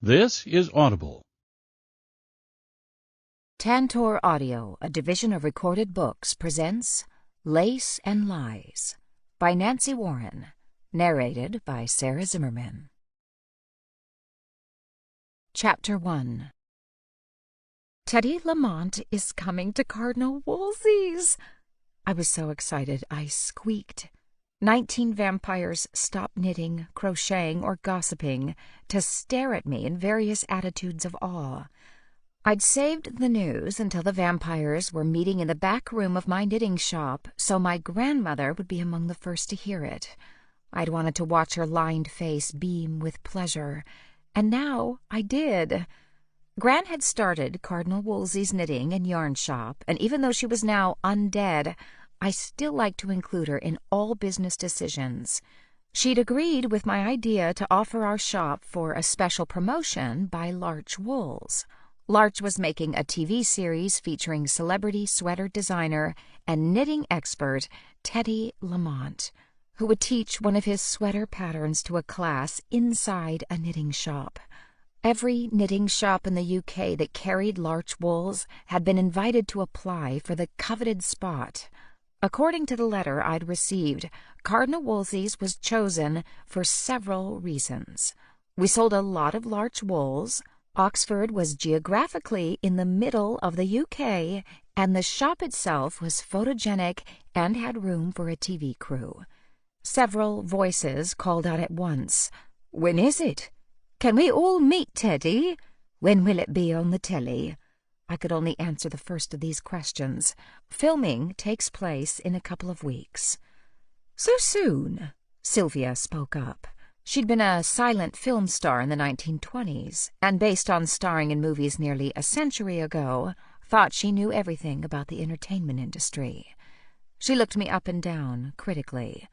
This is Audible. Tantor Audio, a division of Recorded Books, presents Lace and Lies by Nancy Warren, narrated by Sarah Zimmerman. Chapter 1. Teddy Lamont is coming to Cardinal Wolsey's. I was so excited I squeaked. 19 vampires stopped knitting, crocheting, or gossiping to stare at me in various attitudes of awe. I'd saved the news until the vampires were meeting in the back room of my knitting shop, so my grandmother would be among the first to hear it. I'd wanted to watch her lined face beam with pleasure, and now I did. Gran had started Cardinal Wolsey's knitting and yarn shop, and even though she was now undead, I still liked to include her in all business decisions. She'd agreed with my idea to offer our shop for a special promotion by Larch Wools. Larch was making a TV series featuring celebrity sweater designer and knitting expert Teddy Lamont, who would teach one of his sweater patterns to a class inside a knitting shop. Every knitting shop in the UK that carried Larch Wools had been invited to apply for the coveted spot. According to the letter I'd received, Cardinal Wolsey's was chosen for several reasons. We sold a lot of Larch Wools, Oxford was geographically in the middle of the UK, and the shop itself was photogenic and had room for a TV crew. Several voices called out at once, "When is it? Can we all meet Teddy? When will it be on the telly?" I could only answer the first of these questions. Filming takes place in a couple of weeks. "So soon?" Sylvia spoke up. She'd been a silent film star in the 1920s, and based on starring in movies nearly a century ago, thought she knew everything about the entertainment industry. She looked me up and down, critically.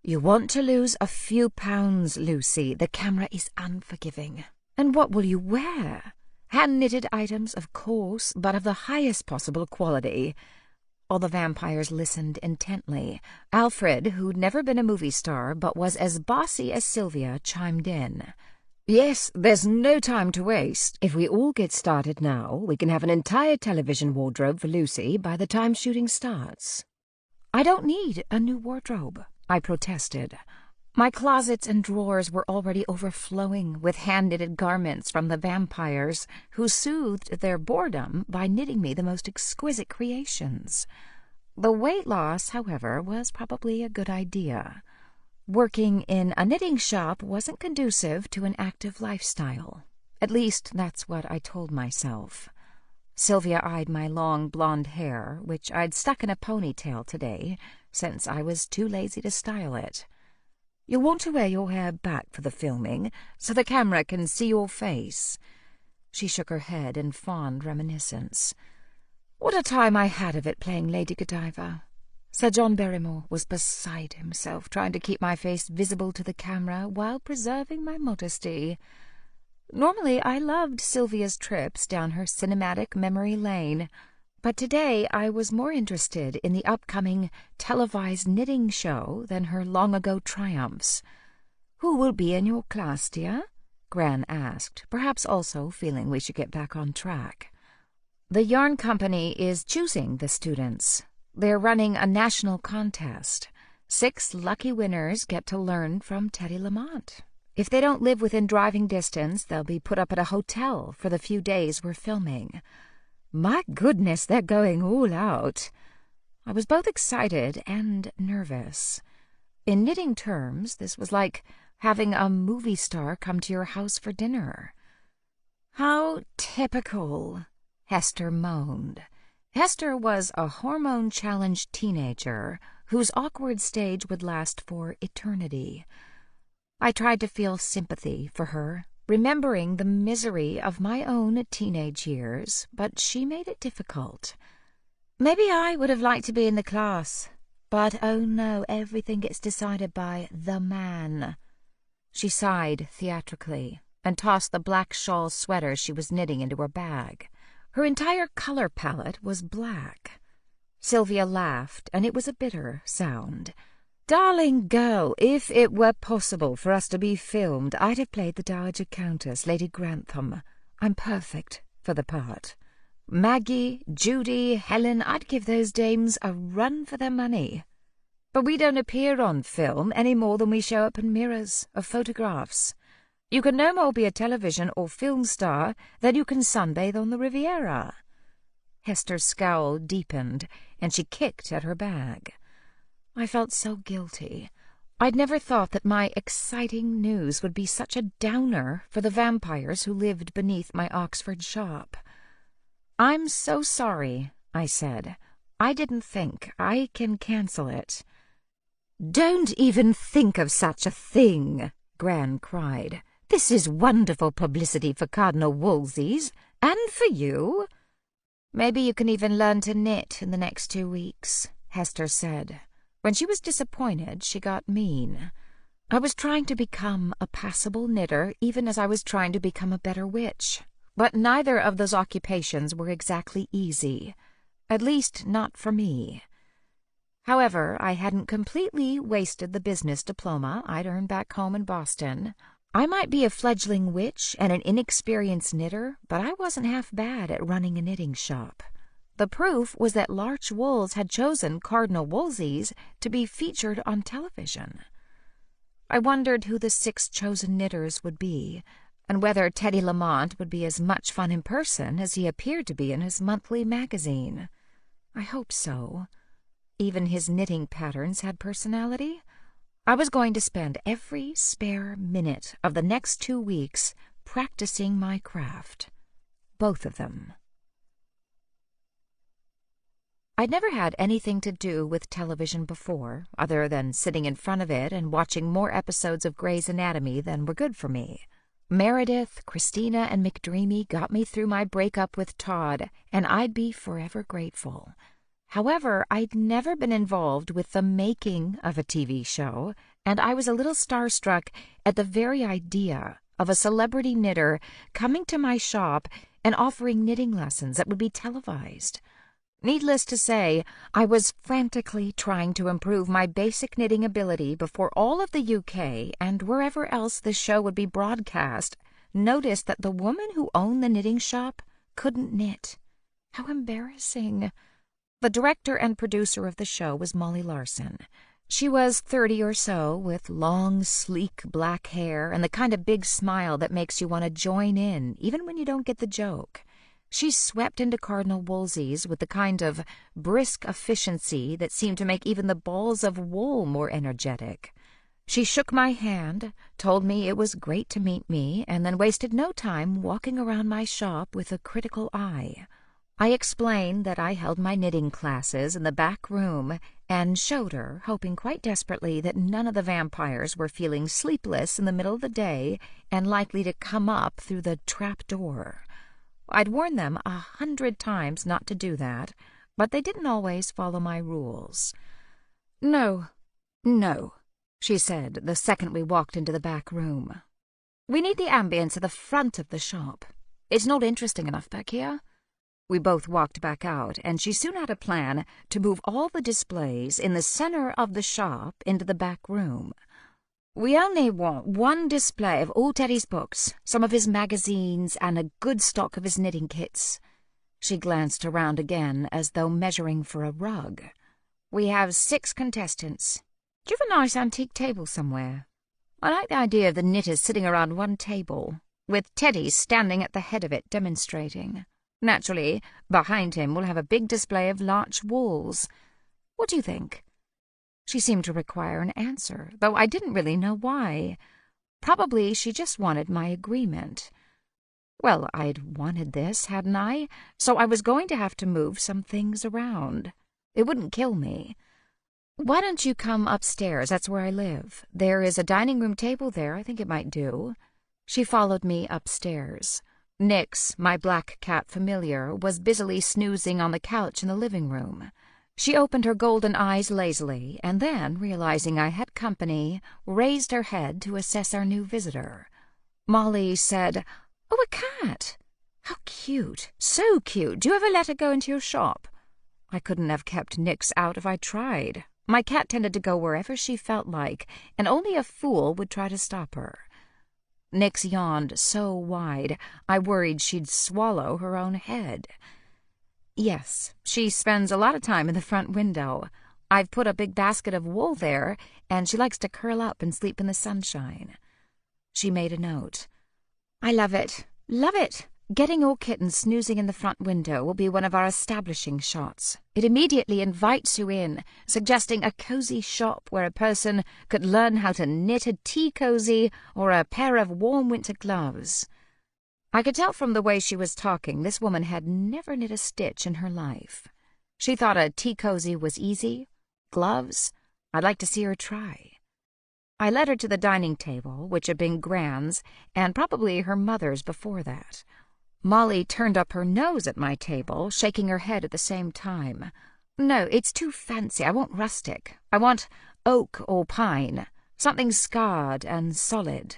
"You want to lose a few pounds, Lucy. The camera is unforgiving. And what will you wear? Hand-knitted items, of course, but of the highest possible quality." All the vampires listened intently. Alfred, who'd never been a movie star but was as bossy as Sylvia, chimed in. "Yes, there's no time to waste. If we all get started now, we can have an entire television wardrobe for Lucy by the time shooting starts." "I don't need a new wardrobe," I protested. My closets and drawers were already overflowing with hand-knitted garments from the vampires, who soothed their boredom by knitting me the most exquisite creations. The weight loss, however, was probably a good idea. Working in a knitting shop wasn't conducive to an active lifestyle. At least, that's what I told myself. Sylvia eyed my long blonde hair, which I'd stuck in a ponytail today, since I was too lazy to style it. "You'll want to wear your hair back for the filming, so the camera can see your face." She shook her head in fond reminiscence. "What a time I had of it playing Lady Godiva. Sir John Barrymore was beside himself trying to keep my face visible to the camera while preserving my modesty. Normally I loved Sylvia's trips down her cinematic memory lane, but today I was more interested in the upcoming televised knitting show than her long-ago triumphs. "Who will be in your class, dear?" Gran asked, perhaps also feeling we should get back on track. "The yarn company is choosing the students. They're running a national contest. 6 lucky winners get to learn from Teddy Lamont. If they don't live within driving distance, they'll be put up at a hotel for the few days we're filming." My goodness, they're going all out. I was both excited and nervous. In knitting terms, this was like having a movie star come to your house for dinner. "How typical," Hester moaned. Hester was a hormone-challenged teenager whose awkward stage would last for eternity. I tried to feel sympathy for her, remembering the misery of my own teenage years, but she made it difficult. "Maybe I would have liked to be in the class, but oh no, everything gets decided by the man." She sighed theatrically and tossed the black shawl sweater she was knitting into her bag. Her entire color palette was black. Sylvia laughed, and it was a bitter sound. Darling girl, if it were possible for us to be filmed, I'd have played the Dowager Countess, Lady Grantham. I'm perfect for the part. Maggie, Judy, Helen, I'd give those dames a run for their money. But we don't appear on film any more than we show up in mirrors or photographs. You can no more be a television or film star than you can sunbathe on the Riviera." Hester's scowl deepened, and she kicked at her bag. I felt so guilty. I'd never thought that my exciting news would be such a downer for the vampires who lived beneath my Oxford shop. "I'm so sorry," I said. "I didn't think. I can cancel it." "Don't even think of such a thing," Gran cried. "This is wonderful publicity for Cardinal Wolsey's, and for you." "Maybe you can even learn to knit in the next 2 weeks," Hester said. When she was disappointed, she got mean. I was trying to become a passable knitter, even as I was trying to become a better witch. But neither of those occupations were exactly easy, at least not for me. However, I hadn't completely wasted the business diploma I'd earned back home in Boston. I might be a fledgling witch and an inexperienced knitter, but I wasn't half bad at running a knitting shop. The proof was that Larch Wools had chosen Cardinal Wolsey's to be featured on television. I wondered who the 6 chosen knitters would be, and whether Teddy Lamont would be as much fun in person as he appeared to be in his monthly magazine. I hoped so. Even his knitting patterns had personality. I was going to spend every spare minute of the next 2 weeks practicing my craft. Both of them. I'd never had anything to do with television before, other than sitting in front of it and watching more episodes of Grey's Anatomy than were good for me. Meredith, Christina, and McDreamy got me through my breakup with Todd, and I'd be forever grateful. However, I'd never been involved with the making of a TV show, and I was a little starstruck at the very idea of a celebrity knitter coming to my shop and offering knitting lessons that would be televised. Needless to say, I was frantically trying to improve my basic knitting ability before all of the UK and wherever else the show would be broadcast noticed that the woman who owned the knitting shop couldn't knit. How embarrassing. The director and producer of the show was Molly Larson. She was 30 or so, with long, sleek black hair and the kind of big smile that makes you want to join in, even when you don't get the joke. She swept into Cardinal Wolsey's with the kind of brisk efficiency that seemed to make even the balls of wool more energetic. She shook my hand, told me it was great to meet me, and then wasted no time walking around my shop with a critical eye. I explained that I held my knitting classes in the back room and showed her, hoping quite desperately that none of the vampires were feeling sleepless in the middle of the day and likely to come up through the trap door. I'd warned them 100 times not to do that, but they didn't always follow my rules. No, she said the second we walked into the back room. "We need the ambience at the front of the shop. It's not interesting enough back here." We both walked back out, and she soon had a plan to move all the displays in the center of the shop into the back room. "We only want 1 display of all Teddy's books, some of his magazines, and a good stock of his knitting kits." She glanced around again as though measuring for a rug. "We have 6 contestants. Do you have a nice antique table somewhere? I like the idea of the knitters sitting around one table, with Teddy standing at the head of it demonstrating. Naturally, behind him we'll have a big display of Larch Wools. What do you think?" She seemed to require an answer, though I didn't really know why. Probably she just wanted my agreement. Well, I'd wanted this, hadn't I? So I was going to have to move some things around. It wouldn't kill me. "Why don't you come upstairs? That's where I live. There is a dining room table there. I think it might do." She followed me upstairs. Nix, my black cat familiar, was busily snoozing on the couch in the living room. She opened her golden eyes lazily, and then, realizing I had company, raised her head to assess our new visitor. Molly said, "Oh, a cat! How cute! So cute! Do you ever let her go into your shop?" I couldn't have kept Nix out if I tried. My cat tended to go wherever she felt like, and only a fool would try to stop her. Nix yawned so wide, I worried she'd swallow her own head. Yes, she spends a lot of time in the front window. I've put a big basket of wool there, and she likes to curl up and sleep in the sunshine. She made a note. I love it. Love it. Getting your kitten snoozing in the front window will be one of our establishing shots. It immediately invites you in, suggesting a cozy shop where a person could learn how to knit a tea cozy or a pair of warm winter gloves. I could tell from the way she was talking this woman had never knit a stitch in her life. She thought a tea cozy was easy. Gloves? I'd like to see her try. I led her to the dining table, which had been Gran's, and probably her mother's before that. Molly turned up her nose at my table, shaking her head at the same time. No, it's too fancy. I want rustic. I want oak or pine. Something scarred and solid.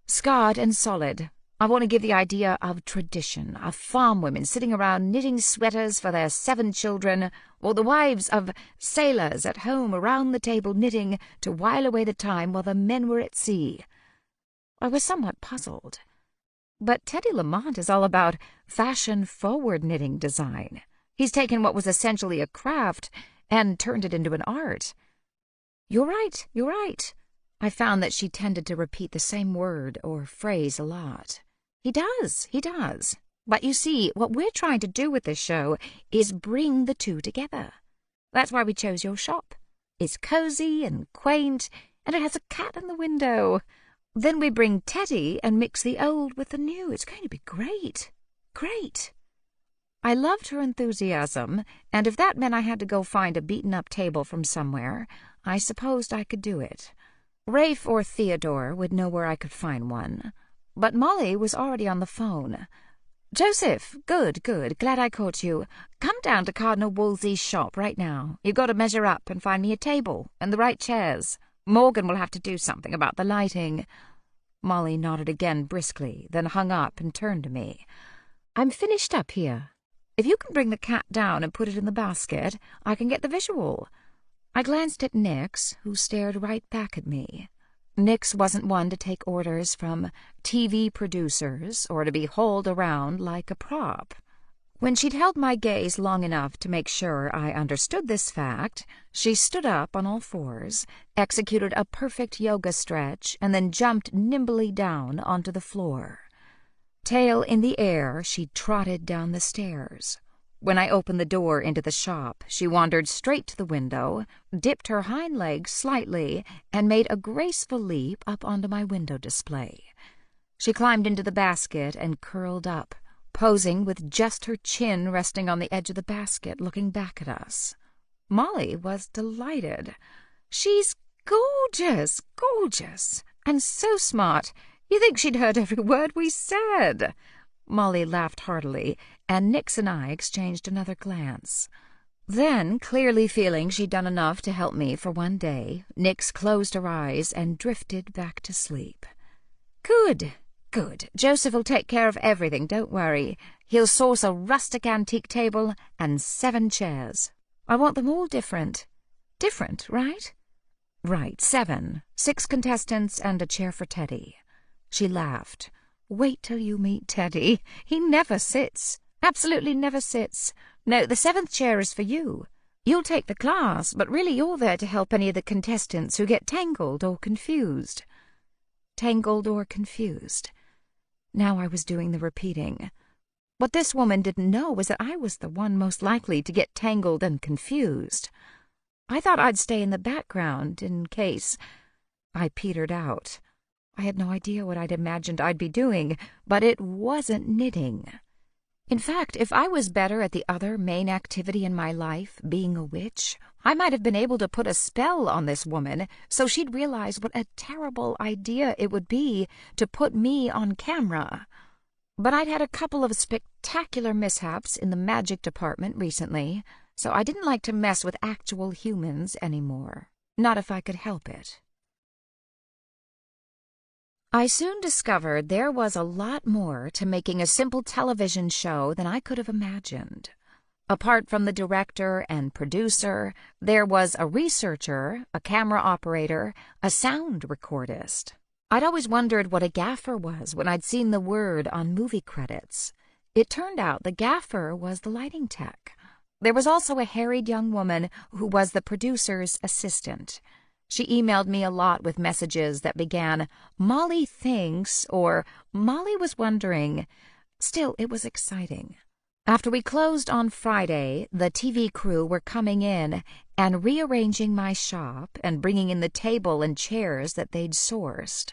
Scarred and solid. I want to give the idea of tradition, of farm women sitting around knitting sweaters for their 7 children, or the wives of sailors at home around the table knitting to while away the time while the men were at sea. I was somewhat puzzled. But Teddy Lamont is all about fashion-forward knitting design. He's taken what was essentially a craft and turned it into an art. You're right, you're right. I found that she tended to repeat the same word or phrase a lot. He does. But you see, what we're trying to do with this show is bring the two together. That's why we chose your shop. It's cozy and quaint, and it has a cat in the window. Then we bring Teddy and mix the old with the new. It's going to be great. Great. I loved her enthusiasm, and if that meant I had to go find a beaten-up table from somewhere, I supposed I could do it. Rafe or Theodore would know where I could find one. But Molly was already on the phone. Joseph, good. Glad I caught you. Come down to Cardinal Wolsey's shop right now. You've got to measure up and find me a table and the right chairs. Morgan will have to do something about the lighting. Molly nodded again briskly, then hung up and turned to me. I'm finished up here. If you can bring the cat down and put it in the basket, I can get the visual. I glanced at Nix, who stared right back at me. Nix wasn't one to take orders from TV producers or to be hauled around like a prop. When she'd held my gaze long enough to make sure I understood this fact, she stood up on all fours, executed a perfect yoga stretch, and then jumped nimbly down onto the floor. Tail in the air, she trotted down the stairs. When I opened the door into the shop, she wandered straight to the window, dipped her hind legs slightly, and made a graceful leap up onto my window display. She climbed into the basket and curled up, posing with just her chin resting on the edge of the basket, looking back at us. Molly was delighted. She's gorgeous, and so smart. You think she'd heard every word we said. Molly laughed heartily, and Nix and I exchanged another glance. Then, clearly feeling she'd done enough to help me for one day, Nix closed her eyes and drifted back to sleep. Good. Joseph will take care of everything, don't worry. He'll source a rustic antique table and 7 chairs. I want them all different. Different, right? Right, 7. 6 contestants and a chair for Teddy. She laughed. Wait till you meet Teddy. He never sits. Absolutely never sits. No, the 7th chair is for you. You'll take the class, but really you're there to help any of the contestants who get tangled or confused. Tangled or confused. Now I was doing the repeating. What this woman didn't know was that I was the one most likely to get tangled and confused. I thought I'd stay in the background in case. I petered out. I had no idea what I'd imagined I'd be doing, but it wasn't knitting. In fact, if I was better at the other main activity in my life, being a witch, I might have been able to put a spell on this woman so she'd realize what a terrible idea it would be to put me on camera. But I'd had a couple of spectacular mishaps in the magic department recently, so I didn't like to mess with actual humans anymore. Not if I could help it. I soon discovered there was a lot more to making a simple television show than I could have imagined. Apart from the director and producer, there was a researcher, a camera operator, a sound recordist. I'd always wondered what a gaffer was when I'd seen the word on movie credits. It turned out the gaffer was the lighting tech. There was also a harried young woman who was the producer's assistant. She emailed me a lot with messages that began, "Molly thinks," or "Molly was wondering." Still, it was exciting. After we closed on Friday, the TV crew were coming in and rearranging my shop and bringing in the table and chairs that they'd sourced.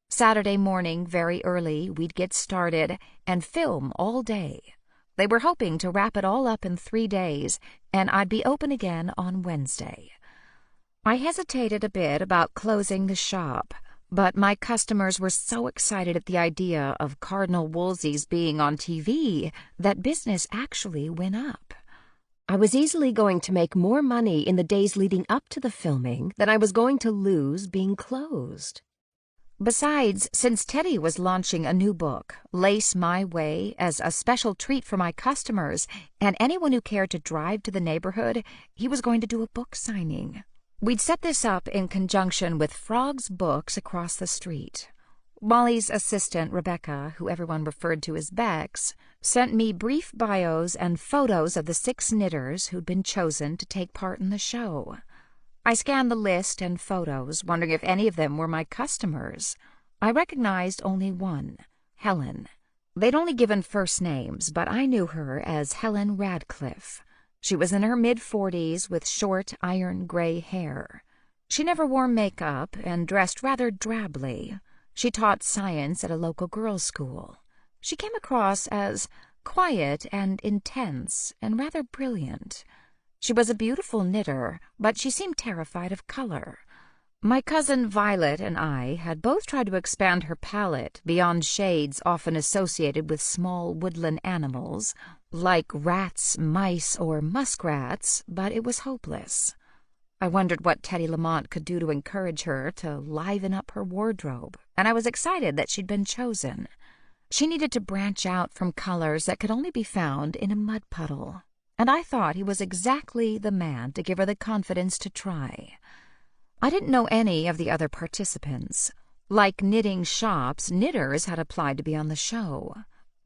Saturday morning, very early, we'd get started and film all day. They were hoping to wrap it all up in 3 days, and I'd be open again on Wednesday. I hesitated a bit about closing the shop, but my customers were so excited at the idea of Cardinal Wolsey's being on TV that business actually went up. I was easily going to make more money in the days leading up to the filming than I was going to lose being closed. Besides, since Teddy was launching a new book, Lace My Way, as a special treat for my customers and anyone who cared to drive to the neighborhood, he was going to do a book signing. We'd set this up in conjunction with Frog's Books across the street. Molly's assistant, Rebecca, who everyone referred to as Bex, sent me brief bios and photos of the 6 knitters who'd been chosen to take part in the show. I scanned the list and photos, wondering if any of them were my customers. I recognized only one, Helen. They'd only given first names, but I knew her as Helen Radcliffe. She was in her mid-40s with short, iron gray hair. She never wore makeup and dressed rather drably. She taught science at a local girls' school. She came across as quiet and intense and rather brilliant. She was a beautiful knitter, but she seemed terrified of color. My cousin Violet and I had both tried to expand her palette beyond shades often associated with small woodland animals, like rats, mice, or muskrats, but it was hopeless. I wondered what Teddy Lamont could do to encourage her to liven up her wardrobe, and I was excited that she'd been chosen. She needed to branch out from colors that could only be found in a mud puddle, and I thought he was exactly the man to give her the confidence to try. I didn't know any of the other participants. Like knitting shops, knitters had applied to be on the show.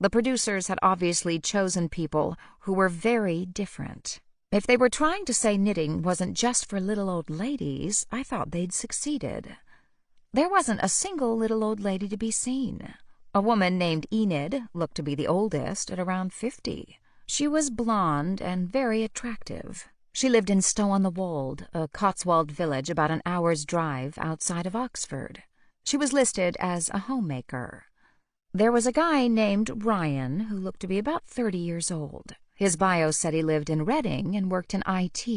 The producers had obviously chosen people who were very different. If they were trying to say knitting wasn't just for little old ladies, I thought they'd succeeded. There wasn't a single little old lady to be seen. A woman named Enid looked to be the oldest, at around 50. She was blonde and very attractive. She lived in Stow-on-the-Wold, a Cotswold village about an hour's drive outside of Oxford. She was listed as a homemaker. There was a guy named Ryan who looked to be about 30 years old. His bio said he lived in Reading and worked in IT.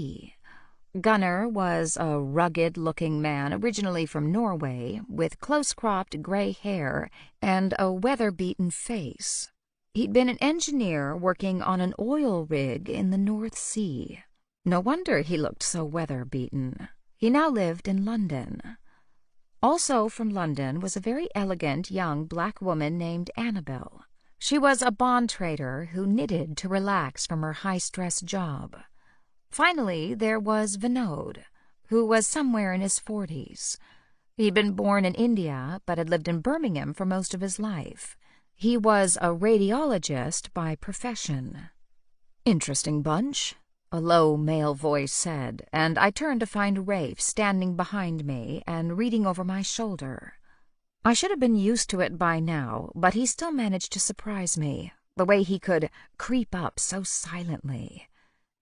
Gunnar was a rugged-looking man originally from Norway, with close-cropped gray hair and a weather-beaten face. He'd been an engineer working on an oil rig in the North Sea. No wonder he looked so weather-beaten. He now lived in London. Also from London was a very elegant young black woman named Annabelle. She was a bond trader who knitted to relax from her high-stress job. Finally, there was Vinod, who was somewhere in his 40s. He'd been born in India, but had lived in Birmingham for most of his life. He was a radiologist by profession. "Interesting bunch," a low male voice said, and I turned to find Rafe standing behind me and reading over my shoulder. I should have been used to it by now, but he still managed to surprise me, the way he could creep up so silently.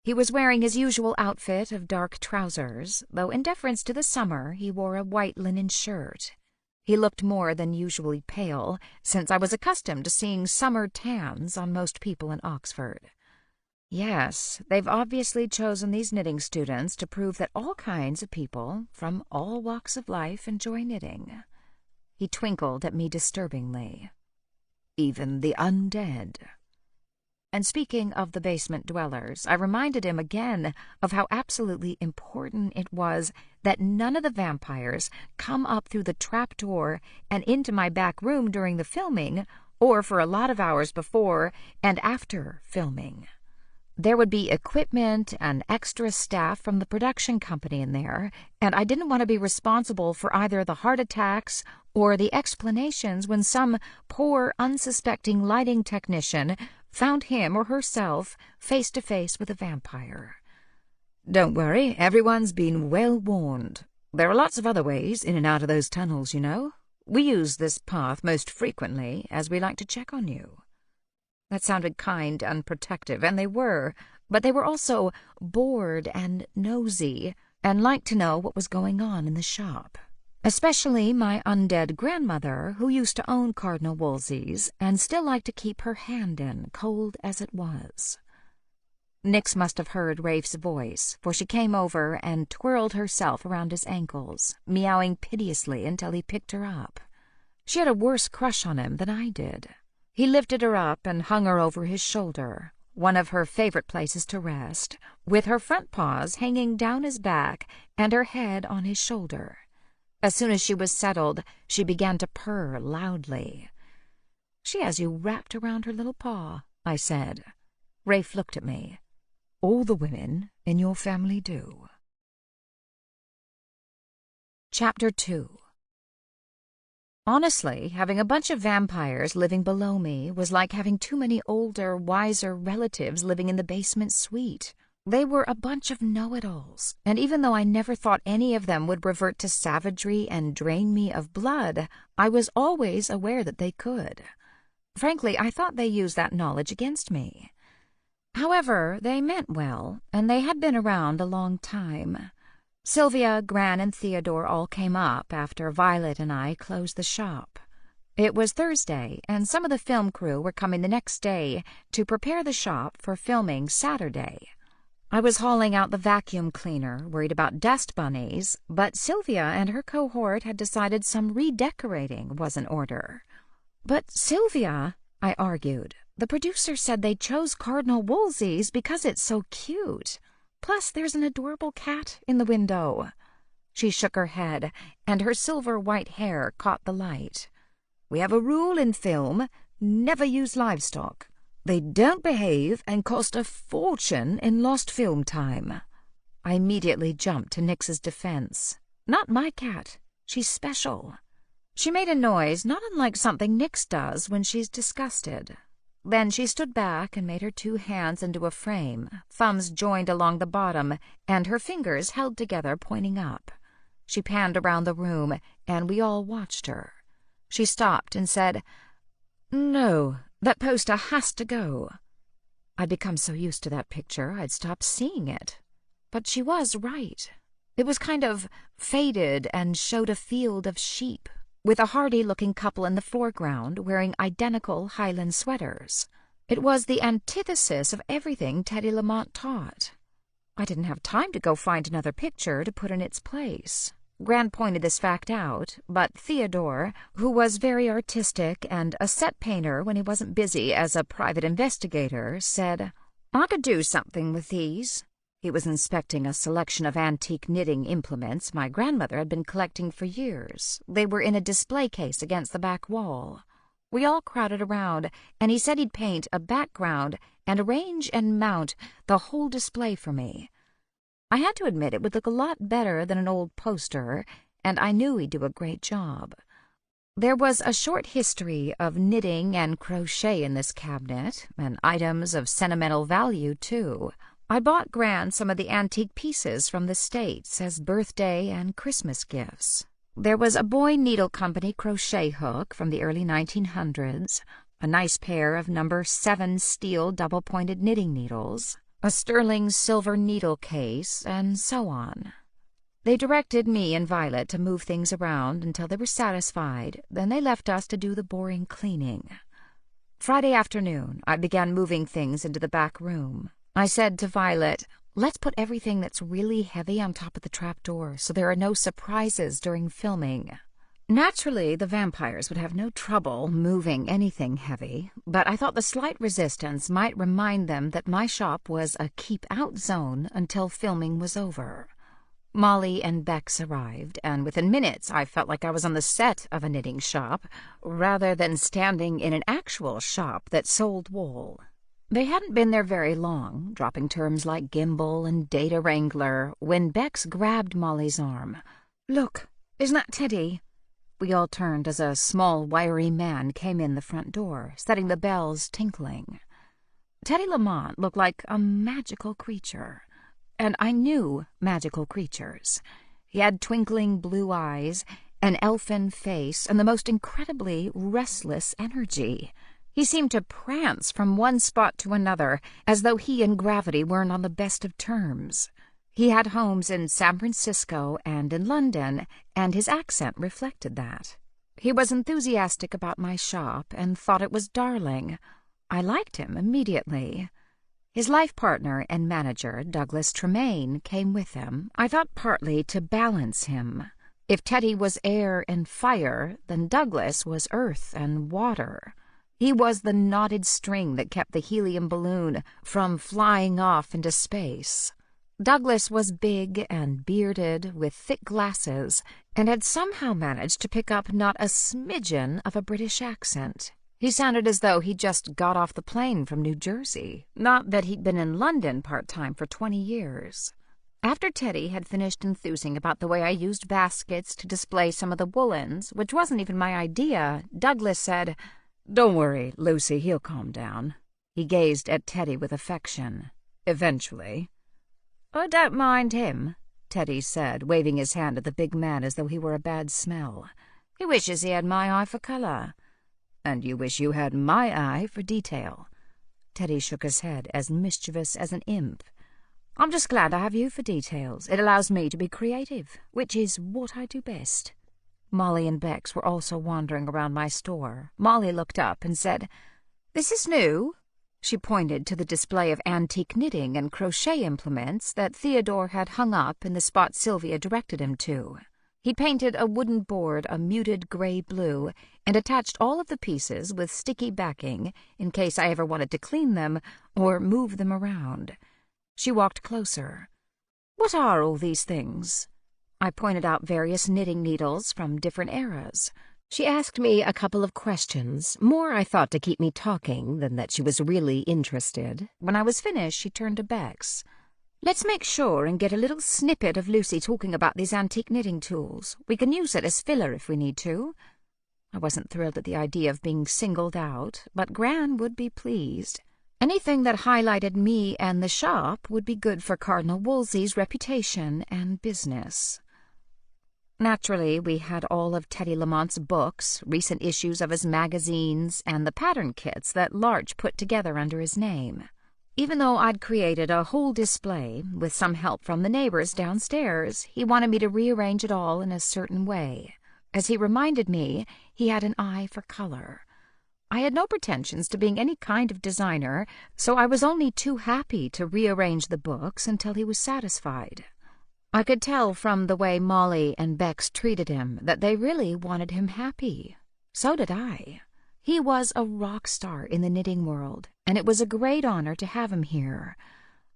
He was wearing his usual outfit of dark trousers, though in deference to the summer he wore a white linen shirt. He looked more than usually pale, since I was accustomed to seeing summer tans on most people in Oxford. Yes, they've obviously chosen these knitting students to prove that all kinds of people, from all walks of life, enjoy knitting. He twinkled at me disturbingly. "Even the undead." And speaking of the basement dwellers, I reminded him again of how absolutely important it was that none of the vampires come up through the trap door and into my back room during the filming, or for a lot of hours before and after filming. There would be equipment and extra staff from the production company in there, and I didn't want to be responsible for either the heart attacks or the explanations when some poor, unsuspecting lighting technician found him or herself face to face with a vampire. Don't worry, everyone's been well warned. There are lots of other ways in and out of those tunnels, you know. We use this path most frequently as we like to check on you. That sounded kind and protective, and they were, but they were also bored and nosy, and liked to know what was going on in the shop. Especially my undead grandmother, who used to own Cardinal Wolsey's, and still liked to keep her hand in, cold as it was. Nix must have heard Rafe's voice, for she came over and twirled herself around his ankles, meowing piteously until he picked her up. She had a worse crush on him than I did. He lifted her up and hung her over his shoulder, one of her favorite places to rest, with her front paws hanging down his back and her head on his shoulder. As soon as she was settled, she began to purr loudly. "She has you wrapped around her little paw," I said. Rafe looked at me. "All the women in your family do." Chapter 2. Honestly, having a bunch of vampires living below me was like having too many older, wiser relatives living in the basement suite. They were a bunch of know-it-alls, and even though I never thought any of them would revert to savagery and drain me of blood, I was always aware that they could. Frankly, I thought they used that knowledge against me. However, they meant well, and they had been around a long time. Sylvia, Gran, and Theodore all came up after Violet and I closed the shop. It was Thursday, and some of the film crew were coming the next day to prepare the shop for filming Saturday. I was hauling out the vacuum cleaner, worried about dust bunnies, but Sylvia and her cohort had decided some redecorating was in order. "But Sylvia," I argued, "the producer said they chose Cardinal Wolsey's because it's so cute. Plus, there's an adorable cat in the window." She shook her head, and her silver-white hair caught the light. "We have a rule in film, never use livestock. They don't behave and cost a fortune in lost film time." I immediately jumped to Nix's defense. "Not my cat. She's special." She made a noise not unlike something Nix does when she's disgusted. Then she stood back and made her two hands into a frame, thumbs joined along the bottom, and her fingers held together pointing up. She panned around the room, and we all watched her. She stopped and said, "No, that poster has to go." I'd become so used to that picture I'd stopped seeing it. But she was right. It was kind of faded and showed a field of sheep, with a hardy-looking couple in the foreground wearing identical Highland sweaters. It was the antithesis of everything Teddy Lamont taught. I didn't have time to go find another picture to put in its place. Gran pointed this fact out, but Theodore, who was very artistic and a set painter when he wasn't busy as a private investigator, said, "I could do something with these." He was inspecting a selection of antique knitting implements my grandmother had been collecting for years. They were in a display case against the back wall. We all crowded around, and he said he'd paint a background and arrange and mount the whole display for me. I had to admit it would look a lot better than an old poster, and I knew he'd do a great job. There was a short history of knitting and crochet in this cabinet, and items of sentimental value, too. I bought Gran some of the antique pieces from the States as birthday and Christmas gifts. There was a Boy Needle Company crochet hook from the early 1900s, a nice pair of No. 7 steel double-pointed knitting needles, a sterling silver needle case, and so on. They directed me and Violet to move things around until they were satisfied, then they left us to do the boring cleaning. Friday afternoon, I began moving things into the back room. I said to Violet, "Let's put everything that's really heavy on top of the trapdoor so there are no surprises during filming." Naturally, the vampires would have no trouble moving anything heavy, but I thought the slight resistance might remind them that my shop was a keep-out zone until filming was over. Molly and Bex arrived, and within minutes I felt like I was on the set of a knitting shop rather than standing in an actual shop that sold wool. They hadn't been there very long, dropping terms like gimbal and data wrangler, when Bex grabbed Molly's arm. "Look, isn't that Teddy?" We all turned as a small, wiry man came in the front door, setting the bells tinkling. Teddy Lamont looked like a magical creature, and I knew magical creatures. He had twinkling blue eyes, an elfin face, and the most incredibly restless energy. He seemed to prance from one spot to another, as though he and gravity weren't on the best of terms. He had homes in San Francisco and in London, and his accent reflected that. He was enthusiastic about my shop and thought it was darling. I liked him immediately. His life partner and manager, Douglas Tremaine, came with him, I thought partly to balance him. If Teddy was air and fire, then Douglas was earth and water. He was the knotted string that kept the helium balloon from flying off into space. Douglas was big and bearded, with thick glasses, and had somehow managed to pick up not a smidgen of a British accent. He sounded as though he'd just got off the plane from New Jersey, not that he'd been in London part-time for 20 years. After Teddy had finished enthusing about the way I used baskets to display some of the woolens, which wasn't even my idea, Douglas said, "Don't worry, Lucy, he'll calm down." He gazed at Teddy with affection. "Eventually." "I don't mind him," Teddy said, waving his hand at the big man as though he were a bad smell. "He wishes he had my eye for color." "And you wish you had my eye for detail." Teddy shook his head, as mischievous as an imp. "I'm just glad I have you for details. It allows me to be creative, which is what I do best." Molly and Bex were also wandering around my store. Molly looked up and said, "This is new." She pointed to the display of antique knitting and crochet implements that Theodore had hung up in the spot Sylvia directed him to. He painted a wooden board a muted gray-blue and attached all of the pieces with sticky backing in case I ever wanted to clean them or move them around. She walked closer. "What are all these things?" I pointed out various knitting needles from different eras. She asked me a couple of questions, more I thought to keep me talking than that she was really interested. When I was finished, she turned to Bex. "Let's make sure and get a little snippet of Lucy talking about these antique knitting tools. We can use it as filler if we need to." I wasn't thrilled at the idea of being singled out, but Gran would be pleased. Anything that highlighted me and the shop would be good for Cardinal Wolsey's reputation and business. Naturally, we had all of Teddy Lamont's books, recent issues of his magazines, and the pattern kits that Larch put together under his name. Even though I'd created a whole display, with some help from the neighbors downstairs, he wanted me to rearrange it all in a certain way. As he reminded me, he had an eye for color. I had no pretensions to being any kind of designer, so I was only too happy to rearrange the books until he was satisfied. I could tell from the way Molly and Bex treated him that they really wanted him happy. So did I. He was a rock star in the knitting world, and it was a great honor to have him here.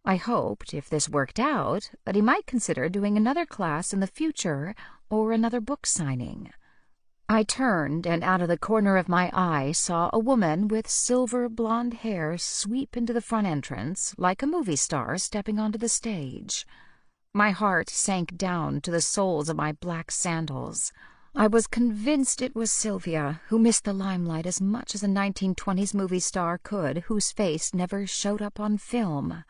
I hoped, if this worked out, that he might consider doing another class in the future or another book signing. I turned, and out of the corner of my eye saw a woman with silver blonde hair sweep into the front entrance like a movie star stepping onto the stage. My heart sank down to the soles of my black sandals. I was convinced it was Sylvia, who missed the limelight as much as a 1920s movie star could, whose face never showed up on film.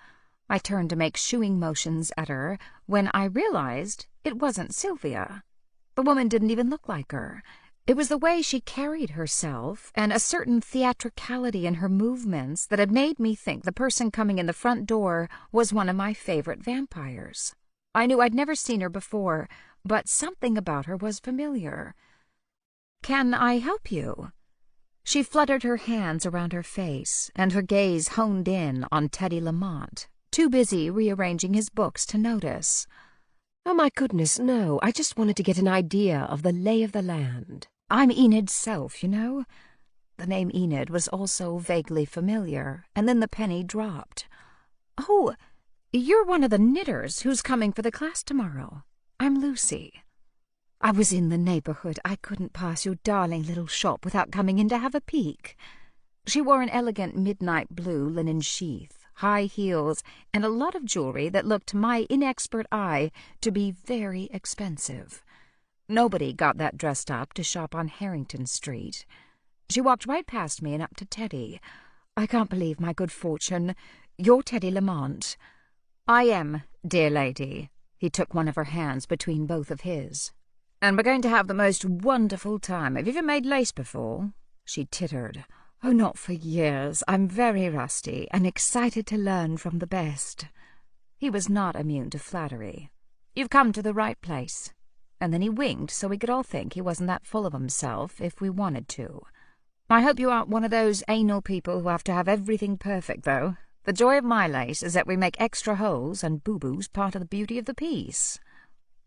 I turned to make shooing motions at her when I realized it wasn't Sylvia. The woman didn't even look like her. It was the way she carried herself and a certain theatricality in her movements that had made me think the person coming in the front door was one of my favorite vampires. I knew I'd never seen her before, but something about her was familiar. "Can I help you?" She fluttered her hands around her face, and her gaze honed in on Teddy Lamont, too busy rearranging his books to notice. "Oh, my goodness, no. I just wanted to get an idea of the lay of the land." "I'm Enid's self, you know." The name Enid was also vaguely familiar, and then the penny dropped. "Oh, you're one of the knitters who's coming for the class tomorrow. I'm Lucy. I was in the neighborhood. I couldn't pass your darling little shop without coming in to have a peek." She wore an elegant midnight blue linen sheath, high heels, and a lot of jewelry that looked to my inexpert eye to be very expensive. Nobody got that dressed up to shop on Harrington Street. She walked right past me and up to Teddy. "I can't believe my good fortune. You're Teddy Lamont." "I am, dear lady." He took one of her hands between both of his. "And we're going to have the most wonderful time. Have you ever made lace before?" She tittered. "Oh, not for years. I'm very rusty and excited to learn from the best." He was not immune to flattery. "You've come to the right place." And then he winked so we could all think he wasn't that full of himself if we wanted to. "I hope you aren't one of those anal people who have to have everything perfect, though. The joy of my lace is that we make extra holes and boo-boos part of the beauty of the piece."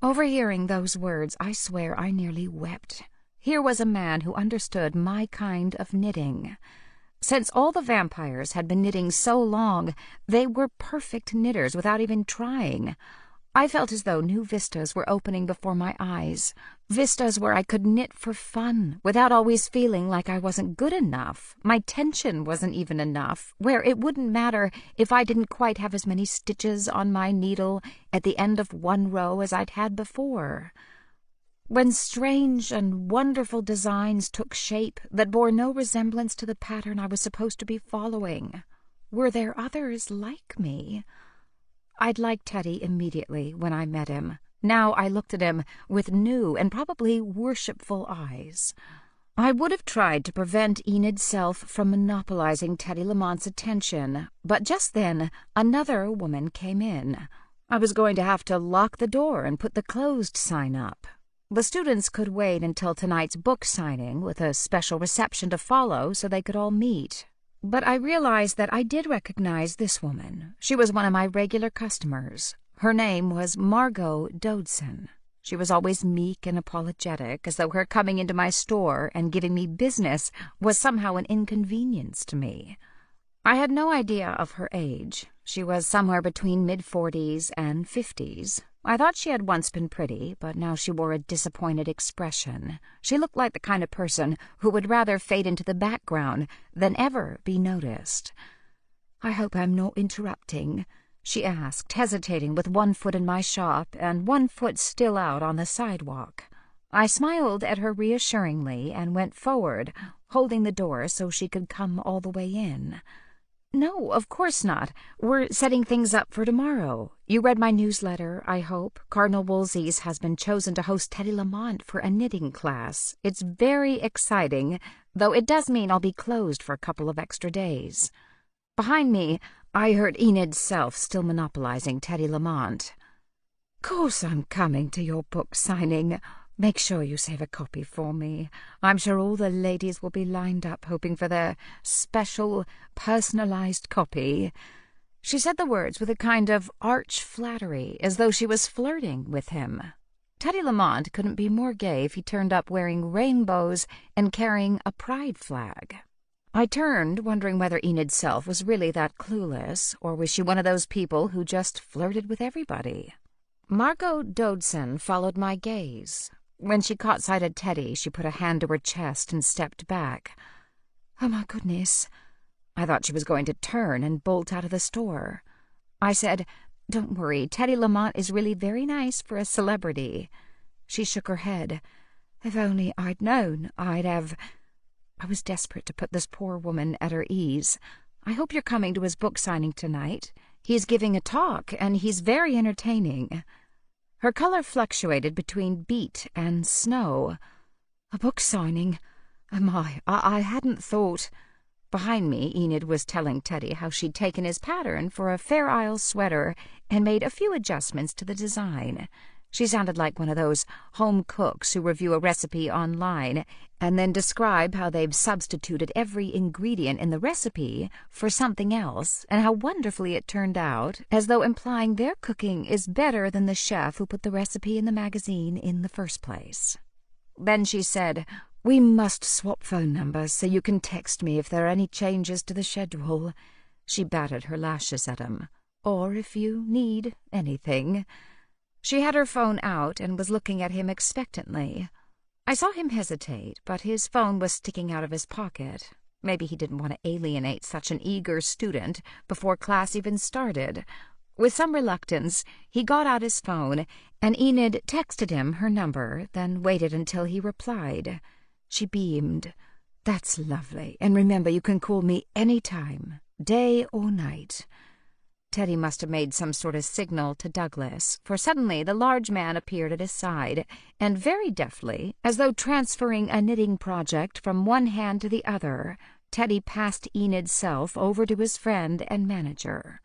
Overhearing those words, I swear I nearly wept. Here was a man who understood my kind of knitting. Since all the vampires had been knitting so long, they were perfect knitters without even trying. I felt as though new vistas were opening before my eyes, vistas where I could knit for fun, without always feeling like I wasn't good enough. My tension wasn't even enough, where it wouldn't matter if I didn't quite have as many stitches on my needle at the end of one row as I'd had before. When strange and wonderful designs took shape that bore no resemblance to the pattern I was supposed to be following, were there others like me? I'd liked Teddy immediately when I met him. Now I looked at him with new and probably worshipful eyes. I would have tried to prevent Enid's self from monopolizing Teddy Lamont's attention, but just then another woman came in. I was going to have to lock the door and put the closed sign up. The students could wait until tonight's book signing with a special reception to follow so they could all meet. But I realized that I did recognize this woman. She was one of my regular customers. Her name was Margot Dodson. She was always meek and apologetic, as though her coming into my store and giving me business was somehow an inconvenience to me. I had no idea of her age. She was somewhere between mid-40s and 50s. I thought she had once been pretty, but now she wore a disappointed expression. She looked like the kind of person who would rather fade into the background than ever be noticed. "I hope I'm not interrupting," she asked, hesitating with one foot in my shop and one foot still out on the sidewalk. I smiled at her reassuringly and went forward, holding the door so she could come all the way in. "No, of course not. We're setting things up for tomorrow. You read my newsletter, I hope. Cardinal Wolsey's has been chosen to host Teddy Lamont for a knitting class. It's very exciting, though it does mean I'll be closed for a couple of extra days." Behind me, I heard Enid's self still monopolizing Teddy Lamont. "Course I'm coming to your book signing. Make sure you save a copy for me. I'm sure all the ladies will be lined up hoping for their special, personalized copy." She said the words with a kind of arch flattery, as though she was flirting with him. Teddy Lamont couldn't be more gay if he turned up wearing rainbows and carrying a pride flag. I turned, wondering whether Enid's self was really that clueless, or was she one of those people who just flirted with everybody? Margot Dodson followed my gaze. When she caught sight of Teddy, she put a hand to her chest and stepped back. "Oh, my goodness." I thought she was going to turn and bolt out of the store. I said, "Don't worry, Teddy Lamont is really very nice for a celebrity." She shook her head. "If only I'd known, I'd have—" I was desperate to put this poor woman at her ease. "I hope you're coming to his book signing tonight. He's giving a talk, and he's very entertaining." Her color fluctuated between beet and snow. "A book signing? I hadn't thought—" Behind me, Enid was telling Teddy how she'd taken his pattern for a Fair Isle sweater and made a few adjustments to the design. She sounded like one of those home cooks who review a recipe online and then describe how they've substituted every ingredient in the recipe for something else and how wonderfully it turned out, as though implying their cooking is better than the chef who put the recipe in the magazine in the first place. Then she said, "We must swap phone numbers so you can text me if there are any changes to the schedule." She batted her lashes at him. "Or if you need anything." She had her phone out and was looking at him expectantly. I saw him hesitate, but his phone was sticking out of his pocket. Maybe he didn't want to alienate such an eager student before class even started. With some reluctance, he got out his phone, and Enid texted him her number, then waited until he replied. She beamed. "That's lovely, and remember you can call me any time, day or night." Teddy must have made some sort of signal to Douglas, for suddenly the large man appeared at his side, and very deftly, as though transferring a knitting project from one hand to the other, Teddy passed Enid's self over to his friend and manager.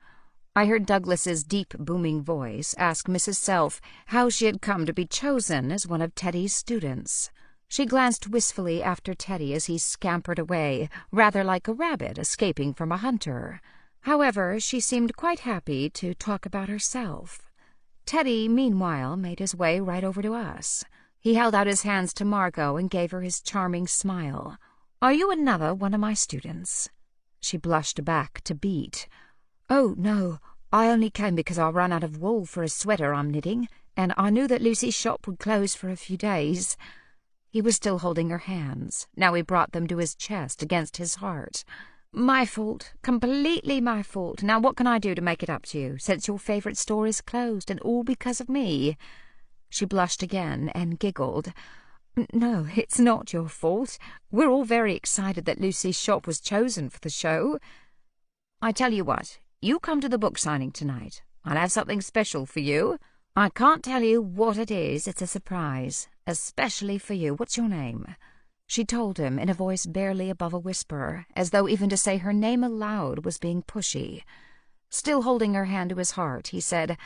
I heard Douglas's deep, booming voice ask Mrs. Self how she had come to be chosen as one of Teddy's students. She glanced wistfully after Teddy as he scampered away, rather like a rabbit escaping from a hunter. However, she seemed quite happy to talk about herself. Teddy, meanwhile, made his way right over to us. He held out his hands to Margot and gave her his charming smile. "Are you another one of my students?" She blushed back to beat. "Oh, no, I only came because I ran out of wool for a sweater I'm knitting, and I knew that Lucy's shop would close for a few days." He was still holding her hands. Now he brought them to his chest against his heart. "My fault, completely my fault. Now what can I do to make it up to you, since your favourite store is closed, and all because of me?" She blushed again and giggled. "No, it's not your fault. We're all very excited that Lucy's shop was chosen for the show. I tell you what, you come to the book signing tonight. I'll have something special for you. I can't tell you what it is, it's a surprise, especially for you. What's your name?" She told him in a voice barely above a whisper, as though even to say her name aloud was being pushy. Still holding her hand to his heart, he said,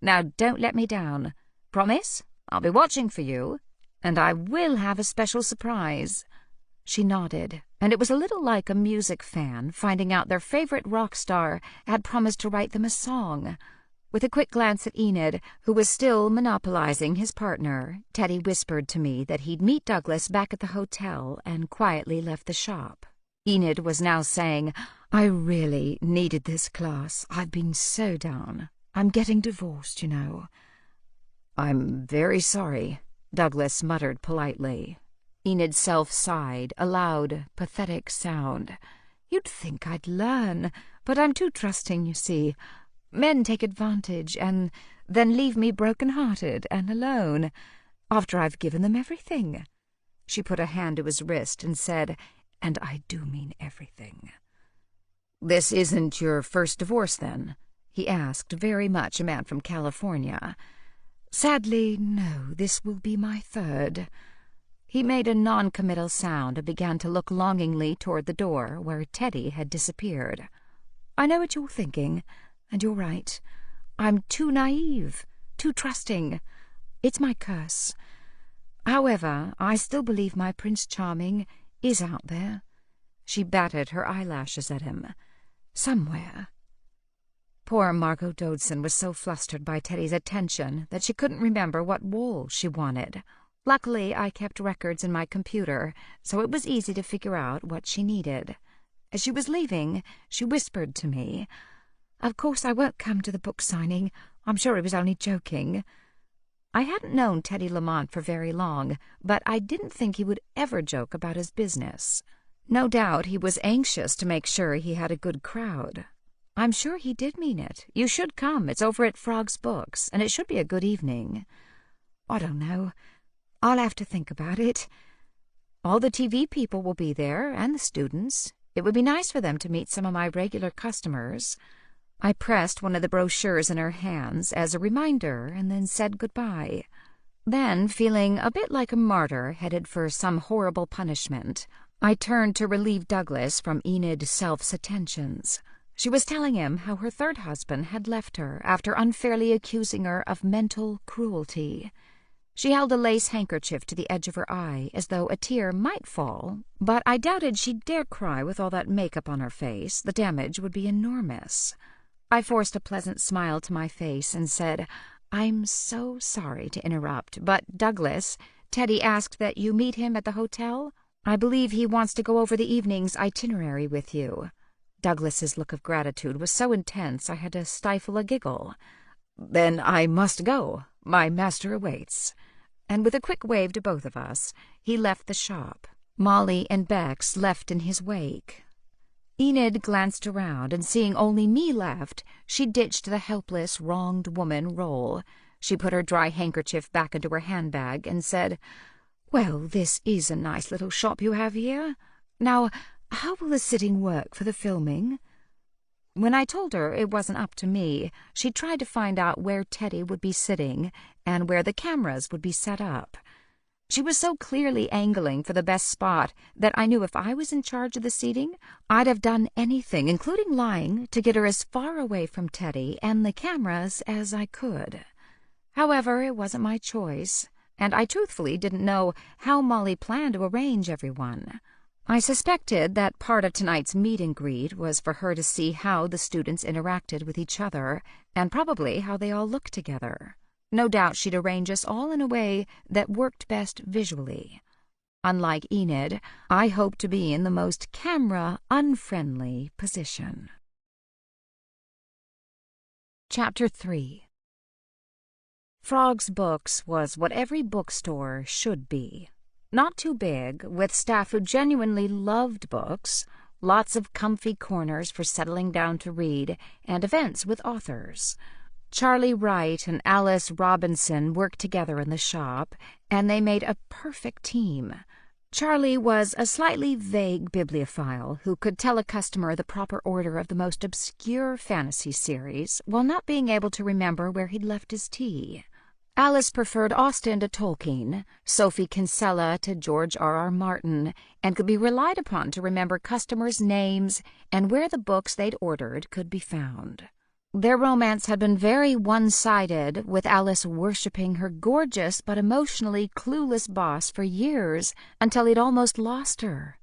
"Now don't let me down. Promise? I'll be watching for you, and I will have a special surprise." She nodded, and it was a little like a music fan finding out their favorite rock star had promised to write them a song. With a quick glance at Enid, who was still monopolizing his partner, Teddy whispered to me that he'd meet Douglas back at the hotel and quietly left the shop. Enid was now saying, "I really needed this class. I've been so down. I'm getting divorced, you know." "I'm very sorry," Douglas muttered politely. Enid's self sighed, a loud, pathetic sound. "You'd think I'd learn, but I'm too trusting, you see. Men take advantage and then leave me broken-hearted and alone, after I've given them everything." She put a hand to his wrist and said, "And I do mean everything." "This isn't your first divorce, then?" he asked, very much a man from California. "Sadly, no, this will be my third." He made a non-committal sound and began to look longingly toward the door, where Teddy had disappeared. "I know what you're thinking. And you're right. I'm too naive, too trusting. It's my curse. However, I still believe my Prince Charming is out there." She batted her eyelashes at him. "Somewhere." Poor Margot Dodson was so flustered by Teddy's attention that she couldn't remember what wool she wanted. Luckily, I kept records in my computer, so it was easy to figure out what she needed. As she was leaving, she whispered to me, "Of course I won't come to the book signing. I'm sure he was only joking." I hadn't known Teddy Lamont for very long, but I didn't think he would ever joke about his business. No doubt he was anxious to make sure he had a good crowd. I'm sure he did mean it. You should come. It's over at Frog's Books, and it should be a good evening. I don't know. I'll have to think about it. All the TV people will be there, and the students. It would be nice for them to meet some of my regular customers. I pressed one of the brochures in her hands as a reminder and then said goodbye. Then, feeling a bit like a martyr headed for some horrible punishment, I turned to relieve Douglas from Enid Self's attentions. She was telling him how her third husband had left her after unfairly accusing her of mental cruelty. She held a lace handkerchief to the edge of her eye, as though a tear might fall, but I doubted she'd dare cry with all that makeup on her face. The damage would be enormous. I forced a pleasant smile to my face and said, "I'm so sorry to interrupt, but Douglas, Teddy asked that you meet him at the hotel. I believe he wants to go over the evening's itinerary with you." Douglas's look of gratitude was so intense I had to stifle a giggle. "Then I must go. My master awaits." And with a quick wave to both of us, he left the shop. Molly and Bex left in his wake. Enid glanced around, and seeing only me left, she ditched the helpless, wronged woman role. She put her dry handkerchief back into her handbag and said, "Well, this is a nice little shop you have here. Now, how will the sitting work for the filming?" When I told her it wasn't up to me, she tried to find out where Teddy would be sitting and where the cameras would be set up. She was so clearly angling for the best spot that I knew if I was in charge of the seating, I'd have done anything, including lying, to get her as far away from Teddy and the cameras as I could. However, it wasn't my choice, and I truthfully didn't know how Molly planned to arrange everyone. I suspected that part of tonight's meet and greet was for her to see how the students interacted with each other, and probably how they all looked together. No doubt she'd arrange us all in a way that worked best visually. Unlike Enid, I hoped to be in the most camera-unfriendly position. Chapter 3. Frog's Books was what every bookstore should be. Not too big, with staff who genuinely loved books, lots of comfy corners for settling down to read, and events with authors. Charlie Wright and Alice Robinson worked together in the shop, and they made a perfect team. Charlie was a slightly vague bibliophile who could tell a customer the proper order of the most obscure fantasy series while not being able to remember where he'd left his tea. Alice preferred Austen to Tolkien, Sophie Kinsella to George R.R. Martin, and could be relied upon to remember customers' names and where the books they'd ordered could be found. Their romance had been very one-sided, with Alice worshipping her gorgeous but emotionally clueless boss for years until he'd almost lost her.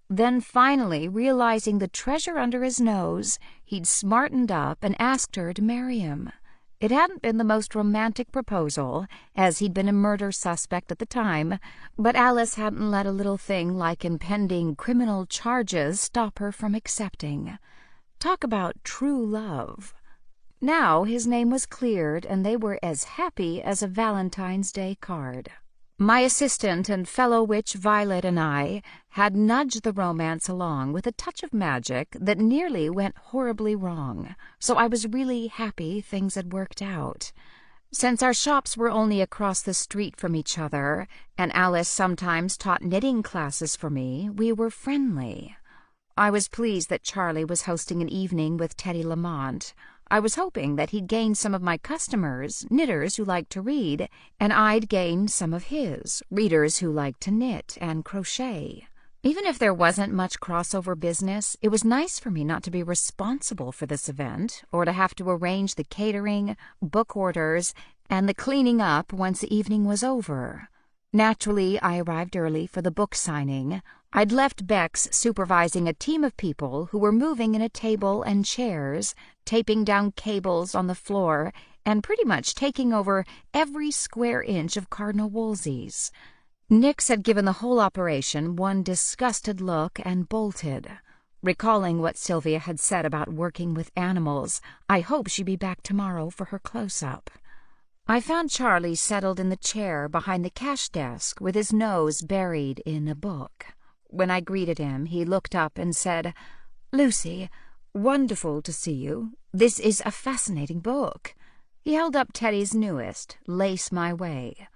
Then finally, realizing the treasure under his nose, he'd smartened up and asked her to marry him. It hadn't been the most romantic proposal, as he'd been a murder suspect at the time, but Alice hadn't let a little thing like impending criminal charges stop her from accepting. Talk about true love. Now his name was cleared, and they were as happy as a Valentine's Day card. My assistant and fellow witch Violet and I had nudged the romance along with a touch of magic that nearly went horribly wrong, so I was really happy things had worked out. Since our shops were only across the street from each other, and Alice sometimes taught knitting classes for me, we were friendly. I was pleased that Charlie was hosting an evening with Teddy Lamont. I was hoping that he'd gain some of my customers, knitters who liked to read, and I'd gain some of his, readers who liked to knit and crochet. Even if there wasn't much crossover business, it was nice for me not to be responsible for this event, or to have to arrange the catering, book orders, and the cleaning up once the evening was over. Naturally, I arrived early for the book signing. I'd left Bex supervising a team of people who were moving in a table and chairs, taping down cables on the floor, and pretty much taking over every square inch of Cardinal Wolsey's. Nix had given the whole operation one disgusted look and bolted. Recalling what Sylvia had said about working with animals, I hoped she'd be back tomorrow for her close-up. I found Charlie settled in the chair behind the cash desk with his nose buried in a book. When I greeted him, he looked up and said, "Lucy, wonderful to see you. This is a fascinating book." He held up Teddy's newest, Lace My Way.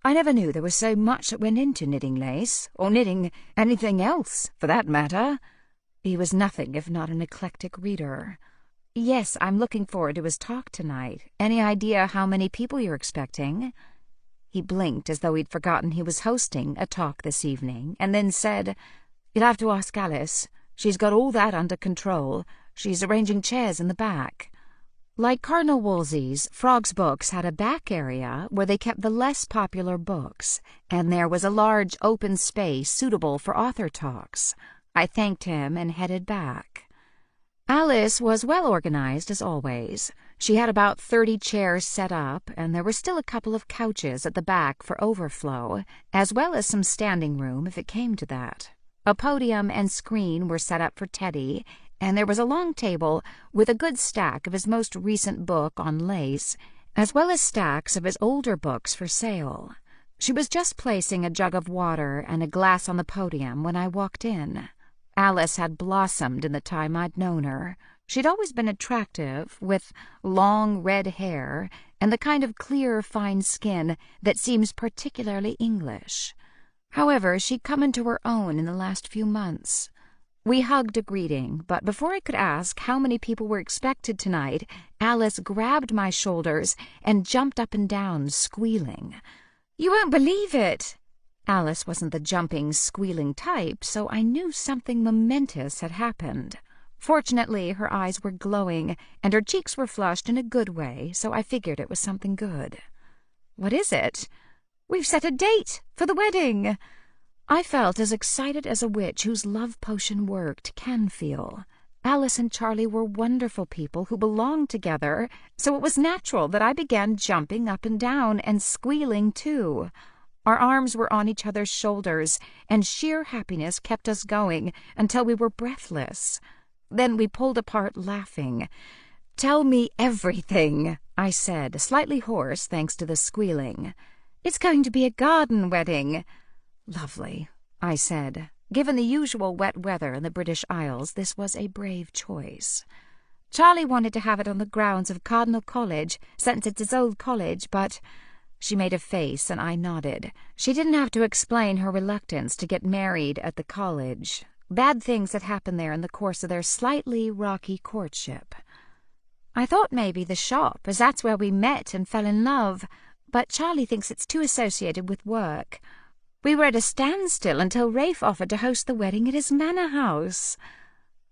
I never knew there was so much that went into knitting lace, or knitting anything else, for that matter. He was nothing if not an eclectic reader. "Yes, I'm looking forward to his talk tonight. Any idea how many people you're expecting?" He blinked as though he'd forgotten he was hosting a talk this evening, and then said, "You'll have to ask Alice. She's got all that under control. She's arranging chairs in the back." Like Cardinal Wolsey's, Frog's Books had a back area where they kept the less popular books, and there was a large open space suitable for author talks. I thanked him and headed back. Alice was well organized as always. She had about 30 chairs set up, and there were still a couple of couches at the back for overflow, as well as some standing room if it came to that. A podium and screen were set up for Teddy, and there was a long table with a good stack of his most recent book on lace, as well as stacks of his older books for sale. She was just placing a jug of water and a glass on the podium when I walked in. Alice had blossomed in the time I'd known her. She'd always been attractive, with long red hair and the kind of clear, fine skin that seems particularly English. However, she'd come into her own in the last few months. We hugged a greeting, but before I could ask how many people were expected tonight, Alice grabbed my shoulders and jumped up and down, squealing. "You won't believe it!" Alice wasn't the jumping, squealing type, so I knew something momentous had happened. Fortunately, her eyes were glowing, and her cheeks were flushed in a good way, so I figured it was something good. "What is it?" "We've set a date for the wedding." I felt as excited as a witch whose love potion worked can feel. Alice and Charlie were wonderful people who belonged together, so it was natural that I began jumping up and down and squealing too. Our arms were on each other's shoulders, and sheer happiness kept us going until we were breathless. Then we pulled apart laughing. "Tell me everything," I said, slightly hoarse thanks to the squealing. "It's going to be a garden wedding." "Lovely," I said. Given the usual wet weather in the British Isles, this was a brave choice. "Charlie wanted to have it on the grounds of Cardinal College, since it's his old college, but—" She made a face, and I nodded. She didn't have to explain her reluctance to get married at the college. Bad things had happened there in the course of their slightly rocky courtship. "I thought maybe the shop, as that's where we met and fell in love, but Charlie thinks it's too associated with work. We were at a standstill until Rafe offered to host the wedding at his manor house."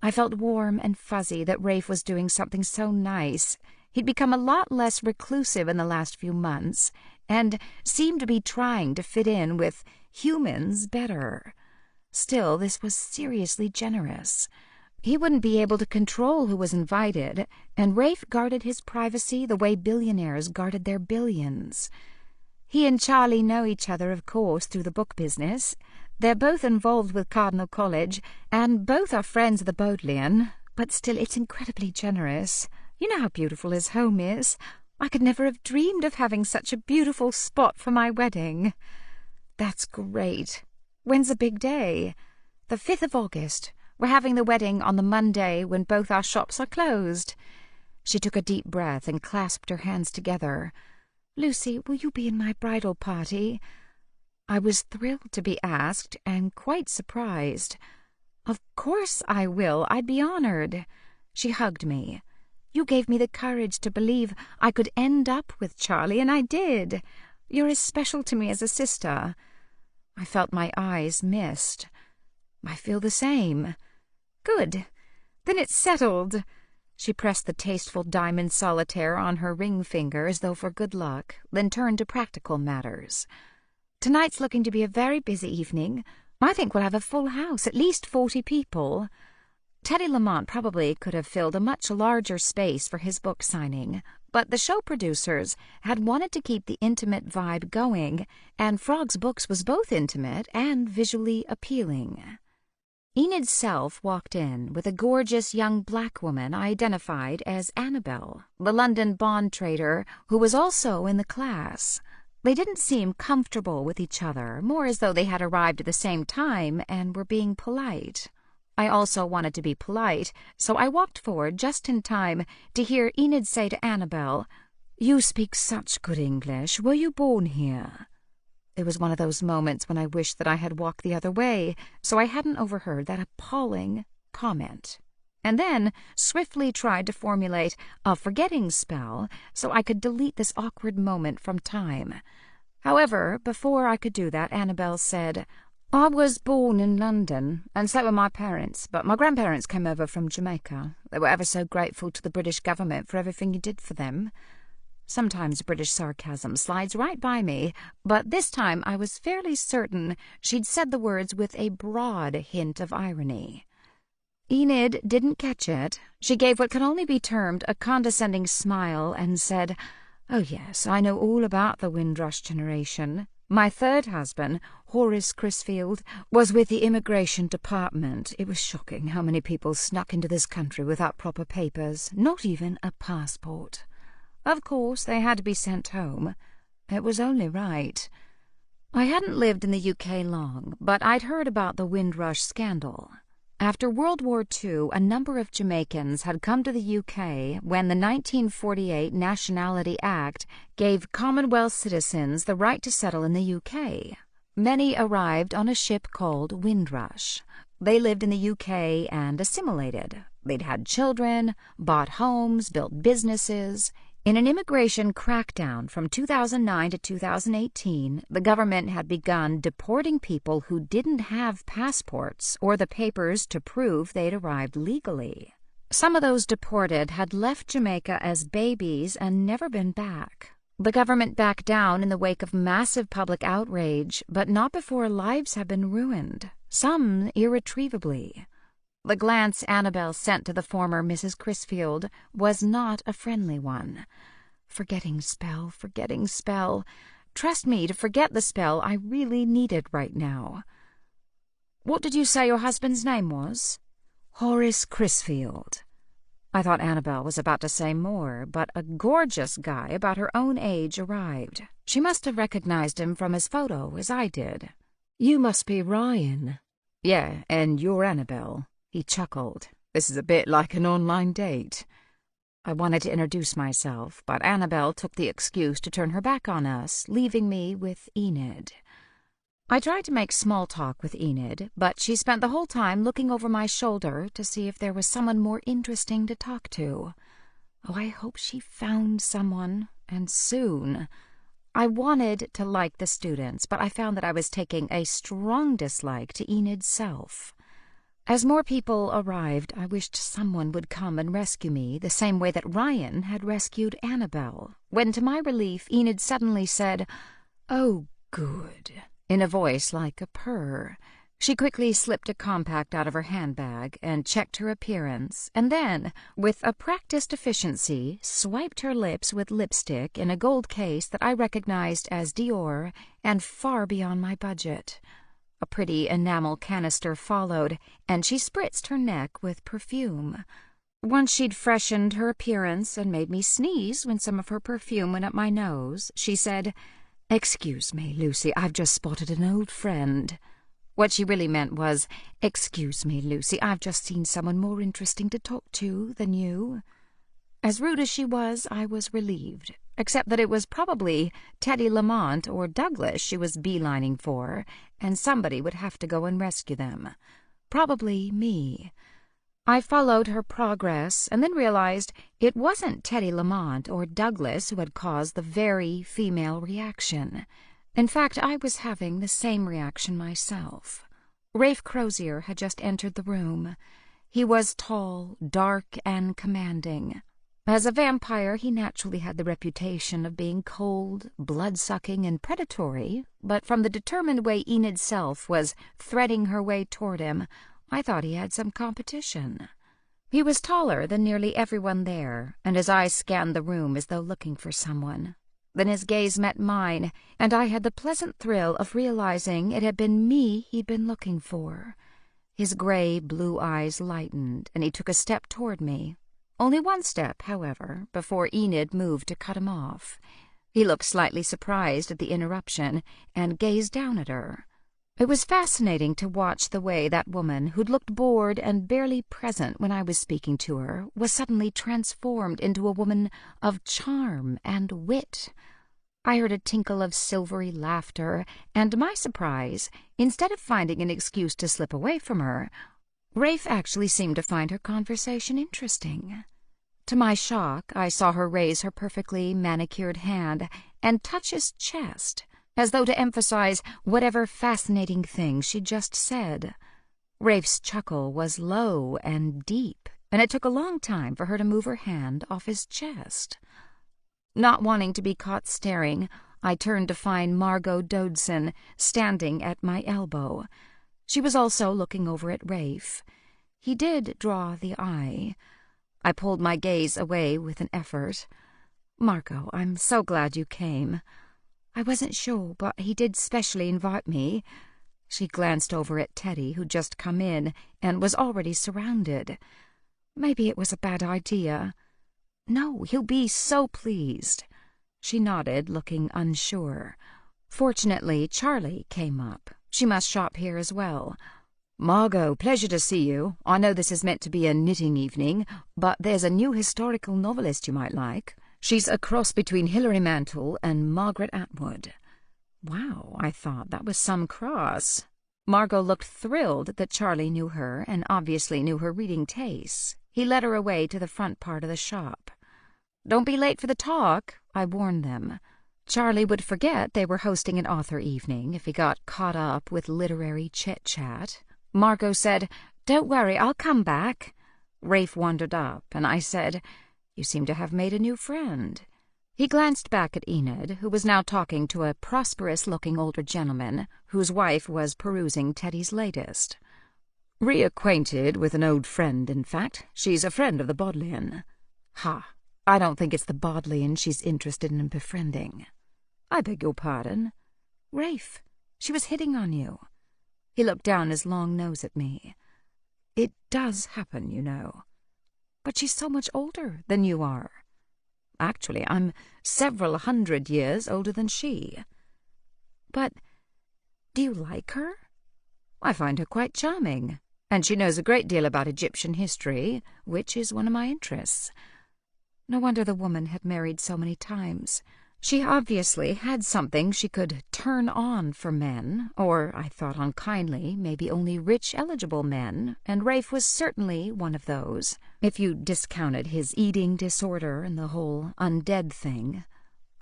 I felt warm and fuzzy that Rafe was doing something so nice. He'd become a lot less reclusive in the last few months, and seemed to be trying to fit in with humans better. Still, this was seriously generous. He wouldn't be able to control who was invited, and Rafe guarded his privacy the way billionaires guarded their billions. He and Charlie know each other, of course, through the book business. They're both involved with Cardinal College, and both are friends of the Bodleian, but still it's incredibly generous. You know how beautiful his home is. I could never have dreamed of having such a beautiful spot for my wedding." "That's great. When's the big day?" "The 5th of August. We're having the wedding on the Monday when both our shops are closed." She took a deep breath and clasped her hands together. "Lucy, will you be in my bridal party?" I was thrilled to be asked, and quite surprised. "Of course I will. I'd be honored." She hugged me. "You gave me the courage to believe I could end up with Charlie, and I did. You're as special to me as a sister." I felt my eyes mist. "I feel the same." "Good. Then it's settled." She pressed the tasteful diamond solitaire on her ring finger as though for good luck, then turned to practical matters. "Tonight's looking to be a very busy evening. I think we'll have a full house, at least 40 people. Teddy Lamont probably could have filled a much larger space for his book signing, but the show producers had wanted to keep the intimate vibe going, and Frog's Books was both intimate and visually appealing." Enid Self walked in with a gorgeous young black woman I identified as Annabel, the London bond trader who was also in the class. They didn't seem comfortable with each other, more as though they had arrived at the same time and were being polite. I also wanted to be polite, so I walked forward just in time to hear Enid say to Annabel, "You speak such good English. Were you born here?" It was one of those moments when I wished that I had walked the other way, so I hadn't overheard that appalling comment. And then swiftly tried to formulate a forgetting spell so I could delete this awkward moment from time. However, before I could do that, Annabel said, "I was born in London, and so were my parents, but my grandparents came over from Jamaica. They were ever so grateful to the British government for everything you did for them." Sometimes British sarcasm slides right by me, but this time I was fairly certain she'd said the words with a broad hint of irony. Enid didn't catch it. She gave what can only be termed a condescending smile and said, "Oh yes, I know all about the Windrush generation. My third husband, Horace Crisfield, was with the Immigration Department. It was shocking how many people snuck into this country without proper papers, not even a passport. Of course, they had to be sent home. It was only right." I hadn't lived in the UK long, but I'd heard about the Windrush scandal. After World War II, a number of Jamaicans had come to the UK when the 1948 Nationality Act gave Commonwealth citizens the right to settle in the UK. Many arrived on a ship called Windrush. They lived in the UK and assimilated. They'd had children, bought homes, built businesses. In an immigration crackdown from 2009 to 2018, the government had begun deporting people who didn't have passports or the papers to prove they'd arrived legally. Some of those deported had left Jamaica as babies and never been back. The government backed down in the wake of massive public outrage, but not before lives had been ruined, some irretrievably. The glance Annabel sent to the former Mrs. Crisfield was not a friendly one. Forgetting spell, forgetting spell. Trust me to forget the spell I really needed right now. What did you say your husband's name was? Horace Crisfield. I thought Annabel was about to say more, but a gorgeous guy about her own age arrived. She must have recognized him from his photo, as I did. You must be Ryan. Yeah, and you're Annabel. He chuckled. This is a bit like an online date. I wanted to introduce myself, but Annabel took the excuse to turn her back on us, leaving me with Enid. I tried to make small talk with Enid, but she spent the whole time looking over my shoulder to see if there was someone more interesting to talk to. Oh, I hope she found someone, and soon. I wanted to like the students, but I found that I was taking a strong dislike to Enid's self. As more people arrived, I wished someone would come and rescue me the same way that Ryan had rescued Annabel, when to my relief Enid suddenly said, "Oh, good," in a voice like a purr. She quickly slipped a compact out of her handbag and checked her appearance, and then, with a practiced efficiency, swiped her lips with lipstick in a gold case that I recognized as Dior and far beyond my budget. A pretty enamel canister followed, and she spritzed her neck with perfume. Once she'd freshened her appearance and made me sneeze when some of her perfume went up my nose, she said, "Excuse me, Lucy, I've just spotted an old friend." What she really meant was, "Excuse me, Lucy, I've just seen someone more interesting to talk to than you." As rude as she was, I was relieved, except that it was probably Teddy Lamont or Douglas she was beelining for, and somebody would have to go and rescue them. Probably me. I followed her progress and then realized it wasn't Teddy Lamont or Douglas who had caused the very female reaction. In fact, I was having the same reaction myself. Rafe Crozier had just entered the room. He was tall, dark, and commanding. As a vampire, he naturally had the reputation of being cold, blood-sucking, and predatory, but from the determined way Enid's self was threading her way toward him, I thought he had some competition. He was taller than nearly everyone there, and his eyes scanned the room as though looking for someone. Then his gaze met mine, and I had the pleasant thrill of realizing it had been me he'd been looking for. His gray, blue eyes lightened, and he took a step toward me. Only one step, however, before Enid moved to cut him off. He looked slightly surprised at the interruption and gazed down at her. It was fascinating to watch the way that woman, who'd looked bored and barely present when I was speaking to her, was suddenly transformed into a woman of charm and wit. I heard a tinkle of silvery laughter, and to my surprise, instead of finding an excuse to slip away from her, Rafe actually seemed to find her conversation interesting. To my shock, I saw her raise her perfectly manicured hand and touch his chest, as though to emphasize whatever fascinating thing she'd just said. Rafe's chuckle was low and deep, and it took a long time for her to move her hand off his chest. Not wanting to be caught staring, I turned to find Margot Dodson standing at my elbow. She was also looking over at Rafe. He did draw the eye. I pulled my gaze away with an effort. "Margot, I'm so glad you came. I wasn't sure, but he did specially invite me." She glanced over at Teddy, who'd just come in and was already surrounded. "Maybe it was a bad idea." "No, he'll be so pleased." She nodded, looking unsure. Fortunately, Charlie came up. She must shop here as well. "Margot, pleasure to see you. I know this is meant to be a knitting evening, but there's a new historical novelist you might like. She's a cross between Hilary Mantel and Margaret Atwood." Wow, I thought, that was some cross. Margot looked thrilled that Charlie knew her and obviously knew her reading tastes. He led her away to the front part of the shop. "Don't be late for the talk," I warned them. Charlie would forget they were hosting an author evening if he got caught up with literary chit-chat. Margot said, "Don't worry, I'll come back." Rafe wandered up, and I said, "You seem to have made a new friend." He glanced back at Enid, who was now talking to a prosperous-looking older gentleman whose wife was perusing Teddy's latest. "Reacquainted with an old friend, in fact. She's a friend of the Bodleian." "Ha, I don't think it's the Bodleian she's interested in befriending." "I beg your pardon?" "Rafe, she was hitting on you." He looked down his long nose at me. "It does happen, you know." "But she's so much older than you are." "Actually, I'm several 100 years older than she." "But do you like her?" "I find her quite charming, and she knows a great deal about Egyptian history, which is one of my interests." No wonder the woman had married so many times. She obviously had something she could turn on for men, or, I thought unkindly, maybe only rich, eligible men, and Rafe was certainly one of those, if you discounted his eating disorder and the whole undead thing.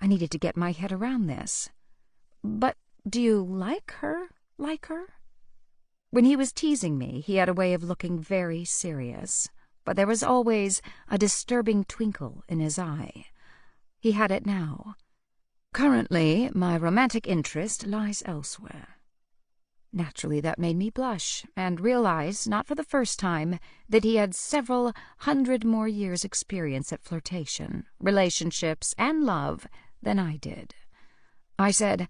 I needed to get my head around this. "But do you like her? When he was teasing me, he had a way of looking very serious, but there was always a disturbing twinkle in his eye. He had it now. "Currently, my romantic interest lies elsewhere." Naturally, that made me blush, and realize, not for the first time, that he had several 100 more years' experience at flirtation, relationships, and love than I did. I said,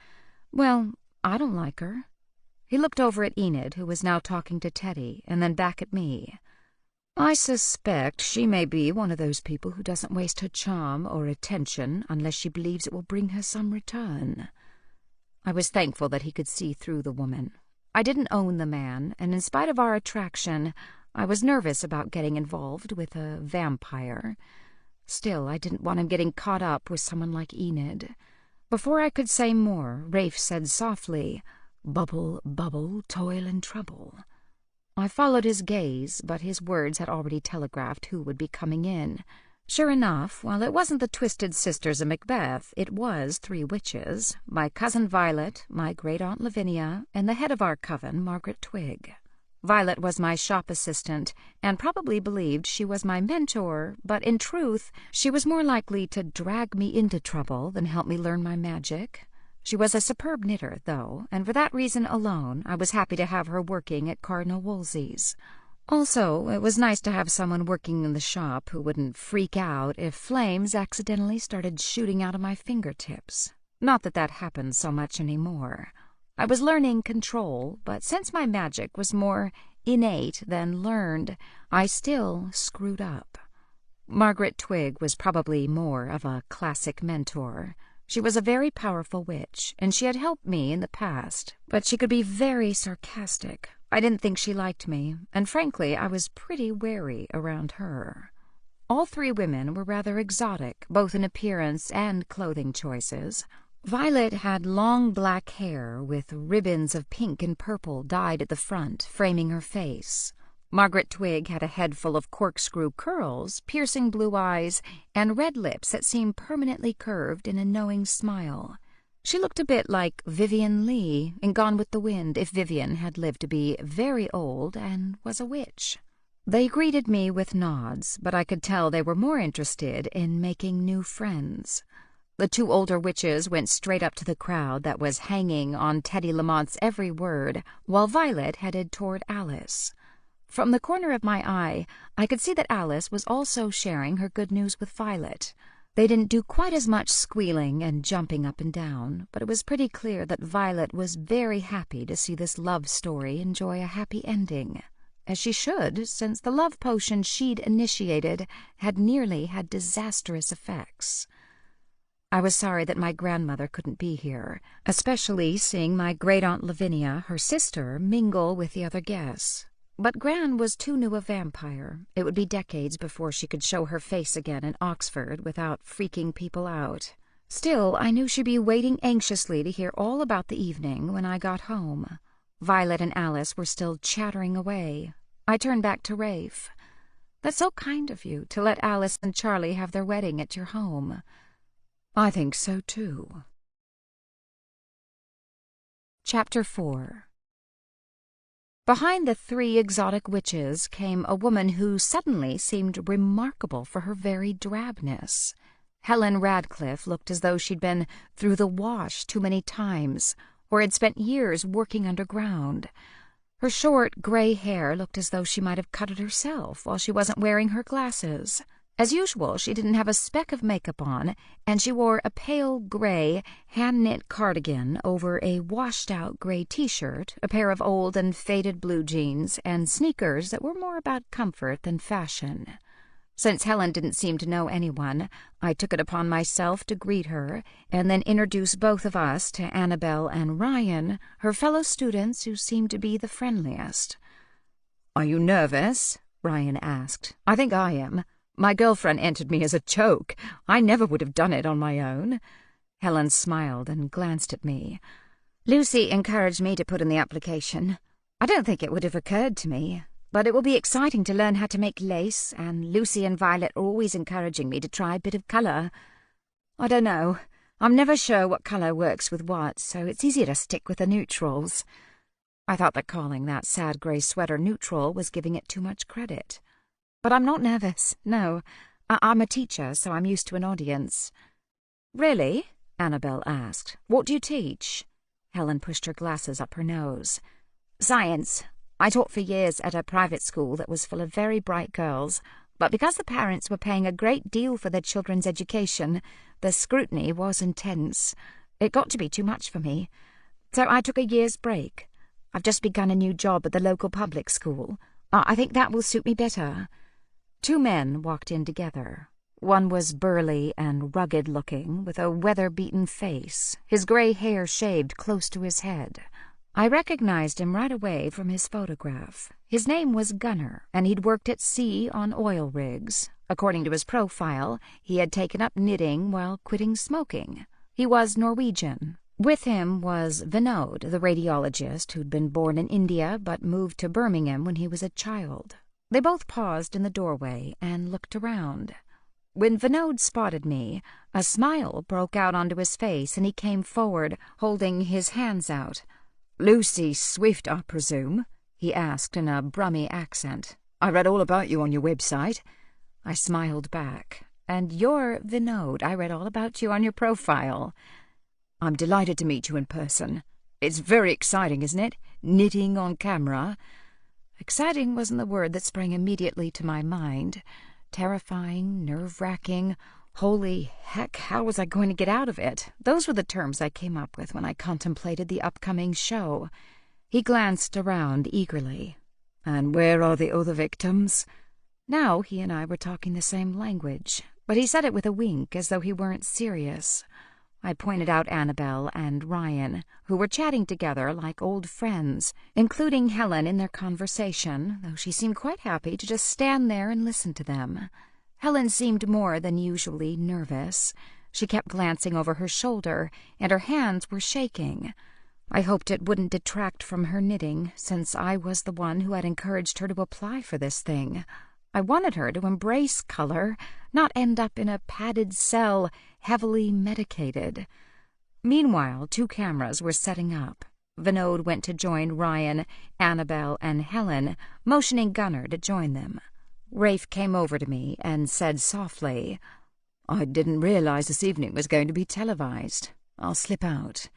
"Well, I don't like her." He looked over at Enid, who was now talking to Teddy, and then back at me. "I suspect she may be one of those people who doesn't waste her charm or attention unless she believes it will bring her some return." I was thankful that he could see through the woman. I didn't own the man, and in spite of our attraction, I was nervous about getting involved with a vampire. Still, I didn't want him getting caught up with someone like Enid. Before I could say more, Rafe said softly, "Bubble, bubble, toil and trouble." I followed his gaze, but his words had already telegraphed who would be coming in. Sure enough, while it wasn't the Twisted Sisters of Macbeth, it was 3 witches, my cousin Violet, my great-aunt Lavinia, and the head of our coven, Margaret Twigg. Violet was my shop assistant, and probably believed she was my mentor, but in truth, she was more likely to drag me into trouble than help me learn my magic. She was a superb knitter, though, and for that reason alone, I was happy to have her working at Cardinal Wolsey's. Also, it was nice to have someone working in the shop who wouldn't freak out if flames accidentally started shooting out of my fingertips. Not that that happened so much anymore. I was learning control, but since my magic was more innate than learned, I still screwed up. Margaret Twigg was probably more of a classic mentor. She was a very powerful witch, and she had helped me in the past, but she could be very sarcastic. I didn't think she liked me, and frankly, I was pretty wary around her. All 3 women were rather exotic, both in appearance and clothing choices. Violet had long black hair with ribbons of pink and purple dyed at the front, framing her face. Margaret Twigg had a head full of corkscrew curls, piercing blue eyes, and red lips that seemed permanently curved in a knowing smile. She looked a bit like Vivian Leigh in Gone with the Wind if Vivian had lived to be very old and was a witch. They greeted me with nods, but I could tell they were more interested in making new friends. The 2 older witches went straight up to the crowd that was hanging on Teddy Lamont's every word, while Violet headed toward Alice. From the corner of my eye, I could see that Alice was also sharing her good news with Violet. They didn't do quite as much squealing and jumping up and down, but it was pretty clear that Violet was very happy to see this love story enjoy a happy ending. As she should, since the love potion she'd initiated had nearly had disastrous effects. I was sorry that my grandmother couldn't be here, especially seeing my great-aunt Lavinia, her sister, mingle with the other guests. But Gran was too new a vampire. It would be decades before she could show her face again in Oxford without freaking people out. Still, I knew she'd be waiting anxiously to hear all about the evening when I got home. Violet and Alice were still chattering away. I turned back to Rafe. "That's so kind of you to let Alice and Charlie have their wedding at your home." "I think so, too." Chapter 4. Behind the 3 exotic witches came a woman who suddenly seemed remarkable for her very drabness. Helen Radcliffe looked as though she'd been through the wash too many times, or had spent years working underground. Her short, gray hair looked as though she might have cut it herself while she wasn't wearing her glasses. As usual, she didn't have a speck of makeup on, and she wore a pale gray, hand-knit cardigan over a washed-out gray t-shirt, a pair of old and faded blue jeans, and sneakers that were more about comfort than fashion. Since Helen didn't seem to know anyone, I took it upon myself to greet her, and then introduce both of us to Annabelle and Ryan, her fellow students who seemed to be the friendliest. "Are you nervous?" Ryan asked. "I think I am. My girlfriend entered me as a joke. I never would have done it on my own." Helen smiled and glanced at me. "Lucy encouraged me to put in the application. I don't think it would have occurred to me. But it will be exciting to learn how to make lace, and Lucy and Violet are always encouraging me to try a bit of colour. I don't know. I'm never sure what colour works with what, so it's easier to stick with the neutrals." I thought that calling that sad grey sweater neutral was giving it too much credit. "But I'm not nervous, no. I'm a teacher, so I'm used to an audience." "Really?" Annabelle asked. "What do you teach?" Helen pushed her glasses up her nose. "Science. I taught for years at a private school that was full of very bright girls, but because the parents were paying a great deal for their children's education, the scrutiny was intense. It got to be too much for me. So I took a year's break. I've just begun a new job at the local public school. I think that will suit me better." 2 men walked in together. One was burly and rugged-looking, with a weather-beaten face, his gray hair shaved close to his head. I recognized him right away from his photograph. His name was Gunnar, and he'd worked at sea on oil rigs. According to his profile, he had taken up knitting while quitting smoking. He was Norwegian. With him was Vinod, the radiologist who'd been born in India but moved to Birmingham when he was a child. They both paused in the doorway and looked around. When Vinod spotted me, a smile broke out onto his face, and he came forward, holding his hands out. "Lucy Swift, I presume?" he asked in a Brummy accent. "I read all about you on your website." I smiled back. "And you're Vinod. I read all about you on your profile." "I'm delighted to meet you in person. It's very exciting, isn't it? Knitting on camera." Exciting wasn't the word that sprang immediately to my mind. Terrifying, nerve-wracking. Holy heck, how was I going to get out of it? Those were the terms I came up with when I contemplated the upcoming show. He glanced around eagerly. "And where are the other victims?" Now he and I were talking the same language, but he said it with a wink, as though he weren't serious. I pointed out Annabelle and Ryan, who were chatting together like old friends, including Helen in their conversation, though she seemed quite happy to just stand there and listen to them. Helen seemed more than usually nervous. She kept glancing over her shoulder, and her hands were shaking. I hoped it wouldn't detract from her knitting, since I was the one who had encouraged her to apply for this thing. I wanted her to embrace color, not end up in a padded cell, heavily medicated. Meanwhile, 2 cameras were setting up. Vinod went to join Ryan, Annabelle, and Helen, motioning Gunnar to join them. Rafe came over to me and said softly, "I didn't realize this evening was going to be televised. I'll slip out."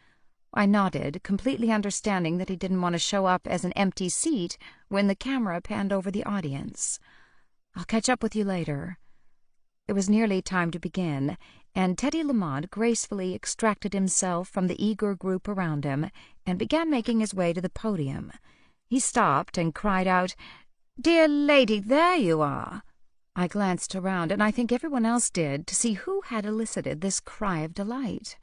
I nodded, completely understanding that he didn't want to show up as an empty seat when the camera panned over the audience. "I'll catch up with you later." It was nearly time to begin, and Teddy Lamont gracefully extracted himself from the eager group around him and began making his way to the podium. He stopped and cried out, "Dear lady, there you are!" I glanced around, and I think everyone else did, to see who had elicited this cry of delight.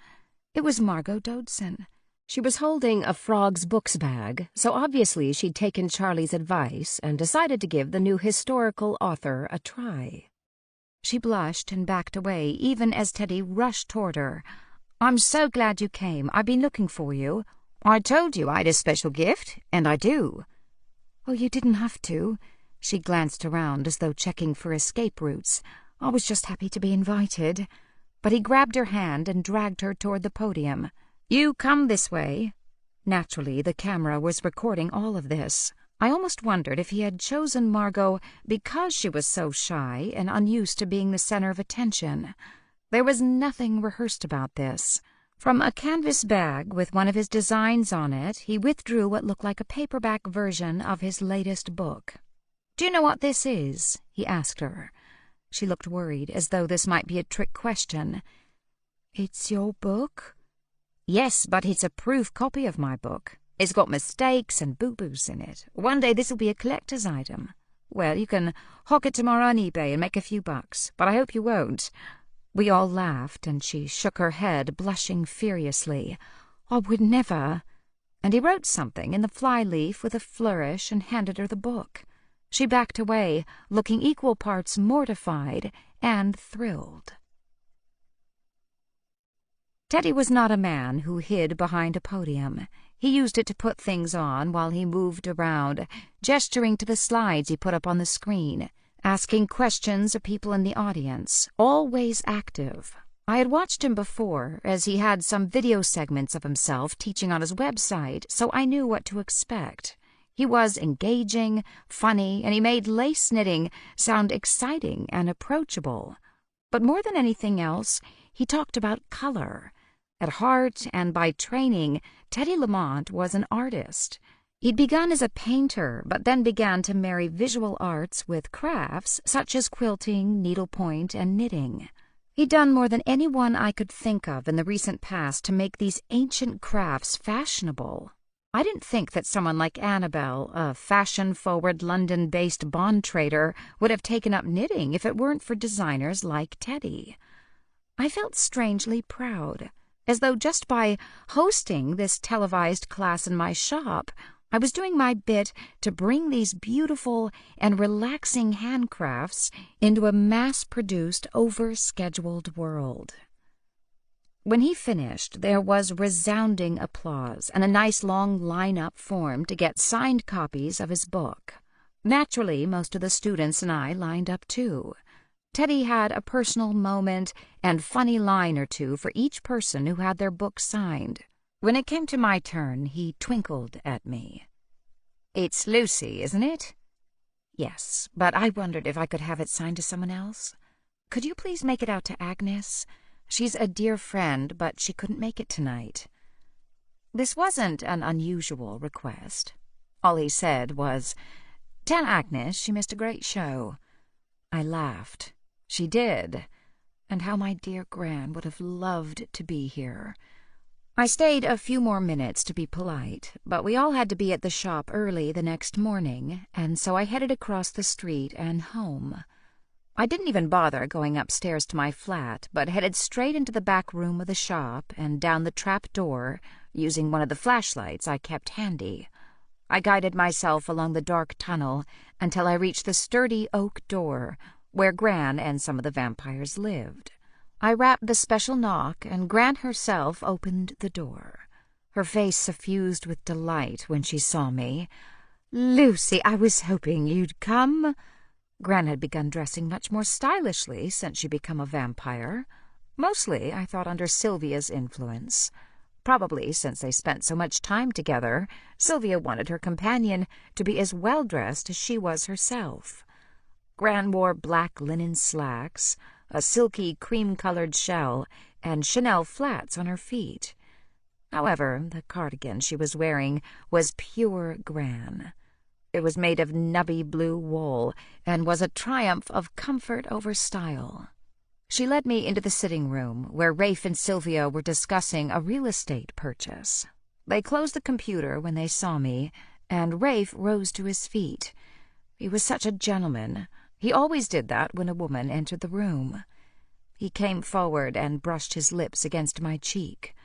It was Margot Dodson. She was holding a Frog's Books bag, so obviously she'd taken Charlie's advice and decided to give the new historical author a try. She blushed and backed away, even as Teddy rushed toward her. "I'm so glad you came. I've been looking for you. I told you I'd a special gift, and I do." "Oh, you didn't have to." She glanced around as though checking for escape routes. "I was just happy to be invited." But he grabbed her hand and dragged her toward the podium. "You come this way." Naturally, the camera was recording all of this. I almost wondered if he had chosen Margot because she was so shy and unused to being the center of attention. There was nothing rehearsed about this. From a canvas bag with one of his designs on it, he withdrew what looked like a paperback version of his latest book. "Do you know what this is?" he asked her. She looked worried, as though this might be a trick question. "It's your book?" "Yes, but it's a proof copy of my book. It's got mistakes and boo-boos in it. One day this'll be a collector's item. Well, you can hawk it tomorrow on eBay and make a few bucks, but I hope you won't." We all laughed, and she shook her head, blushing furiously. "I would never." And he wrote something in the flyleaf with a flourish and handed her the book. She backed away, looking equal parts mortified and thrilled. Teddy was not a man who hid behind a podium. He used it to put things on while he moved around, gesturing to the slides he put up on the screen, asking questions of people in the audience, always active. I had watched him before, as he had some video segments of himself teaching on his website, so I knew what to expect. He was engaging, funny, and he made lace knitting sound exciting and approachable. But more than anything else, he talked about color. At heart and by training, Teddy Lamont was an artist. He'd begun as a painter, but then began to marry visual arts with crafts such as quilting, needlepoint, and knitting. He'd done more than anyone I could think of in the recent past to make these ancient crafts fashionable. I didn't think that someone like Annabelle, a fashion-forward London-based bond trader, would have taken up knitting if it weren't for designers like Teddy. I felt strangely proud, as though just by hosting this televised class in my shop, I was doing my bit to bring these beautiful and relaxing handcrafts into a mass-produced, over-scheduled world. When he finished, there was resounding applause and a nice long line-up formed to get signed copies of his book. Naturally, most of the students and I lined up too. Teddy had a personal moment and funny line or two for each person who had their book signed. When it came to my turn, he twinkled at me. "It's Lucy, isn't it?" "Yes, but I wondered if I could have it signed to someone else. Could you please make it out to Agnes? She's a dear friend, but she couldn't make it tonight." This wasn't an unusual request. All he said was, "Tell Agnes she missed a great show." I laughed. She did. And how my dear Gran would have loved to be here. I stayed a few more minutes to be polite, but we all had to be at the shop early the next morning, and so I headed across the street and home. I didn't even bother going upstairs to my flat, but headed straight into the back room of the shop and down the trap door, using one of the flashlights I kept handy. I guided myself along the dark tunnel until I reached the sturdy oak door, where Gran and some of the vampires lived. I rapped the special knock, and Gran herself opened the door. Her face suffused with delight when she saw me. "Lucy, I was hoping you'd come." Gran had begun dressing much more stylishly since she'd become a vampire. Mostly, I thought, under Sylvia's influence. Probably since they spent so much time together, Sylvia wanted her companion to be as well-dressed as she was herself. Gran wore black linen slacks, a silky cream-colored shell, and Chanel flats on her feet. However, the cardigan she was wearing was pure Gran. It was made of nubby blue wool and was a triumph of comfort over style. She led me into the sitting room, where Rafe and Sylvia were discussing a real estate purchase. They closed the computer when they saw me, and Rafe rose to his feet. He was such a gentleman. He always did that when a woman entered the room. He came forward and brushed his lips against my cheek.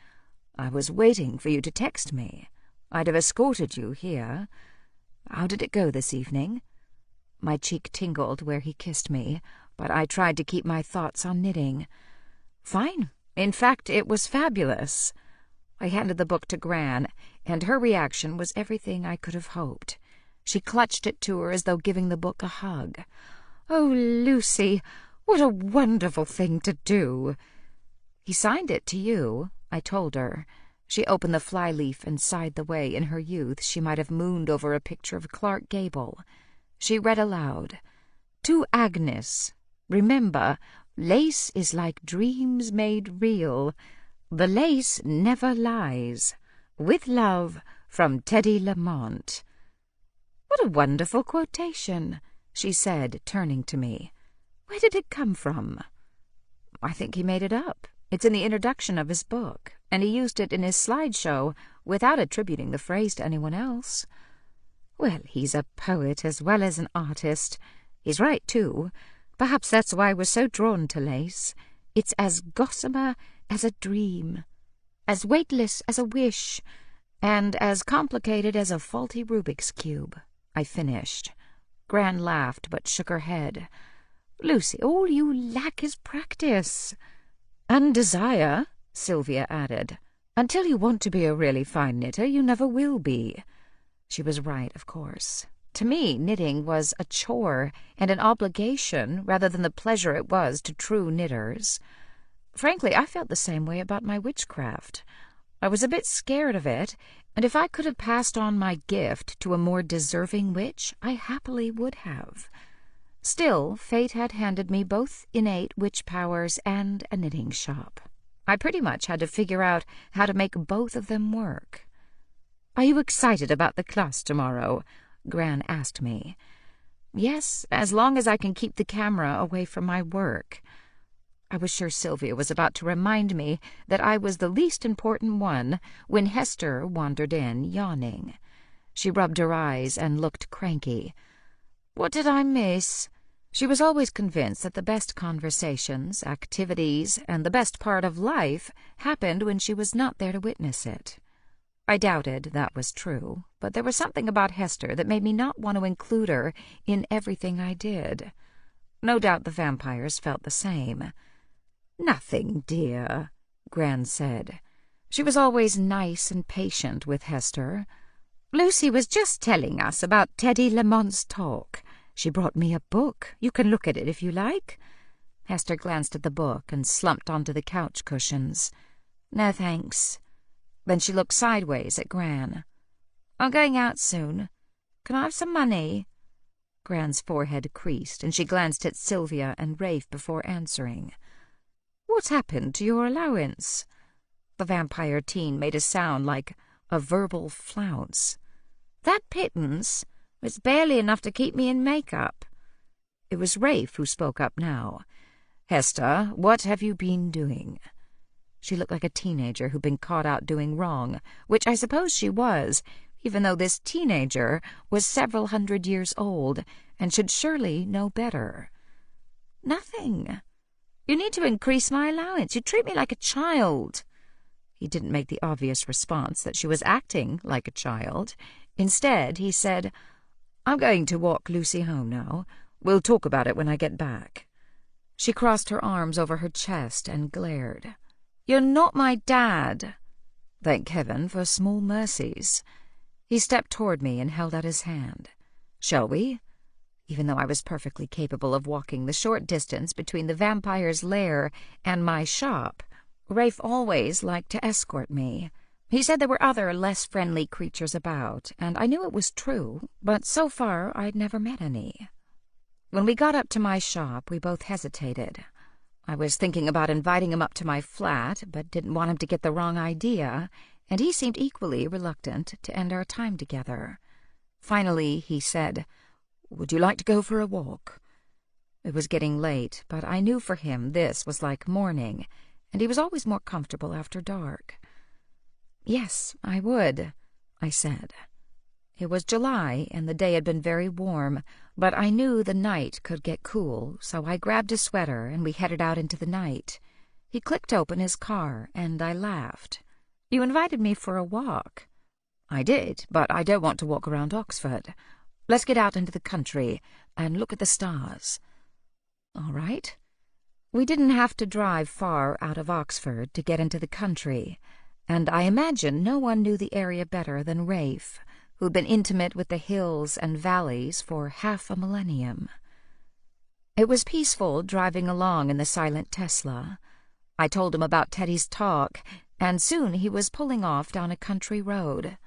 "I was waiting for you to text me. I'd have escorted you here. How did it go this evening?" My cheek tingled where he kissed me, but I tried to keep my thoughts on knitting. "Fine. In fact, it was fabulous." I handed the book to Gran, and her reaction was everything I could have hoped. She clutched it to her as though giving the book a hug. "Oh, Lucy, what a wonderful thing to do." "He signed it to you," I told her. She opened the flyleaf and sighed the way in her youth she might have mooned over a picture of Clark Gable. She read aloud, "To Agnes, remember, lace is like dreams made real. The lace never lies. With love, from Teddy Lamont." "What a wonderful quotation," she said, turning to me. "Where did it come from?" "I think he made it up. It's in the introduction of his book, and he used it in his slideshow without attributing the phrase to anyone else." "Well, he's a poet as well as an artist. He's right, too. Perhaps that's why I was so drawn to lace. It's as gossamer as a dream, as weightless as a wish, and as complicated as a faulty Rubik's Cube," I finished. Gran laughed but shook her head. "Lucy, all you lack is practice." "And desire," Sylvia added. "Until you want to be a really fine knitter, you never will be." She was right, of course. To me, knitting was a chore and an obligation rather than the pleasure it was to true knitters. Frankly, I felt the same way about my witchcraft. I was a bit scared of it, and if I could have passed on my gift to a more deserving witch, I happily would have. Still, fate had handed me both innate witch powers and a knitting shop. I pretty much had to figure out how to make both of them work. "Are you excited about the class tomorrow?" Gran asked me. "Yes, as long as I can keep the camera away from my work." I was sure Sylvia was about to remind me that I was the least important one when Hester wandered in, yawning. She rubbed her eyes and looked cranky. "What did I miss?" She was always convinced that the best conversations, activities, and the best part of life happened when she was not there to witness it. I doubted that was true, but there was something about Hester that made me not want to include her in everything I did. No doubt the vampires felt the same. "Nothing, dear," Gran said. She was always nice and patient with Hester. "Lucy was just telling us about Teddy Lamont's talk. She brought me a book. You can look at it if you like." Hester glanced at the book and slumped onto the couch cushions. "No, thanks." Then she looked sideways at Gran. "I'm going out soon. Can I have some money?" Gran's forehead creased, and she glanced at Sylvia and Rafe before answering. "What's happened to your allowance?" The vampire teen made a sound like a verbal flounce. "That pittance was barely enough to keep me in makeup." It was Rafe who spoke up now. "Hester, what have you been doing?" She looked like a teenager who'd been caught out doing wrong, which I suppose she was, even though this teenager was several 100 years old and should surely know better. "Nothing. You need to increase my allowance. You treat me like a child." He didn't make the obvious response that she was acting like a child. Instead, he said, "I'm going to walk Lucy home now. We'll talk about it when I get back." She crossed her arms over her chest and glared. "You're not my dad." Thank heaven for small mercies. He stepped toward me and held out his hand. "Shall we?" Even though I was perfectly capable of walking the short distance between the vampire's lair and my shop, Rafe always liked to escort me. He said there were other, less friendly creatures about, and I knew it was true, but so far I'd never met any. When we got up to my shop, we both hesitated. I was thinking about inviting him up to my flat, but didn't want him to get the wrong idea, and he seemed equally reluctant to end our time together. Finally, he said, "Would you like to go for a walk?" It was getting late, but I knew for him this was like morning, and he was always more comfortable after dark. "Yes, I would," I said. It was July, and the day had been very warm, but I knew the night could get cool, so I grabbed a sweater and we headed out into the night. He clicked open his car, and I laughed. "You invited me for a walk." "I did, but I don't want to walk around Oxford. Let's get out into the country and look at the stars." "All right." We didn't have to drive far out of Oxford to get into the country, and I imagine no one knew the area better than Rafe, who'd been intimate with the hills and valleys for half a millennium. It was peaceful driving along in the silent Tesla. I told him about Teddy's talk, and soon he was pulling off down a country road.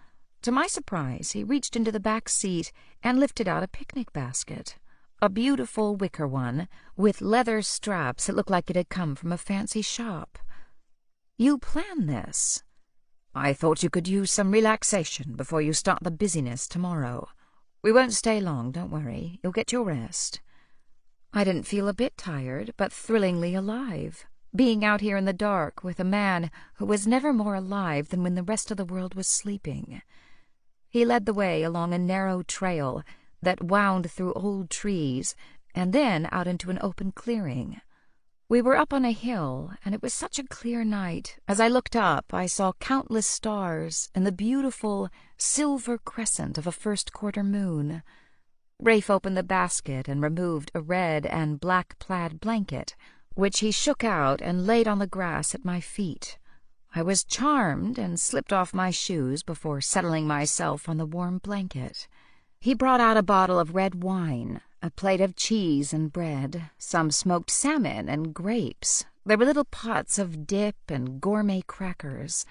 To my surprise, he reached into the back seat and lifted out a picnic basket, a beautiful wicker one with leather straps that looked like it had come from a fancy shop. "You planned this?" "I thought you could use some relaxation before you start the busyness tomorrow. We won't stay long, don't worry. You'll get your rest." I didn't feel a bit tired, but thrillingly alive, being out here in the dark with a man who was never more alive than when the rest of the world was sleeping. He led the way along a narrow trail that wound through old trees and then out into an open clearing. We were up on a hill, and it was such a clear night. As I looked up, I saw countless stars and the beautiful silver crescent of a first-quarter moon. Rafe opened the basket and removed a red and black plaid blanket, which he shook out and laid on the grass at my feet. I was charmed and slipped off my shoes before settling myself on the warm blanket. He brought out a bottle of red wine, a plate of cheese and bread, some smoked salmon and grapes. There were little pots of dip and gourmet crackers.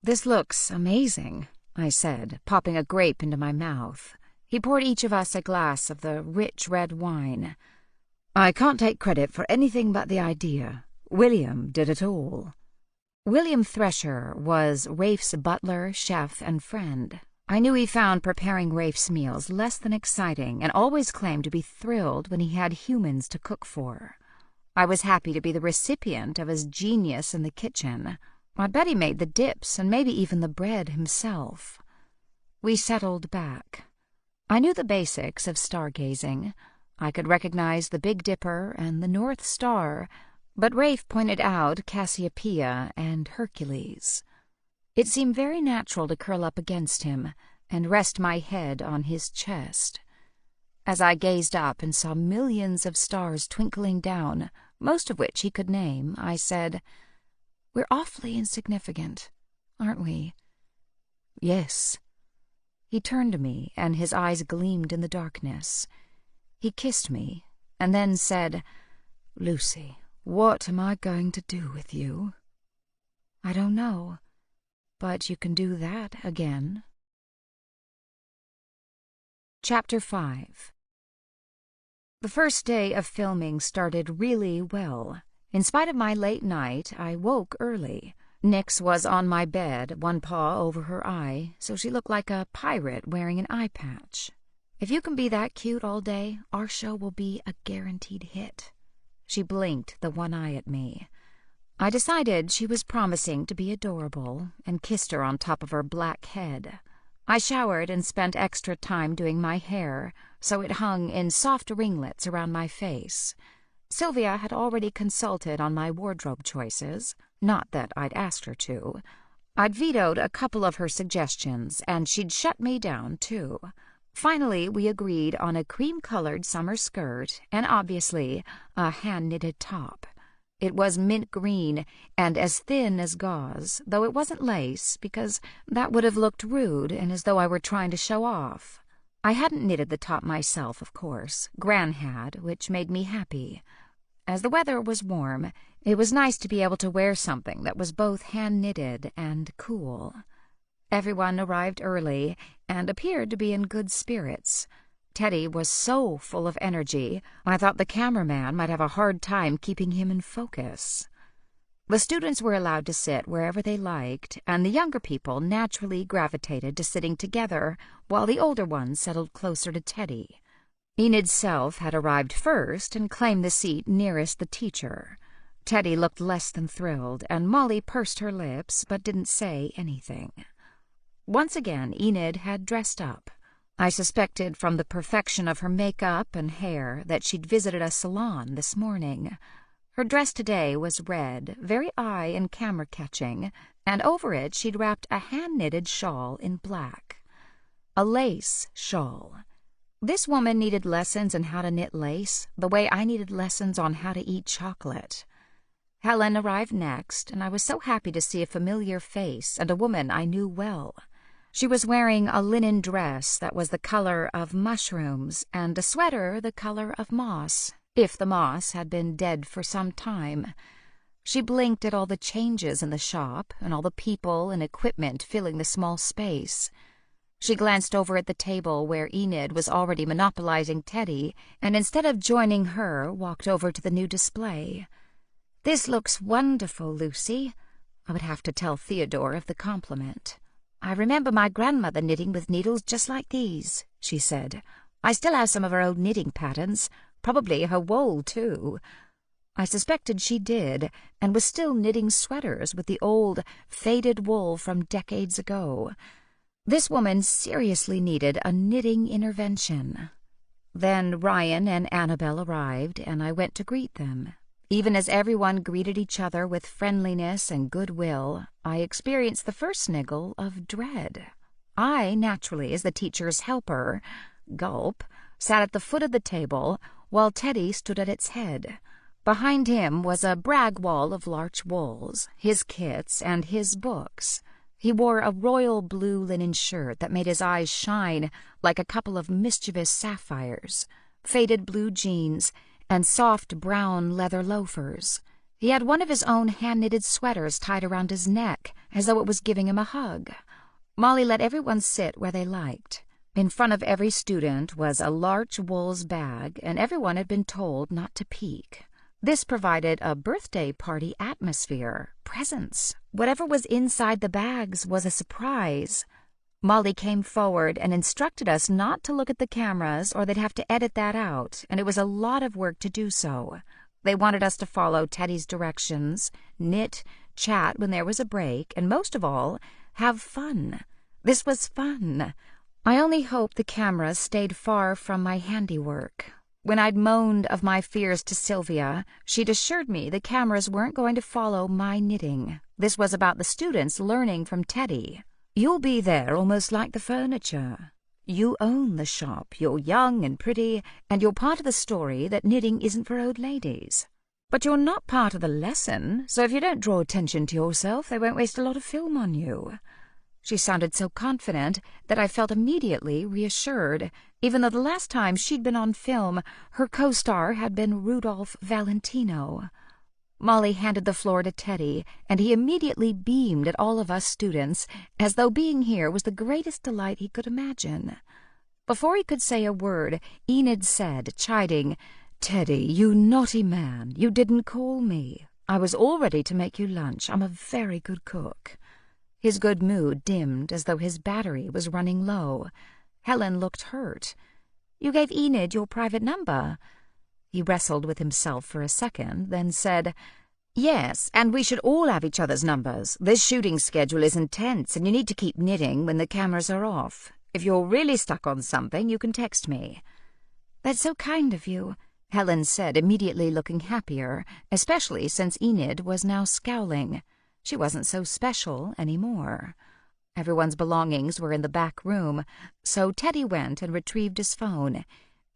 "This looks amazing," I said, popping a grape into my mouth. He poured each of us a glass of the rich red wine. "I can't take credit for anything but the idea. William did it all." William Thresher was Rafe's butler, chef, and friend. I knew he found preparing Rafe's meals less than exciting and always claimed to be thrilled when he had humans to cook for. I was happy to be the recipient of his genius in the kitchen. I bet he made the dips and maybe even the bread himself. We settled back. I knew the basics of stargazing. I could recognize the Big Dipper and the North Star, but Rafe pointed out Cassiopeia and Hercules. It seemed very natural to curl up against him and rest my head on his chest. As I gazed up and saw millions of stars twinkling down, most of which he could name, I said, "We're awfully insignificant, aren't we?" "Yes." He turned to me, and his eyes gleamed in the darkness. He kissed me, and then said, "Lucy, what am I going to do with you?" "I don't know. But you can do that again." Chapter 5. The first day of filming started really well. In spite of my late night, I woke early. Nix was on my bed, one paw over her eye, so she looked like a pirate wearing an eye patch. "If you can be that cute all day, our show will be a guaranteed hit." She blinked the one eye at me. I decided she was promising to be adorable and kissed her on top of her black head. I showered and spent extra time doing my hair, so it hung in soft ringlets around my face. Sylvia had already consulted on my wardrobe choices, not that I'd asked her to. I'd vetoed a couple of her suggestions, and she'd shut me down, too. Finally, we agreed on a cream-colored summer skirt and, obviously, a hand-knitted top. It was mint green and as thin as gauze, though it wasn't lace, because that would have looked rude and as though I were trying to show off. I hadn't knitted the top myself, of course. Gran had, which made me happy. As the weather was warm, it was nice to be able to wear something that was both hand-knitted and cool. Everyone arrived early and appeared to be in good spirits. Teddy was so full of energy, I thought the cameraman might have a hard time keeping him in focus. The students were allowed to sit wherever they liked, and the younger people naturally gravitated to sitting together, while the older ones settled closer to Teddy. Enid's self had arrived first and claimed the seat nearest the teacher. Teddy looked less than thrilled, and Molly pursed her lips but didn't say anything. Once again, Enid had dressed up. I suspected from the perfection of her makeup and hair that she'd visited a salon this morning. Her dress today was red, very eye and camera catching, and over it she'd wrapped a hand-knitted shawl in black. A lace shawl. This woman needed lessons in how to knit lace, the way I needed lessons on how to eat chocolate. Helen arrived next, and I was so happy to see a familiar face and a woman I knew well. She was wearing a linen dress that was the color of mushrooms and a sweater the color of moss, if the moss had been dead for some time. She blinked at all the changes in the shop and all the people and equipment filling the small space. She glanced over at the table where Enid was already monopolizing Teddy, and instead of joining her, walked over to the new display. "This looks wonderful, Lucy." I would have to tell Theodore of the compliment. "I remember my grandmother knitting with needles just like these," she said. "I still have some of her old knitting patterns, probably her wool, too." I suspected she did, and was still knitting sweaters with the old, faded wool from decades ago. This woman seriously needed a knitting intervention. Then Ryan and Annabelle arrived, and I went to greet them. Even as everyone greeted each other with friendliness and goodwill, I experienced the first sniggle of dread. I, naturally, as the teacher's helper, gulp, sat at the foot of the table, while Teddy stood at its head. Behind him was a brag wall of larch wools, his kits, and his books. He wore a royal blue linen shirt that made his eyes shine like a couple of mischievous sapphires, faded blue jeans, and soft brown leather loafers. He had one of his own hand-knitted sweaters tied around his neck, as though it was giving him a hug. Molly let everyone sit where they liked. In front of every student was a larch wool's bag, and everyone had been told not to peek. This provided a birthday party atmosphere, presents. Whatever was inside the bags was a surprise. Molly came forward and instructed us not to look at the cameras or they'd have to edit that out, and it was a lot of work to do so. They wanted us to follow Teddy's directions, knit, chat when there was a break, and most of all, have fun. This was fun. I only hoped the cameras stayed far from my handiwork. When I'd moaned of my fears to Sylvia, she'd assured me the cameras weren't going to follow my knitting. This was about the students learning from Teddy. "You'll be there almost like the furniture. You own the shop, you're young and pretty, and you're part of the story that knitting isn't for old ladies. But you're not part of the lesson, so if you don't draw attention to yourself, they won't waste a lot of film on you." She sounded so confident that I felt immediately reassured, even though the last time she'd been on film, her co-star had been Rudolph Valentino. Molly handed the floor to Teddy, and he immediately beamed at all of us students, as though being here was the greatest delight he could imagine. Before he could say a word, Enid said, chiding, "Teddy, you naughty man, you didn't call me. I was all ready to make you lunch. I'm a very good cook." His good mood dimmed as though his battery was running low. Helen looked hurt. "You gave Enid your private number." He wrestled with himself for a second, then said, "Yes, and we should all have each other's numbers. This shooting schedule is intense, and you need to keep knitting when the cameras are off. If you're really stuck on something, you can text me." "That's so kind of you," Helen said, immediately looking happier, especially since Enid was now scowling. She wasn't so special anymore. Everyone's belongings were in the back room, so Teddy went and retrieved his phone.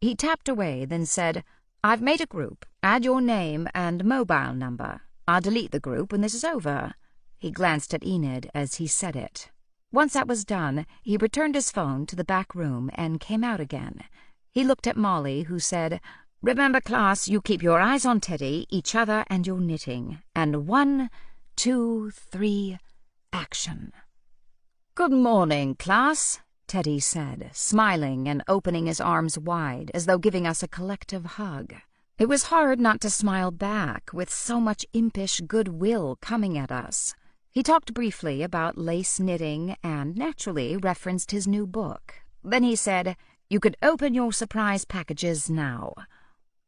He tapped away, then said, "I've made a group. Add your name and mobile number. I'll delete the group when this is over." He glanced at Enid as he said it. Once that was done, he returned his phone to the back room and came out again. He looked at Molly, who said, "Remember, class, you keep your eyes on Teddy, each other, and your knitting. And 1, 2, 3, action." "Good morning, class," Teddy said, smiling and opening his arms wide as though giving us a collective hug. It was hard not to smile back with so much impish goodwill coming at us. He talked briefly about lace knitting and, naturally, referenced his new book. Then he said, "You could open your surprise packages now."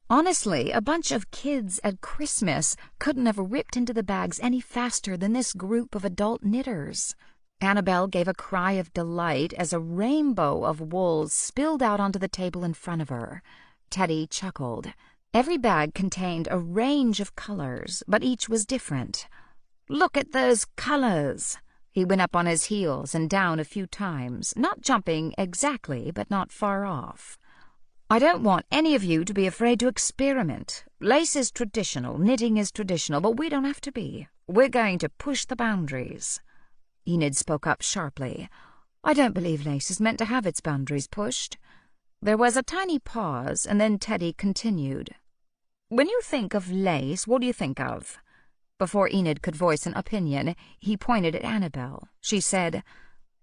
Honestly, a bunch of kids at Christmas couldn't have ripped into the bags any faster than this group of adult knitters. Annabelle gave a cry of delight as a rainbow of wool spilled out onto the table in front of her. Teddy chuckled. Every bag contained a range of colors, but each was different. "Look at those colors!" He went up on his heels and down a few times, not jumping exactly, but not far off. "I don't want any of you to be afraid to experiment. Lace is traditional, knitting is traditional, but we don't have to be. We're going to push the boundaries." Enid spoke up sharply. "I don't believe lace is meant to have its boundaries pushed." There was a tiny pause, and then Teddy continued. "When you think of lace, what do you think of?" Before Enid could voice an opinion, he pointed at Annabelle. She said,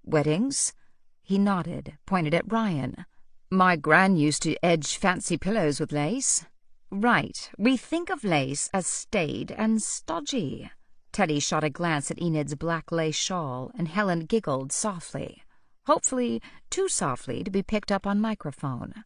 "Weddings?" He nodded, pointed at Ryan. "My gran used to edge fancy pillows with lace." "Right, we think of lace as staid and stodgy." Teddy shot a glance at Enid's black lace shawl, and Helen giggled softly. Hopefully too softly to be picked up on microphone.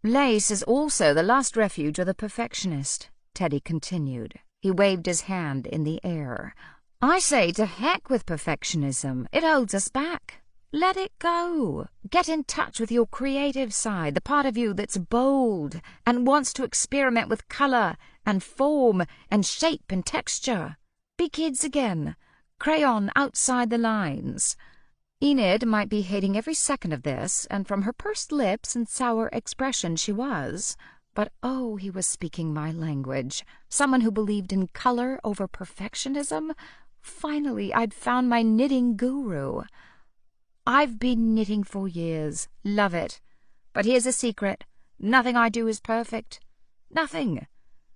"Lace is also the last refuge of the perfectionist," Teddy continued. He waved his hand in the air. "I say to heck with perfectionism. It holds us back. Let it go. Get in touch with your creative side, the part of you that's bold and wants to experiment with color and form and shape and texture. Be kids again. Crayon outside the lines." Enid might be hating every second of this, and from her pursed lips and sour expression she was. But oh, he was speaking my language. Someone who believed in color over perfectionism? Finally, I'd found my knitting guru. "I've been knitting for years. Love it. But here's a secret. Nothing I do is perfect. Nothing."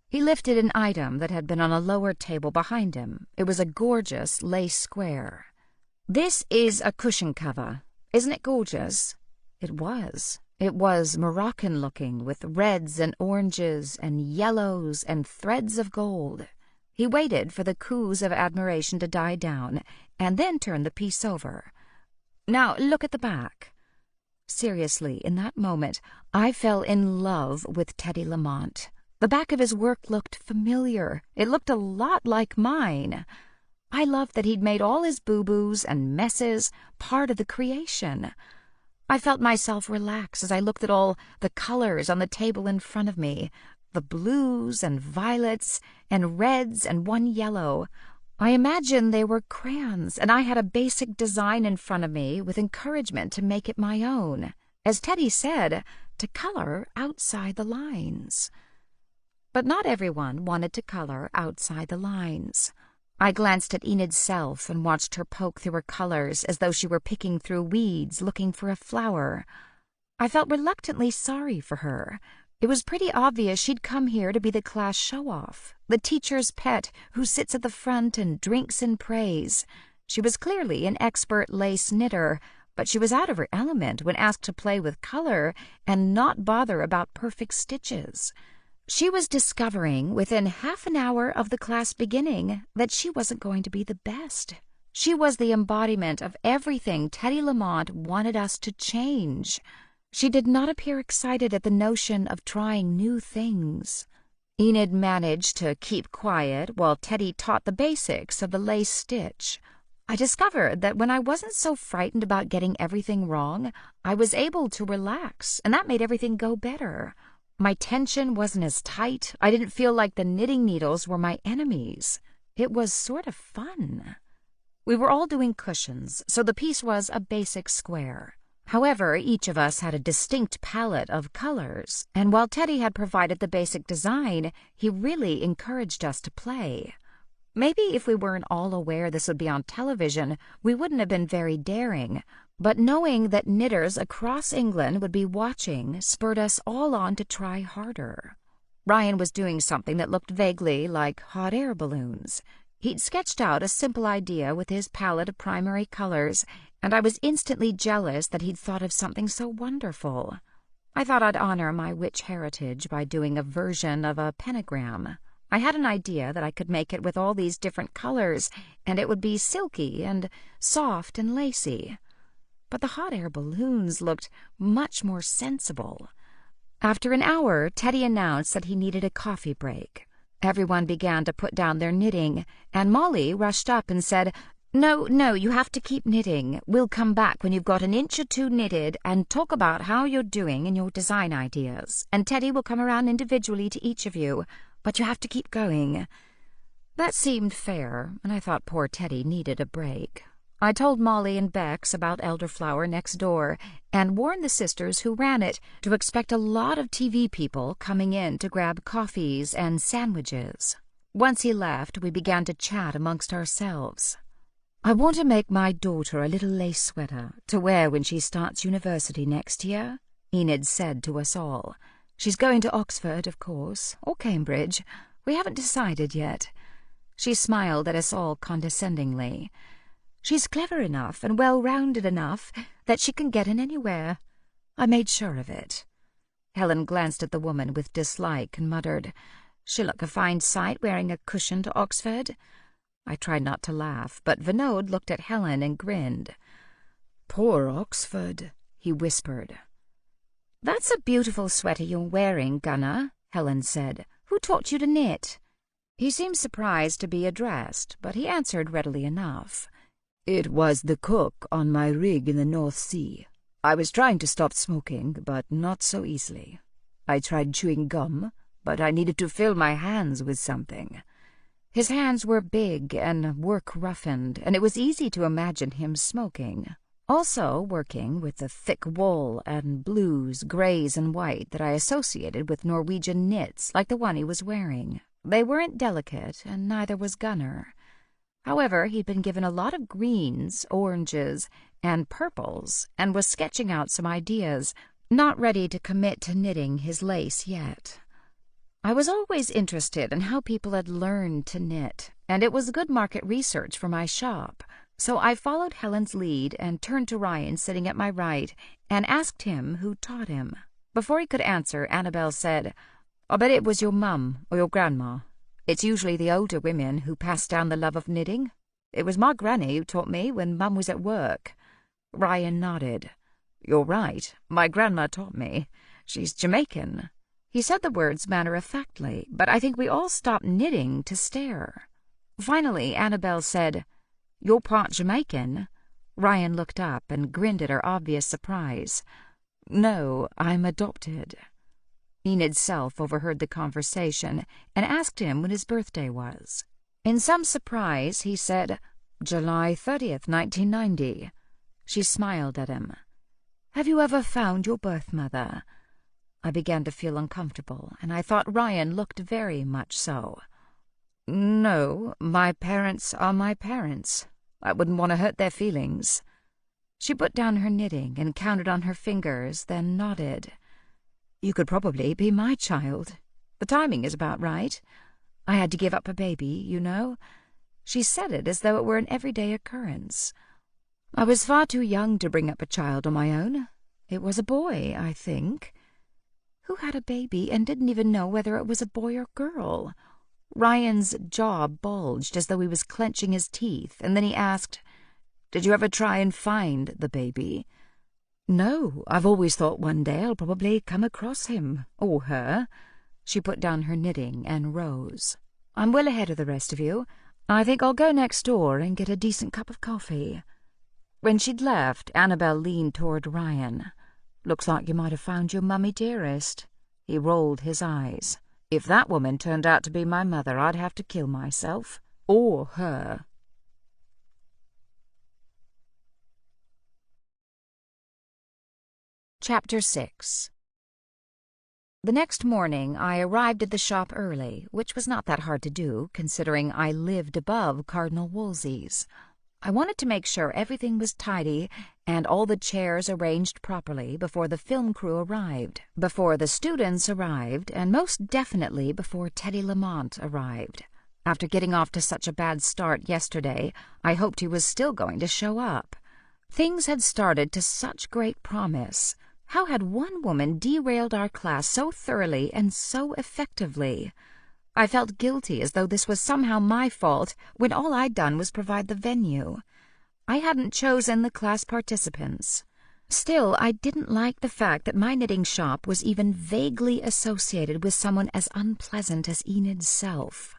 He lifted an item that had been on a lower table behind him. It was a gorgeous lace square. "This is a cushion cover. Isn't it gorgeous?" It was. It was Moroccan-looking, with reds and oranges and yellows and threads of gold. He waited for the coos of admiration to die down, and then turned the piece over. "Now look at the back." Seriously, in that moment, I fell in love with Teddy Lamont. The back of his work looked familiar. It looked a lot like mine. I loved that he'd made all his boo-boos and messes part of the creation. I felt myself relax as I looked at all the colors on the table in front of me, the blues and violets and reds and one yellow. I imagined they were crayons, and I had a basic design in front of me with encouragement to make it my own. As Teddy said, to color outside the lines. But not everyone wanted to color outside the lines. I glanced at Enid's self and watched her poke through her colors as though she were picking through weeds looking for a flower. I felt reluctantly sorry for her. It was pretty obvious she'd come here to be the class show-off, the teacher's pet who sits at the front and drinks in praise. She was clearly an expert lace knitter, but she was out of her element when asked to play with color and not bother about perfect stitches. She was discovering within half an hour of the class beginning that she wasn't going to be the best. She was the embodiment of everything Teddy Lamont wanted us to change. She did not appear excited at the notion of trying new things. Enid managed to keep quiet while Teddy taught the basics of the lace stitch. I discovered that when I wasn't so frightened about getting everything wrong, I was able to relax, and that made everything go better. My tension wasn't as tight. I didn't feel like the knitting needles were my enemies. It was sort of fun. We were all doing cushions, so the piece was a basic square. However, each of us had a distinct palette of colors, and while Teddy had provided the basic design, he really encouraged us to play. Maybe if we weren't all aware this would be on television, we wouldn't have been very daring. But knowing that knitters across England would be watching spurred us all on to try harder. Ryan was doing something that looked vaguely like hot air balloons. He'd sketched out a simple idea with his palette of primary colors, and I was instantly jealous that he'd thought of something so wonderful. I thought I'd honor my witch heritage by doing a version of a pentagram. I had an idea that I could make it with all these different colors, and it would be silky and soft and lacy. But the hot air balloons looked much more sensible. After an hour, Teddy announced that he needed a coffee break. Everyone began to put down their knitting, and Molly rushed up and said, No, you have to keep knitting. We'll come back when you've got an inch or two knitted and talk about how you're doing and your design ideas. And Teddy will come around individually to each of you, but you have to keep going." That seemed fair, and I thought poor Teddy needed a break. I told Molly and Bex about Elderflower next door and warned the sisters who ran it to expect a lot of TV people coming in to grab coffees and sandwiches. Once he left, we began to chat amongst ourselves. "I want to make my daughter a little lace sweater to wear when she starts university next year," Enid said to us all. "She's going to Oxford, of course, or Cambridge. We haven't decided yet." She smiled at us all condescendingly. "She's clever enough and well-rounded enough that she can get in anywhere. I made sure of it." Helen glanced at the woman with dislike and muttered, "She'll look a fine sight wearing a cushion to Oxford." I tried not to laugh, but Vinod looked at Helen and grinned. "Poor Oxford," he whispered. "That's a beautiful sweater you're wearing, Gunnar," Helen said. "Who taught you to knit?" He seemed surprised to be addressed, but he answered readily enough. "It was the cook on my rig in the North Sea. I was trying to stop smoking, but not so easily. I tried chewing gum, but I needed to fill my hands with something." His hands were big and work-roughened, and it was easy to imagine him smoking. Also working with the thick wool and blues, greys, and white that I associated with Norwegian knits like the one he was wearing. They weren't delicate, and neither was Gunnar. However, he'd been given a lot of greens, oranges, and purples, and was sketching out some ideas, not ready to commit to knitting his lace yet. I was always interested in how people had learned to knit, and it was good market research for my shop, so I followed Helen's lead and turned to Ryan sitting at my right and asked him who taught him. Before he could answer, Annabelle said, "I bet it was your mum or your grandma. It's usually the older women who pass down the love of knitting. It was my granny who taught me when Mum was at work." Ryan nodded. "You're right. My grandma taught me. She's Jamaican." He said the words matter-of-factly, but I think we all stopped knitting to stare. Finally, Annabelle said, "You're part Jamaican?" Ryan looked up and grinned at her obvious surprise. "No, I'm adopted." Enid's self overheard the conversation and asked him when his birthday was. In some surprise, he said, "July 30th, 1990. She smiled at him. "Have you ever found your birth mother?" I began to feel uncomfortable, and I thought Ryan looked very much so. "No, my parents are my parents. I wouldn't want to hurt their feelings." She put down her knitting and counted on her fingers, then nodded. "You could probably be my child. The timing is about right. I had to give up a baby, you know." She said it as though it were an everyday occurrence. "I was far too young to bring up a child on my own. It was a boy, I think." Who had a baby and didn't even know whether it was a boy or girl? Ryan's jaw bulged as though he was clenching his teeth, and then he asked, "Did you ever try and find the baby?" "No, I've always thought one day I'll probably come across him, or her." She put down her knitting and rose. "I'm well ahead of the rest of you. I think I'll go next door and get a decent cup of coffee." When she'd left, Annabelle leaned toward Ryan. "Looks like you might have found your mummy dearest." He rolled his eyes. "If that woman turned out to be my mother, I'd have to kill myself. Or her." Chapter 6. The next morning I arrived at the shop early, which was not that hard to do, considering I lived above Cardinal Wolsey's. I wanted to make sure everything was tidy and all the chairs arranged properly before the film crew arrived, before the students arrived, and most definitely before Teddy Lamont arrived. After getting off to such a bad start yesterday, I hoped he was still going to show up. Things had started to such great promise. How had one woman derailed our class so thoroughly and so effectively? I felt guilty, as though this was somehow my fault, when all I'd done was provide the venue. I hadn't chosen the class participants. Still, I didn't like the fact that my knitting shop was even vaguely associated with someone as unpleasant as Enid's self.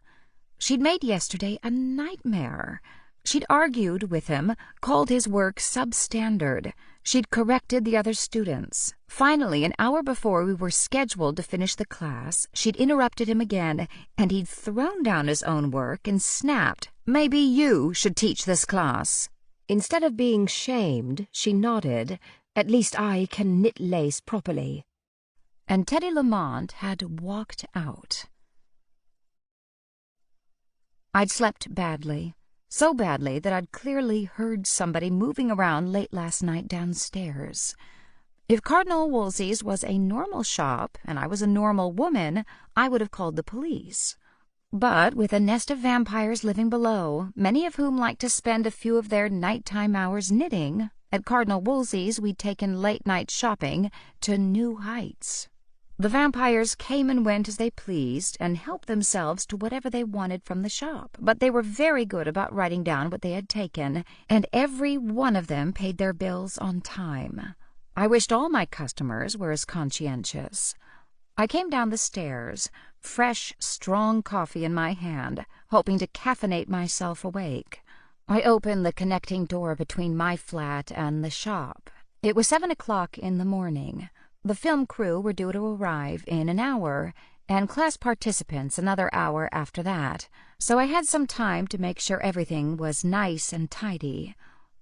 She'd made yesterday a nightmare. She'd argued with him, called his work substandard. She'd corrected the other students. Finally, an hour before we were scheduled to finish the class, she'd interrupted him again, and he'd thrown down his own work and snapped, "Maybe you should teach this class." Instead of being shamed, she nodded. "At least I can knit lace properly." And Teddy Lamont had walked out. I'd slept badly. So badly that I'd clearly heard somebody moving around late last night downstairs. If Cardinal Wolsey's was a normal shop and I was a normal woman, I would have called the police. But with a nest of vampires living below, many of whom like to spend a few of their nighttime hours knitting, at Cardinal Wolsey's we'd taken late-night shopping to new heights. The vampires came and went as they pleased and helped themselves to whatever they wanted from the shop, but they were very good about writing down what they had taken, and every one of them paid their bills on time. I wished all my customers were as conscientious. I came down the stairs, fresh, strong coffee in my hand, hoping to caffeinate myself awake. I opened the connecting door between my flat and the shop. It was 7 o'clock in the morning. The film crew were due to arrive in an hour, and class participants another hour after that, so I had some time to make sure everything was nice and tidy.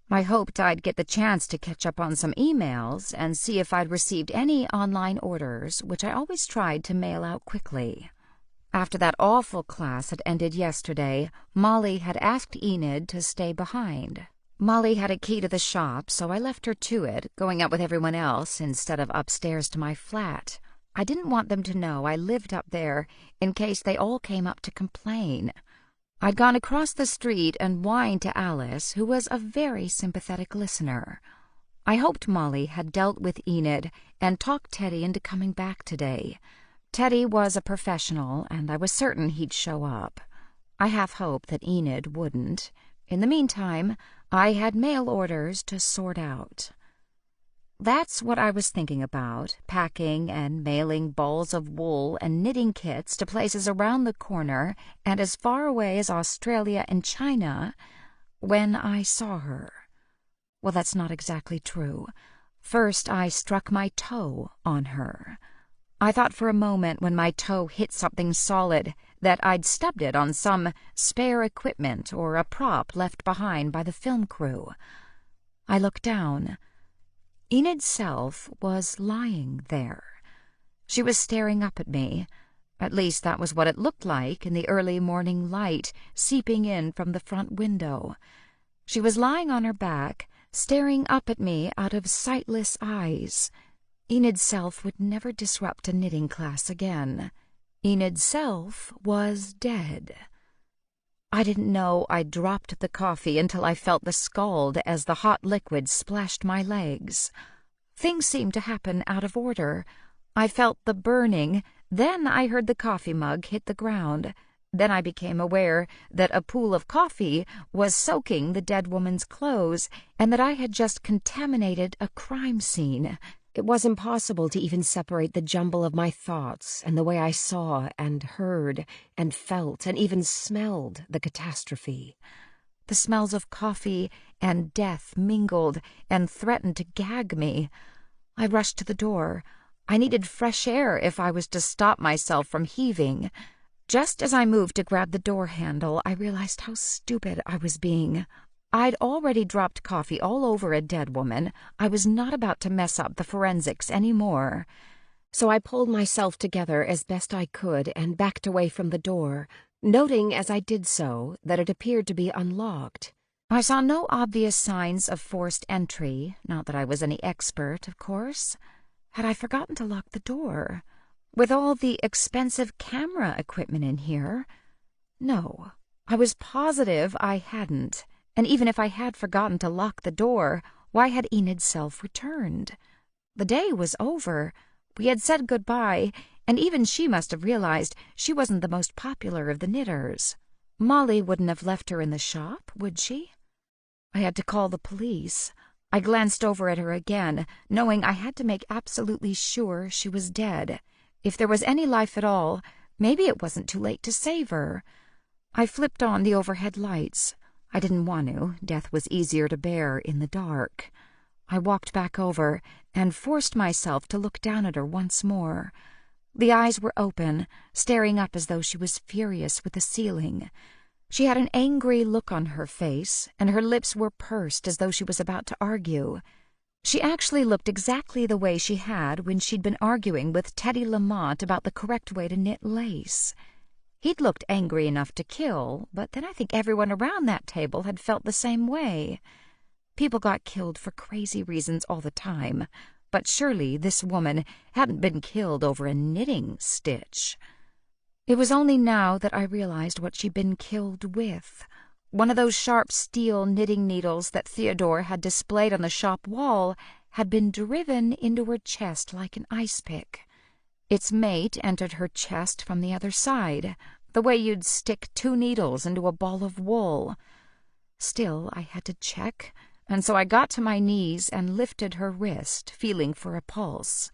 I hoped I'd get the chance to catch up on some emails and see if I'd received any online orders, which I always tried to mail out quickly. After that awful class had ended yesterday, Molly had asked Enid to stay behind. Molly had a key to the shop, so I left her to it, going out with everyone else instead of upstairs to my flat. I didn't want them to know I lived up there in case they all came up to complain. I'd gone across the street and whined to Alice, who was a very sympathetic listener. I hoped Molly had dealt with Enid and talked Teddy into coming back today. Teddy was a professional, and I was certain he'd show up. I half hoped that Enid wouldn't. In the meantime, I had mail orders to sort out. That's what I was thinking about, packing and mailing balls of wool and knitting kits to places around the corner and as far away as Australia and China, when I saw her. Well, that's not exactly true. First, I struck my toe on her. I thought for a moment when my toe hit something solid that I'd stubbed it on some spare equipment or a prop left behind by the film crew. I looked down. Enid Self was lying there. She was staring up at me. At least that was what it looked like in the early morning light seeping in from the front window. She was lying on her back, staring up at me out of sightless eyes. Enid Self would never disrupt a knitting class again. Enid Self was dead. I didn't know I'd dropped the coffee until I felt the scald as the hot liquid splashed my legs. Things seemed to happen out of order. I felt the burning, then I heard the coffee mug hit the ground. Then I became aware that a pool of coffee was soaking the dead woman's clothes and that I had just contaminated a crime scene. It was impossible to even separate the jumble of my thoughts and the way I saw and heard and felt and even smelled the catastrophe. The smells of coffee and death mingled and threatened to gag me. I rushed to the door. I needed fresh air if I was to stop myself from heaving. Just as I moved to grab the door handle, I realized how stupid I was being. I'd already dropped coffee all over a dead woman. I was not about to mess up the forensics any more. So I pulled myself together as best I could and backed away from the door, noting as I did so that it appeared to be unlocked. I saw no obvious signs of forced entry, not that I was any expert, of course. Had I forgotten to lock the door? With all the expensive camera equipment in here? No, I was positive I hadn't. And even if I had forgotten to lock the door, why had Enid Self returned? The day was over. We had said goodbye, and even she must have realized she wasn't the most popular of the knitters. Molly wouldn't have left her in the shop, would she? I had to call the police. I glanced over at her again, knowing I had to make absolutely sure she was dead. If there was any life at all, maybe it wasn't too late to save her. I flipped on the overhead lights. I didn't want to. Death was easier to bear in the dark. I walked back over and forced myself to look down at her once more. The eyes were open, staring up as though she was furious with the ceiling. She had an angry look on her face, and her lips were pursed as though she was about to argue. She actually looked exactly the way she had when she'd been arguing with Teddy Lamont about the correct way to knit lace. He'd looked angry enough to kill, but then I think everyone around that table had felt the same way. People got killed for crazy reasons all the time, but surely this woman hadn't been killed over a knitting stitch. It was only now that I realized what she'd been killed with. One of those sharp steel knitting needles that Theodore had displayed on the shop wall had been driven into her chest like an ice pick. Its mate entered her chest from the other side, the way you'd stick 2 needles into a ball of wool. Still, I had to check, and so I got to my knees and lifted her wrist, feeling for a pulse.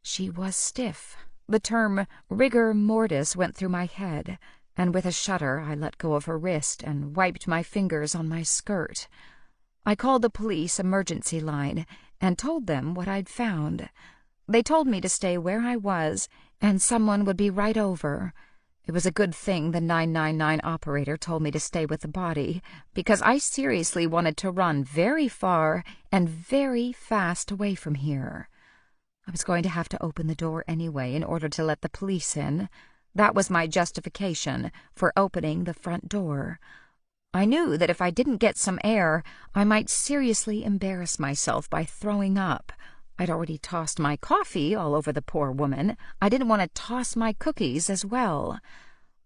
She was stiff. The term rigor mortis went through my head, and with a shudder I let go of her wrist and wiped my fingers on my skirt. I called the police emergency line and told them what I'd found. They told me to stay where I was, and someone would be right over. It was a good thing the 999 operator told me to stay with the body, because I seriously wanted to run very far and very fast away from here. I was going to have to open the door anyway in order to let the police in. That was my justification for opening the front door. I knew that if I didn't get some air, I might seriously embarrass myself by throwing up. I'd already tossed my coffee all over the poor woman. I didn't want to toss my cookies as well.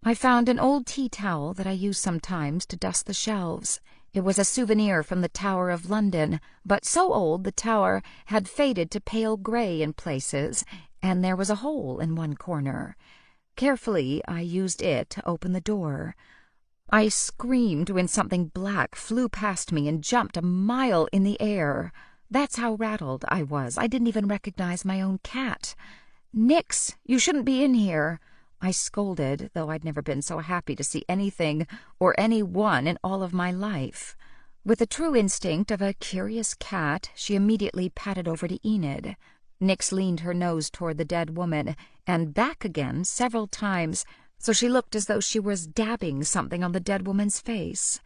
I found an old tea towel that I use sometimes to dust the shelves. It was a souvenir from the Tower of London, but so old the tower had faded to pale gray in places, and there was a hole in one corner. Carefully, I used it to open the door. I screamed when something black flew past me and jumped a mile in the air. That's how rattled I was. I didn't even recognize my own cat. "Nix, you shouldn't be in here," I scolded, though I'd never been so happy to see anything or anyone in all of my life. With the true instinct of a curious cat, she immediately patted over to Enid. Nix leaned her nose toward the dead woman and back again several times, so she looked as though she was dabbing something on the dead woman's face.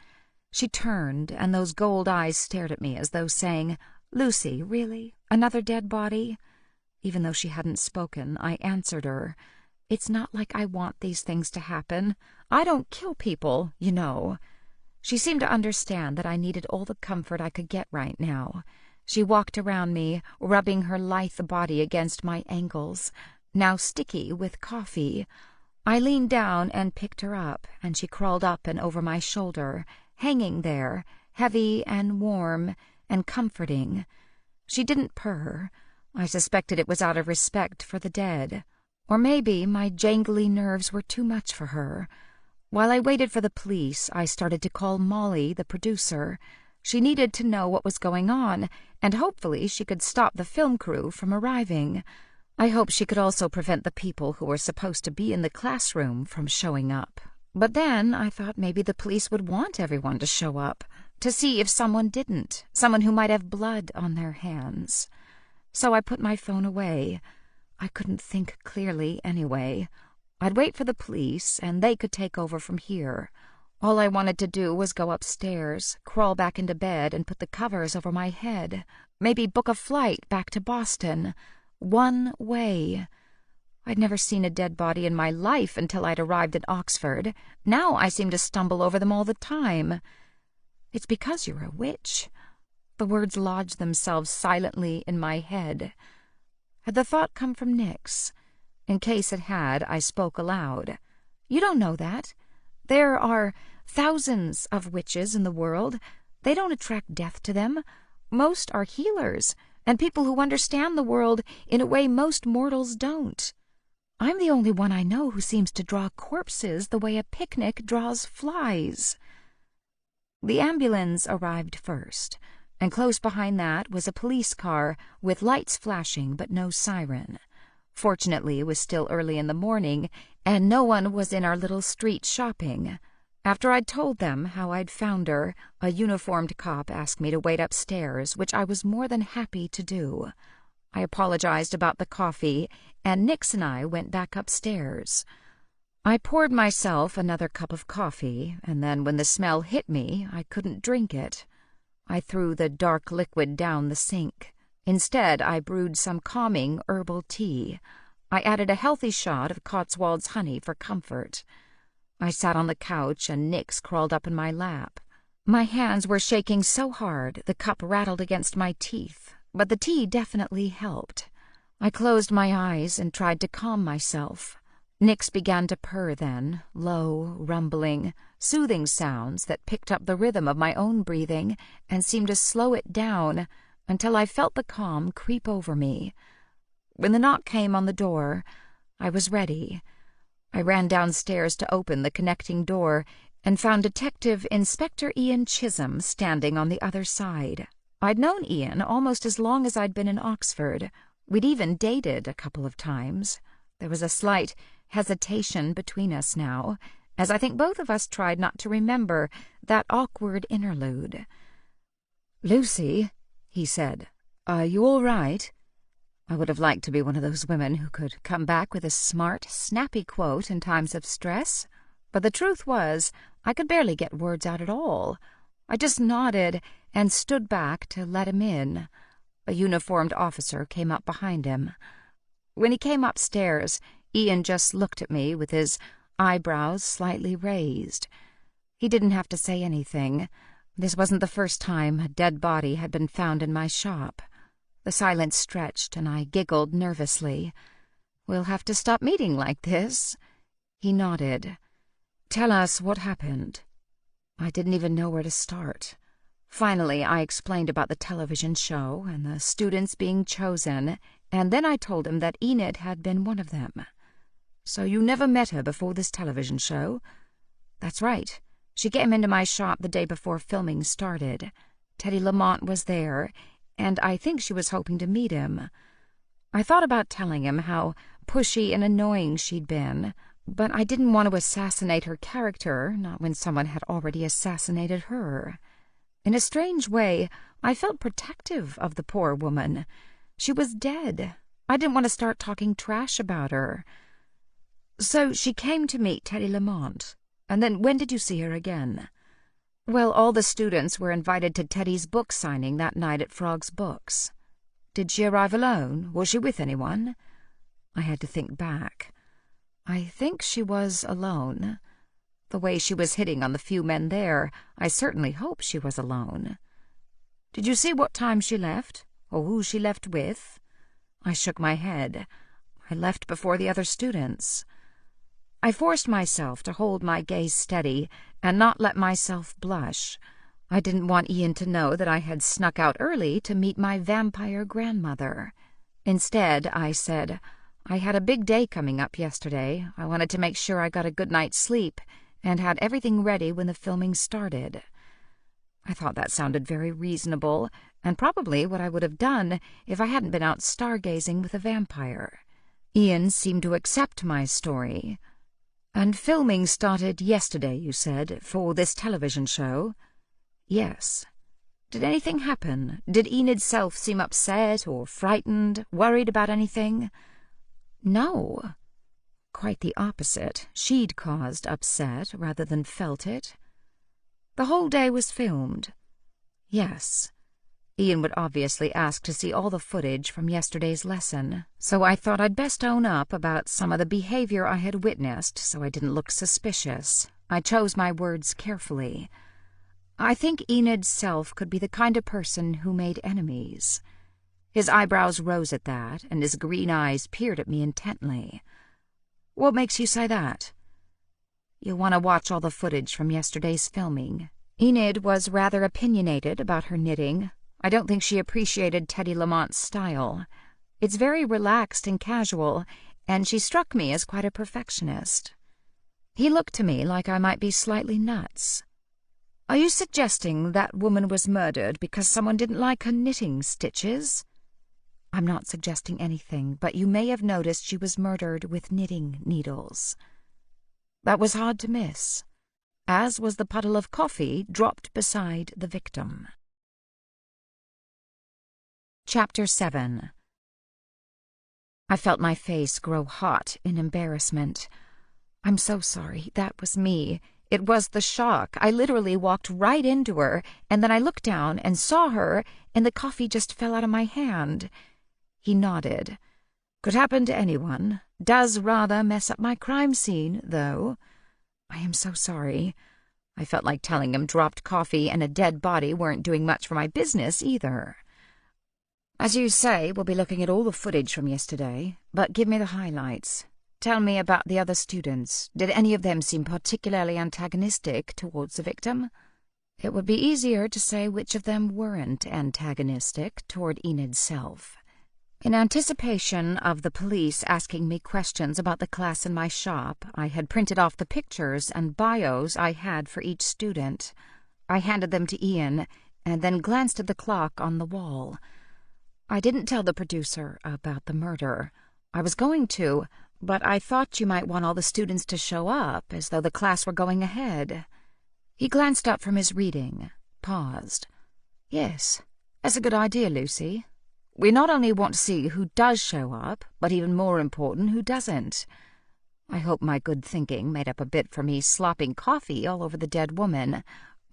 She turned, and those gold eyes stared at me as though saying, "Lucy, really? Another dead body?" Even though she hadn't spoken, I answered her. "It's not like I want these things to happen. I don't kill people, you know." She seemed to understand that I needed all the comfort I could get right now. She walked around me, rubbing her lithe body against my ankles, now sticky with coffee. I leaned down and picked her up, and she crawled up and over my shoulder, hanging there, heavy and warm and comforting. She didn't purr. I suspected it was out of respect for the dead. Or maybe my jangly nerves were too much for her. While I waited for the police, I started to call Molly, the producer. She needed to know what was going on, and hopefully she could stop the film crew from arriving. I hoped she could also prevent the people who were supposed to be in the classroom from showing up. But then I thought maybe the police would want everyone to show up, to see if someone didn't, someone who might have blood on their hands. So I put my phone away. I couldn't think clearly anyway. I'd wait for the police, and they could take over from here. All I wanted to do was go upstairs, crawl back into bed, and put the covers over my head. Maybe book a flight back to Boston. One way. I'd never seen a dead body in my life until I'd arrived in Oxford. Now I seem to stumble over them all the time. "It's because you're a witch." The words lodged themselves silently in my head. Had the thought come from Nix? In case it had, I spoke aloud. "You don't know that. There are thousands of witches in the world. They don't attract death to them. Most are healers, and people who understand the world in a way most mortals don't. I'm the only one I know who seems to draw corpses the way a picnic draws flies." The ambulance arrived first, and close behind that was a police car with lights flashing but no siren. Fortunately, it was still early in the morning, and no one was in our little street shopping. After I'd told them how I'd found her, a uniformed cop asked me to wait upstairs, which I was more than happy to do. I apologized about the coffee, and Nix and I went back upstairs. I poured myself another cup of coffee, and then when the smell hit me, I couldn't drink it. I threw the dark liquid down the sink. Instead, I brewed some calming herbal tea. I added a healthy shot of Cotswold's honey for comfort. I sat on the couch and Nix crawled up in my lap. My hands were shaking so hard the cup rattled against my teeth, but the tea definitely helped. I closed my eyes and tried to calm myself. Nix began to purr then, low, rumbling, soothing sounds that picked up the rhythm of my own breathing and seemed to slow it down until I felt the calm creep over me. When the knock came on the door, I was ready. I ran downstairs to open the connecting door and found Detective Inspector Ian Chisholm standing on the other side. I'd known Ian almost as long as I'd been in Oxford. We'd even dated a couple of times. There was a slight hesitation between us now, as I think both of us tried not to remember that awkward interlude. "Lucy," he said, "are you all right?" I would have liked to be one of those women who could come back with a smart, snappy quote in times of stress, but the truth was I could barely get words out at all. I just nodded and stood back to let him in. A uniformed officer came up behind him. When he came upstairs, Ian just looked at me with his eyebrows slightly raised. He didn't have to say anything. This wasn't the first time a dead body had been found in my shop. The silence stretched, and I giggled nervously. "We'll have to stop meeting like this." He nodded. "Tell us what happened." I didn't even know where to start. Finally, I explained about the television show and the students being chosen, and then I told him that Enid had been one of them. "So you never met her before this television show?" "That's right. She came into my shop the day before filming started. Teddy Lamont was there, and I think she was hoping to meet him." I thought about telling him how pushy and annoying she'd been, but I didn't want to assassinate her character, not when someone had already assassinated her. In a strange way, I felt protective of the poor woman. She was dead. I didn't want to start talking trash about her. "So she came to meet Teddy Lamont, and then when did you see her again?" "Well, all the students were invited to Teddy's book signing that night at Frog's Books." "Did she arrive alone? Was she with anyone?" I had to think back. I think she was alone. The way she was hitting on the few men there, I certainly hope she was alone. "Did you see what time she left, or who she left with?" I shook my head. "I left before the other students." I forced myself to hold my gaze steady and not let myself blush. I didn't want Ian to know that I had snuck out early to meet my vampire grandmother. Instead, I said, "I had a big day coming up yesterday. I wanted to make sure I got a good night's sleep and had everything ready when the filming started." I thought that sounded very reasonable, and probably what I would have done if I hadn't been out stargazing with a vampire. Ian seemed to accept my story. "And filming started yesterday, you said, for this television show?" "Yes." "Did anything happen? Did Enid self seem upset or frightened, worried about anything?" "No. Quite the opposite. She'd caused upset rather than felt it." "The whole day was filmed?" "Yes." Ian would obviously ask to see all the footage from yesterday's lesson, so I thought I'd best own up about some of the behavior I had witnessed so I didn't look suspicious. I chose my words carefully. "I think Enid Self could be the kind of person who made enemies." His eyebrows rose at that, and his green eyes peered at me intently. "What makes you say that?" "You'll want to watch all the footage from yesterday's filming. Enid was rather opinionated about her knitting. I don't think she appreciated Teddy Lamont's style. It's very relaxed and casual, and she struck me as quite a perfectionist." He looked to me like I might be slightly nuts. "Are you suggesting that woman was murdered because someone didn't like her knitting stitches?" "I'm not suggesting anything, but you may have noticed she was murdered with knitting needles." "That was hard to miss." as was the puddle of coffee dropped beside the victim. Chapter 7. I felt my face grow hot in embarrassment. I'm so sorry. That was me. It was the shock. I literally walked right into her, and then I looked down and saw her, and the coffee just fell out of my hand. He nodded. Could happen to anyone. Does rather mess up my crime scene, though. I am so sorry. I felt like telling him dropped coffee and a dead body weren't doing much for my business, either. As you say, we'll be looking at all the footage from yesterday, but give me the highlights. Tell me about the other students. Did any of them seem particularly antagonistic towards the victim? It would be easier to say which of them weren't antagonistic toward Enid's self. In anticipation of the police asking me questions about the class in my shop, I had printed off the pictures and bios I had for each student. I handed them to Ian, and then glanced at the clock on the wall. I didn't tell the producer about the murder. I was going to, but I thought you might want all the students to show up, as though the class were going ahead. He glanced up from his reading, paused. Yes, that's a good idea, Lucy. We not only want to see who does show up, but even more important, who doesn't. I hope my good thinking made up a bit for me slopping coffee all over the dead woman,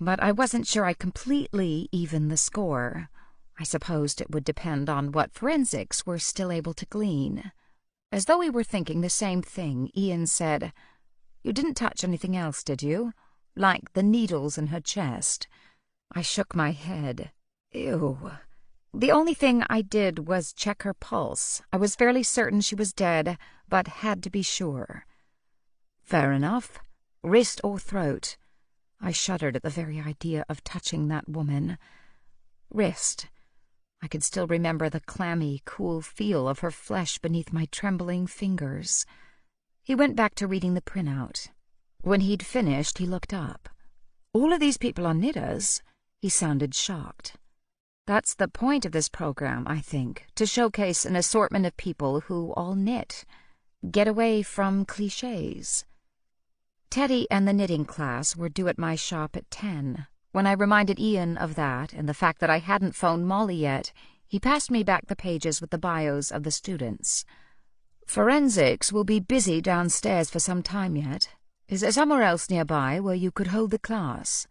but I wasn't sure I completely evened the score. I supposed it would depend on what forensics were still able to glean. As though we were thinking the same thing, Ian said, You didn't touch anything else, did you? Like the needles in her chest. I shook my head. Ew. The only thing I did was check her pulse. I was fairly certain she was dead, but had to be sure. Fair enough. Wrist or throat? I shuddered at the very idea of touching that woman. Wrist. I could still remember the clammy, cool feel of her flesh beneath my trembling fingers. He went back to reading the printout. When he'd finished, he looked up. All of these people are knitters? He sounded shocked. That's the point of this program, I think, to showcase an assortment of people who all knit. Get away from cliches. Teddy and the knitting class were due at my shop at 10. When I reminded Ian of that and the fact that I hadn't phoned Molly yet, he passed me back the pages with the bios of the students. Forensics will be busy downstairs for some time yet. Is there somewhere else nearby where you could hold the class?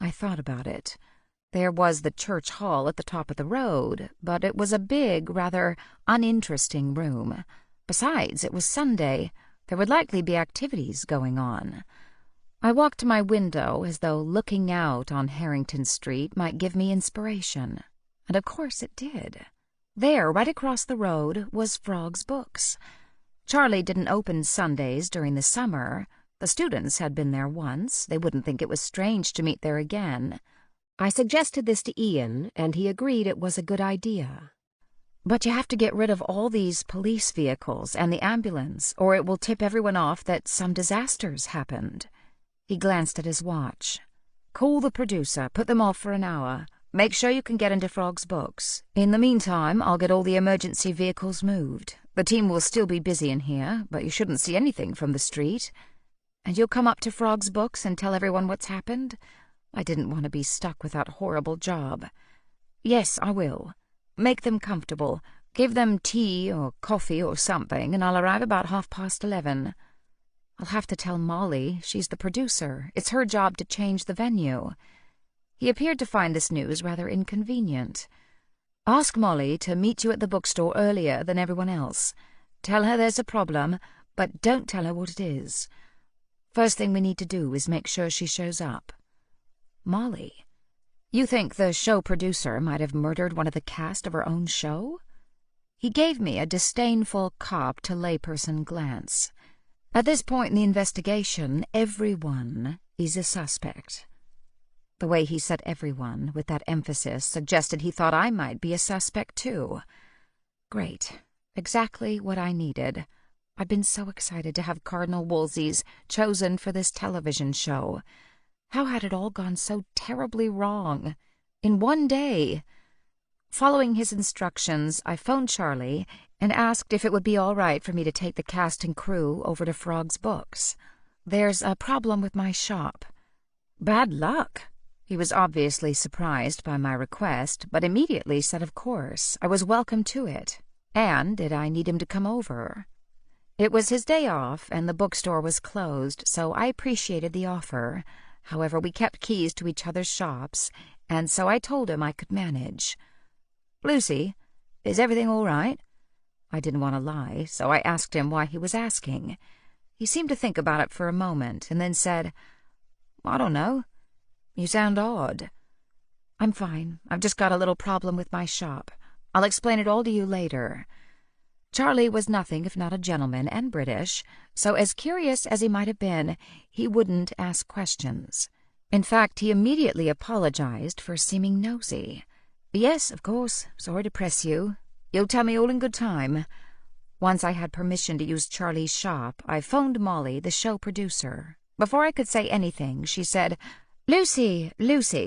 I thought about it. There was the church hall at the top of the road, but it was a big, rather uninteresting room. Besides, it was Sunday. There would likely be activities going on. I walked to my window as though looking out on Harrington Street might give me inspiration. And of course it did. There, right across the road, was Frog's Books. Charlie didn't open Sundays during the summer. The students had been there once. They wouldn't think it was strange to meet there again. I suggested this to Ian, and he agreed it was a good idea. But you have to get rid of all these police vehicles and the ambulance, or it will tip everyone off that some disasters happened. He glanced at his watch. Call the producer, put them off for an hour. Make sure you can get into Frog's Books. In the meantime, I'll get all the emergency vehicles moved. The team will still be busy in here, but you shouldn't see anything from the street. And you'll come up to Frog's Books and tell everyone what's happened? I didn't want to be stuck with that horrible job. Yes, I will. Make them comfortable. Give them tea or coffee or something, and I'll arrive about 11:30. I'll have to tell Molly. She's the producer. It's her job to change the venue. He appeared to find this news rather inconvenient. Ask Molly to meet you at the bookstore earlier than everyone else. Tell her there's a problem, but don't tell her what it is. First thing we need to do is make sure she shows up. Molly? You think the show producer might have murdered one of the cast of her own show? He gave me a disdainful cop-to-layperson glance. At this point in the investigation, everyone is a suspect. The way he said everyone, with that emphasis, suggested he thought I might be a suspect, too. Great. Exactly what I needed. I'd been so excited to have Cardinal Wolsey's chosen for this television show. How had it all gone so terribly wrong? In one day. Following his instructions, I phoned Charlie and asked if it would be all right for me to take the cast and crew over to Frog's Books. There's a problem with my shop. Bad luck." He was obviously surprised by my request, but immediately said of course I was welcome to it, and did I need him to come over. It was his day off, and the bookstore was closed, so I appreciated the offer. However, we kept keys to each other's shops, and so I told him I could manage. "Lucy, is everything all right?" I didn't want to lie, so I asked him why he was asking. He seemed to think about it for a moment, and then said, "I don't know. You sound odd." "I'm fine. I've just got a little problem with my shop. I'll explain it all to you later." Charlie was nothing if not a gentleman and British, so as curious as he might have been, he wouldn't ask questions. In fact, he immediately apologized for seeming nosy. "Yes, of course. Sorry to press you. You'll tell me all in good time." Once I had permission to use Charlie's shop, I phoned Molly, the show producer. Before I could say anything, she said, Lucy,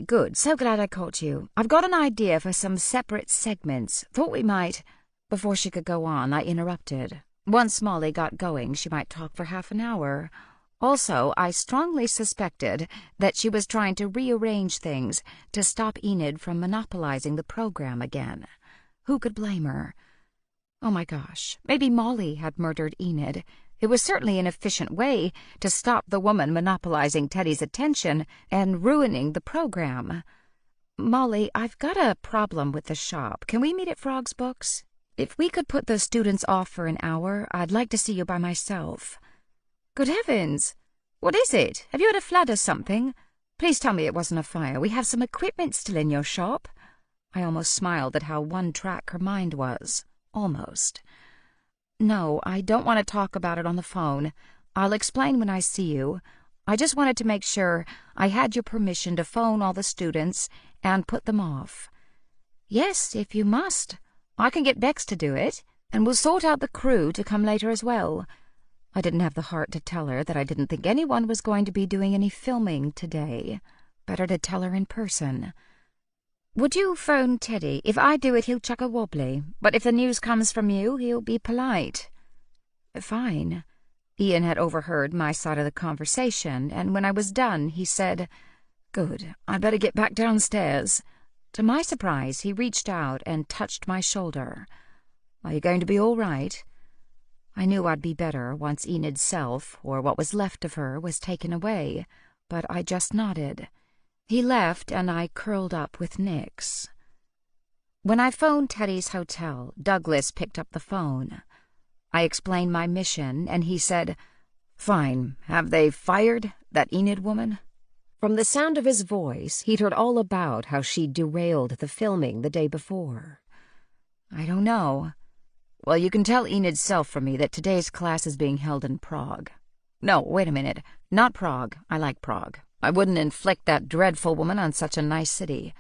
good. So glad I caught you. I've got an idea for some separate segments. Thought we might—" Before she could go on, I interrupted. Once Molly got going, she might talk for half an hour. Also, I strongly suspected that she was trying to rearrange things to stop Enid from monopolizing the program again. Who could blame her? Oh my gosh, maybe Molly had murdered Enid. It was certainly an efficient way to stop the woman monopolizing Teddy's attention and ruining the program. "Molly, I've got a problem with the shop. Can we meet at Frog's Books? If we could put the students off for an hour, I'd like to see you by myself." "Good heavens! What is it? Have you had a flood or something? Please tell me it wasn't a fire. We have some equipment still in your shop." I almost smiled at how one-track her mind was. Almost. "No, I don't want to talk about it on the phone. I'll explain when I see you. I just wanted to make sure I had your permission to phone all the students and put them off." "Yes, if you must. I can get Bex to do it, and we'll sort out the crew to come later as well." I didn't have the heart to tell her that I didn't think anyone was going to be doing any filming today. Better to tell her in person. "Would you phone Teddy? If I do it, he'll chuck a wobbly. But if the news comes from you, he'll be polite." "Fine." Ian had overheard my side of the conversation, and when I was done, he said, "Good. I'd better get back downstairs." To my surprise, he reached out and touched my shoulder. "Are you going to be all right?" I knew I'd be better once Enid's self, or what was left of her, was taken away, but I just nodded. He left, and I curled up with Nix. When I phoned Teddy's hotel, Douglas picked up the phone. I explained my mission, and he said, "Fine. Have they fired that Enid woman?" From the sound of his voice, he'd heard all about how she derailed the filming the day before. "I don't know." "Well, you can tell Enid's self from me that today's class is being held in Prague." "No, wait a minute. Not Prague. I like Prague. I wouldn't inflict that dreadful woman on such a nice city.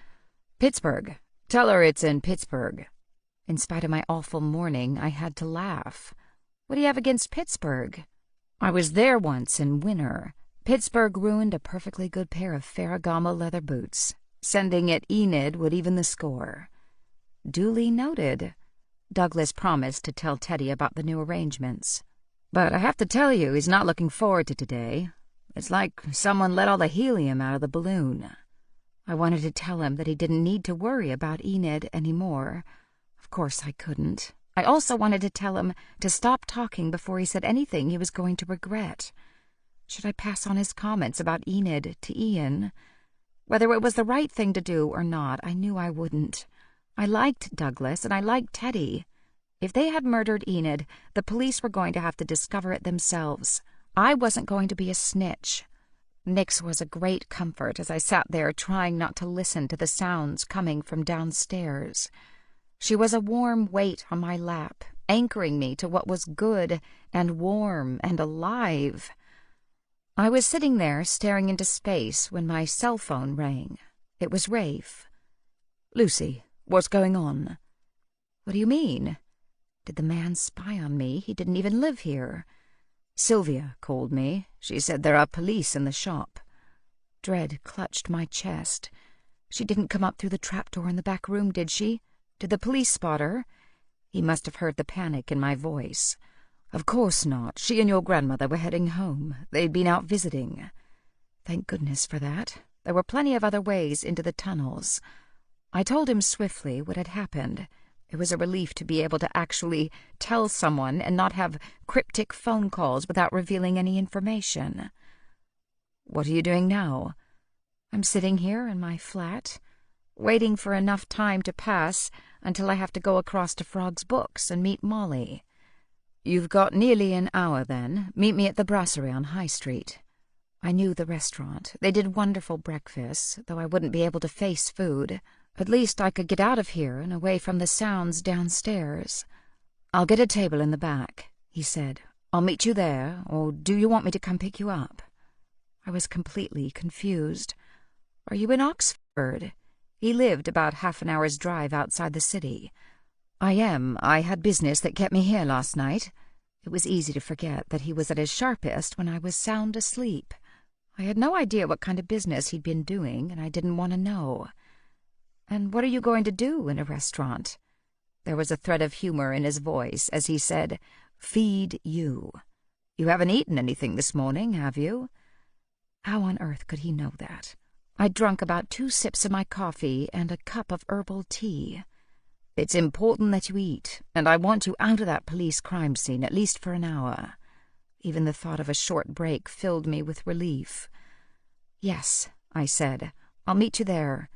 Pittsburgh. Tell her it's in Pittsburgh." In spite of my awful morning, I had to laugh. What do you have against Pittsburgh? I was there once in winter. Pittsburgh ruined a perfectly good pair of Ferragamo leather boots. Sending it Enid would even the score. Duly noted. Douglas promised to tell Teddy about the new arrangements. But I have to tell you, he's not looking forward to today. It's like someone let all the helium out of the balloon. I wanted to tell him that he didn't need to worry about Enid anymore. Of course I couldn't. I also wanted to tell him to stop talking before he said anything he was going to regret. Should I pass on his comments about Enid to Ian? Whether it was the right thing to do or not, I knew I wouldn't. I liked Douglas, and I liked Teddy. If they had murdered Enid, the police were going to have to discover it themselves. I wasn't going to be a snitch. Nix was a great comfort as I sat there trying not to listen to the sounds coming from downstairs. She was a warm weight on my lap, anchoring me to what was good and warm and alive. I was sitting there staring into space when my cell phone rang. It was Rafe. "Lucy, what's going on?" "What do you mean? Did the man spy on me? He didn't even live here." "Sylvia called me. She said there are police in the shop." Dread clutched my chest. "She didn't come up through the trapdoor in the back room, did she? Did the police spot her?" He must have heard the panic in my voice. "Of course not. She and your grandmother were heading home. They'd been out visiting." Thank goodness for that. There were plenty of other ways into the tunnels. I told him swiftly what had happened. It was a relief to be able to actually tell someone and not have cryptic phone calls without revealing any information. What are you doing now? I'm sitting here in my flat, waiting for enough time to pass until I have to go across to Frog's Books and meet Molly. You've got nearly an hour, then. Meet me at the Brasserie on High Street. I knew the restaurant. They did wonderful breakfasts, though I wouldn't be able to face food. At least I could get out of here and away from the sounds downstairs. I'll get a table in the back, he said. I'll meet you there, or do you want me to come pick you up? I was completely confused. Are you in Oxford? He lived about half an hour's drive outside the city. I am. I had business that kept me here last night. It was easy to forget that he was at his sharpest when I was sound asleep. I had no idea what kind of business he'd been doing, and I didn't want to know. And what are you going to do in a restaurant? There was a thread of humor in his voice as he said, Feed you. You haven't eaten anything this morning, have you? How on earth could he know that? I'd drunk about 2 sips of my coffee and a cup of herbal tea. It's important that you eat, and I want you out of that police crime scene at least for an hour. Even the thought of a short break filled me with relief. Yes, I said. I'll meet you there.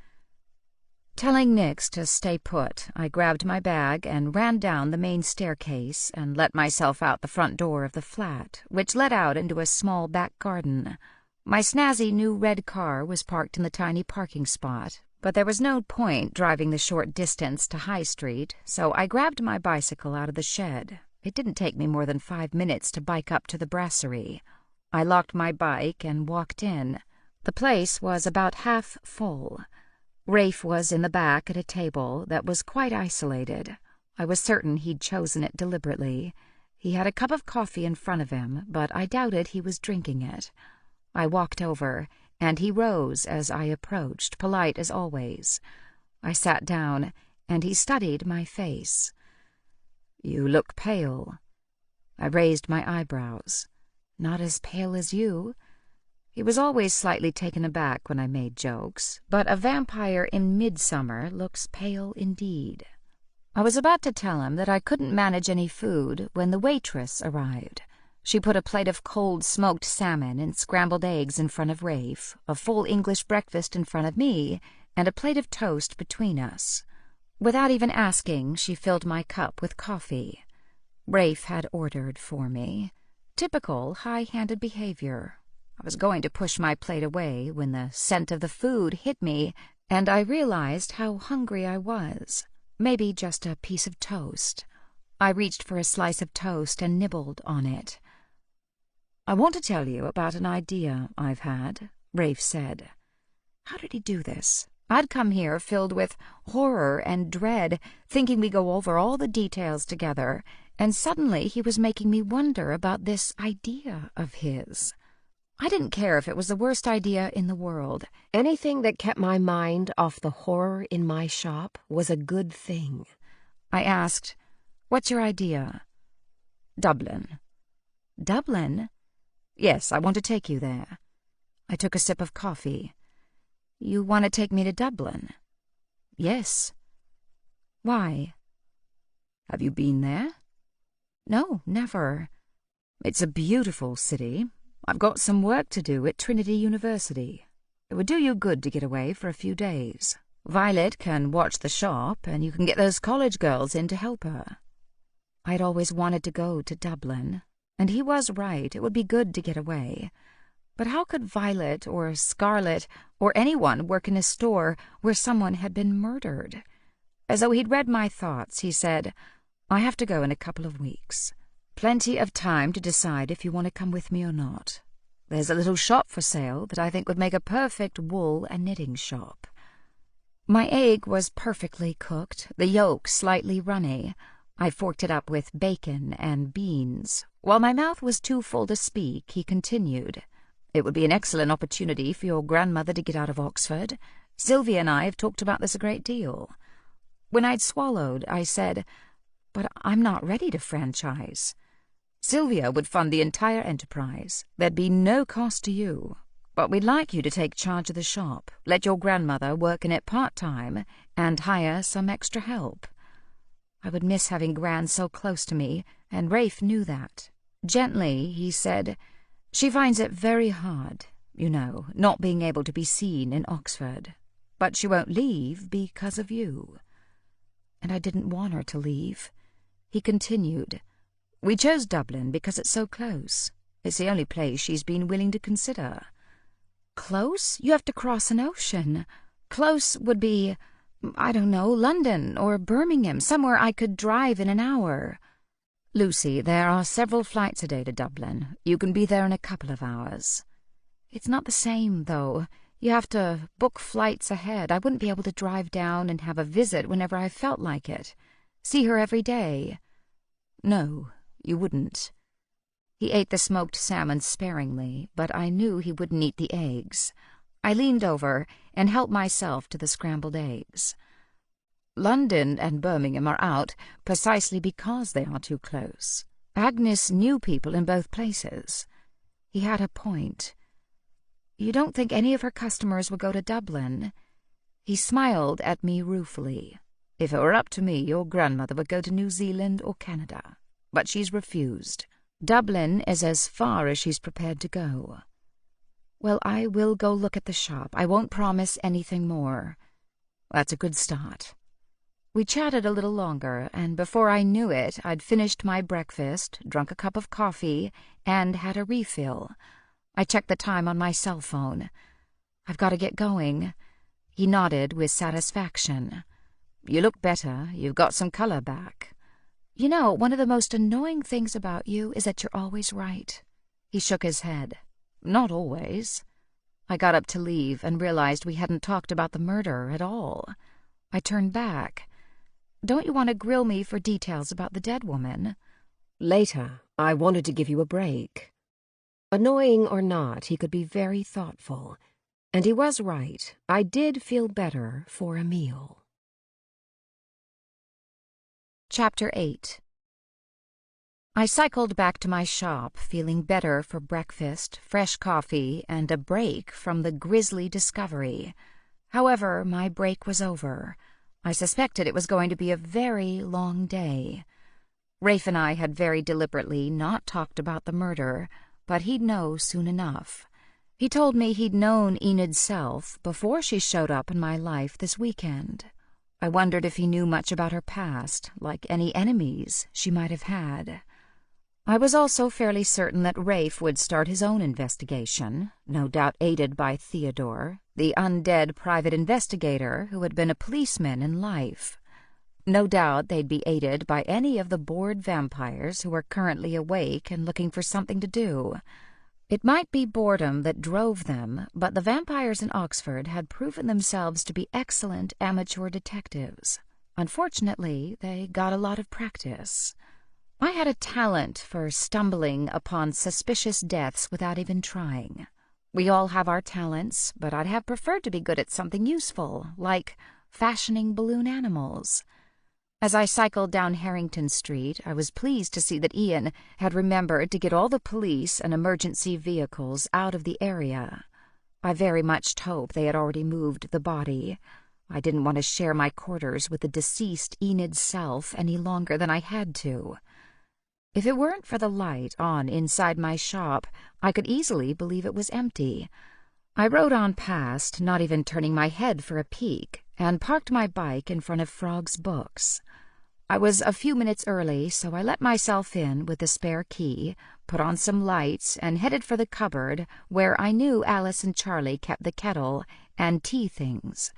Telling Nix to stay put, I grabbed my bag and ran down the main staircase and let myself out the front door of the flat, which led out into a small back garden. My snazzy new red car was parked in the tiny parking spot, but there was no point driving the short distance to High Street, so I grabbed my bicycle out of the shed. It didn't take me more than 5 minutes to bike up to the brasserie. I locked my bike and walked in. The place was about half full. Rafe was in the back at a table that was quite isolated. I was certain he'd chosen it deliberately. He had a cup of coffee in front of him, but I doubted he was drinking it. I walked over, and he rose as I approached, polite as always. I sat down, and he studied my face. You look pale. I raised my eyebrows. Not as pale as you. He was always slightly taken aback when I made jokes, but a vampire in midsummer looks pale indeed. I was about to tell him that I couldn't manage any food when the waitress arrived. She put a plate of cold smoked salmon and scrambled eggs in front of Rafe, a full English breakfast in front of me, and a plate of toast between us. Without even asking, she filled my cup with coffee. Rafe had ordered for me. Typical high-handed behavior. I was going to push my plate away when the scent of the food hit me, and I realized how hungry I was. Maybe just a piece of toast. I reached for a slice of toast and nibbled on it. I want to tell you about an idea I've had, Rafe said. How did he do this? I'd come here filled with horror and dread, thinking we'd go over all the details together, and suddenly he was making me wonder about this idea of his. I didn't care if it was the worst idea in the world. Anything that kept my mind off the horror in my shop was a good thing. I asked, What's your idea? Dublin. Dublin? Yes, I want to take you there. I took a sip of coffee. You want to take me to Dublin? Yes. Why? Have you been there? No, never. It's a beautiful city. I've got some work to do at Trinity University. It would do you good to get away for a few days. Violet can watch the shop, and you can get those college girls in to help her. I'd always wanted to go to Dublin, and he was right. It would be good to get away. But how could Violet or Scarlet or anyone work in a store where someone had been murdered? As though he'd read my thoughts, he said, I have to go in a couple of weeks. Plenty of time to decide if you want to come with me or not. There's a little shop for sale that I think would make a perfect wool and knitting shop. My egg was perfectly cooked, the yolk slightly runny. I forked it up with bacon and beans. While my mouth was too full to speak, he continued, It would be an excellent opportunity for your grandmother to get out of Oxford. Sylvia and I have talked about this a great deal. When I'd swallowed, I said, But I'm not ready to franchise. Sylvia would fund the entire enterprise. There'd be no cost to you. But we'd like you to take charge of the shop, let your grandmother work in it part-time, and hire some extra help. I would miss having Gran so close to me, and Rafe knew that. Gently, he said, "She finds it very hard, you know, not being able to be seen in Oxford. But she won't leave because of you." And I didn't want her to leave. He continued, "We chose Dublin because it's so close. It's the only place she's been willing to consider." "Close? You have to cross an ocean. Close would be, I don't know, London or Birmingham, somewhere I could drive in an hour." "Lucy, there are several flights a day to Dublin. You can be there in a couple of hours." "It's not the same, though. You have to book flights ahead. I wouldn't be able to drive down and have a visit whenever I felt like it. See her every day." "No, you wouldn't." He ate the smoked salmon sparingly, but I knew he wouldn't eat the eggs. I leaned over and helped myself to the scrambled eggs. "London and Birmingham are out precisely because they are too close. Agnes knew people in both places." He had a point. "You don't think any of her customers would go to Dublin?" He smiled at me ruefully. "If it were up to me, your grandmother would go to New Zealand or Canada. But she's refused. Dublin is as far as she's prepared to go." "Well, I will go look at the shop. I won't promise anything more." "That's a good start." We chatted a little longer, and before I knew it, I'd finished my breakfast, drunk a cup of coffee, and had a refill. I checked the time on my cell phone. "I've got to get going." He nodded with satisfaction. "You look better. You've got some color back." "You know, one of the most annoying things about you is that you're always right." He shook his head. "Not always." I got up to leave and realized we hadn't talked about the murder at all. I turned back. "Don't you want to grill me for details about the dead woman?" "Later. I wanted to give you a break." Annoying or not, he could be very thoughtful. And he was right. I did feel better for a meal. Chapter 8. I cycled back to my shop, feeling better for breakfast, fresh coffee, and a break from the grisly discovery. However, my break was over. I suspected it was going to be a very long day. Rafe and I had very deliberately not talked about the murder, but he'd know soon enough. He told me he'd known Enid Self before she showed up in my life this weekend. I wondered if he knew much about her past, like any enemies she might have had. I was also fairly certain that Rafe would start his own investigation, no doubt aided by Theodore, the undead private investigator who had been a policeman in life. No doubt they'd be aided by any of the bored vampires who were currently awake and looking for something to do. It might be boredom that drove them, but the vampires in Oxford had proven themselves to be excellent amateur detectives. Unfortunately, they got a lot of practice. I had a talent for stumbling upon suspicious deaths without even trying. We all have our talents, but I'd have preferred to be good at something useful, like fashioning balloon animals. As I cycled down Harrington Street, I was pleased to see that Ian had remembered to get all the police and emergency vehicles out of the area. I very much hoped they had already moved the body. I didn't want to share my quarters with the deceased Enid Self any longer than I had to. If it weren't for the light on inside my shop, I could easily believe it was empty. I rode on past, not even turning my head for a peek, and parked my bike in front of Frog's Books. I was a few minutes early, so I let myself in with the spare key, put on some lights, and headed for the cupboard where I knew Alice and Charlie kept the kettle and tea things.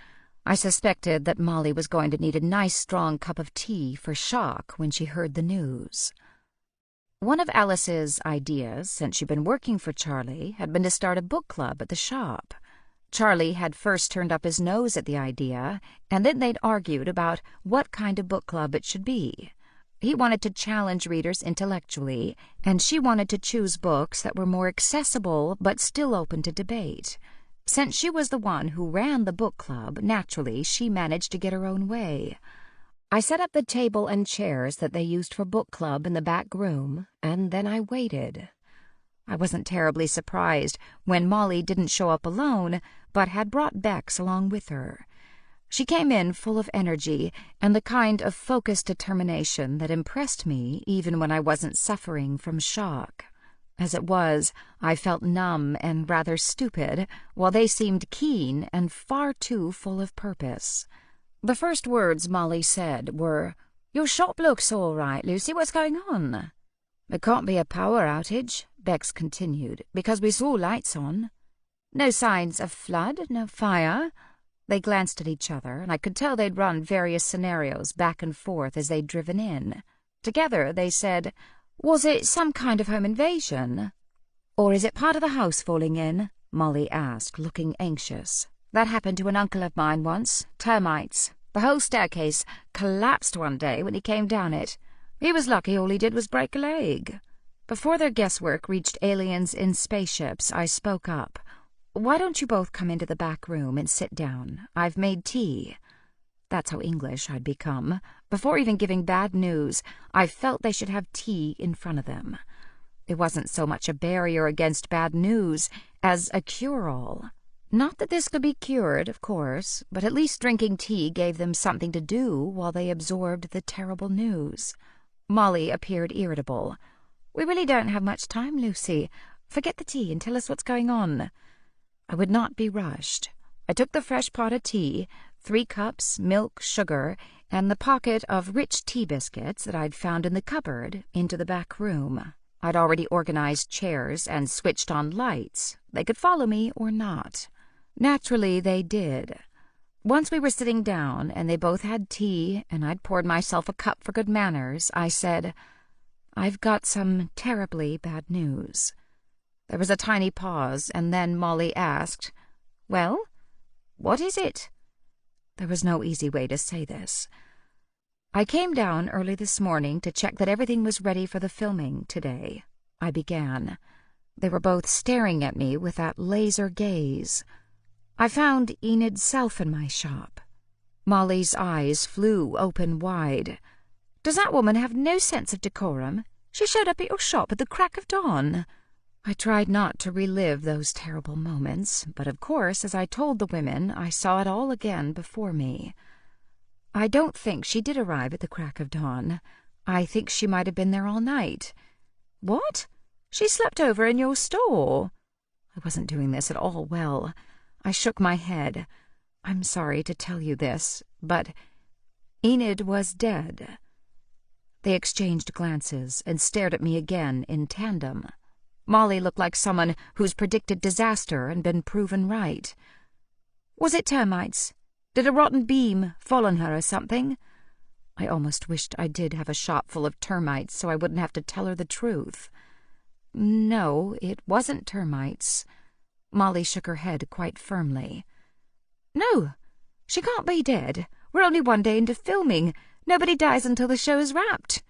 I suspected that Molly was going to need a nice strong cup of tea for shock when she heard the news. One of Alice's ideas, since she'd been working for Charlie, had been to start a book club at the shop. Charlie had first turned up his nose at the idea, and then they'd argued about what kind of book club it should be. He wanted to challenge readers intellectually, and she wanted to choose books that were more accessible but still open to debate. Since she was the one who ran the book club, naturally she managed to get her own way. I set up the table and chairs that they used for book club in the back room, and then I waited. I wasn't terribly surprised when Molly didn't show up alone, but had brought Bex along with her. She came in full of energy and the kind of focused determination that impressed me even when I wasn't suffering from shock. As it was, I felt numb and rather stupid, while they seemed keen and far too full of purpose. The first words Molly said were, "Your shop looks all right, Lucy. What's going on?" "There can't be a power outage," Bex continued, "because we saw lights on." "No signs of flood, no fire?" They glanced at each other, and I could tell they'd run various scenarios back and forth as they'd driven in. Together they said, "Was it some kind of home invasion?" "Or is it part of the house falling in?" Molly asked, looking anxious. "That happened to an uncle of mine once. Termites. The whole staircase collapsed one day when he came down it. He was lucky all he did was break a leg." Before their guesswork reached aliens in spaceships, I spoke up. "Why don't you both come into the back room and sit down? I've made tea." That's how English I'd become. Before even giving bad news, I felt they should have tea in front of them. It wasn't so much a barrier against bad news as a cure-all. Not that this could be cured, of course, but at least drinking tea gave them something to do while they absorbed the terrible news. Molly appeared irritable. "We really don't have much time, Lucy. Forget the tea and tell us what's going on." I would not be rushed. I took the fresh pot of tea, 3 cups, milk, sugar, and the pocket of rich tea biscuits that I'd found in the cupboard into the back room. I'd already organized chairs and switched on lights. They could follow me or not. Naturally, they did. Once we were sitting down and they both had tea and I'd poured myself a cup for good manners, I said, "I've got some terribly bad news." There was a tiny pause, and then Molly asked, "Well, what is it?" There was no easy way to say this. "I came down early this morning to check that everything was ready for the filming today," I began. They were both staring at me with that laser gaze. "I found Enid's self in my shop." Molly's eyes flew open wide. "Does that woman have no sense of decorum? She showed up at your shop at the crack of dawn." I tried not to relive those terrible moments, but of course, as I told the women, I saw it all again before me. "I don't think she did arrive at the crack of dawn. I think she might have been there all night." "What? She slept over in your store?" I wasn't doing this at all well. I shook my head. "I'm sorry to tell you this, but Enid was dead." They exchanged glances and stared at me again in tandem. Molly looked like someone who's predicted disaster and been proven right. "Was it termites? Did a rotten beam fall on her or something?" I almost wished I did have a shop full of termites so I wouldn't have to tell her the truth. "No, it wasn't termites." Molly shook her head quite firmly. "No, she can't be dead. We're only one day into filming. Nobody dies until the show is wrapped."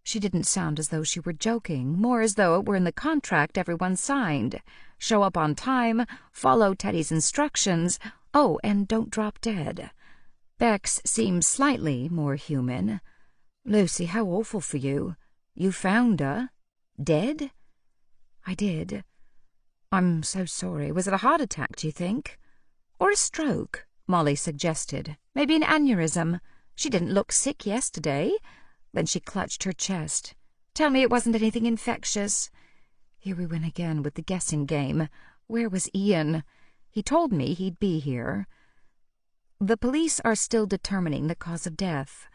She didn't sound as though she were joking, more as though it were in the contract everyone signed. Show up on time, follow Teddy's instructions, oh, and don't drop dead. Bex seemed slightly more human. "Lucy, how awful for you. You found her? Dead?" "I did." "I'm so sorry. Was it a heart attack, do you think?" "Or a stroke," Molly suggested. "Maybe an aneurysm. She didn't look sick yesterday." Then she clutched her chest. "Tell me it wasn't anything infectious." Here we went again with the guessing game. Where was Ian? He told me he'd be here. "The police are still determining the cause of death."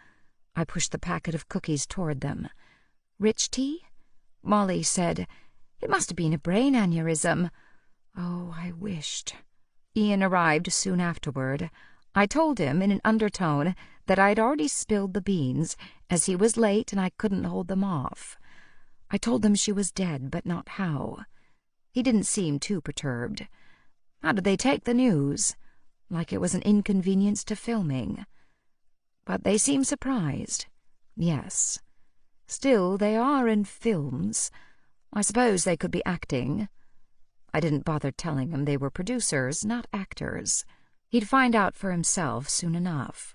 I pushed the packet of cookies toward them. "Rich tea?" Molly said, "It must have been a brain aneurysm." Oh, I wished. Ian arrived soon afterward. I told him in an undertone that I'd already spilled the beans, as he was late and I couldn't hold them off. I told him she was dead, but not how. He didn't seem too perturbed. How did they take the news? Like it was an inconvenience to filming. But they seemed surprised. Yes. Still, they are in films. I suppose they could be acting. I didn't bother telling him they were producers, not actors. He'd find out for himself soon enough.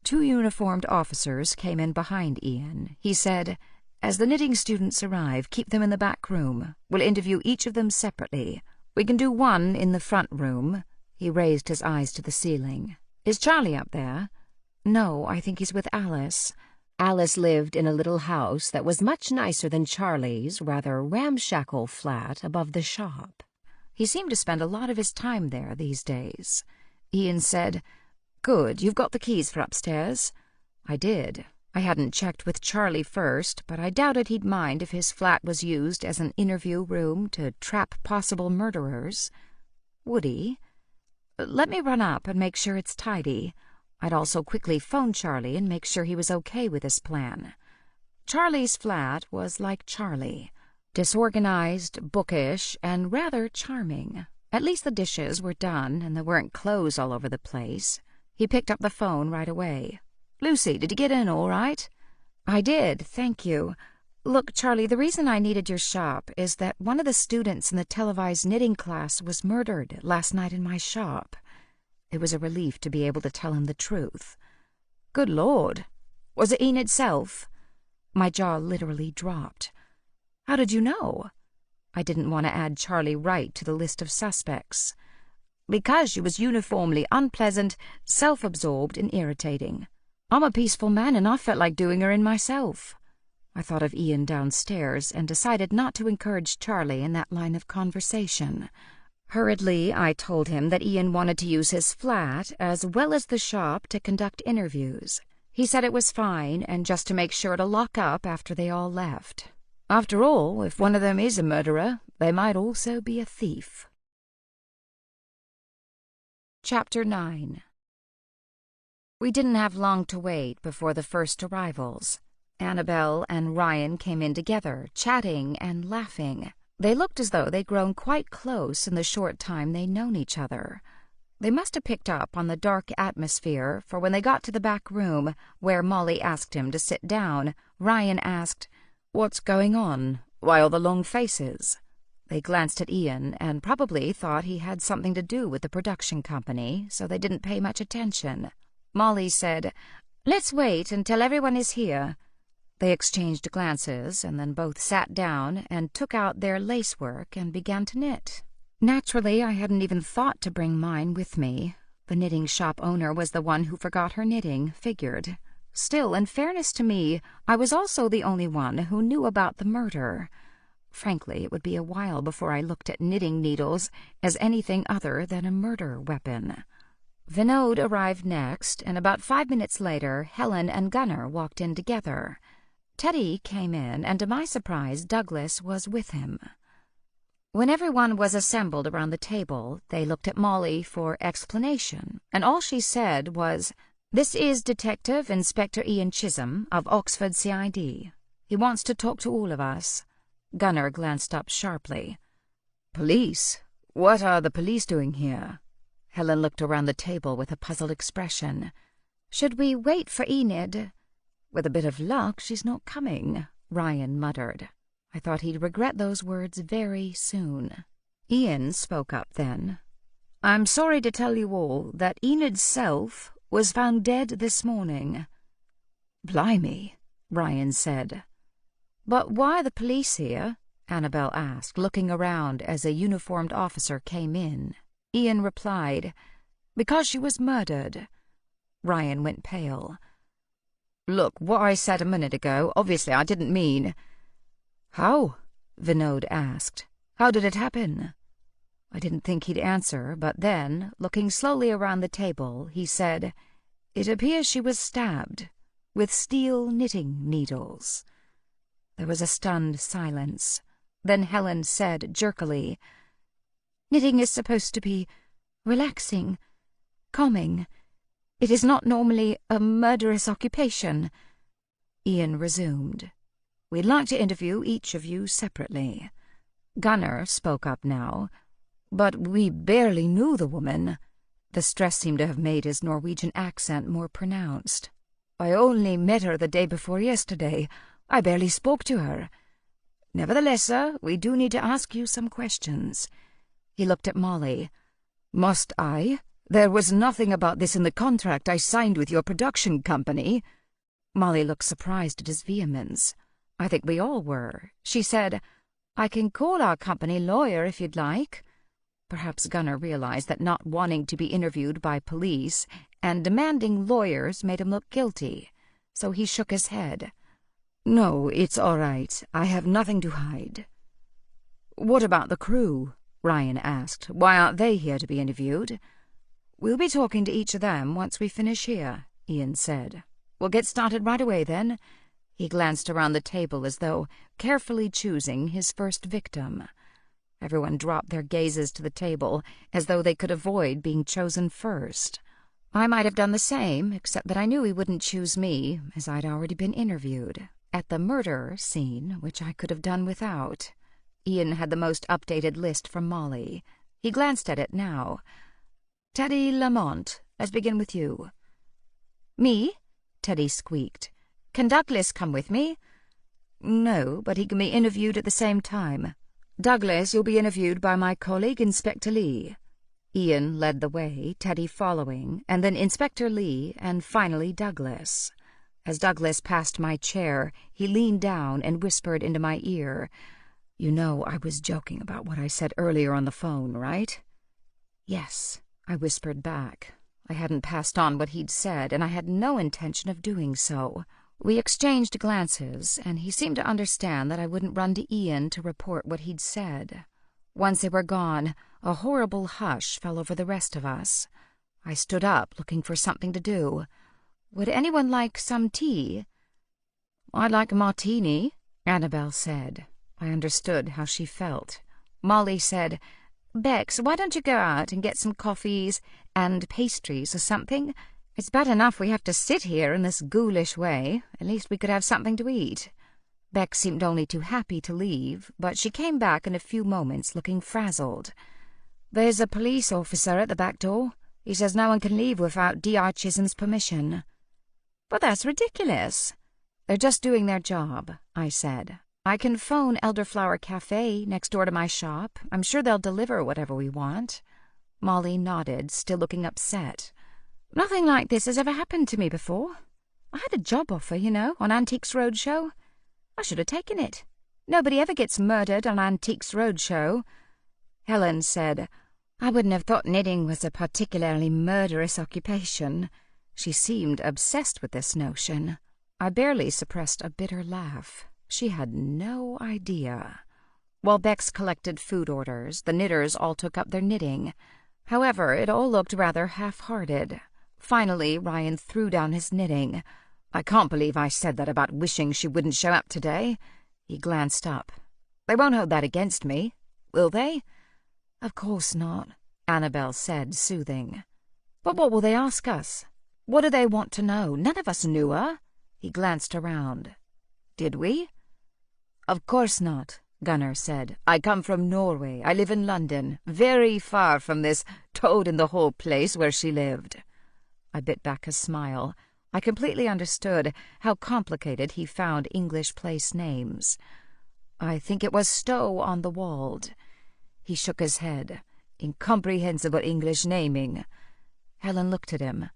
2 uniformed officers came in behind Ian. He said, As the knitting students arrive, keep them in the back room. We'll interview each of them separately. We can do one in the front room." He raised his eyes to the ceiling. "Is Charlie up there?" "No, I think he's with Alice." Alice lived in a little house that was much nicer than Charlie's rather ramshackle flat above the shop. He seemed to spend a lot of his time there these days. Ian said, "Good, you've got the keys for upstairs?" I did. I hadn't checked with Charlie first, but I doubted he'd mind if his flat was used as an interview room to trap possible murderers. Would he? "Let me run up and make sure it's tidy." I'd also quickly phone Charlie and make sure he was okay with his plan. Charlie's flat was like Charlie. Disorganized, bookish, and rather charming. At least the dishes were done and there weren't clothes all over the place. He picked up the phone right away. "Lucy, did you get in all right?" "I did, thank you. Look, Charlie, the reason I needed your shop is that one of the students in the televised knitting class was murdered last night in my shop." It was a relief to be able to tell him the truth. "Good Lord! Was it Enid itself?" My jaw literally dropped. "How did you know?" I didn't want to add Charlie Wright to the list of suspects. "Because she was uniformly unpleasant, self-absorbed, and irritating. I'm a peaceful man and I felt like doing her in myself." I thought of Ian downstairs and decided not to encourage Charlie in that line of conversation. Hurriedly, I told him that Ian wanted to use his flat as well as the shop to conduct interviews. He said it was fine and just to make sure to lock up after they all left. After all, if one of them is a murderer, they might also be a thief. Chapter 9. We didn't have long to wait before the first arrivals. Annabelle and Ryan came in together, chatting and laughing. They looked as though they'd grown quite close in the short time they'd known each other. They must have picked up on the dark atmosphere, for when they got to the back room, where Molly asked him to sit down, Ryan asked, "What's going on? Why all the long faces?" They glanced at Ian and probably thought he had something to do with the production company, so they didn't pay much attention. Molly said, "Let's wait until everyone is here." They exchanged glances and then both sat down and took out their lacework and began to knit. Naturally, I hadn't even thought to bring mine with me. The knitting shop owner was the one who forgot her knitting, figured. Still, in fairness to me, I was also the only one who knew about the murder. Frankly, it would be a while before I looked at knitting needles as anything other than a murder weapon. Vinod arrived next, and about 5 minutes later, Helen and Gunnar walked in together. Teddy came in, and to my surprise, Douglas was with him. When everyone was assembled around the table, they looked at Molly for explanation, and all she said was, "This is Detective Inspector Ian Chisholm of Oxford CID. He wants to talk to all of us." Gunnar glanced up sharply. "Police? What are the police doing here?" Helen looked around the table with a puzzled expression. "Should we wait for Enid?" "With a bit of luck, she's not coming," Ryan muttered. I thought he'd regret those words very soon. Ian spoke up then. "I'm sorry to tell you all that Enid's self was found dead this morning." "Blimey," Ryan said. "But why are the police here?" Annabelle asked, looking around as a uniformed officer came in. Ian replied, "Because she was murdered." Ryan went pale. "Look, what I said a minute ago, obviously I didn't mean—" "How?" Vinod asked. "How did it happen?" I didn't think he'd answer, but then, looking slowly around the table, he said, "It appears she was stabbed with steel knitting needles." There was a stunned silence. Then Helen said jerkily, "Knitting is supposed to be relaxing, calming. It is not normally a murderous occupation." Ian resumed. "We'd like to interview each of you separately." Gunnar spoke up now. "But we barely knew the woman." The stress seemed to have made his Norwegian accent more pronounced. "I only met her the day before yesterday. I barely spoke to her. Nevertheless, sir, we do need to ask you some questions." He looked at Molly. "Must I? There was nothing about this in the contract I signed with your production company." Molly looked surprised at his vehemence. I think we all were. She said, "I can call our company lawyer if you'd like." Perhaps Gunnar realized that not wanting to be interviewed by police and demanding lawyers made him look guilty, so he shook his head. "No, it's all right. I have nothing to hide." "What about the crew?" Ryan asked. "Why aren't they here to be interviewed?" "We'll be talking to each of them once we finish here," Ian said. "We'll get started right away, then." He glanced around the table as though carefully choosing his first victim. Everyone dropped their gazes to the table, as though they could avoid being chosen first. I might have done the same, except that I knew he wouldn't choose me, as I'd already been interviewed at the murder scene, which I could have done without. Ian had the most updated list from Molly. He glanced at it now. "Teddy Lamont, let's begin with you." "Me?" Teddy squeaked. "Can Douglas come with me?" "No, but he can be interviewed at the same time. Douglas, you'll be interviewed by my colleague, Inspector Lee." Ian led the way, Teddy following, and then Inspector Lee, and finally Douglas. As Douglas passed my chair, he leaned down and whispered into my ear, "You know I was joking about what I said earlier on the phone, right?" "Yes," I whispered back. I hadn't passed on what he'd said, and I had no intention of doing so. We exchanged glances, and he seemed to understand that I wouldn't run to Ian to report what he'd said. Once they were gone, a horrible hush fell over the rest of us. I stood up, looking for something to do. Would anyone like some tea? "I'd like a martini," Annabelle said. I understood how she felt. Molly said, "Bex, why don't you go out and get some coffees and pastries or something? It's bad enough we have to sit here in this ghoulish way. At least we could have something to eat." Bex seemed only too happy to leave, but she came back in a few moments looking frazzled. "There's a police officer at the back door. He says no one can leave without D.R. Chisholm's permission." "But that's ridiculous." "They're just doing their job," I said. "I can phone Elderflower Cafe next door to my shop. I'm sure they'll deliver whatever we want." Molly nodded, still looking upset. "Nothing like this has ever happened to me before. I had a job offer, you know, on Antiques Roadshow. I should have taken it. Nobody ever gets murdered on Antiques Roadshow." Helen said, "I wouldn't have thought knitting was a particularly murderous occupation." She seemed obsessed with this notion. I barely suppressed a bitter laugh. She had no idea. While Bex collected food orders, the knitters all took up their knitting. However, it all looked rather half-hearted. Finally, Ryan threw down his knitting. "I can't believe I said that about wishing she wouldn't show up today." He glanced up. "They won't hold that against me, will they?" "Of course not," Annabelle said, soothing. "But what will they ask us? What do they want to know? None of us knew her." He glanced around. "Did we?" "Of course not," Gunnar said. "I come from Norway. I live in London, very far from this toad-in-the-hole place where she lived." I bit back a smile. I completely understood how complicated he found English place names. "I think it was Stow-on-the-Wold." He shook his head. "Incomprehensible English naming." Helen looked at him.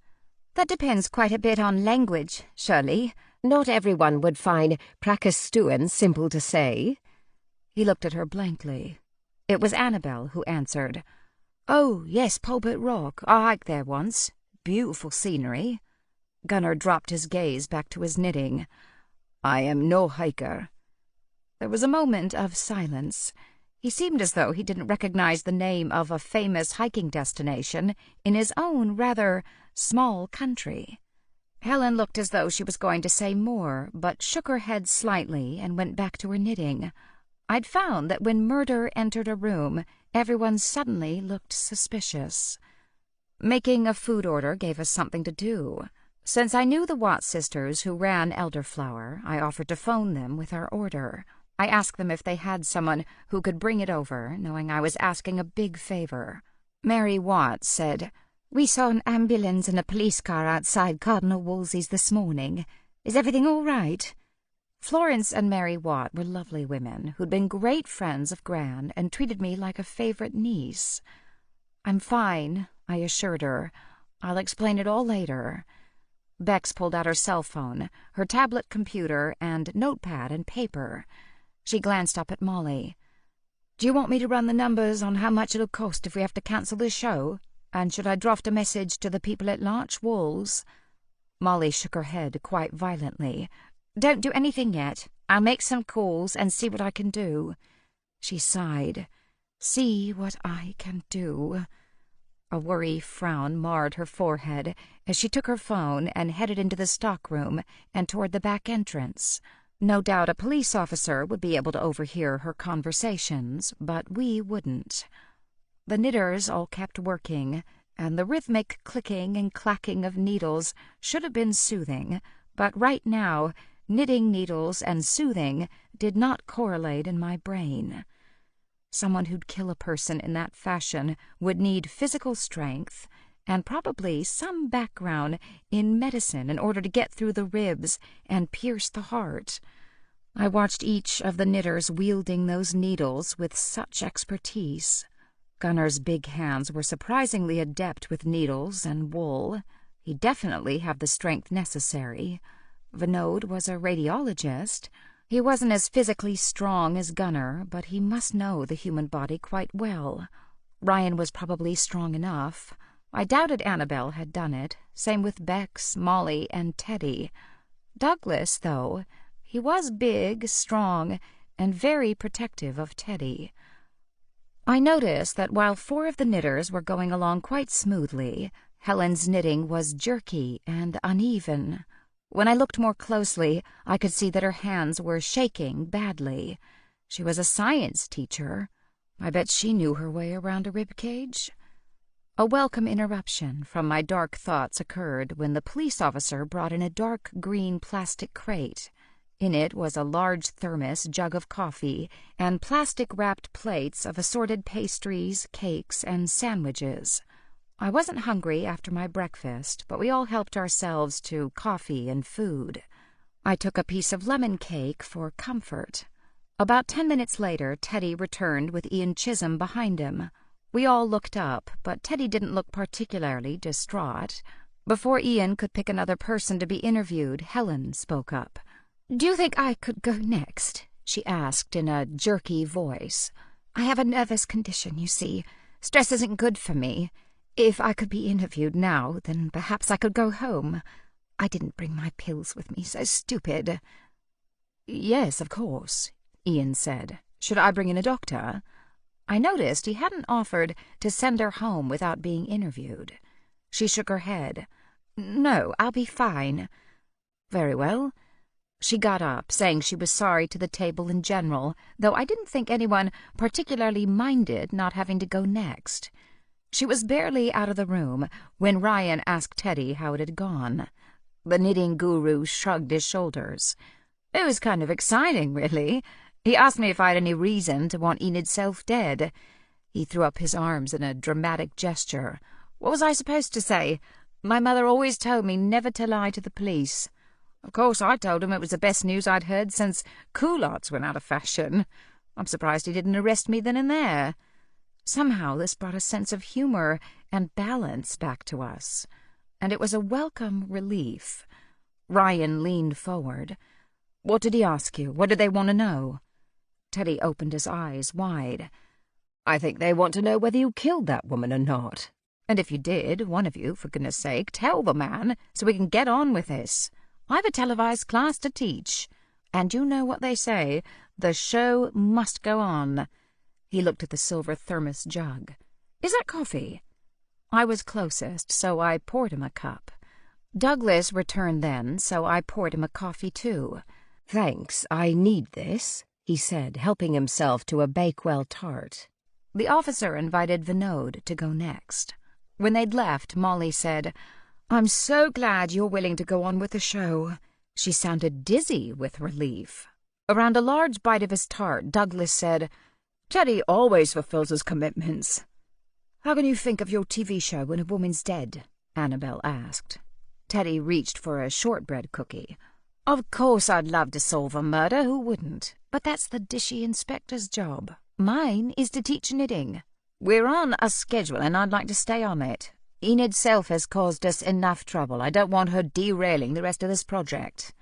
"That depends quite a bit on language, surely. Not everyone would find Prakestuan simple to say." He looked at her blankly. It was Annabelle who answered. "Oh, yes, Pulpit Rock. I hiked there once. Beautiful scenery." Gunnar dropped his gaze back to his knitting. "I am no hiker." There was a moment of silence. He seemed as though he didn't recognize the name of a famous hiking destination in his own rather small country. Helen looked as though she was going to say more, but shook her head slightly and went back to her knitting. I'd found that when murder entered a room, everyone suddenly looked suspicious. Making a food order gave us something to do. Since I knew the Watts sisters who ran Elderflower, I offered to phone them with our order. I asked them if they had someone who could bring it over, knowing I was asking a big favor. Mary Watts said, "We saw an ambulance and a police car outside Cardinal Wolsey's this morning. Is everything all right?" Florence and Mary Watt were lovely women who'd been great friends of Gran and treated me like a favorite niece. "I'm fine," I assured her. "I'll explain it all later." Bex pulled out her cell phone, her tablet computer, and notepad and paper. She glanced up at Molly. "Do you want me to run the numbers on how much it'll cost if we have to cancel this show? And should I draft a message to the people at Larch Walls?" Molly shook her head quite violently. "Don't do anything yet. I'll make some calls and see what I can do." She sighed. "See what I can do." A worry frown marred her forehead as she took her phone and headed into the stockroom and toward the back entrance. No doubt a police officer would be able to overhear her conversations, but we wouldn't. The knitters all kept working, and the rhythmic clicking and clacking of needles should have been soothing, but right now knitting needles and soothing did not correlate in my brain. Someone who'd kill a person in that fashion would need physical strength and probably some background in medicine in order to get through the ribs and pierce the heart. I watched each of the knitters wielding those needles with such expertise. Gunner's big hands were surprisingly adept with needles and wool. He'd definitely have the strength necessary. Vinod was a radiologist. He wasn't as physically strong as Gunner, but he must know the human body quite well. Ryan was probably strong enough. I doubted Annabelle had done it, same with Bex, Molly, and Teddy. Douglas, though, he was big, strong, and very protective of Teddy. I noticed that while 4 of the knitters were going along quite smoothly, Helen's knitting was jerky and uneven. When I looked more closely, I could see that her hands were shaking badly. She was a science teacher. I bet she knew her way around a rib cage. A welcome interruption from my dark thoughts occurred when the police officer brought in a dark green plastic crate. In it was a large thermos jug of coffee and plastic-wrapped plates of assorted pastries, cakes, and sandwiches. I wasn't hungry after my breakfast, but we all helped ourselves to coffee and food. I took a piece of lemon cake for comfort. About 10 minutes later, Teddy returned with Ian Chisholm behind him. We all looked up, but Teddy didn't look particularly distraught. Before Ian could pick another person to be interviewed, Helen spoke up. "Do you think I could go next?" she asked in a jerky voice. "I have a nervous condition, you see. Stress isn't good for me. If I could be interviewed now, then perhaps I could go home. I didn't bring my pills with me, so stupid." "Yes, of course," Ian said. "Should I bring in a doctor?" I noticed he hadn't offered to send her home without being interviewed. She shook her head. "No, I'll be fine." "Very well." She got up, saying she was sorry to the table in general, though I didn't think anyone particularly minded not having to go next. She was barely out of the room when Ryan asked Teddy how it had gone. The knitting guru shrugged his shoulders. "It was kind of exciting, really. He asked me if I had any reason to want Enid Self dead." He threw up his arms in a dramatic gesture. "What was I supposed to say? My mother always told me never to lie to the police. Of course, I told him it was the best news I'd heard since culottes went out of fashion. I'm surprised he didn't arrest me then and there." Somehow this brought a sense of humor and balance back to us, and it was a welcome relief. Ryan leaned forward. "What did he ask you? What did they want to know?" Teddy opened his eyes wide. "I think they want to know whether you killed that woman or not. And if you did, one of you, for goodness sake, tell the man so we can get on with this. I've a televised class to teach, and you know what they say, the show must go on." He looked at the silver thermos jug. "Is that coffee?" I was closest, so I poured him a cup. Douglas returned then, so I poured him a coffee too. "Thanks, I need this," he said, helping himself to a Bakewell tart. The officer invited Vinod to go next. When they'd left, Molly said, "I'm so glad you're willing to go on with the show." She sounded dizzy with relief. Around a large bite of his tart, Douglas said, "Teddy always fulfills his commitments." "How can you think of your TV show when a woman's dead?" Annabelle asked. Teddy reached for a shortbread cookie. "Of course I'd love to solve a murder, who wouldn't? But that's the dishy inspector's job. Mine is to teach knitting. We're on a schedule and I'd like to stay on it. Enid Self has caused us enough trouble. I don't want her derailing the rest of this project."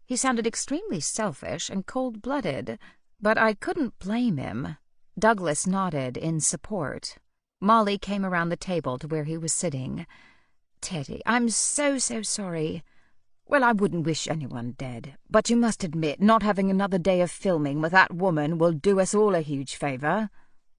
He sounded extremely selfish and cold-blooded, but I couldn't blame him. Douglas nodded in support. Molly came around the table to where he was sitting. "Teddy, I'm so sorry. Well, I wouldn't wish anyone dead, but you must admit not having another day of filming with that woman will do us all a huge favor."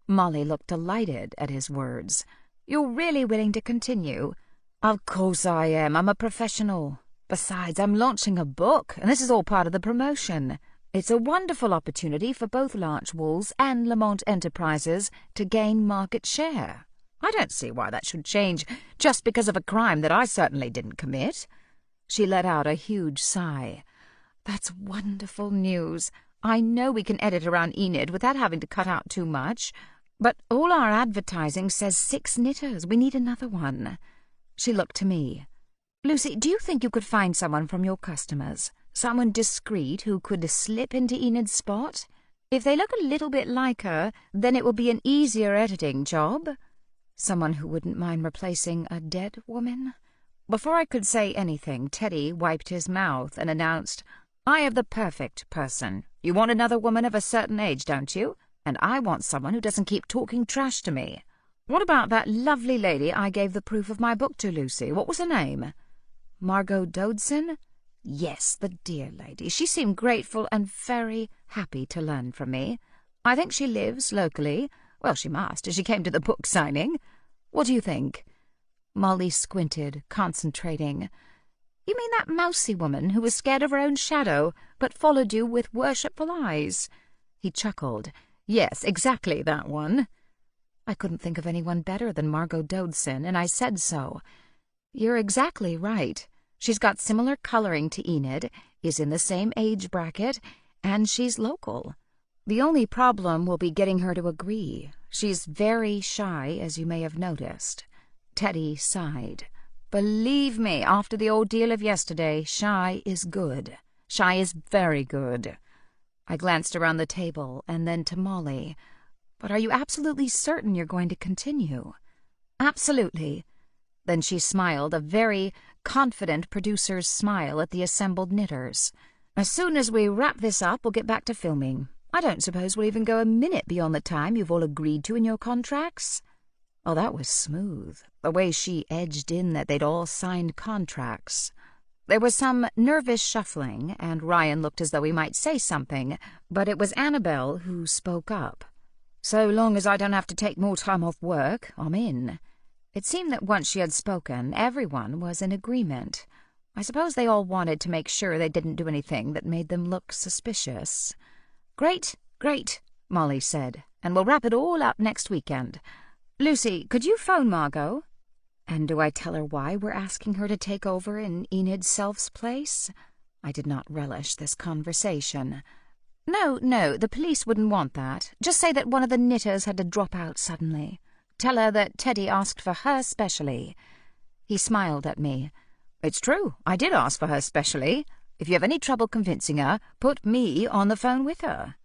Molly looked delighted at his words. "You're really willing to continue?" "Of course I am. I'm a professional. Besides, I'm launching a book, and this is all part of the promotion. It's a wonderful opportunity for both Larch Walls and Lamont Enterprises to gain market share. I don't see why that should change just because of a crime that I certainly didn't commit." She let out a huge sigh. "That's wonderful news. I know we can edit around Enid without having to cut out too much, but all our advertising says 6 knitters. We need another one." She looked to me. "Lucy, do you think you could find someone from your customers? Someone discreet who could slip into Enid's spot? If they look a little bit like her, then it will be an easier editing job." "Someone who wouldn't mind replacing a dead woman?" Before I could say anything, Teddy wiped his mouth and announced, "I have the perfect person. You want another woman of a certain age, don't you? And I want someone who doesn't keep talking trash to me. What about that lovely lady I gave the proof of my book to, Lucy? What was her name?" "Margot Dodson?" "Yes, the dear lady. She seemed grateful and very happy to learn from me. I think she lives locally. Well, she must, as she came to the book signing. What do you think?" Molly squinted, concentrating. "You mean that mousy woman who was scared of her own shadow, but followed you with worshipful eyes?" He chuckled. "Yes, exactly that one." I couldn't think of anyone better than Margot Dodson, and I said so. "You're exactly right. She's got similar coloring to Enid, is in the same age bracket, and she's local. The only problem will be getting her to agree. She's very shy, as you may have noticed." Teddy sighed. "Believe me, after the ordeal of yesterday, shy is good. Shy is very good." I glanced around the table and then to Molly. "But are you absolutely certain you're going to continue?" "Absolutely." Then she smiled, a very confident producer's smile at the assembled knitters. "As soon as we wrap this up, we'll get back to filming. I don't suppose we'll even go a minute beyond the time you've all agreed to in your contracts." Oh, that was smooth, the way she edged in that they'd all signed contracts. There was some nervous shuffling, and Ryan looked as though he might say something, but it was Annabelle who spoke up. "So long as I don't have to take more time off work, I'm in." It seemed that once she had spoken, everyone was in agreement. I suppose they all wanted to make sure they didn't do anything that made them look suspicious. "Great, great," Molly said, "and we'll wrap it all up next weekend. Lucy, could you phone Margot?" "And do I tell her why we're asking her to take over in Enid Self's place?" I did not relish this conversation. No, the police wouldn't want that. Just say that one of the knitters had to drop out suddenly. Tell her that Teddy asked for her specially." He smiled at me. "It's true, I did ask for her specially. If you have any trouble convincing her, put me on the phone with her."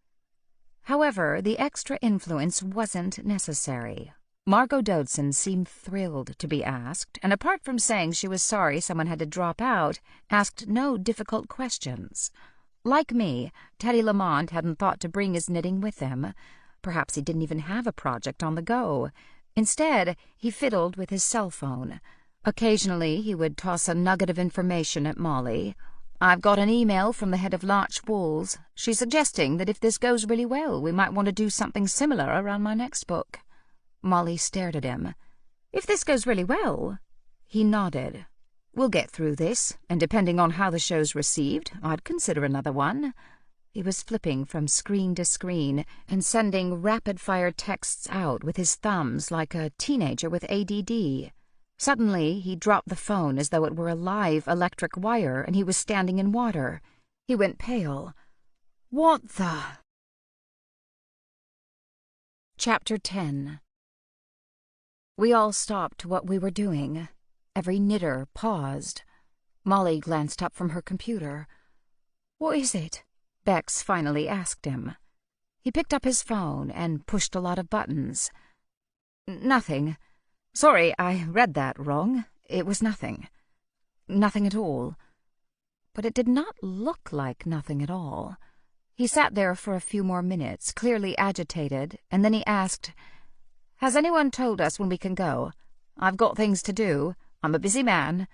However, the extra influence wasn't necessary. Margot Dodson seemed thrilled to be asked, and apart from saying she was sorry someone had to drop out, asked no difficult questions. Like me, Teddy Lamont hadn't thought to bring his knitting with him. Perhaps he didn't even have a project on the go. Instead, he fiddled with his cell phone. Occasionally, he would toss a nugget of information at Molly. "I've got an email from the head of Larch Walls. She's suggesting that if this goes really well, we might want to do something similar around my next book." Molly stared at him. "If this goes really well?" He nodded. "We'll get through this, and depending on how the show's received, I'd consider another one." He was flipping from screen to screen and sending rapid-fire texts out with his thumbs like a teenager with ADD. Suddenly, he dropped the phone as though it were a live electric wire and he was standing in water. He went pale. "What the—" Chapter 10. We all stopped what we were doing. Every knitter paused. Molly glanced up from her computer. "What is it?" Bex finally asked him. He picked up his phone and pushed a lot of buttons. "Nothing." Sorry, I read that wrong. It was nothing. Nothing at all. But it did not look like nothing at all. He sat there for a few more minutes, clearly agitated, and then he asked, "Has anyone told us when we can go? I've got things to do. I'm a busy man."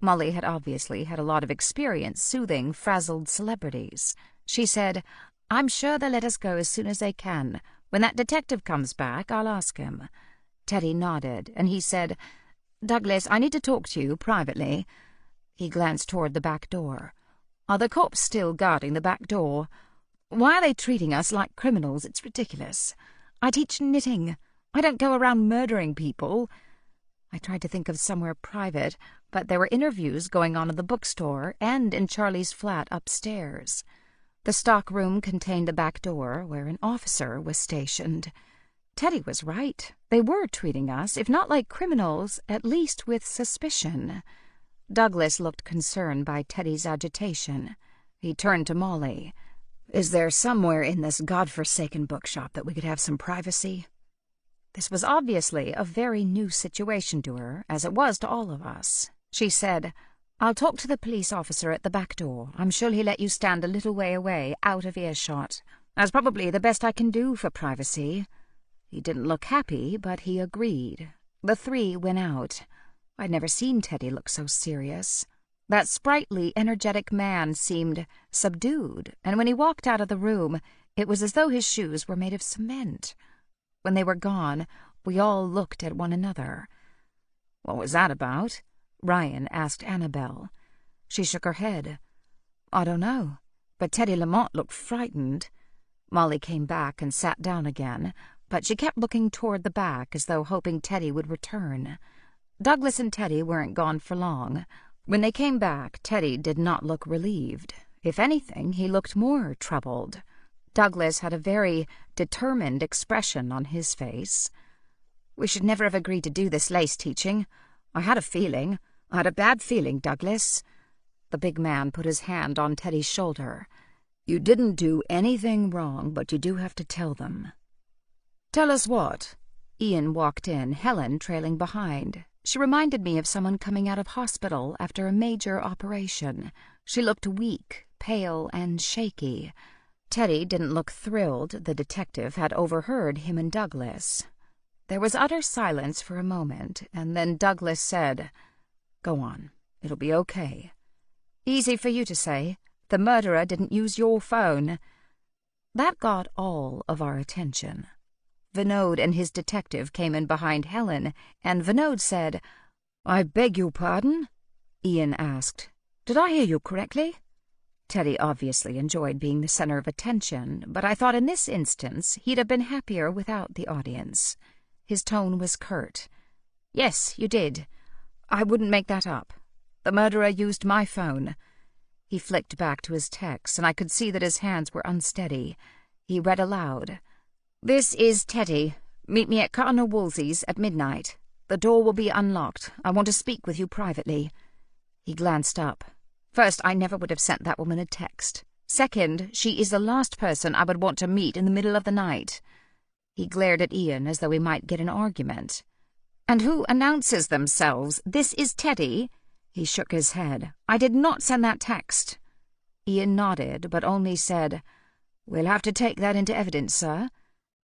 Molly had obviously had a lot of experience soothing frazzled celebrities. She said, "I'm sure they'll let us go as soon as they can. When that detective comes back, I'll ask him." Teddy nodded, and he said, "Douglas, I need to talk to you privately." He glanced toward the back door. "Are the cops still guarding the back door? Why are they treating us like criminals? It's ridiculous. I teach knitting. I don't go around murdering people." I tried to think of somewhere private, but there were interviews going on in the bookstore and in Charlie's flat upstairs. The stock room contained the back door, where an officer was stationed. Teddy was right. They were treating us, if not like criminals, at least with suspicion. Douglas looked concerned by Teddy's agitation. He turned to Molly. "Is there somewhere in this godforsaken bookshop that we could have some privacy?" This was obviously a very new situation to her, as it was to all of us. She said, "I'll talk to the police officer at the back door. I'm sure he'll let you stand a little way away, out of earshot. That's probably the best I can do for privacy." He didn't look happy, but he agreed. The three went out. I'd never seen Teddy look so serious. That sprightly, energetic man seemed subdued, and when he walked out of the room, it was as though his shoes were made of cement. When they were gone, we all looked at one another. "What was that about?" Ryan asked Annabelle. She shook her head. "I don't know, but Teddy Lamont looked frightened." Molly came back and sat down again, but she kept looking toward the back as though hoping Teddy would return. Douglas and Teddy weren't gone for long. When they came back, Teddy did not look relieved. If anything, he looked more troubled. Douglas had a very determined expression on his face. "We should never have agreed to do this lace teaching. I had a bad feeling, Douglas." The big man put his hand on Teddy's shoulder. "You didn't do anything wrong, but you do have to tell them." "Tell us what?" Ian walked in, Helen trailing behind. She reminded me of someone coming out of hospital after a major operation. She looked weak, pale, and shaky. Teddy didn't look thrilled the detective had overheard him and Douglas. There was utter silence for a moment, and then Douglas said, "Go on. It'll be okay." "Easy for you to say. The murderer didn't use your phone." That got all of our attention. Vinod and his detective came in behind Helen, and Vinod said, "I beg your pardon?" Ian asked, "Did I hear you correctly?" Teddy obviously enjoyed being the center of attention, but I thought in this instance he'd have been happier without the audience. His tone was curt. "Yes, you did. I wouldn't make that up. The murderer used my phone." He flicked back to his text, and I could see that his hands were unsteady. He read aloud, "This is Teddy. Meet me at Cardinal Wolsey's at midnight. The door will be unlocked. I want to speak with you privately." He glanced up. "First, I never would have sent that woman a text. Second, she is the last person I would want to meet in the middle of the night." He glared at Ian as though he might get an argument. "And who announces themselves, 'This is Teddy'?" He shook his head. "I did not send that text." Ian nodded, but only said, "We'll have to take that into evidence, sir."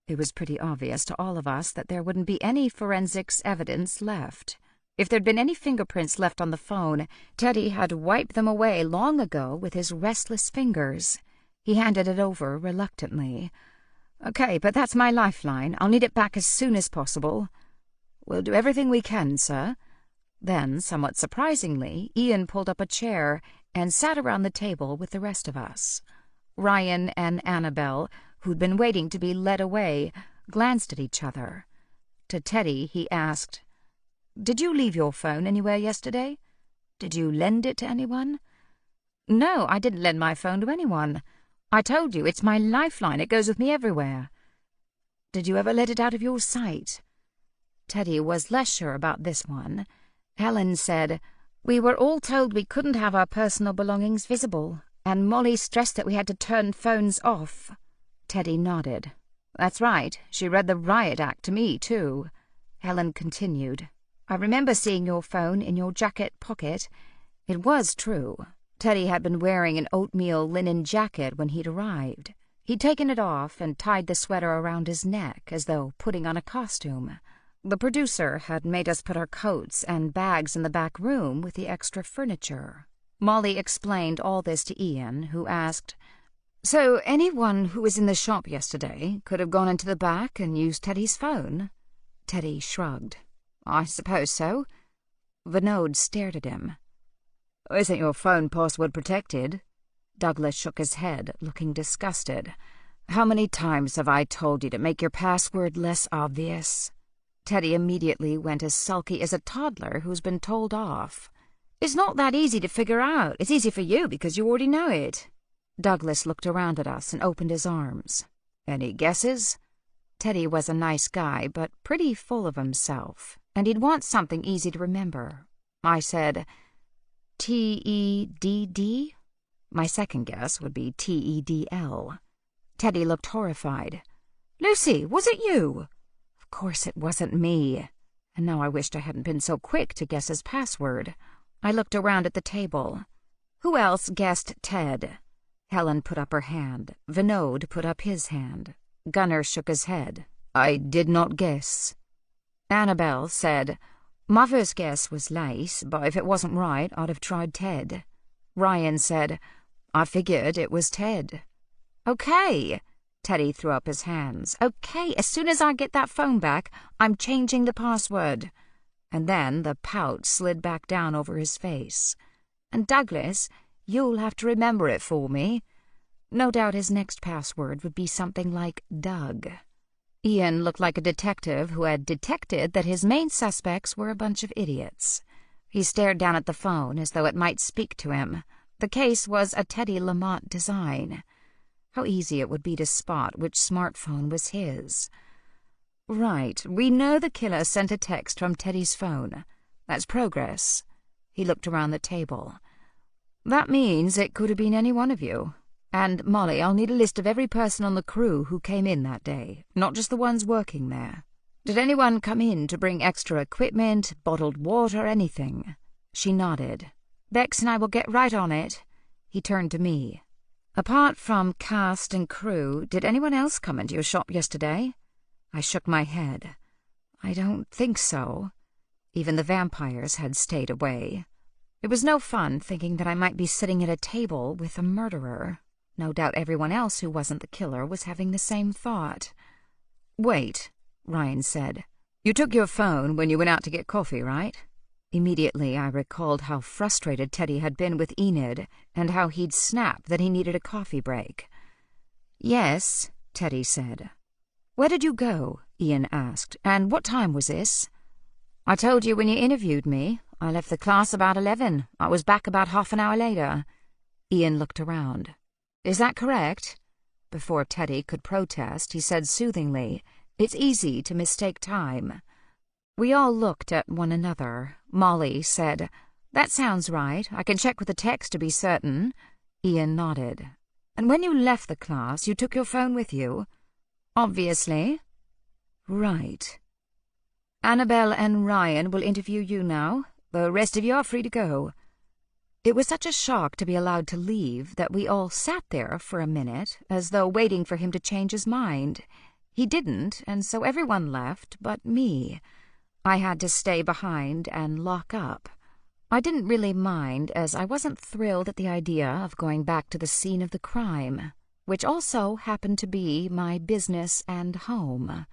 It was pretty obvious to all of us that there wouldn't be any forensics evidence left. If there'd been any fingerprints left on the phone, Teddy had wiped them away long ago with his restless fingers. He handed it over reluctantly. "Okay, but that's my lifeline. I'll need it back as soon as possible." "We'll do everything we can, sir." Then, somewhat surprisingly, Ian pulled up a chair and sat around the table with the rest of us. Ryan and Annabelle, who'd been waiting to be led away, glanced at each other. To Teddy, he asked, "Did you leave your phone anywhere yesterday? Did you lend it to anyone?" "No, I didn't lend my phone to anyone. I told you, it's my lifeline. It goes with me everywhere." "Did you ever let it out of your sight?" Teddy was less sure about this one. Helen said, "We were all told we couldn't have our personal belongings visible, and Molly stressed that we had to turn phones off." Teddy nodded. "That's right. She read the riot act to me, too." Helen continued. I remember seeing your phone in your jacket pocket. It was true. Teddy had been wearing an oatmeal linen jacket when he'd arrived. He'd taken it off and tied the sweater around his neck as though putting on a costume. The producer had made us put our coats and bags in the back room with the extra furniture. Molly explained all this to Ian, who asked, So anyone who was in the shop yesterday could have gone into the back and used Teddy's phone? Teddy shrugged. I suppose so. Vinod stared at him. Isn't your phone password protected? Douglas shook his head, looking disgusted. How many times have I told you to make your password less obvious? Teddy immediately went as sulky as a toddler who's been told off. It's not that easy to figure out. It's easy for you because you already know it. Douglas looked around at us and opened his arms. Any guesses? Teddy was a nice guy, but pretty full of himself, and he'd want something easy to remember. I said, T-E-D-D? My second guess would be T-E-D-L. Teddy looked horrified. Lucy, was it you? Of course it wasn't me. And now I wished I hadn't been so quick to guess his password. I looked around at the table. Who else guessed Ted? Helen put up her hand. Vinod put up his hand. Gunnar shook his head. I did not guess. Annabelle said, My first guess was Lace, but if it wasn't right, I'd have tried Ted. Ryan said, I figured it was Ted. Okay. Teddy threw up his hands. Okay, as soon as I get that phone back, I'm changing the password. And then the pout slid back down over his face. And Douglas, you'll have to remember it for me. No doubt his next password would be something like Doug. Ian looked like a detective who had detected that his main suspects were a bunch of idiots. He stared down at the phone as though it might speak to him. The case was a Teddy Lamont design. How easy it would be to spot which smartphone was his. Right, we know the killer sent a text from Teddy's phone. That's progress. He looked around the table. That means it could have been any one of you. And, Molly, I'll need a list of every person on the crew who came in that day, not just the ones working there. Did anyone come in to bring extra equipment, bottled water, anything? She nodded. Bex and I will get right on it. He turned to me. Apart from cast and crew, did anyone else come into your shop yesterday? I shook my head. I don't think so. Even the vampires had stayed away. It was no fun thinking that I might be sitting at a table with a murderer. No doubt everyone else who wasn't the killer was having the same thought. Wait, Ryan said. You took your phone when you went out to get coffee, right? Immediately I recalled how frustrated Teddy had been with Enid and how he'd snapped that he needed a coffee break. Yes, Teddy said. Where did you go? Ian asked. And what time was this? I told you when you interviewed me. I left the class about 11. I was back about half an hour later. Ian looked around. Is that correct? Before Teddy could protest, he said soothingly, It's easy to mistake time. We all looked at one another. Molly said, That sounds right. I can check with the text to be certain. Ian nodded. And when you left the class, you took your phone with you? Obviously. Right. Annabelle and Ryan will interview you now. The rest of you are free to go. It was such a shock to be allowed to leave that we all sat there for a minute, as though waiting for him to change his mind. He didn't, and so everyone left but me. I had to stay behind and lock up. I didn't really mind, as I wasn't thrilled at the idea of going back to the scene of the crime, which also happened to be my business and home.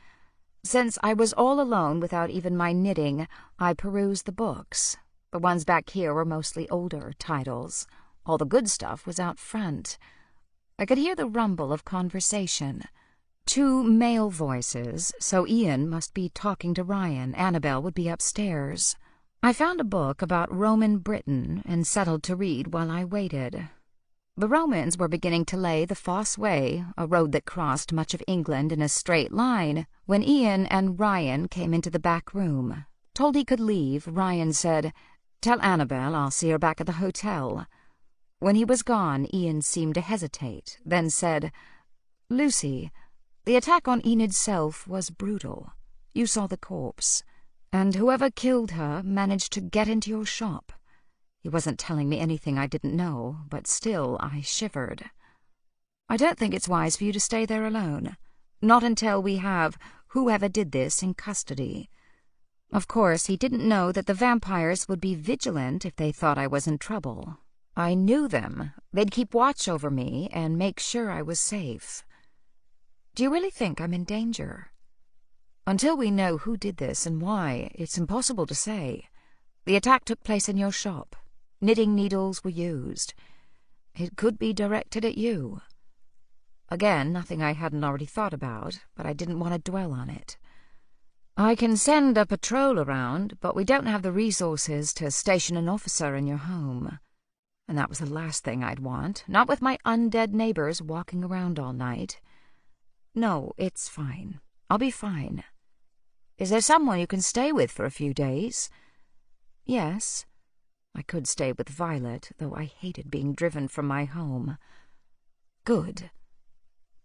Since I was all alone without even my knitting, I perused the books. The ones back here were mostly older titles. All the good stuff was out front. I could hear the rumble of conversation. 2 male voices, so Ian must be talking to Ryan. Annabelle would be upstairs. I found a book about Roman Britain and settled to read while I waited. The Romans were beginning to lay the Fosse Way, a road that crossed much of England in a straight line, when Ian and Ryan came into the back room. Told he could leave, Ryan said, Tell Annabelle I'll see her back at the hotel. When he was gone, Ian seemed to hesitate, then said, Lucy, the attack on Enid's self was brutal. You saw the corpse. And whoever killed her managed to get into your shop. He wasn't telling me anything I didn't know, but still I shivered. I don't think it's wise for you to stay there alone. Not until we have whoever did this in custody. Of course, he didn't know that the vampires would be vigilant if they thought I was in trouble. I knew them. They'd keep watch over me and make sure I was safe. Do you really think I'm in danger? Until we know who did this and why, it's impossible to say. The attack took place in your shop. Knitting needles were used. It could be directed at you. Again, nothing I hadn't already thought about, but I didn't want to dwell on it. I can send a patrol around, but we don't have the resources to station an officer in your home. And that was the last thing I'd want, not with my undead neighbors walking around all night. No, it's fine. I'll be fine. Is there someone you can stay with for a few days? Yes. I could stay with Violet, though I hated being driven from my home. Good.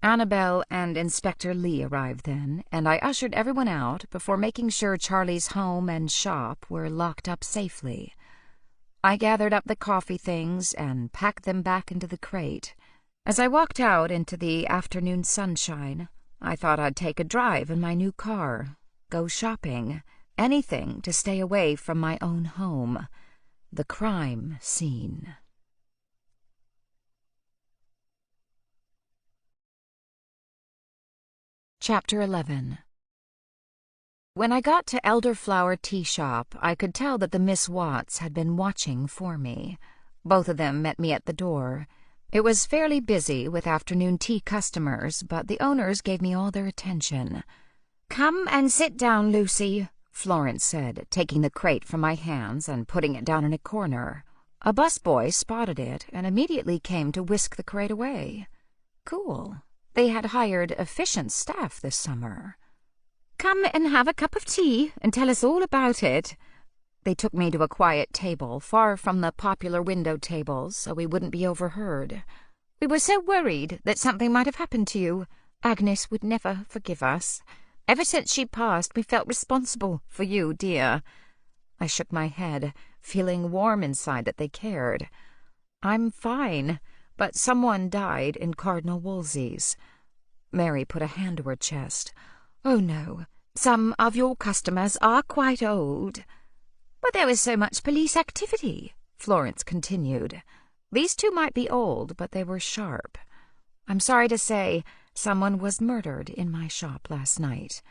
Annabelle and Inspector Lee arrived then, and I ushered everyone out before making sure Charlie's home and shop were locked up safely. I gathered up the coffee things and packed them back into the crate. As I walked out into the afternoon sunshine, I thought I'd take a drive in my new car, go shopping, anything to stay away from my own home, the crime scene. Chapter 11. When I got to Elderflower Tea Shop, I could tell that the Miss Watts had been watching for me. Both of them met me at the door. It was fairly busy with afternoon tea customers, but the owners gave me all their attention. "Come and sit down, Lucy," Florence said, taking the crate from my hands and putting it down in a corner. A busboy spotted it and immediately came to whisk the crate away. Cool. They had hired efficient staff this summer. "Come and have a cup of tea and tell us all about it." They took me to a quiet table, far from the popular window tables, so we wouldn't be overheard. "We were so worried that something might have happened to you. Agnes would never forgive us. Ever since she passed, we felt responsible for you, dear." I shook my head, feeling warm inside that they cared. "I'm fine, but someone died in Cardinal Wolsey's." Mary put a hand to her chest. "Oh, no. Some of your customers are quite old." "But there was so much police activity," Florence continued. "These two might be old, but they were sharp. I'm sorry to say someone was murdered in my shop last night."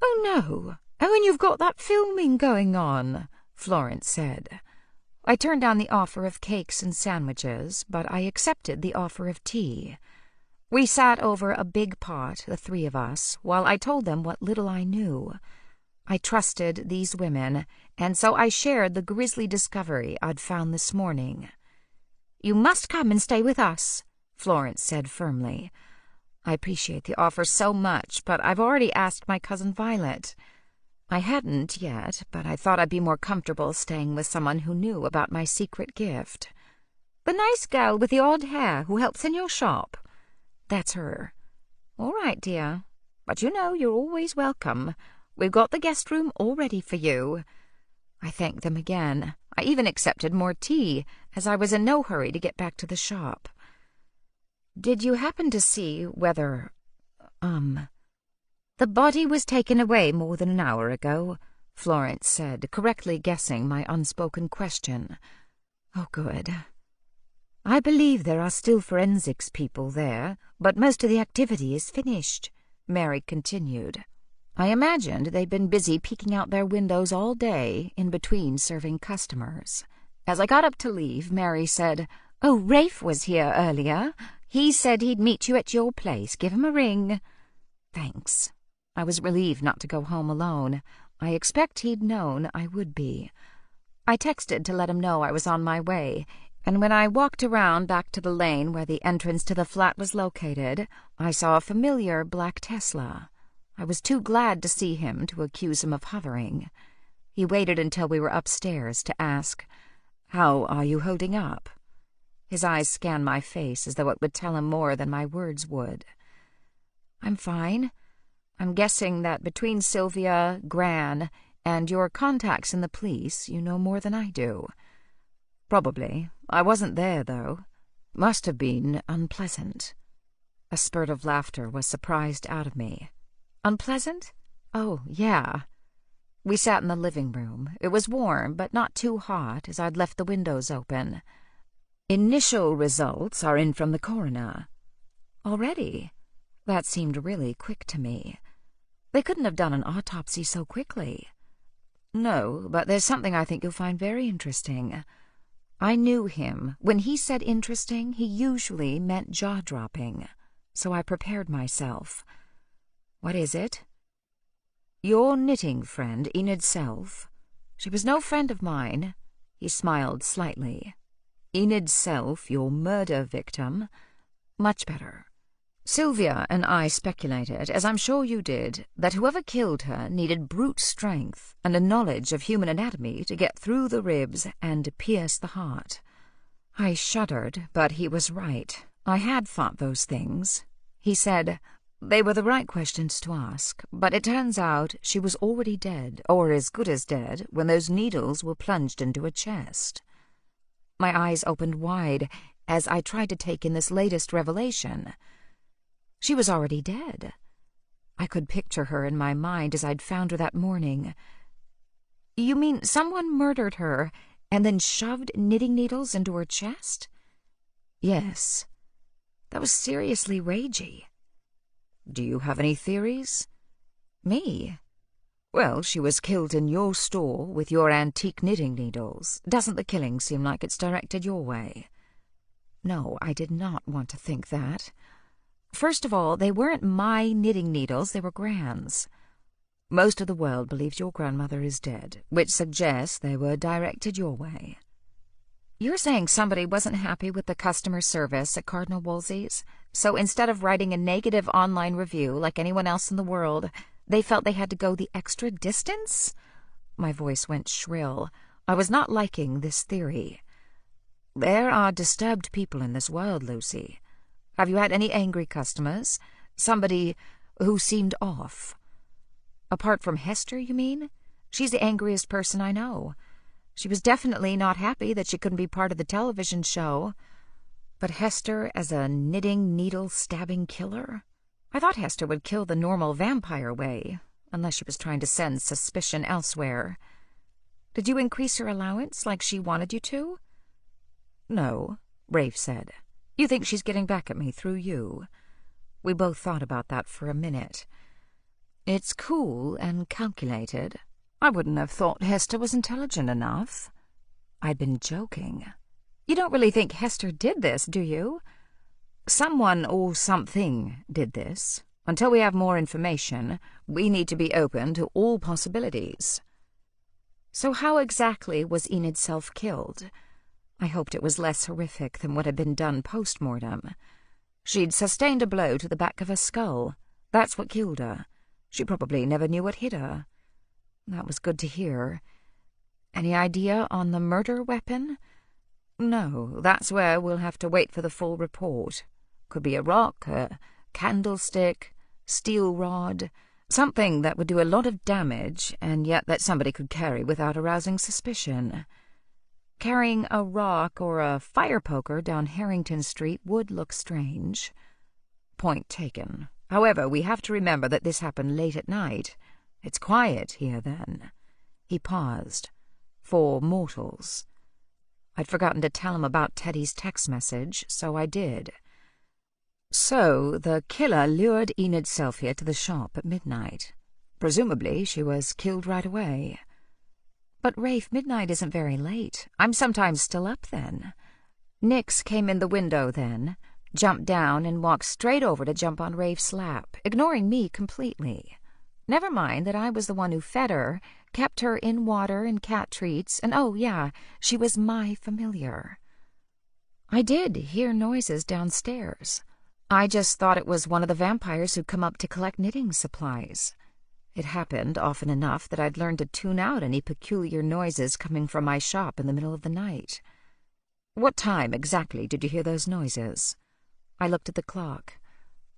"Oh, no. Oh, and you've got that filming going on," Florence said. I turned down the offer of cakes and sandwiches, but I accepted the offer of tea. We sat over a big pot, the three of us, while I told them what little I knew. I trusted these women, and so I shared the grisly discovery I'd found this morning. "You must come and stay with us," Florence said firmly. "I appreciate the offer so much, but I've already asked my cousin Violet." I hadn't yet, but I thought I'd be more comfortable staying with someone who knew about my secret gift. "The nice girl with the odd hair who helps in your shop?" "That's her." "All right, dear. But you know you're always welcome. We've got the guest room all ready for you." I thanked them again. I even accepted more tea, as I was in no hurry to get back to the shop. "Did you happen to see whether, "The body was taken away more than an hour ago," Florence said, correctly guessing my unspoken question. "Oh, good. I believe there are still forensics people there, but most of the activity is finished," Mary continued. I imagined they'd been busy peeking out their windows all day, in between serving customers. As I got up to leave, Mary said, "Oh, Rafe was here earlier. He said he'd meet you at your place. Give him a ring." "Thanks." I was relieved not to go home alone. I expect he'd known I would be. I texted to let him know I was on my way, and when I walked around back to the lane where the entrance to the flat was located, I saw a familiar black Tesla. I was too glad to see him to accuse him of hovering. He waited until we were upstairs to ask, "How are you holding up?" His eyes scanned my face as though it would tell him more than my words would. "I'm fine. I'm guessing that between Sylvia, Gran, And your contacts in the police, you know more than I do. Probably. I wasn't there, though. Must have been unpleasant." A spurt of laughter was surprised out of me. "Unpleasant? Oh, yeah." We sat in the living room. It was warm, but not too hot, as I'd left the windows open. "Initial results are in from the coroner." "Already?" That seemed really quick to me. They couldn't have done an autopsy so quickly. "No, but there's something I think you'll find very interesting." I knew him. When he said interesting, he usually meant jaw-dropping. So I prepared myself. "What is it?" "Your knitting friend, Enid Self." "She was no friend of mine." He smiled slightly. "Enid Self, your murder victim." "Much better." "Sylvia and I speculated, as I'm sure you did, that whoever killed her needed brute strength and a knowledge of human anatomy to get through the ribs and pierce the heart." I shuddered, but he was right. I had thought those things. He said, "They were the right questions to ask, but it turns out she was already dead, or as good as dead, when those needles were plunged into her chest." My eyes opened wide as I tried to take in this latest revelation. She was already dead. I could picture her in my mind as I'd found her that morning. "You mean someone murdered her and then shoved knitting needles into her chest?" "Yes." That was seriously ragey. "Do you have any theories?" "Me?" "Well, she was killed in your store with your antique knitting needles. Doesn't the killing seem like it's directed your way?" No, I did not want to think that. First of all, they weren't my knitting needles, they were Gran's. Most of the world believes your grandmother is dead, which suggests they were directed your way. "You're saying somebody wasn't happy with the customer service at Cardinal Wolsey's, so instead of writing a negative online review like anyone else in the world, they felt they had to go the extra distance?" My voice went shrill. I was not liking this theory. "There are disturbed people in this world, Lucy. Have you had any angry customers? Somebody who seemed off?" "Apart from Hester, you mean? She's the angriest person I know. She was definitely not happy that she couldn't be part of the television show. But Hester as a knitting needle-stabbing killer? I thought Hester would kill the normal vampire way, unless she was trying to send suspicion elsewhere. Did you increase her allowance like she wanted you to?" "No," Rafe said. "You think she's getting back at me through you?" We both thought about that for a minute. "It's cool and calculated. I wouldn't have thought Hester was intelligent enough." I'd been joking. "You don't really think Hester did this, do you?" "Someone or something did this. Until we have more information, we need to be open to all possibilities." "So how exactly was Enid Self killed?" I hoped it was less horrific than what had been done post-mortem. "She'd sustained a blow to the back of her skull. That's what killed her. She probably never knew what hit her." That was good to hear. "Any idea on the murder weapon?" "No, that's where we'll have to wait for the full report. Could be a rock, a candlestick, steel rod, something that would do a lot of damage and yet that somebody could carry without arousing suspicion." Carrying a rock or a fire poker down Harrington Street would look strange. "Point taken. However, we have to remember that this happened late at night. It's quiet here then." He paused. "For mortals." I'd forgotten to tell him about Teddy's text message, so I did. "So the killer lured Enid Self here to the shop at midnight. Presumably she was killed right away." "But, Rafe, midnight isn't very late. I'm sometimes still up then." Nix came in the window then, jumped down and walked straight over to jump on Rafe's lap, ignoring me completely. Never mind that I was the one who fed her, kept her in water and cat treats, and oh, yeah, she was my familiar. I did hear noises downstairs. I just thought it was one of the vampires who'd come up to collect knitting supplies. It happened often enough that I'd learned to tune out any peculiar noises coming from my shop in the middle of the night. "What time exactly did you hear those noises?" I looked at the clock.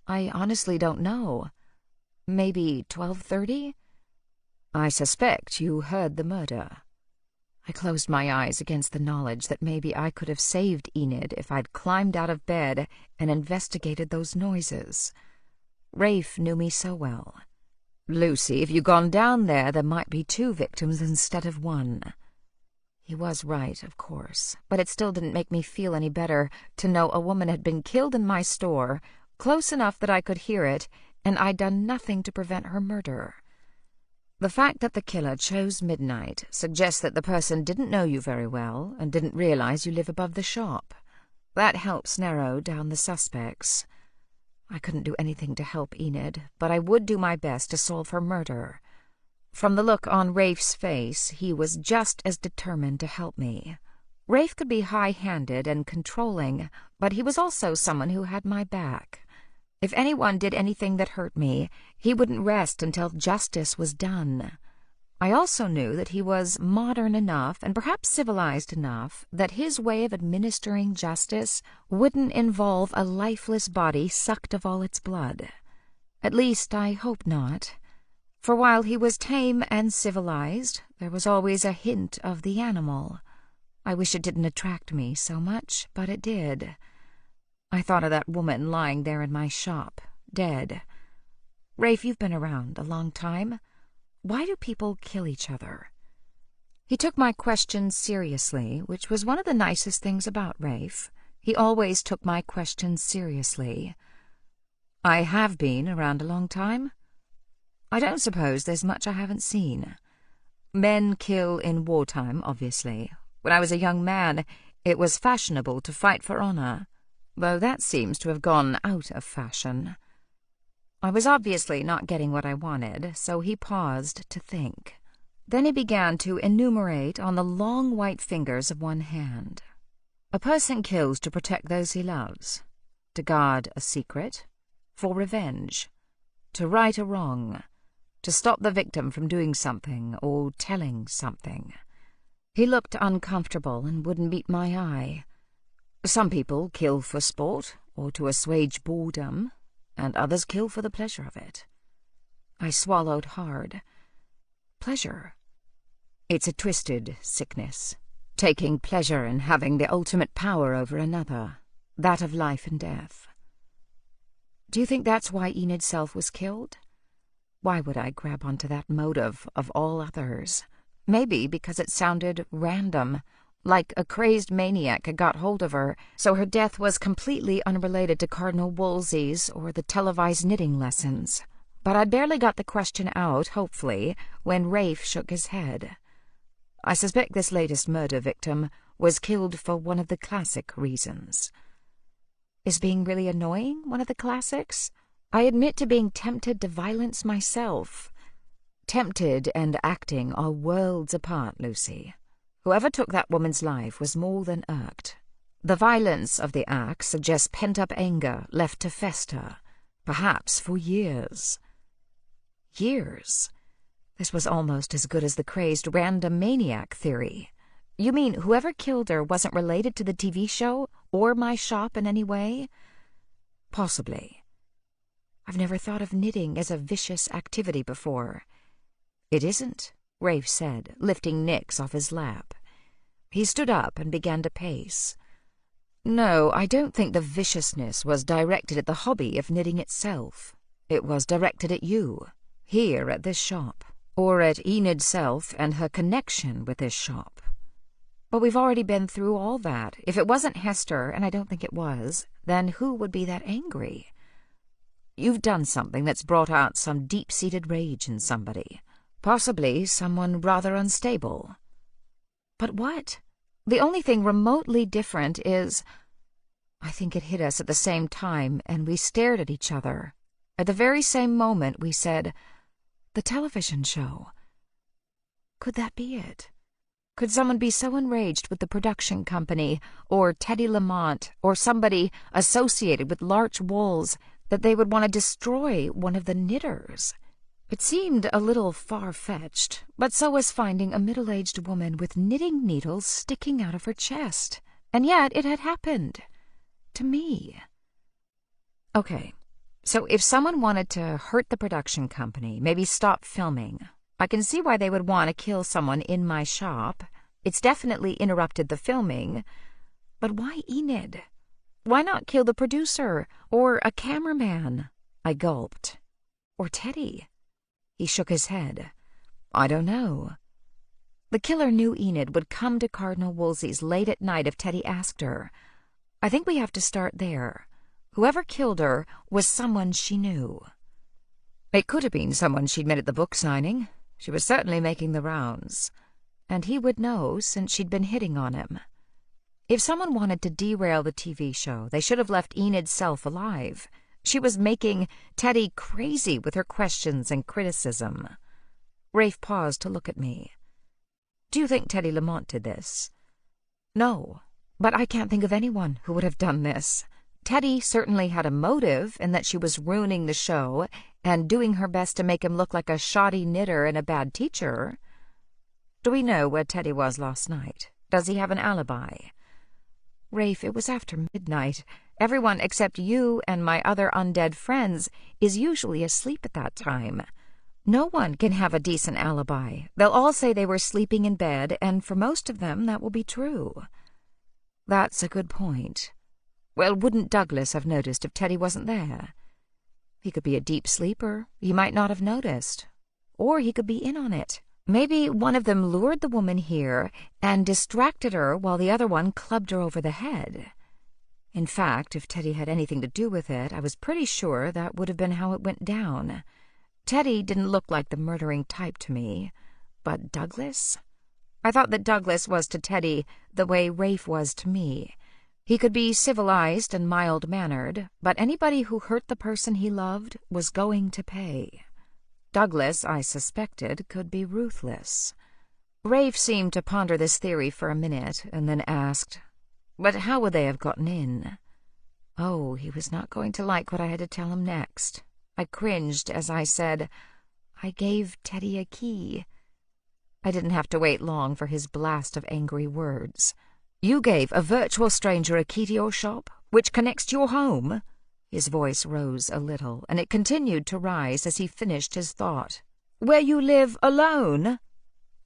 "I honestly don't know. Maybe 12:30? I suspect you heard the murder. I closed my eyes against the knowledge that maybe I could have saved Enid if I'd climbed out of bed and investigated those noises. Rafe knew me so well. "Lucy, if you'd gone down there might be 2 victims instead of 1. He was right, of course, but it still didn't make me feel any better to know a woman had been killed in my store, close enough that I could hear it, and I'd done nothing to prevent her murder. The fact that the killer chose midnight suggests that the person didn't know you very well and didn't realize you live above the shop. That helps narrow down the suspects. I couldn't do anything to help Enid, but I would do my best to solve her murder. From the look on Rafe's face, he was just as determined to help me. Rafe could be high-handed and controlling, but he was also someone who had my back. If anyone did anything that hurt me, he wouldn't rest until justice was done. I also knew that he was modern enough and perhaps civilized enough that his way of administering justice wouldn't involve a lifeless body sucked of all its blood. At least, I hope not. For while he was tame and civilized, there was always a hint of the animal. I wish it didn't attract me so much, but it did. I thought of that woman lying there in my shop, dead. Rafe, you've been around a long time. Why do people kill each other? He took my questions seriously, which was one of the nicest things about Rafe. He always took my questions seriously. I have been around a long time. I don't suppose there's much I haven't seen. Men kill in wartime, obviously. When I was a young man, it was fashionable to fight for honor, though that seems to have gone out of fashion. I was obviously not getting what I wanted, so he paused to think. Then he began to enumerate on the long white fingers of one hand. A person kills to protect those he loves, to guard a secret, for revenge, to right a wrong, to stop the victim from doing something or telling something. He looked uncomfortable and wouldn't meet my eye. Some people kill for sport or to assuage boredom, and others kill for the pleasure of it. I swallowed hard. Pleasure. It's a twisted sickness, taking pleasure in having the ultimate power over another, that of life and death. Do you think that's why Enid Self was killed? Why would I grab onto that motive of all others? Maybe because it sounded random, like a crazed maniac had got hold of her, so her death was completely unrelated to Cardinal Wolsey's or the televised knitting lessons. But I'd barely got the question out, hopefully, when Rafe shook his head. I suspect this latest murder victim was killed for one of the classic reasons. Is being really annoying one of the classics? I admit to being tempted to violence myself. Tempted and acting are worlds apart, Lucy. Whoever took that woman's life was more than irked. The violence of the act suggests pent-up anger left to fester, perhaps for years. Years? This was almost as good as the crazed random maniac theory. You mean whoever killed her wasn't related to the TV show or my shop in any way? Possibly. I've never thought of knitting as a vicious activity before. It isn't, Rafe said, lifting Nix off his lap. He stood up and began to pace. No, I don't think the viciousness was directed at the hobby of knitting itself. It was directed at you, here at this shop, or at Enid Self and her connection with this shop. But we've already been through all that. If it wasn't Hester, and I don't think it was, then who would be that angry? You've done something that's brought out some deep-seated rage in somebody. Possibly someone rather unstable. But what? The only thing remotely different is... I think it hit us at the same time, and we stared at each other. At the very same moment we said, "The television show." Could that be it? Could someone be so enraged with the production company, or Teddy Lamont, or somebody associated with Larch Walls, that they would want to destroy one of the knitters? It seemed a little far-fetched, but so was finding a middle-aged woman with knitting needles sticking out of her chest. And yet it had happened. To me. Okay, so if someone wanted to hurt the production company, maybe stop filming, I can see why they would want to kill someone in my shop. It's definitely interrupted the filming. But why Enid? Why not kill the producer or a cameraman? I gulped. Or Teddy? He shook his head. I don't know. The killer knew Enid would come to Cardinal Wolsey's late at night if Teddy asked her. I think we have to start there. Whoever killed her was someone she knew. It could have been someone she'd met at the book signing. She was certainly making the rounds. And he would know, since she'd been hitting on him. If someone wanted to derail the TV show, they should have left Enid's self alive. She was making Teddy crazy with her questions and criticism. Rafe paused to look at me. Do you think Teddy Lamont did this? No, but I can't think of anyone who would have done this. Teddy certainly had a motive in that she was ruining the show and doing her best to make him look like a shoddy knitter and a bad teacher. Do we know where Teddy was last night? Does he have an alibi? Rafe, it was after midnight. Everyone except you and my other undead friends is usually asleep at that time. No one can have a decent alibi. They'll all say they were sleeping in bed, and for most of them that will be true. That's a good point. Well, wouldn't Douglas have noticed if Teddy wasn't there? He could be a deep sleeper. He might not have noticed. Or he could be in on it. Maybe one of them lured the woman here and distracted her while the other one clubbed her over the head. In fact, if Teddy had anything to do with it, I was pretty sure that would have been how it went down. Teddy didn't look like the murdering type to me. But Douglas? I thought that Douglas was to Teddy the way Rafe was to me. He could be civilized and mild-mannered, but anybody who hurt the person he loved was going to pay. Douglas, I suspected, could be ruthless. Rafe seemed to ponder this theory for a minute, and then asked, "But how would they have gotten in?" Oh, he was not going to like what I had to tell him next. I cringed as I said, "I gave Teddy a key." I didn't have to wait long for his blast of angry words. "You gave a virtual stranger a key to your shop, which connects to your home?" His voice rose a little, and it continued to rise as he finished his thought. "Where you live alone?"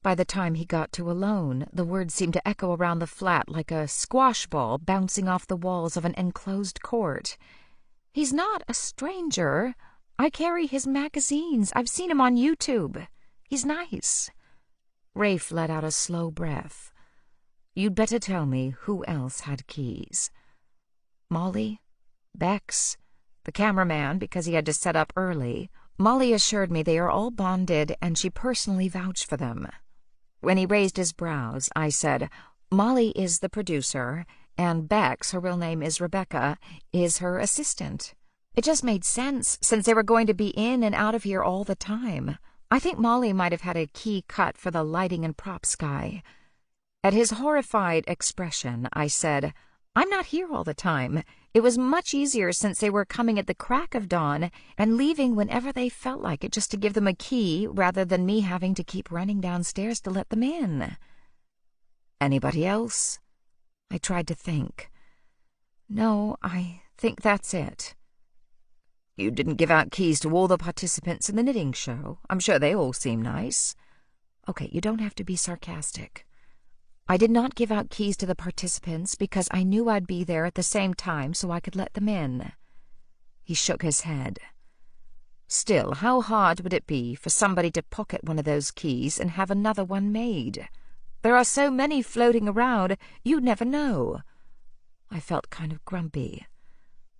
By the time he got to alone, the words seemed to echo around the flat like a squash ball bouncing off the walls of an enclosed court. "He's not a stranger. I carry his magazines. I've seen him on YouTube. He's nice." Rafe let out a slow breath. "You'd better tell me who else had keys." "Molly, Bex, the cameraman because he had to set up early. Molly assured me they are all bonded and she personally vouched for them." When he raised his brows, I said, "Molly is the producer, and Bex, her real name is Rebecca, is her assistant." It just made sense, since they were going to be in and out of here all the time. I think Molly might have had a key cut for the lighting and props guy. At his horrified expression, I said, "I'm not here all the time. It was much easier since they were coming at the crack of dawn and leaving whenever they felt like it just to give them a key rather than me having to keep running downstairs to let them in." "Anybody else?" I tried to think. "No, I think that's it." "You didn't give out keys to all the participants in the knitting show. I'm sure they all seem nice." "Okay, you don't have to be sarcastic." "I did not give out keys to the participants because I knew I'd be there at the same time so I could let them in." He shook his head. "Still, how hard would it be for somebody to pocket one of those keys and have another one made? There are so many floating around, you'd never know." I felt kind of grumpy.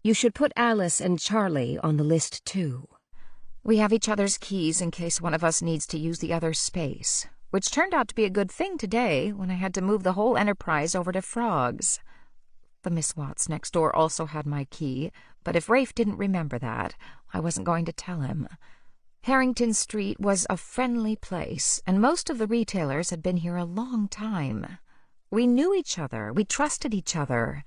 "You should put Alice and Charlie on the list, too." "We have each other's keys in case one of us needs to use the other's space, which turned out to be a good thing today when I had to move the whole enterprise over to Frogs. The Miss Watts next door also had my key, but if Rafe didn't remember that, I wasn't going to tell him. Harrington Street was a friendly place, and most of the retailers had been here a long time. We knew each other. We trusted each other.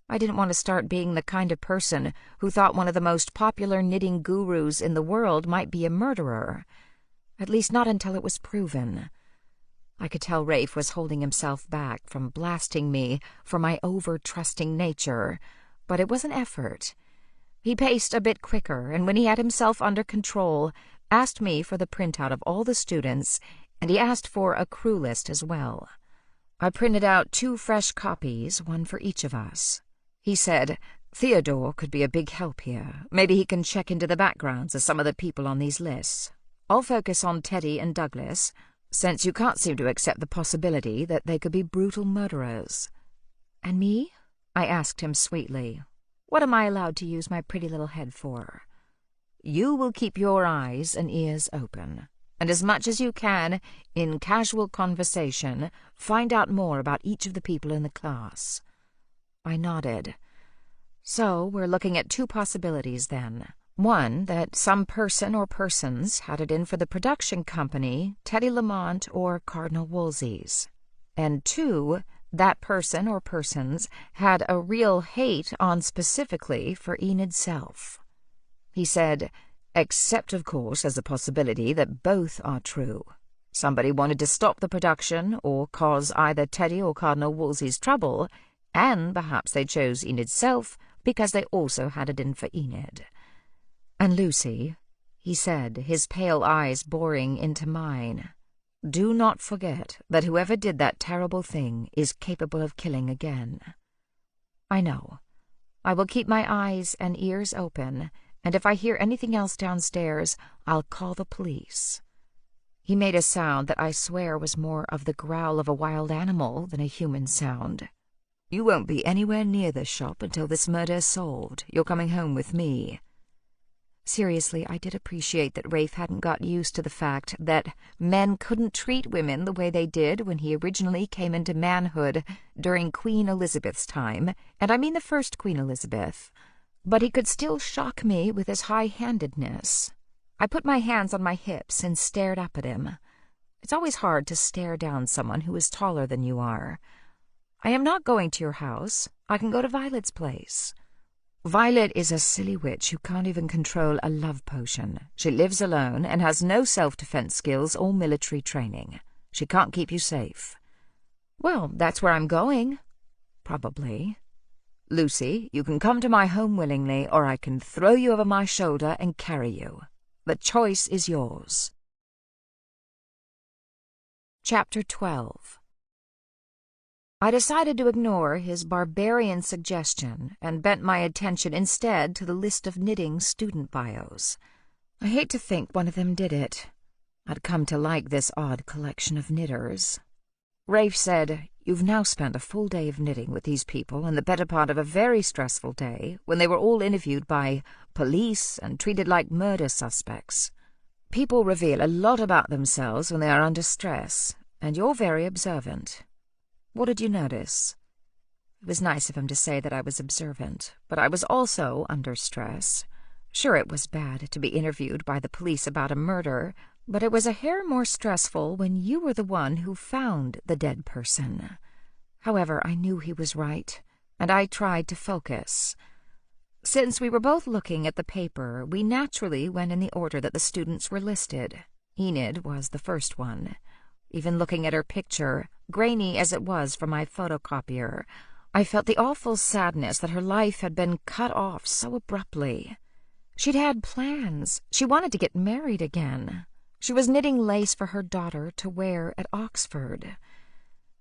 I didn't want to start being the kind of person who thought one of the most popular knitting gurus in the world might be a murderer. At least not until it was proven. I could tell Rafe was holding himself back from blasting me for my over-trusting nature, but it was an effort. He paced a bit quicker, and when he had himself under control, asked me for the printout of all the students, and he asked for a crew list as well. I printed out 2 fresh copies, one for each of us. He said, Theodore could be a big help here. Maybe he can check into the backgrounds of some of the people on these lists. I'll focus on Teddy and Douglas, since you can't seem to accept the possibility that they could be brutal murderers. And me? I asked him sweetly. What am I allowed to use my pretty little head for? You will keep your eyes and ears open, and as much as you can, in casual conversation, find out more about each of the people in the class. I nodded. So we're looking at 2 possibilities then. One, that some person or persons had it in for the production company, Teddy Lamont or Cardinal Wolsey's. And 2, that person or persons had a real hate on specifically for Enid's self. He said, except, of course, as a possibility that both are true. Somebody wanted to stop the production or cause either Teddy or Cardinal Wolsey's trouble, and perhaps they chose Enid's self because they also had it in for Enid. And Lucy, he said, his pale eyes boring into mine, do not forget that whoever did that terrible thing is capable of killing again. I know. I will keep my eyes and ears open, and if I hear anything else downstairs, I'll call the police. He made a sound that I swear was more of the growl of a wild animal than a human sound. You won't be anywhere near the shop until this murder is solved. You're coming home with me. Seriously, I did appreciate that Rafe hadn't got used to the fact that men couldn't treat women the way they did when he originally came into manhood during Queen Elizabeth's time, and I mean the first Queen Elizabeth. But he could still shock me with his high-handedness. I put my hands on my hips and stared up at him. It's always hard to stare down someone who is taller than you are. I am not going to your house. I can go to Violet's place. Violet is a silly witch who can't even control a love potion. She lives alone and has no self-defense skills or military training. She can't keep you safe. Well, that's where I'm going. Probably. Lucy, you can come to my home willingly, or I can throw you over my shoulder and carry you. The choice is yours. Chapter 12. I decided to ignore his barbarian suggestion and bent my attention instead to the list of knitting student bios. I hate to think one of them did it. I'd come to like this odd collection of knitters. Rafe said, "You've now spent a full day of knitting with these people and the better part of a very stressful day when they were all interviewed by police and treated like murder suspects. People reveal a lot about themselves when they are under stress, and you're very observant. What did you notice?" It was nice of him to say that I was observant, but I was also under stress. Sure, it was bad to be interviewed by the police about a murder, but it was a hair more stressful when you were the one who found the dead person. However, I knew he was right, and I tried to focus. Since we were both looking at the paper, we naturally went in the order that the students were listed. Enid was the first one. Even looking at her picture, grainy as it was from my photocopier, I felt the awful sadness that her life had been cut off so abruptly. She'd had plans. She wanted to get married again. She was knitting lace for her daughter to wear at Oxford.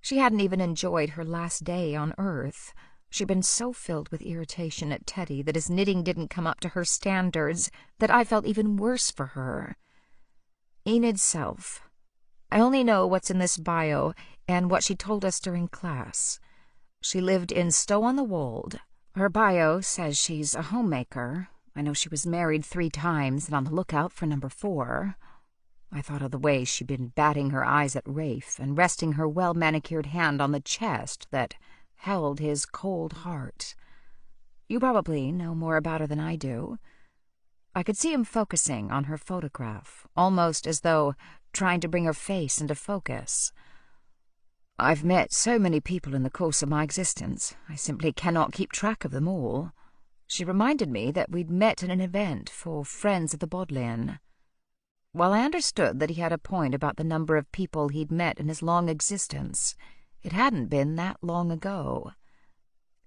She hadn't even enjoyed her last day on Earth. She'd been so filled with irritation at Teddy that his knitting didn't come up to her standards that I felt even worse for her. Enid's self. I only know what's in this bio and what she told us during class. She lived in Stow-on-the-Wold. Her bio says she's a homemaker. I know she was married 3 times and on the lookout for number 4. I thought of the way she'd been batting her eyes at Rafe and resting her well-manicured hand on the chest that held his cold heart. You probably know more about her than I do. I could see him focusing on her photograph, almost as though trying to bring her face into focus. I've met so many people in the course of my existence, I simply cannot keep track of them all. She reminded me that we'd met at an event for Friends of the Bodleian. While I understood that he had a point about the number of people he'd met in his long existence, it hadn't been that long ago.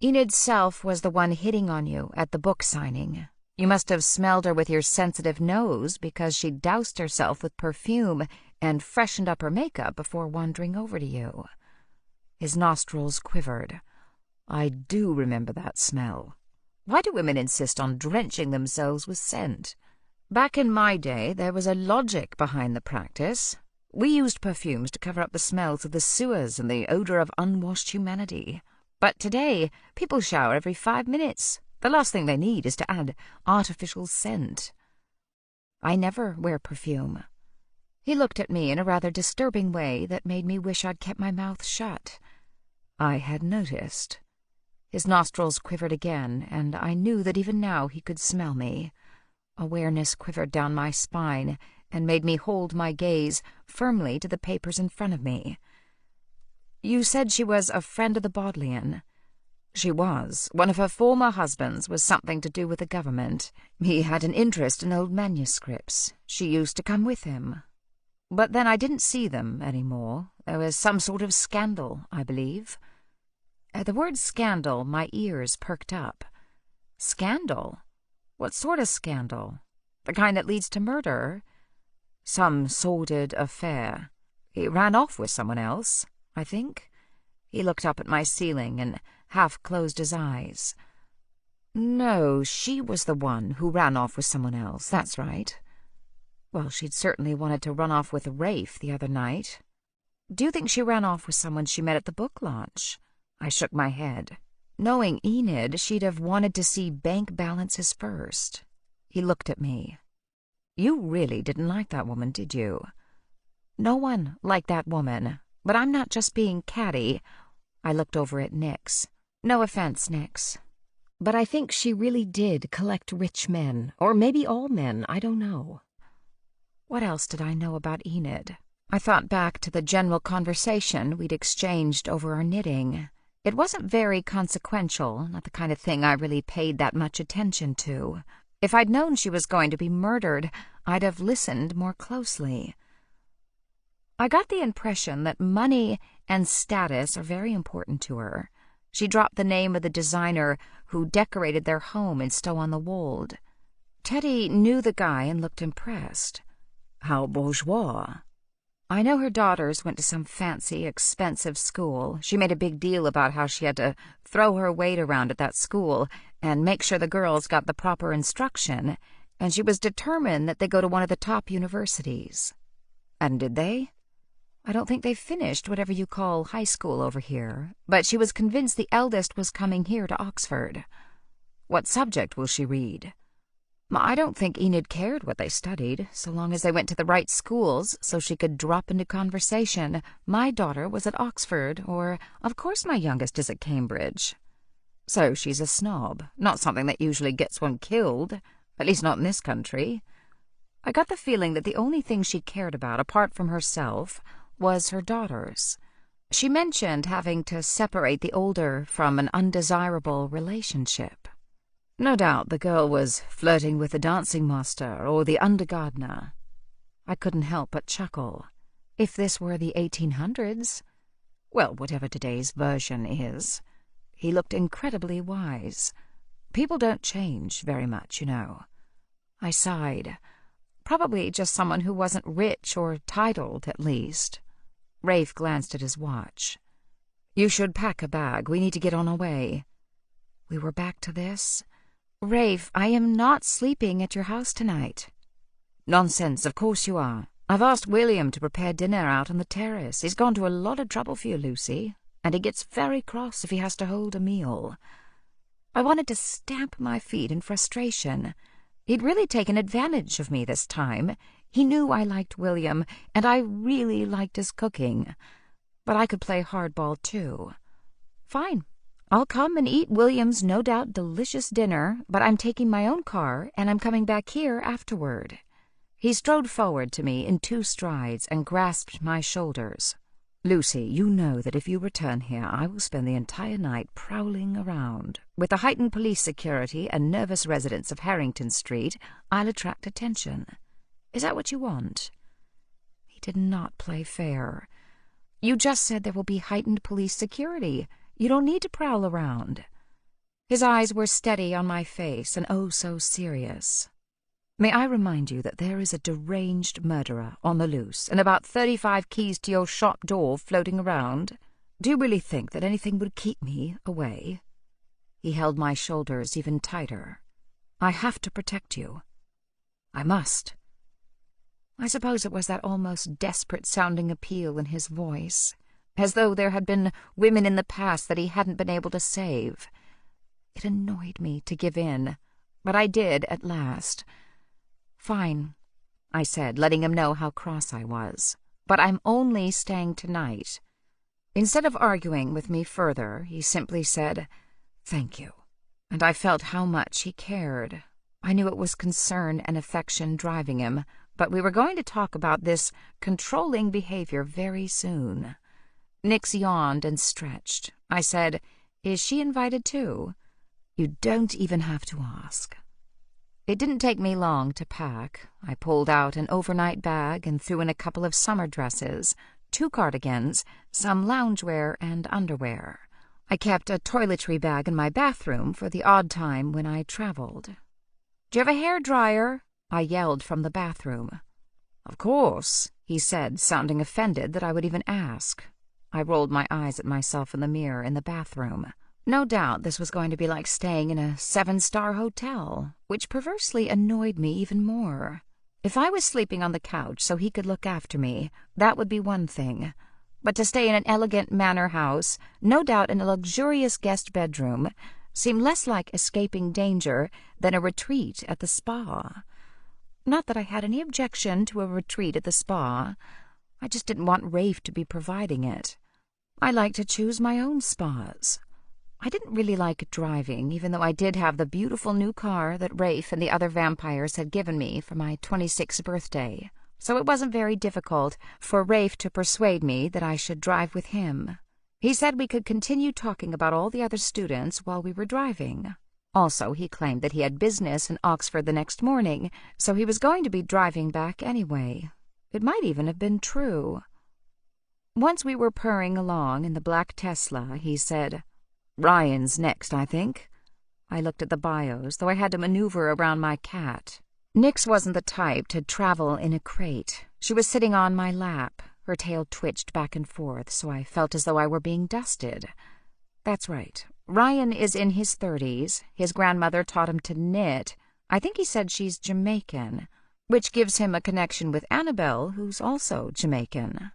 Enid's self was the one hitting on you at the book signing. You must have smelled her with your sensitive nose because she doused herself with perfume and freshened up her makeup before wandering over to you." His nostrils quivered. "I do remember that smell. Why do women insist on drenching themselves with scent? Back in my day, there was a logic behind the practice. We used perfumes to cover up the smells of the sewers and the odor of unwashed humanity. But today, people shower every 5 minutes. The last thing they need is to add artificial scent." "I never wear perfume." He looked at me in a rather disturbing way that made me wish I'd kept my mouth shut. I had noticed. His nostrils quivered again, and I knew that even now he could smell me. Awareness quivered down my spine and made me hold my gaze firmly to the papers in front of me. "You said she was a friend of the Bodleian." "She was. One of her former husbands was something to do with the government. He had an interest in old manuscripts. She used to come with him. But then I didn't see them any more. There was some sort of scandal, I believe." At the word scandal, my ears perked up. "Scandal? What sort of scandal? The kind that leads to murder?" "Some sordid affair. He ran off with someone else, I think." He looked up at my ceiling and half closed his eyes. "No, she was the one who ran off with someone else, that's right." "Well, she'd certainly wanted to run off with Rafe the other night." "Do you think she ran off with someone she met at the book launch?" I shook my head. Knowing Enid, she'd have wanted to see bank balances first. He looked at me. "You really didn't like that woman, did you?" "No one liked that woman, but I'm not just being catty." I looked over at Nix. "No offense, Nix. But I think she really did collect rich men, or maybe all men, I don't know." What else did I know about Enid? I thought back to the general conversation we'd exchanged over our knitting. It wasn't very consequential, not the kind of thing I really paid that much attention to. If I'd known she was going to be murdered, I'd have listened more closely. I got the impression that money and status are very important to her. She dropped the name of the designer who decorated their home in Stow-on-the-Wold. Teddy knew the guy and looked impressed. "How bourgeois." "I know her daughters went to some fancy, expensive school. She made a big deal about how she had to throw her weight around at that school and make sure the girls got the proper instruction, and she was determined that they go to one of the top universities." "And did they?" "I don't think they finished whatever you call high school over here, but she was convinced the eldest was coming here to Oxford." "What subject will she read?" "I don't think Enid cared what they studied, so long as they went to the right schools so she could drop into conversation. My daughter was at Oxford, or, of course my youngest is at Cambridge." "So she's a snob, not something that usually gets one killed, at least not in this country." I got the feeling that the only thing she cared about, apart from herself, was her daughters. She mentioned having to separate the older from an undesirable relationship. "No doubt the girl was flirting with the dancing master or the undergardener." I couldn't help but chuckle. If this were the 1800s, well, whatever today's version is. He looked incredibly wise. People don't change very much, you know. I sighed. Probably just someone who wasn't rich or titled, at least. Rafe glanced at his watch. "You should pack a bag. We need to get on our way." We were back to this. "Rafe, I am not sleeping at your house tonight." "Nonsense, of course you are. I've asked William to prepare dinner out on the terrace. He's gone to a lot of trouble for you, Lucy, and he gets very cross if he has to hold a meal." I wanted to stamp my feet in frustration. He'd really taken advantage of me this time. He knew I liked William, and I really liked his cooking. But I could play hardball, too. "Fine. I'll come and eat William's no doubt delicious dinner, but I'm taking my own car, and I'm coming back here afterward." He strode forward to me in 2 strides and grasped my shoulders. "Lucy, you know that if you return here, I will spend the entire night prowling around. With the heightened police security and nervous residents of Harrington Street, I'll attract attention. Is that what you want?" He did not play fair. "You just said there will be heightened police security. You don't need to prowl around." His eyes were steady on my face and oh so serious. "May I remind you that there is a deranged murderer on the loose and about 35 keys to your shop door floating around? Do you really think that anything would keep me away?" He held my shoulders even tighter. "I have to protect you. I must." I suppose it was that almost desperate-sounding appeal in his voice, as though there had been women in the past that he hadn't been able to save. It annoyed me to give in, but I did at last. "Fine," I said, letting him know how cross I was. "But I'm only staying tonight." Instead of arguing with me further, he simply said, "Thank you." And I felt how much he cared. I knew it was concern and affection driving him, but we were going to talk about this controlling behavior very soon. Nix yawned and stretched. I said, "Is she invited too?" "You don't even have to ask." It didn't take me long to pack. I pulled out an overnight bag and threw in a couple of summer dresses, 2 cardigans, some loungewear and underwear. I kept a toiletry bag in my bathroom for the odd time when I traveled. "Do you have a hair dryer?" I yelled from the bathroom. "Of course," he said, sounding offended that I would even ask. I rolled my eyes at myself in the mirror in the bathroom. No doubt this was going to be like staying in a 7-star hotel, which perversely annoyed me even more. If I was sleeping on the couch so he could look after me, that would be one thing. But to stay in an elegant manor house, no doubt in a luxurious guest bedroom, seemed less like escaping danger than a retreat at the spa. Not that I had any objection to a retreat at the spa. I just didn't want Rafe to be providing it. I like to choose my own spas. I didn't really like driving, even though I did have the beautiful new car that Rafe and the other vampires had given me for my 26th birthday, so it wasn't very difficult for Rafe to persuade me that I should drive with him. He said we could continue talking about all the other students while we were driving. Also, he claimed that he had business in Oxford the next morning, so he was going to be driving back anyway. It might even have been true. Once we were purring along in the black Tesla, he said, "Ryan's next, I think." I looked at the bios, though I had to maneuver around my cat. Nix wasn't the type to travel in a crate. She was sitting on my lap. Her tail twitched back and forth, so I felt as though I were being dusted. That's right. Ryan is in his 30s. His grandmother taught him to knit. I think he said she's Jamaican, which gives him a connection with Annabelle, who's also Jamaican.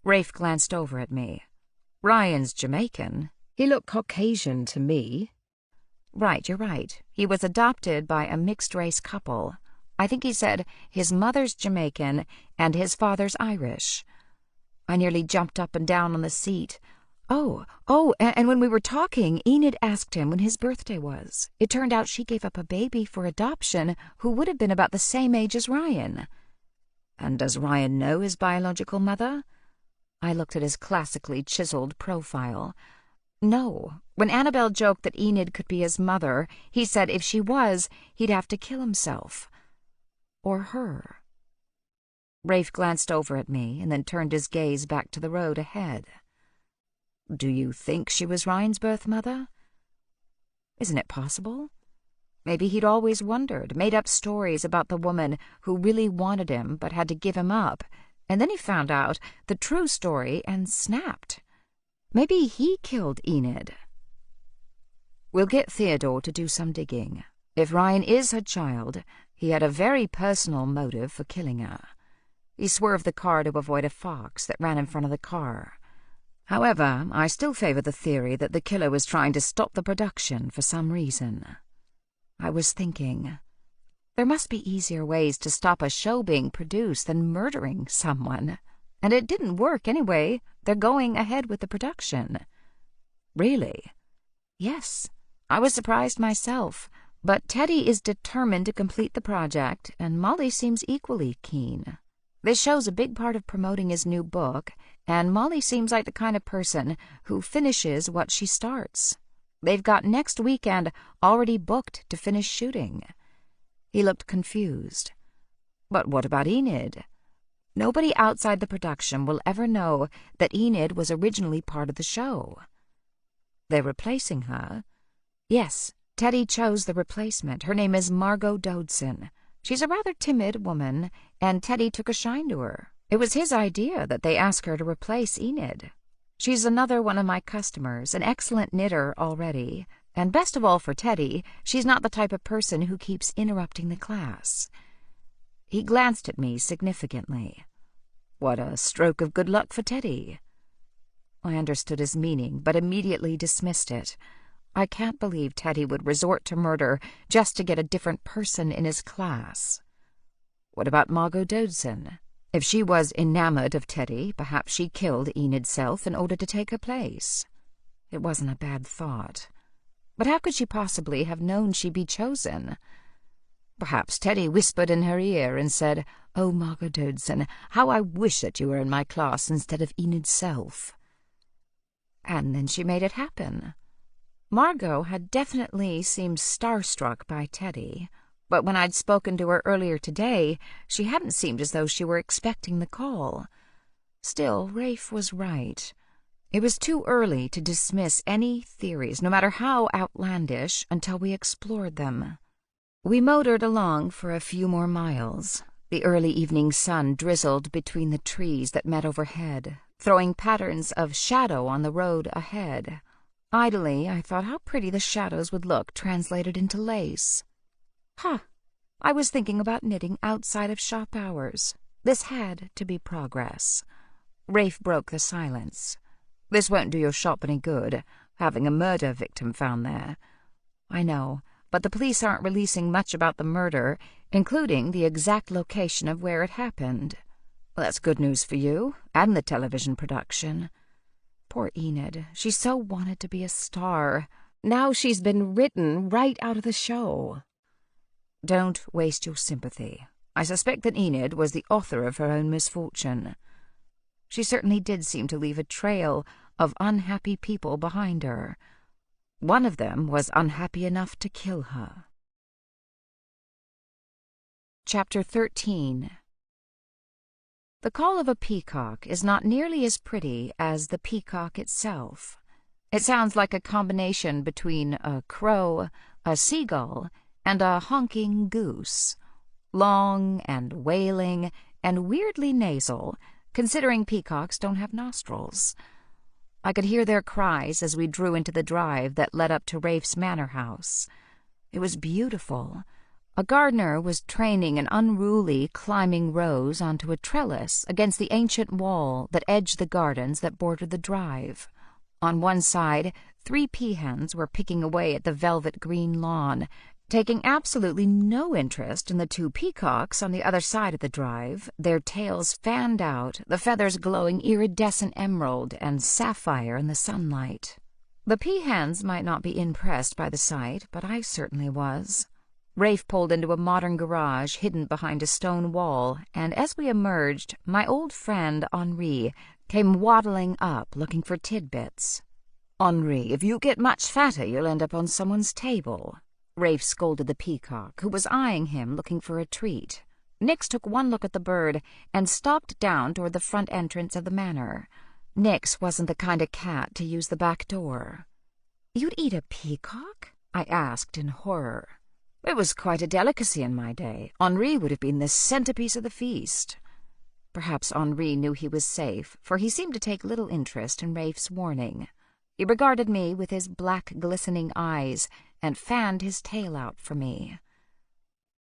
Rafe glanced over at me. "Ryan's Jamaican? He looked Caucasian to me." "Right, you're right. He was adopted by a mixed-race couple. I think he said his mother's Jamaican and his father's Irish." I nearly jumped up and down on the seat. And when we were talking, Enid asked him when his birthday was. It turned out she gave up a baby for adoption who would have been about the same age as Ryan. "And does Ryan know his biological mother?" I looked at his classically chiseled profile. "No. When Annabelle joked that Enid could be his mother, he said if she was, he'd have to kill himself. Or her." Rafe glanced over at me and then turned his gaze back to the road ahead. "Do you think she was Ryan's birth mother?" Isn't it possible? Maybe he'd always wondered, made up stories about the woman who really wanted him but had to give him up, and then he found out the true story and snapped. Maybe he killed Enid. "We'll get Theodore to do some digging. If Ryan is her child, he had a very personal motive for killing her." He swerved the car to avoid a fox that ran in front of the car. "However, I still favor the theory that the killer was trying to stop the production for some reason." I was thinking, there must be easier ways to stop a show being produced than murdering someone. And it didn't work anyway. They're going ahead with the production. "Really?" "Yes. I was surprised myself. But Teddy is determined to complete the project, and Molly seems equally keen. This show's a big part of promoting his new book, and Molly seems like the kind of person who finishes what she starts. They've got next weekend already booked to finish shooting." He looked confused. "But what about Enid?" "Nobody outside the production will ever know that Enid was originally part of the show." "They're replacing her?" Yes, Teddy chose the replacement. Her name is Margot Dodson. She's a rather timid woman, and Teddy took a shine to her. It was his idea that they ask her to replace Enid. She's another one of my customers, an excellent knitter already, and best of all for Teddy, she's not the type of person who keeps interrupting the class. He glanced at me significantly. What a stroke of good luck for Teddy. I understood his meaning, but immediately dismissed it. I can't believe Teddy would resort to murder just to get a different person in his class. What about Margot Dodson? If she was enamored of Teddy, perhaps she killed Enid's self in order to take her place. It wasn't a bad thought. But how could she possibly have known she'd be chosen? Perhaps Teddy whispered in her ear and said, "Oh, Margot Dodson, how I wish that you were in my class instead of Enid's self." And then she made it happen. Margot had definitely seemed starstruck by Teddy, but when I'd spoken to her earlier today, she hadn't seemed as though she were expecting the call. Still, Rafe was right. It was too early to dismiss any theories, no matter how outlandish, until we explored them. We motored along for a few more miles. The early evening sun drizzled between the trees that met overhead, throwing patterns of shadow on the road ahead. Idly, I thought how pretty the shadows would look translated into lace. I was thinking about knitting outside of shop hours. This had to be progress. Rafe broke the silence. This won't do your shop any good, having a murder victim found there. I know, but the police aren't releasing much about the murder, including the exact location of where it happened. Well, that's good news for you, and the television production. Poor Enid, she so wanted to be a star. Now she's been written right out of the show. Don't waste your sympathy. I suspect that Enid was the author of her own misfortune. She certainly did seem to leave a trail of unhappy people behind her. One of them was unhappy enough to kill her. Chapter 13. The call of a peacock is not nearly as pretty as the peacock itself. It sounds like a combination between a crow, a seagull, and a honking goose. Long and wailing and weirdly nasal, considering peacocks don't have nostrils. I could hear their cries as we drew into the drive that led up to Rafe's manor house. It was beautiful. A gardener was training an unruly climbing rose onto a trellis against the ancient wall that edged the gardens that bordered the drive. On one side, 3 peahens were picking away at the velvet green lawn, taking absolutely no interest in the 2 peacocks on the other side of the drive, their tails fanned out, the feathers glowing iridescent emerald and sapphire in the sunlight. The peahens might not be impressed by the sight, but I certainly was. Rafe pulled into a modern garage hidden behind a stone wall, and as we emerged, my old friend Henri came waddling up looking for tidbits. "Henri, if you get much fatter, you'll end up on someone's table," Rafe scolded the peacock, who was eyeing him looking for a treat. Nix took one look at the bird and stalked down toward the front entrance of the manor. Nix wasn't the kind of cat to use the back door. "You'd eat a peacock?" I asked in horror. "It was quite a delicacy in my day. Henri would have been the centerpiece of the feast." Perhaps Henri knew he was safe, for he seemed to take little interest in Rafe's warning. He regarded me with his black, glistening eyes and fanned his tail out for me.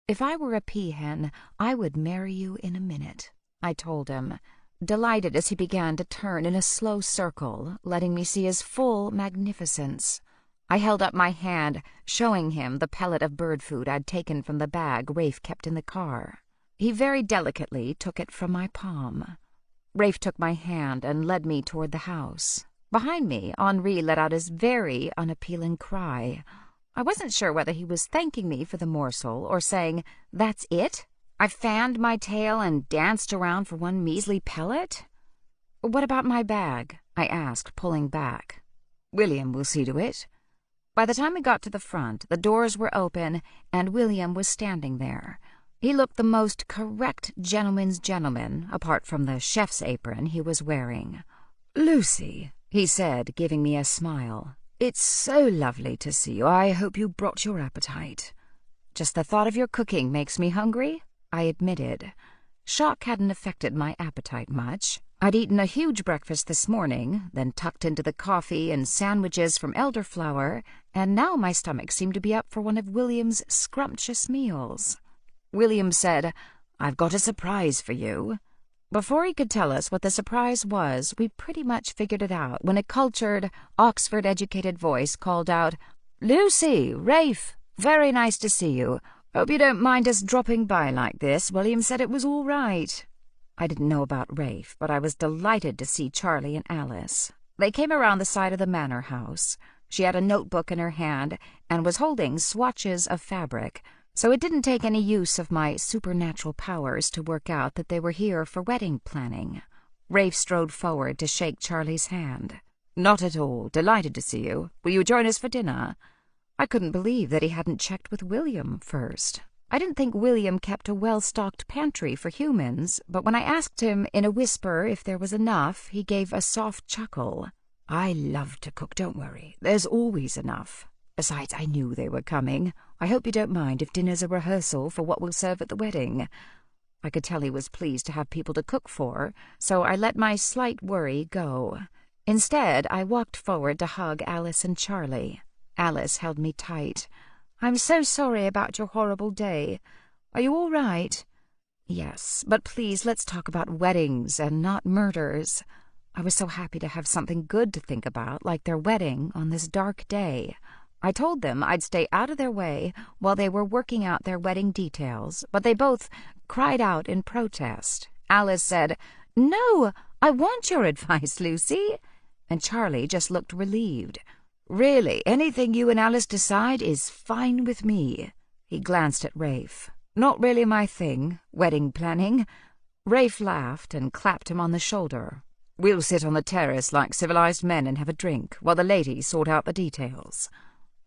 "If I were a peahen, I would marry you in a minute," I told him, delighted as he began to turn in a slow circle, letting me see his full magnificence. I held up my hand, showing him the pellet of bird food I'd taken from the bag Rafe kept in the car. He very delicately took it from my palm. Rafe took my hand and led me toward the house. Behind me, Henri let out his very unappealing cry. I wasn't sure whether he was thanking me for the morsel or saying, "That's it? I fanned my tail and danced around for one measly pellet?" "What about my bag?" I asked, pulling back. "William will see to it." By the time we got to the front, the doors were open, and William was standing there. He looked the most correct gentleman's gentleman, apart from the chef's apron he was wearing. "Lucy," he said, giving me a smile, It's so lovely to see you. I hope you brought your appetite. Just the thought of your cooking makes me hungry, I admitted. Shock hadn't affected my appetite much. I'd eaten a huge breakfast this morning, then tucked into the coffee and sandwiches from elderflower, and now my stomach seemed to be up for one of William's scrumptious meals. William said, "I've got a surprise for you." Before he could tell us what the surprise was, we pretty much figured it out when a cultured, Oxford-educated voice called out, "Lucy, Rafe, very nice to see you. Hope you don't mind us dropping by like this. William said it was all right." I didn't know about Rafe, but I was delighted to see Charlie and Alice. They came around the side of the manor house. She had a notebook in her hand and was holding swatches of fabric, so it didn't take any use of my supernatural powers to work out that they were here for wedding planning. Rafe strode forward to shake Charlie's hand. "Not at all. Delighted to see you. Will you join us for dinner?" I couldn't believe that he hadn't checked with William first. I didn't think William kept a well-stocked pantry for humans, but when I asked him in a whisper if there was enough, he gave a soft chuckle. "I love to cook, don't worry. There's always enough. Besides, I knew they were coming. I hope you don't mind if dinner's a rehearsal for what we'll serve at the wedding." I could tell he was pleased to have people to cook for, so I let my slight worry go. Instead, I walked forward to hug Alice and Charlie. Alice held me tight. "I'm so sorry about your horrible day. Are you all right?" "Yes, but please let's talk about weddings and not murders." I was so happy to have something good to think about, like their wedding on this dark day. I told them I'd stay out of their way while they were working out their wedding details, but they both cried out in protest. Alice said, "No, I want your advice, Lucy." And Charlie just looked relieved. "Really, anything you and Alice decide is fine with me." He glanced at Rafe. "Not really my thing, wedding planning." Rafe laughed and clapped him on the shoulder. "We'll sit on the terrace like civilized men and have a drink, while the ladies sort out the details."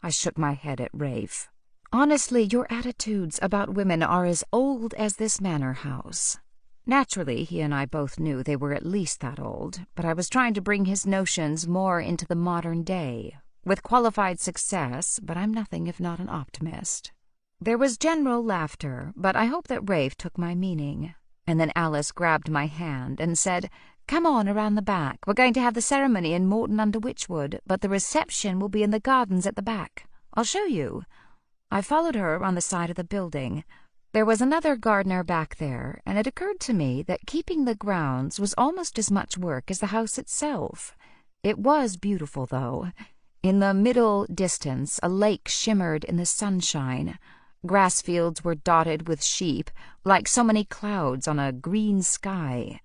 I shook my head at Rafe. "Honestly, your attitudes about women are as old as this manor house." Naturally, he and I both knew they were at least that old, but I was trying to bring his notions more into the modern day. With qualified success, but I'm nothing if not an optimist. There was general laughter, but I hope that Rafe took my meaning. And then Alice grabbed my hand and said, "Come on around the back. We're going to have the ceremony in Morton-under-Wychwood, but the reception will be in the gardens at the back. I'll show you." I followed her around the side of the building. There was another gardener back there, and it occurred to me that keeping the grounds was almost as much work as the house itself. It was beautiful, though. In the middle distance, a lake shimmered in the sunshine. Grass fields were dotted with sheep, like so many clouds on a green sky.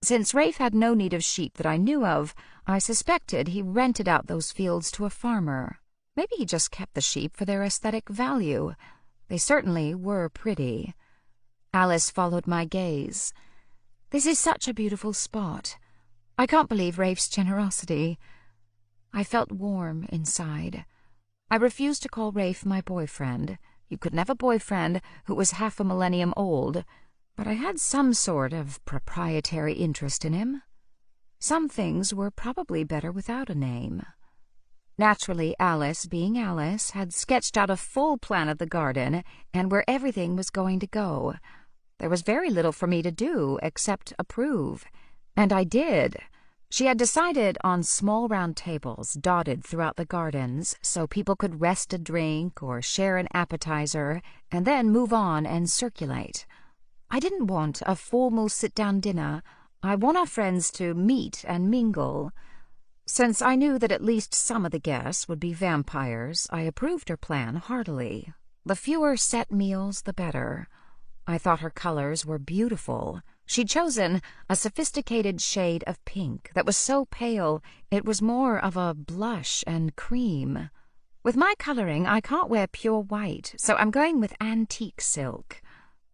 Since Rafe had no need of sheep that I knew of, I suspected he rented out those fields to a farmer. Maybe he just kept the sheep for their aesthetic value. They certainly were pretty. Alice followed my gaze. "This is such a beautiful spot. I can't believe Rafe's generosity." I felt warm inside. I refused to call Rafe my boyfriend. You couldn't have a boyfriend who was half a millennium old, but I had some sort of proprietary interest in him. Some things were probably better without a name. Naturally, Alice, being Alice, had sketched out a full plan of the garden and where everything was going to go. There was very little for me to do except approve, and I did. She had decided on small round tables dotted throughout the gardens so people could rest a drink or share an appetizer and then move on and circulate. I didn't want a formal sit-down dinner. I want our friends to meet and mingle. Since I knew that at least some of the guests would be vampires, I approved her plan heartily. The fewer set meals, the better. I thought her colors were beautiful. She'd chosen a sophisticated shade of pink that was so pale it was more of a blush and cream. With my coloring, I can't wear pure white, so I'm going with antique silk.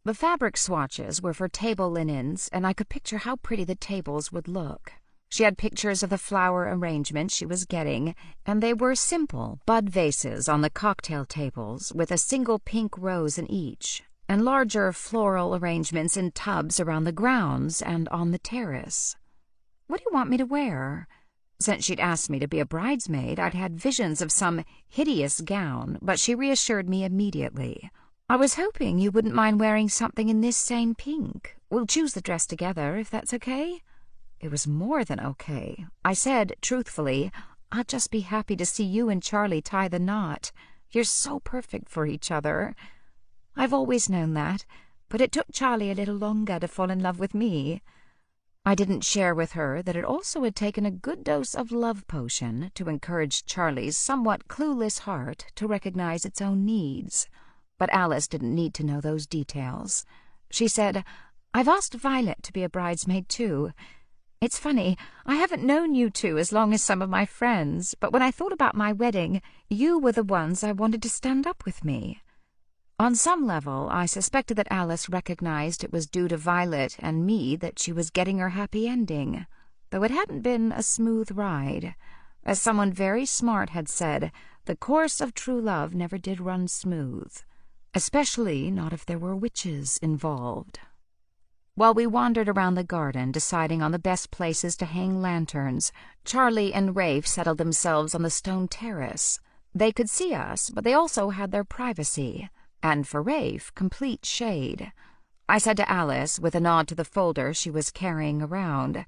The fabric swatches were for table linens, and I could picture how pretty the tables would look. She had pictures of the flower arrangements she was getting, and they were simple bud vases on the cocktail tables with a single pink rose in each, and larger floral arrangements in tubs around the grounds and on the terrace. "What do you want me to wear?" Since she'd asked me to be a bridesmaid, I'd had visions of some hideous gown, but she reassured me immediately. "I was hoping you wouldn't mind wearing something in this same pink. We'll choose the dress together, if that's okay." It was more than okay. I said, truthfully, "I'll just be happy to see you and Charlie tie the knot. You're so perfect for each other." I've always known that, but it took Charlie a little longer to fall in love with me. I didn't share with her that it also had taken a good dose of love potion to encourage Charlie's somewhat clueless heart to recognize its own needs. But Alice didn't need to know those details. She said, "I've asked Violet to be a bridesmaid too. It's funny, I haven't known you two as long as some of my friends, but when I thought about my wedding, you were the ones I wanted to stand up with me." On some level, I suspected that Alice recognized it was due to Violet and me that she was getting her happy ending, though it hadn't been a smooth ride. As someone very smart had said, the course of true love never did run smooth, especially not if there were witches involved. While we wandered around the garden deciding on the best places to hang lanterns, Charlie and Rafe settled themselves on the stone terrace. They could see us, but they also had their privacy, and for Rafe, complete shade. I said to Alice, with a nod to the folder she was carrying around,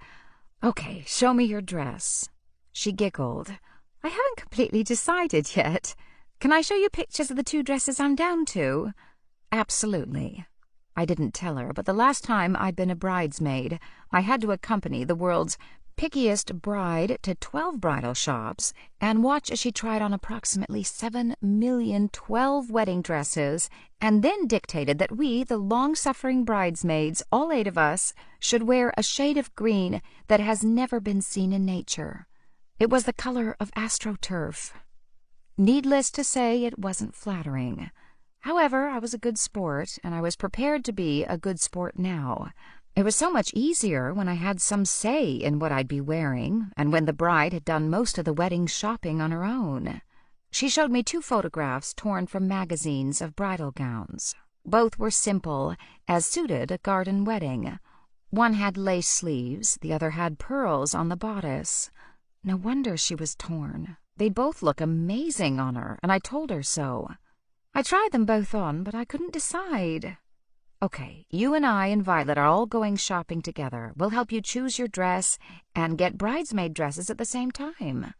"Okay, show me your dress." She giggled. "I haven't completely decided yet. Can I show you pictures of the two dresses I'm down to?" "Absolutely." I didn't tell her, but the last time I'd been a bridesmaid, I had to accompany the world's pickiest bride to 12 bridal shops and watch as she tried on approximately 7,000,012 wedding dresses and then dictated that we, the long-suffering bridesmaids, all 8 of us, should wear a shade of green that has never been seen in nature. It was the color of astroturf. Needless to say, it wasn't flattering. However, I was a good sport, and I was prepared to be a good sport now. It was so much easier when I had some say in what I'd be wearing, and when the bride had done most of the wedding shopping on her own. She showed me 2 photographs torn from magazines of bridal gowns. Both were simple, as suited a garden wedding. One had lace sleeves, the other had pearls on the bodice. No wonder she was torn. They'd both look amazing on her, and I told her so. I tried them both on, but I couldn't decide. "Okay, you and I and Violet are all going shopping together. We'll help you choose your dress and get bridesmaid dresses at the same time."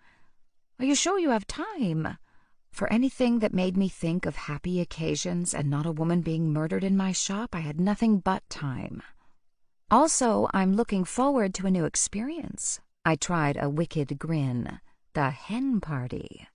"Are you sure you have time?" For anything that made me think of happy occasions and not a woman being murdered in my shop, I had nothing but time. "Also, I'm looking forward to a new experience." I tried a wicked grin. "The hen party."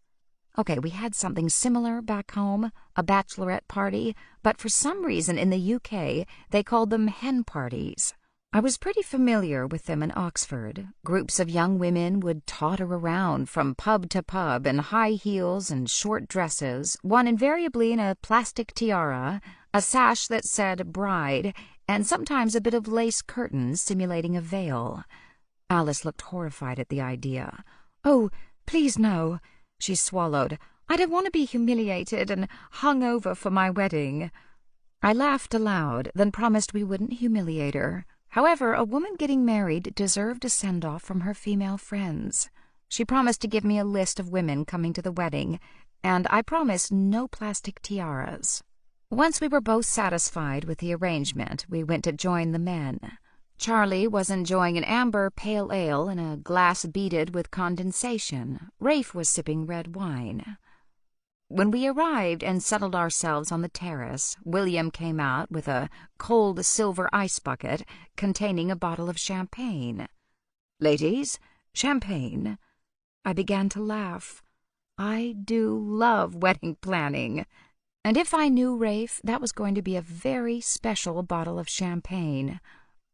Okay, we had something similar back home, a bachelorette party, but for some reason in the UK, they called them hen parties. I was pretty familiar with them in Oxford. Groups of young women would totter around from pub to pub in high heels and short dresses, one invariably in a plastic tiara, a sash that said bride, and sometimes a bit of lace curtains simulating a veil. Alice looked horrified at the idea. "Oh, please no." She swallowed. "I don't want to be humiliated and hung over for my wedding." I laughed aloud, then promised we wouldn't humiliate her. However, a woman getting married deserved a send-off from her female friends. She promised to give me a list of women coming to the wedding, and I promised no plastic tiaras. Once we were both satisfied with the arrangement, we went to join the men. Charlie was enjoying an amber pale ale in a glass beaded with condensation. Rafe was sipping red wine. When we arrived and settled ourselves on the terrace, William came out with a cold silver ice bucket containing a bottle of champagne. "Ladies, champagne." I began to laugh. I do love wedding planning. And if I knew Rafe, that was going to be a very special bottle of champagne.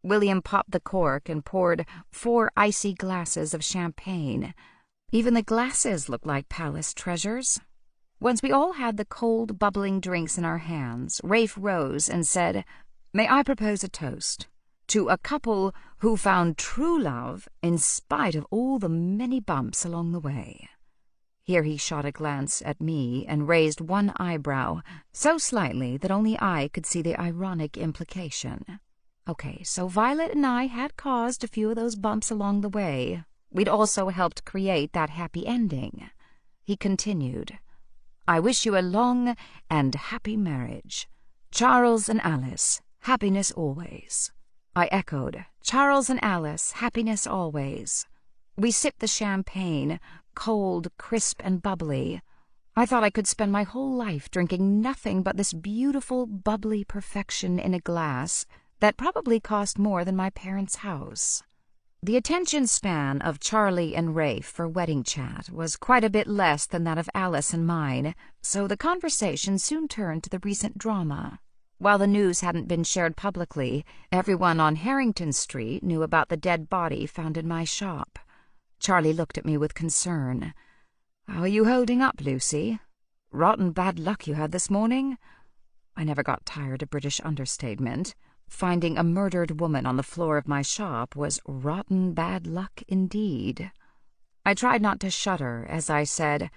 William popped the cork and poured 4 icy glasses of champagne. Even the glasses looked like palace treasures. Once we all had the cold, bubbling drinks in our hands, Rafe rose and said, "May I propose a toast to a couple who found true love in spite of all the many bumps along the way." Here he shot a glance at me and raised one eyebrow, so slightly that only I could see the ironic implication. Okay, so Violet and I had caused a few of those bumps along the way. We'd also helped create that happy ending. He continued, I wish you a long and happy marriage. Charles and Alice, happiness always. I echoed, Charles and Alice, happiness always. We sipped the champagne, cold, crisp, and bubbly. I thought I could spend my whole life drinking nothing but this beautiful, bubbly perfection in a glass that probably cost more than my parents' house. The attention span of Charlie and Rafe for wedding chat was quite a bit less than that of Alice and mine, so the conversation soon turned to the recent drama. While the news hadn't been shared publicly, everyone on Harrington Street knew about the dead body found in my shop. Charlie looked at me with concern. How are you holding up, Lucy? Rotten bad luck you had this morning? I never got tired of British understatement. Finding a murdered woman on the floor of my shop was rotten bad luck indeed. I tried not to shudder as I said,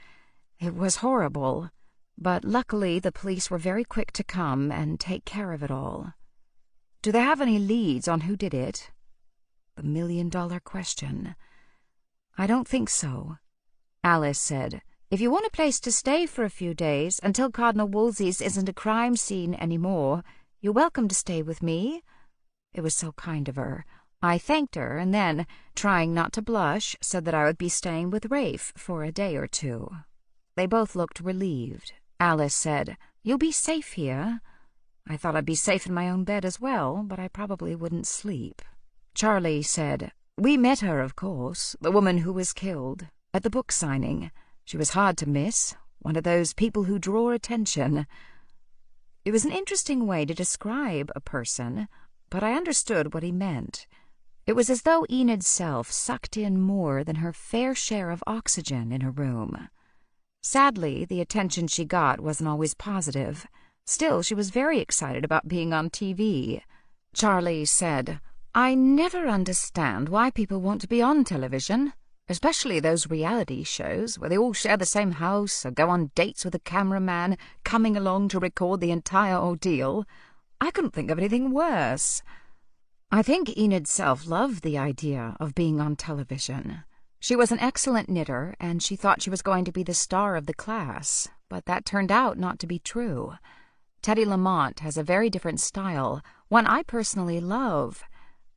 It was horrible, but luckily the police were very quick to come and take care of it all. Do they have any leads on who did it? The million-dollar question. I don't think so. Alice said, If you want a place to stay for a few days until Cardinal Wolsey's isn't a crime scene anymore, you're welcome to stay with me. It was so kind of her. I thanked her and then, trying not to blush, said that I would be staying with Rafe for a day or two. They both looked relieved. Alice said, You'll be safe here. I thought I'd be safe in my own bed as well, but I probably wouldn't sleep. Charlie said, We met her, of course, the woman who was killed, at the book signing. She was hard to miss, one of those people who draw attention. It was an interesting way to describe a person, but I understood what he meant. It was as though Enid's self sucked in more than her fair share of oxygen in her room. Sadly, the attention she got wasn't always positive. Still, she was very excited about being on TV. Charlie said, I never understand why people want to be on television, especially those reality shows where they all share the same house or go on dates with a cameraman coming along to record the entire ordeal. I couldn't think of anything worse. I think Enid Self loved the idea of being on television. She was an excellent knitter, and she thought she was going to be the star of the class, but that turned out not to be true. Teddy Lamont has a very different style, one I personally love.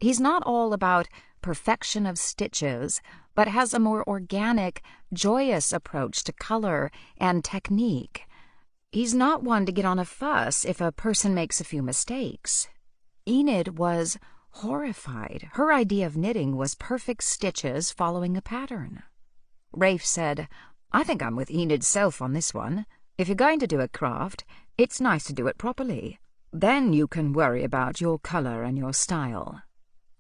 He's not all about perfection of stitches, but has a more organic, joyous approach to color and technique. He's not one to get on a fuss if a person makes a few mistakes. Enid was horrified. Her idea of knitting was perfect stitches following a pattern. Rafe said, I think I'm with Enid Self on this one. If you're going to do a craft, it's nice to do it properly. Then you can worry about your color and your style.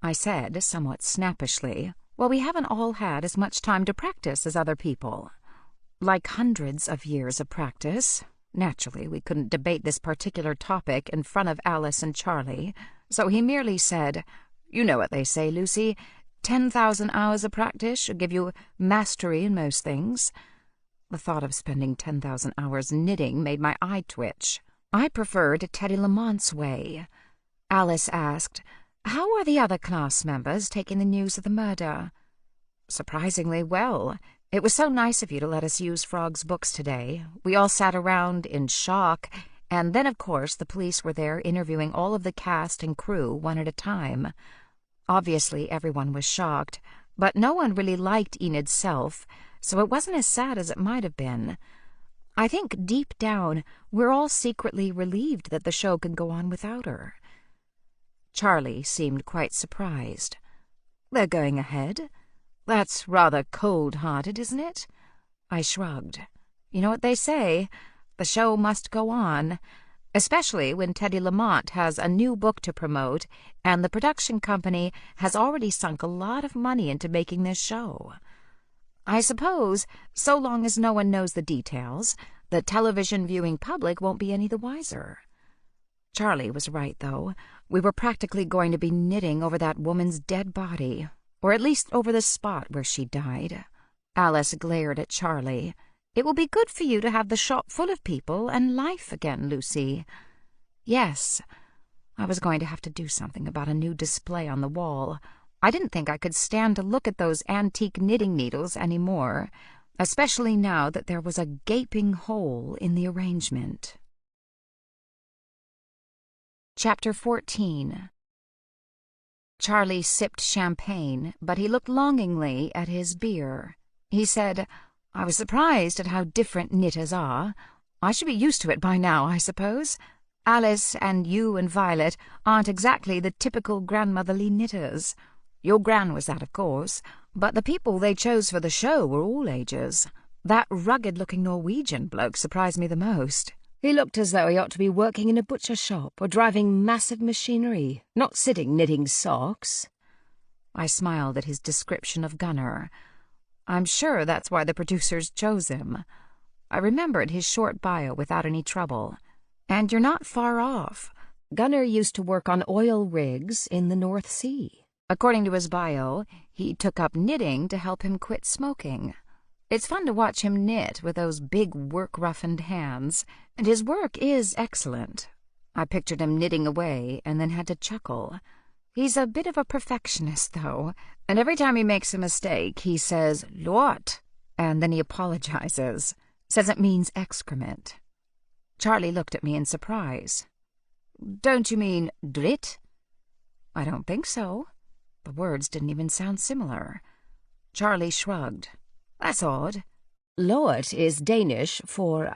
I said, somewhat snappishly, well, we haven't all had as much time to practice as other people. Like hundreds of years of practice. Naturally, we couldn't debate this particular topic in front of Alice and Charlie, so he merely said, You know what they say, Lucy, 10,000 hours of practice should give you mastery in most things. The thought of spending 10,000 hours knitting made my eye twitch. I preferred Teddy Lamont's way. Alice asked, How are the other class members taking the news of the murder? Surprisingly well. It was so nice of you to let us use Frog's books today. We all sat around in shock, and then, of course, the police were there interviewing all of the cast and crew one at a time. Obviously, everyone was shocked, but no one really liked Enid Self, so it wasn't as sad as it might have been. I think deep down, we're all secretly relieved that the show can go on without her. Charlie seemed quite surprised. They're going ahead? That's rather cold-hearted, isn't it? I shrugged. You know what they say, the show must go on, especially when Teddy Lamont has a new book to promote and the production company has already sunk a lot of money into making this show. I suppose, so long as no one knows the details, the television-viewing public won't be any the wiser. Charlie was right, though. We were practically going to be knitting over that woman's dead body, or at least over the spot where she died. Alice glared at Charlie. It will be good for you to have the shop full of people and life again, Lucy. Yes, I was going to have to do something about a new display on the wall. I didn't think I could stand to look at those antique knitting needles any more, especially now that there was a gaping hole in the arrangement. Chapter 14. Charlie sipped champagne, but he looked longingly at his beer. He said, "I was surprised at how different knitters are. I should be used to it by now, I suppose. Alice and you and Violet aren't exactly the typical grandmotherly knitters. Your gran was that, of course, but the people they chose for the show were all ages. That rugged-looking Norwegian bloke surprised me the most. He looked as though he ought to be working in a butcher shop or driving massive machinery, not sitting knitting socks." I smiled at his description of Gunnar. I'm sure that's why the producers chose him. I remembered his short bio without any trouble. And you're not far off. Gunnar used to work on oil rigs in the North Sea. According to his bio, he took up knitting to help him quit smoking. It's fun to watch him knit with those big work-roughened hands, and his work is excellent. I pictured him knitting away and then had to chuckle. He's a bit of a perfectionist, though, and every time he makes a mistake, he says, "Lort," and then he apologizes, says it means excrement. Charlie looked at me in surprise. "Don't you mean drit?" "I don't think so." The words didn't even sound similar. Charlie shrugged. "That's odd." "Lort is Danish for,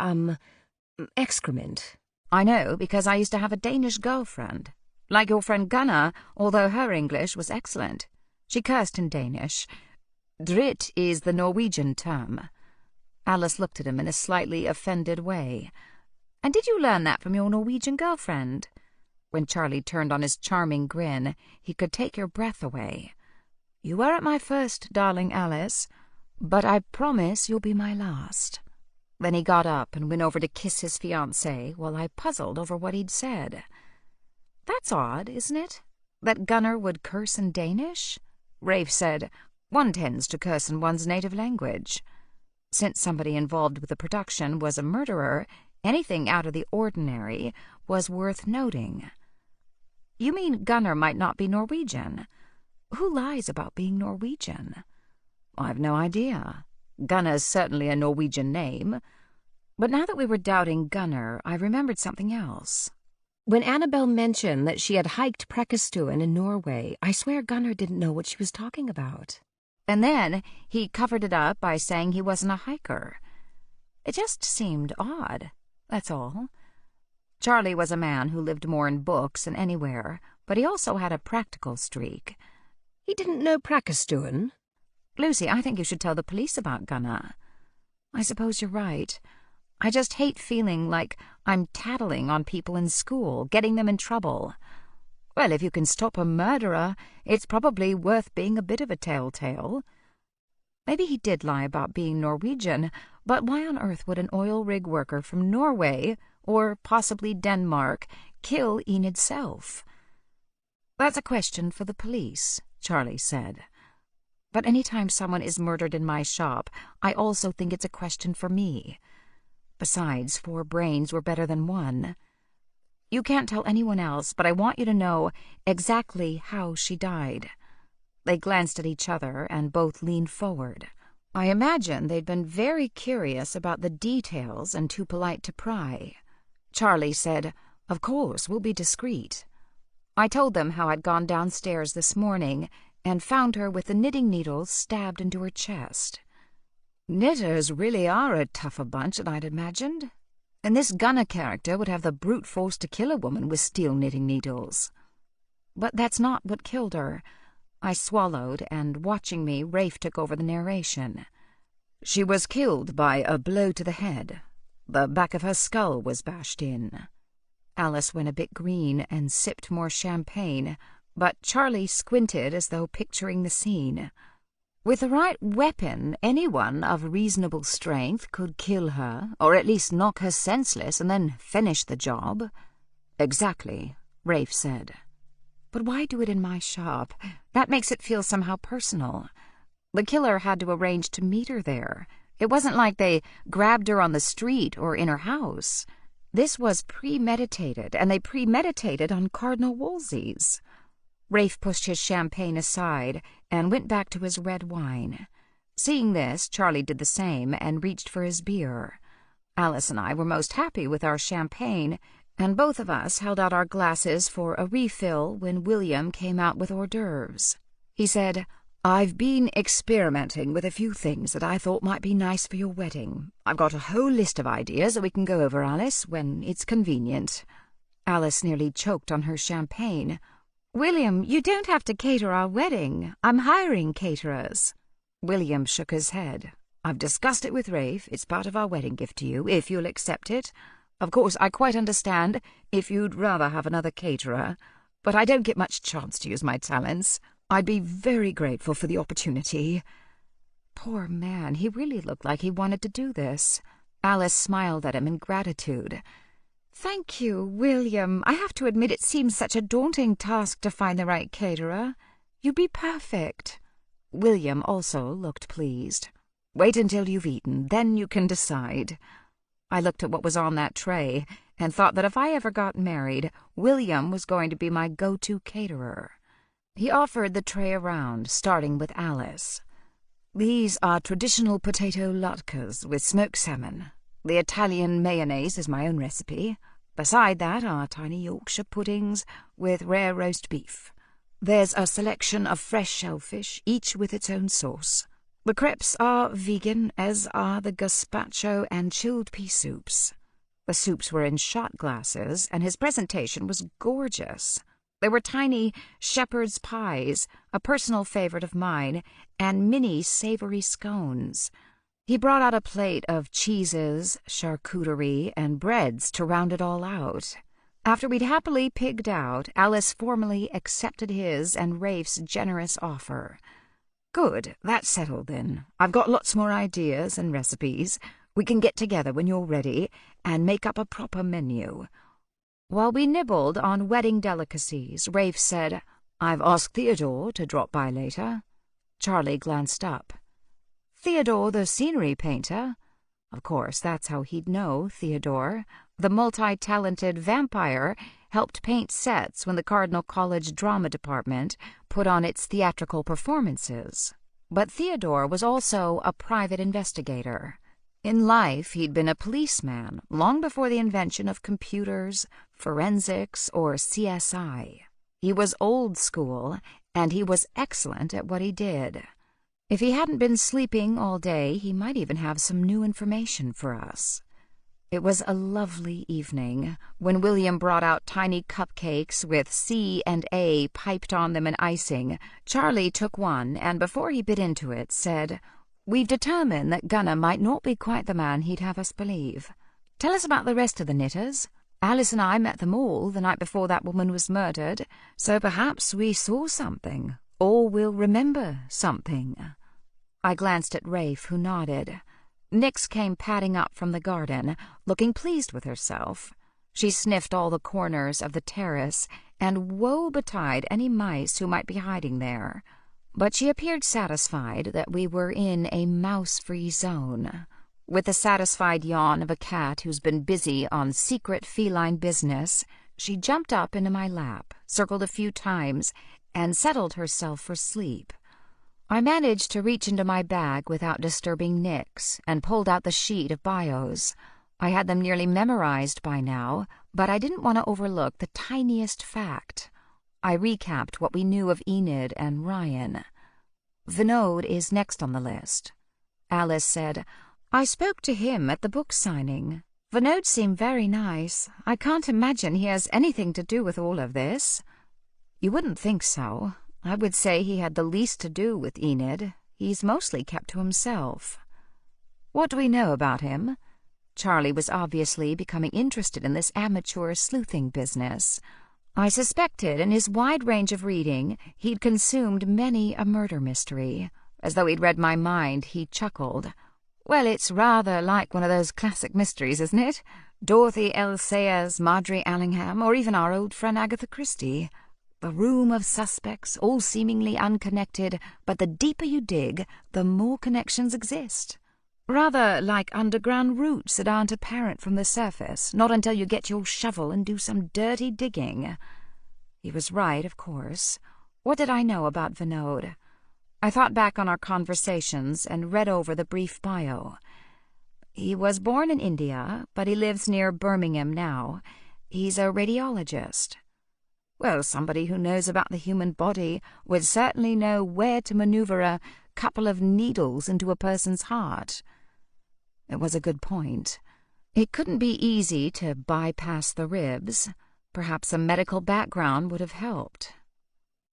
excrement." "I know, because I used to have a Danish girlfriend. Like your friend Gunnar, although her English was excellent. She cursed in Danish. Drit is the Norwegian term." Alice looked at him in a slightly offended way. "And did you learn that from your Norwegian girlfriend?" When Charlie turned on his charming grin, he could take your breath away. "You weren't my first, darling Alice, but I promise you'll be my last." Then he got up and went over to kiss his fiancée while I puzzled over what he'd said. "That's odd, isn't it? That Gunnar would curse in Danish?" Rafe said, "One tends to curse in one's native language." Since somebody involved with the production was a murderer, anything out of the ordinary was worth noting. "You mean Gunnar might not be Norwegian? Who lies about being Norwegian?" "I've no idea. Gunnar's certainly a Norwegian name." But now that we were doubting Gunnar, I remembered something else. When Annabelle mentioned that she had hiked Prekkestuen in Norway, I swear Gunnar didn't know what she was talking about. And then he covered it up by saying he wasn't a hiker. It just seemed odd, that's all. Charlie was a man who lived more in books than anywhere, but he also had a practical streak. He didn't know Prekkestuen? "Lucy, I think you should tell the police about Gunnar." "I suppose you're right. I just hate feeling like I'm tattling on people in school, getting them in trouble. Well, if you can stop a murderer, it's probably worth being a bit of a telltale." Maybe he did lie about being Norwegian, but why on earth would an oil rig worker from Norway, or possibly Denmark, kill Enid Self? "That's a question for the police," Charlie said. "But any time someone is murdered in my shop, I also think it's a question for me. Besides, 4 brains were better than 1. You can't tell anyone else, but I want you to know exactly how she died." They glanced at each other and both leaned forward. I imagine they'd been very curious about the details and too polite to pry. Charlie said, "Of course, we'll be discreet." I told them how I'd gone downstairs this morning and found her with the knitting needles stabbed into her chest. Knitters really are a tougher bunch than I'd imagined. And this Gunnar character would have the brute force to kill a woman with steel knitting needles. But that's not what killed her. I swallowed, and watching me, Rafe took over the narration. "She was killed by a blow to the head. The back of her skull was bashed in." Alice went a bit green and sipped more champagne, but Charlie squinted as though picturing the scene. "With the right weapon, anyone of reasonable strength could kill her, or at least knock her senseless and then finish the job." "Exactly," Rafe said. "But why do it in my shop? That makes it feel somehow personal. The killer had to arrange to meet her there. It wasn't like they grabbed her on the street or in her house. This was premeditated, and they premeditated on Cardinal Wolsey's." Rafe pushed his champagne aside and went back to his red wine. Seeing this, Charlie did the same and reached for his beer. Alice and I were most happy with our champagne, and both of us held out our glasses for a refill when William came out with hors d'oeuvres. He said, "I've been experimenting with a few things that I thought might be nice for your wedding. I've got a whole list of ideas that we can go over, Alice, when it's convenient." Alice nearly choked on her champagne. "William, you don't have to cater our wedding. I'm hiring caterers." William shook his head. "I've discussed it with Rafe. It's part of our wedding gift to you, if you'll accept it. Of course, I quite understand if you'd rather have another caterer, but I don't get much chance to use my talents. I'd be very grateful for the opportunity." Poor man, he really looked like he wanted to do this. Alice smiled at him in gratitude. "Thank you, William. I have to admit it seems such a daunting task to find the right caterer. You'd be perfect." William also looked pleased. "Wait until you've eaten, then you can decide." I looked at what was on that tray and thought that if I ever got married, William was going to be my go-to caterer. He offered the tray around, starting with Alice. "These are traditional potato latkes with smoked salmon. The Italian mayonnaise is my own recipe. Beside that are tiny Yorkshire puddings with rare roast beef. There's a selection of fresh shellfish, each with its own sauce. The crepes are vegan, as are the gazpacho and chilled pea soups." The soups were in shot glasses, and his presentation was gorgeous. There were tiny shepherd's pies, a personal favorite of mine, and mini savory scones. He brought out a plate of cheeses, charcuterie, and breads to round it all out. After we'd happily pigged out, Alice formally accepted his and Rafe's generous offer. "Good, that's settled then. I've got lots more ideas and recipes. We can get together when you're ready and make up a proper menu." While we nibbled on wedding delicacies, Rafe said, "I've asked Theodore to drop by later." Charlie glanced up. "Theodore, the scenery painter?" Of course, that's how he'd know Theodore. The multi-talented vampire helped paint sets when the Cardinal College Drama Department put on its theatrical performances. But Theodore was also a private investigator. In life, he'd been a policeman long before the invention of computers, forensics, or CSI. He was old school, and he was excellent at what he did. If he hadn't been sleeping all day, he might even have some new information for us. It was a lovely evening. When William brought out tiny cupcakes with C and A piped on them in icing, Charlie took one and before he bit into it said, "We've determined that Gunner might not be quite the man he'd have us believe. Tell us about the rest of the knitters. Alice and I met them all the night before that woman was murdered, so perhaps we saw something, or will remember something." I glanced at Rafe, who nodded. Nix came padding up from the garden, looking pleased with herself. She sniffed all the corners of the terrace, and woe betide any mice who might be hiding there. But she appeared satisfied that we were in a mouse-free zone. With the satisfied yawn of a cat who's been busy on secret feline business, she jumped up into my lap, circled a few times, and settled herself for sleep. I managed to reach into my bag without disturbing Nix and pulled out the sheet of bios. I had them nearly memorized by now, but I didn't want to overlook the tiniest fact. I recapped what we knew of Enid and Ryan. Vinod is next on the list. Alice said, "I spoke to him at the book signing. Vinod seemed very nice. I can't imagine he has anything to do with all of this." "You wouldn't think so. I would say he had the least to do with Enid. He's mostly kept to himself." "What do we know about him?" Charlie was obviously becoming interested in this amateur sleuthing business. I suspected in his wide range of reading he'd consumed many a murder mystery. As though he'd read my mind, he chuckled. "Well, it's rather like one of those classic mysteries, isn't it? Dorothy L. Sayers, Marjorie Allingham, or even our old friend Agatha Christie. The room of suspects, all seemingly unconnected, but the deeper you dig, the more connections exist. Rather like underground roots that aren't apparent from the surface, not until you get your shovel and do some dirty digging." He was right, of course. What did I know about Vinod? I thought back on our conversations and read over the brief bio. He was born in India, but he lives near Birmingham now. He's a radiologist. Well, somebody who knows about the human body would certainly know where to maneuver a couple of needles into a person's heart. It was a good point. It couldn't be easy to bypass the ribs. Perhaps a medical background would have helped.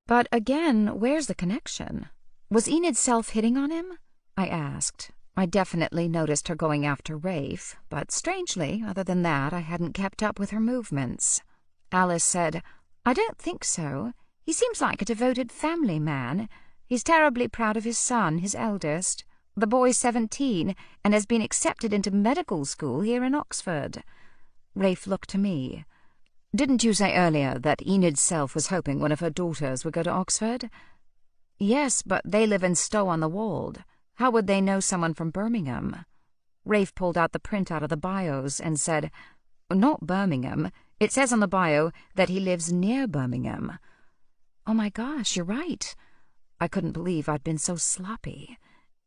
But again, where's the connection? Was Enid self-hitting on him? I asked. I definitely noticed her going after Rafe, but strangely, other than that, I hadn't kept up with her movements. Alice said, "I don't think so. He seems like a devoted family man. He's terribly proud of his son, his eldest. The boy's 17 and has been accepted into medical school here in Oxford." Rafe looked to me. "Didn't you say earlier that Enid Self was hoping one of her daughters would go to Oxford?" "Yes, but they live in Stow-on-the-Wold. How would they know someone from Birmingham?" Rafe pulled out the printout of the bios and said, "Not Birmingham. It says on the bio that he lives near Birmingham." Oh my gosh, you're right. I couldn't believe I'd been so sloppy.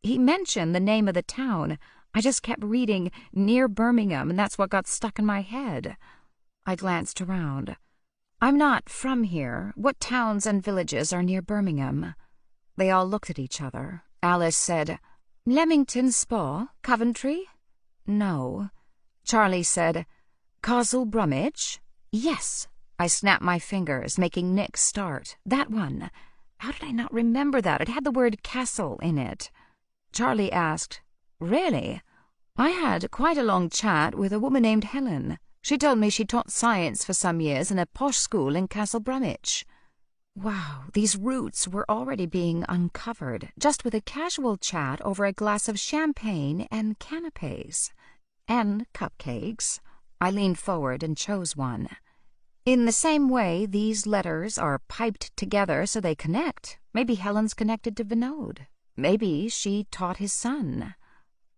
He mentioned the name of the town. I just kept reading near Birmingham, and that's what got stuck in my head. I glanced around. "I'm not from here. What towns and villages are near Birmingham?" They all looked at each other. Alice said, "Leamington Spa, Coventry?" "No." Charlie said, "Castle Bromwich?" "Yes." I snapped my fingers, making Nick start. "That one. How did I not remember that? It had the word castle in it." Charlie asked, "Really?" "I had quite a long chat with a woman named Helen. She told me she taught science for some years in a posh school in Castle Bromwich." Wow, these roots were already being uncovered, just with a casual chat over a glass of champagne and canapes. And cupcakes. I leaned forward and chose one. In the same way, these letters are piped together so they connect. Maybe Helen's connected to Vinod. Maybe she taught his son.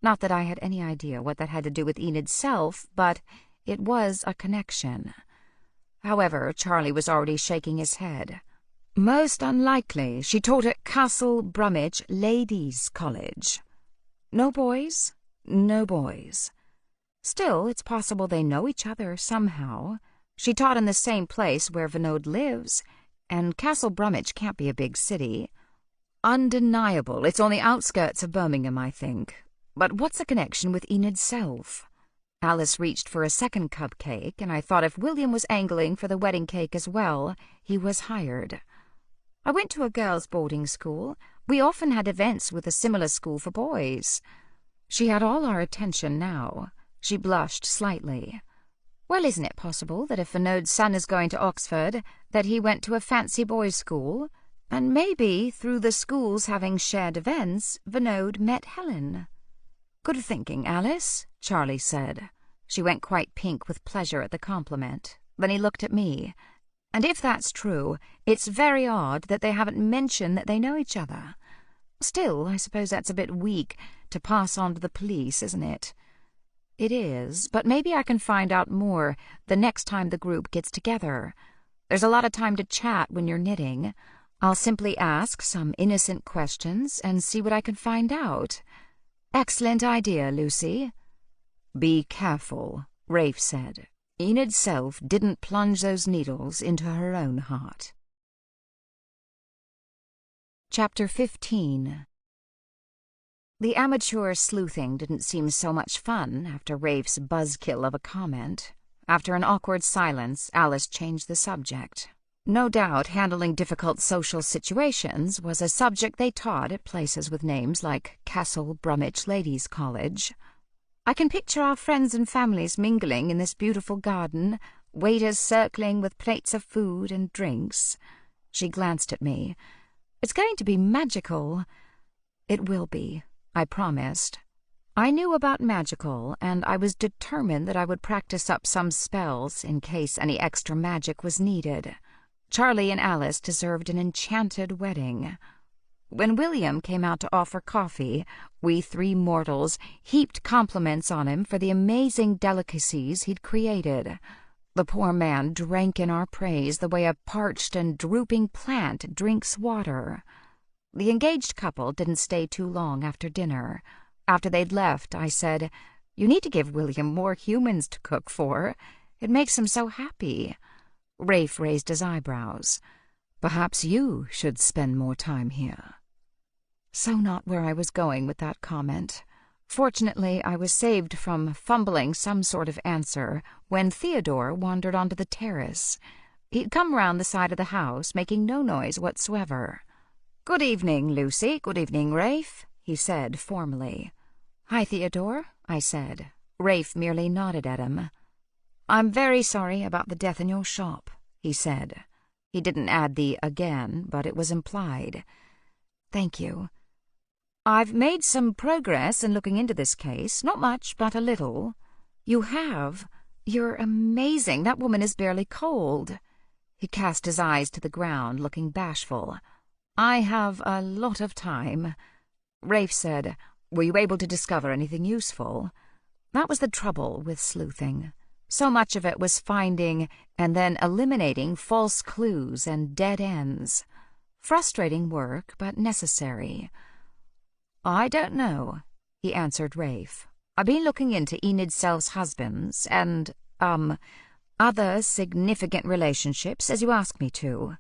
Not that I had any idea what that had to do with Enid Self, but it was a connection. However, Charlie was already shaking his head. "Most unlikely. She taught at Castle Bromwich Ladies' College." "No boys?" "No boys." Still, it's possible they know each other somehow. She taught in the same place where Vinod lives, and Castle Bromwich can't be a big city. Undeniable. It's on the outskirts of Birmingham, I think. But what's the connection with Enid Self? Alice reached for a second cupcake, and I thought if William was angling for the wedding cake as well, he was hired. "I went to a girls' boarding school. We often had events with a similar school for boys." She had all our attention now. She blushed slightly. "Well, isn't it possible that if Vinod's son is going to Oxford, that he went to a fancy boys' school? And maybe, through the schools having shared events, Vinod met Helen." "Good thinking, Alice," Charlie said. She went quite pink with pleasure at the compliment. Then he looked at me. "And if that's true, it's very odd that they haven't mentioned that they know each other. Still, I suppose that's a bit weak to pass on to the police, isn't it?" "It is, but maybe I can find out more the next time the group gets together. There's a lot of time to chat when you're knitting. I'll simply ask some innocent questions and see what I can find out." "Excellent idea, Lucy." "Be careful," Rafe said. "Enid Self didn't plunge those needles into her own heart." Chapter 15. The amateur sleuthing didn't seem so much fun after Rafe's buzzkill of a comment. After an awkward silence, Alice changed the subject. No doubt handling difficult social situations was a subject they taught at places with names like Castle Bromwich Ladies' College. "I can picture our friends and families mingling in this beautiful garden, waiters circling with plates of food and drinks." She glanced at me. "It's going to be magical." "It will be," I promised. I knew about magical, and I was determined that I would practice up some spells in case any extra magic was needed. Charlie and Alice deserved an enchanted wedding. When William came out to offer coffee, we three mortals heaped compliments on him for the amazing delicacies he'd created. The poor man drank in our praise the way a parched and drooping plant drinks water. The engaged couple didn't stay too long after dinner. After they'd left, I said, "You need to give William more humans to cook for. It makes him so happy." Rafe raised his eyebrows. "Perhaps you should spend more time here." So not where I was going with that comment. Fortunately, I was saved from fumbling some sort of answer when Theodore wandered onto the terrace. He'd come round the side of the house, making no noise whatsoever. "Good evening, Lucy. Good evening, Rafe," he said formally. "Hi, Theodore," I said. Rafe merely nodded at him. "I'm very sorry about the death in your shop," he said. He didn't add the "again," but it was implied. "Thank you. I've made some progress in looking into this case. Not much, but a little." "You have? You're amazing. That woman is barely cold." He cast his eyes to the ground, looking bashful. "I have a lot of time." Rafe said, "Were you able to discover anything useful?" That was the trouble with sleuthing. So much of it was finding and then eliminating false clues and dead ends. Frustrating work, but necessary. "I don't know," he answered Rafe. "I've been looking into Enid Self's husbands and, other significant relationships as you asked me to.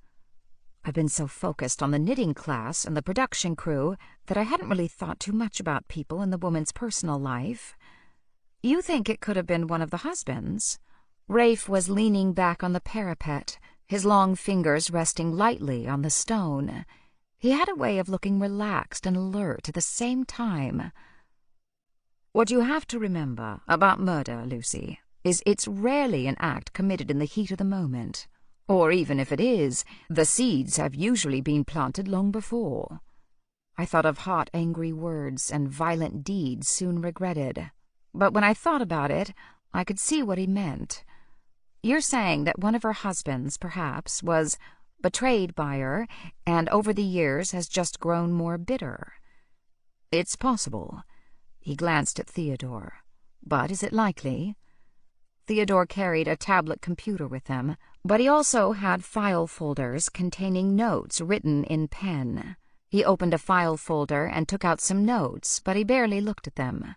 I've been so focused on the knitting class and the production crew that I hadn't really thought too much about people in the woman's personal life." "You think it could have been one of the husbands?" Rafe was leaning back on the parapet, his long fingers resting lightly on the stone. He had a way of looking relaxed and alert at the same time. "What you have to remember about murder, Lucy, is it's rarely an act committed in the heat of the moment. Or even if it is, the seeds have usually been planted long before." I thought of hot, angry words and violent deeds soon regretted. But when I thought about it, I could see what he meant. "You're saying that one of her husbands, perhaps, was betrayed by her, and over the years has just grown more bitter." "It's possible." He glanced at Theodore. "But is it likely?" Theodore carried a tablet computer with him, but he also had file folders containing notes written in pen. He opened a file folder and took out some notes, but he barely looked at them.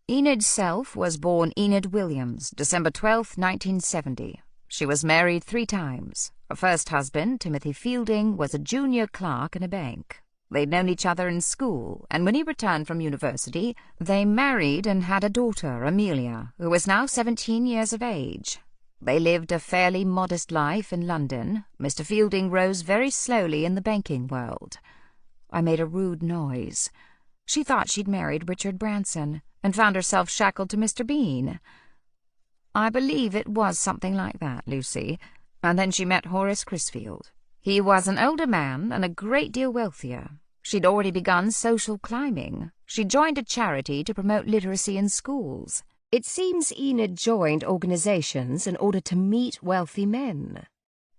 "Enid Self was born Enid Williams, December 12, 1970. She was married 3 times. Her first husband, Timothy Fielding, was a junior clerk in a bank. They'd known each other in school, and when he returned from university, they married and had a daughter, Amelia, who was now 17 years of age. They lived a fairly modest life in London. Mr. Fielding rose very slowly in the banking world." I made a rude noise. She thought she'd married Richard Branson and found herself shackled to Mr. Bean. "I believe it was something like that, Lucy. And then she met Horace Crisfield. He was an older man and a great deal wealthier. She'd already begun social climbing. She joined a charity to promote literacy in schools. It seems Enid joined organizations in order to meet wealthy men."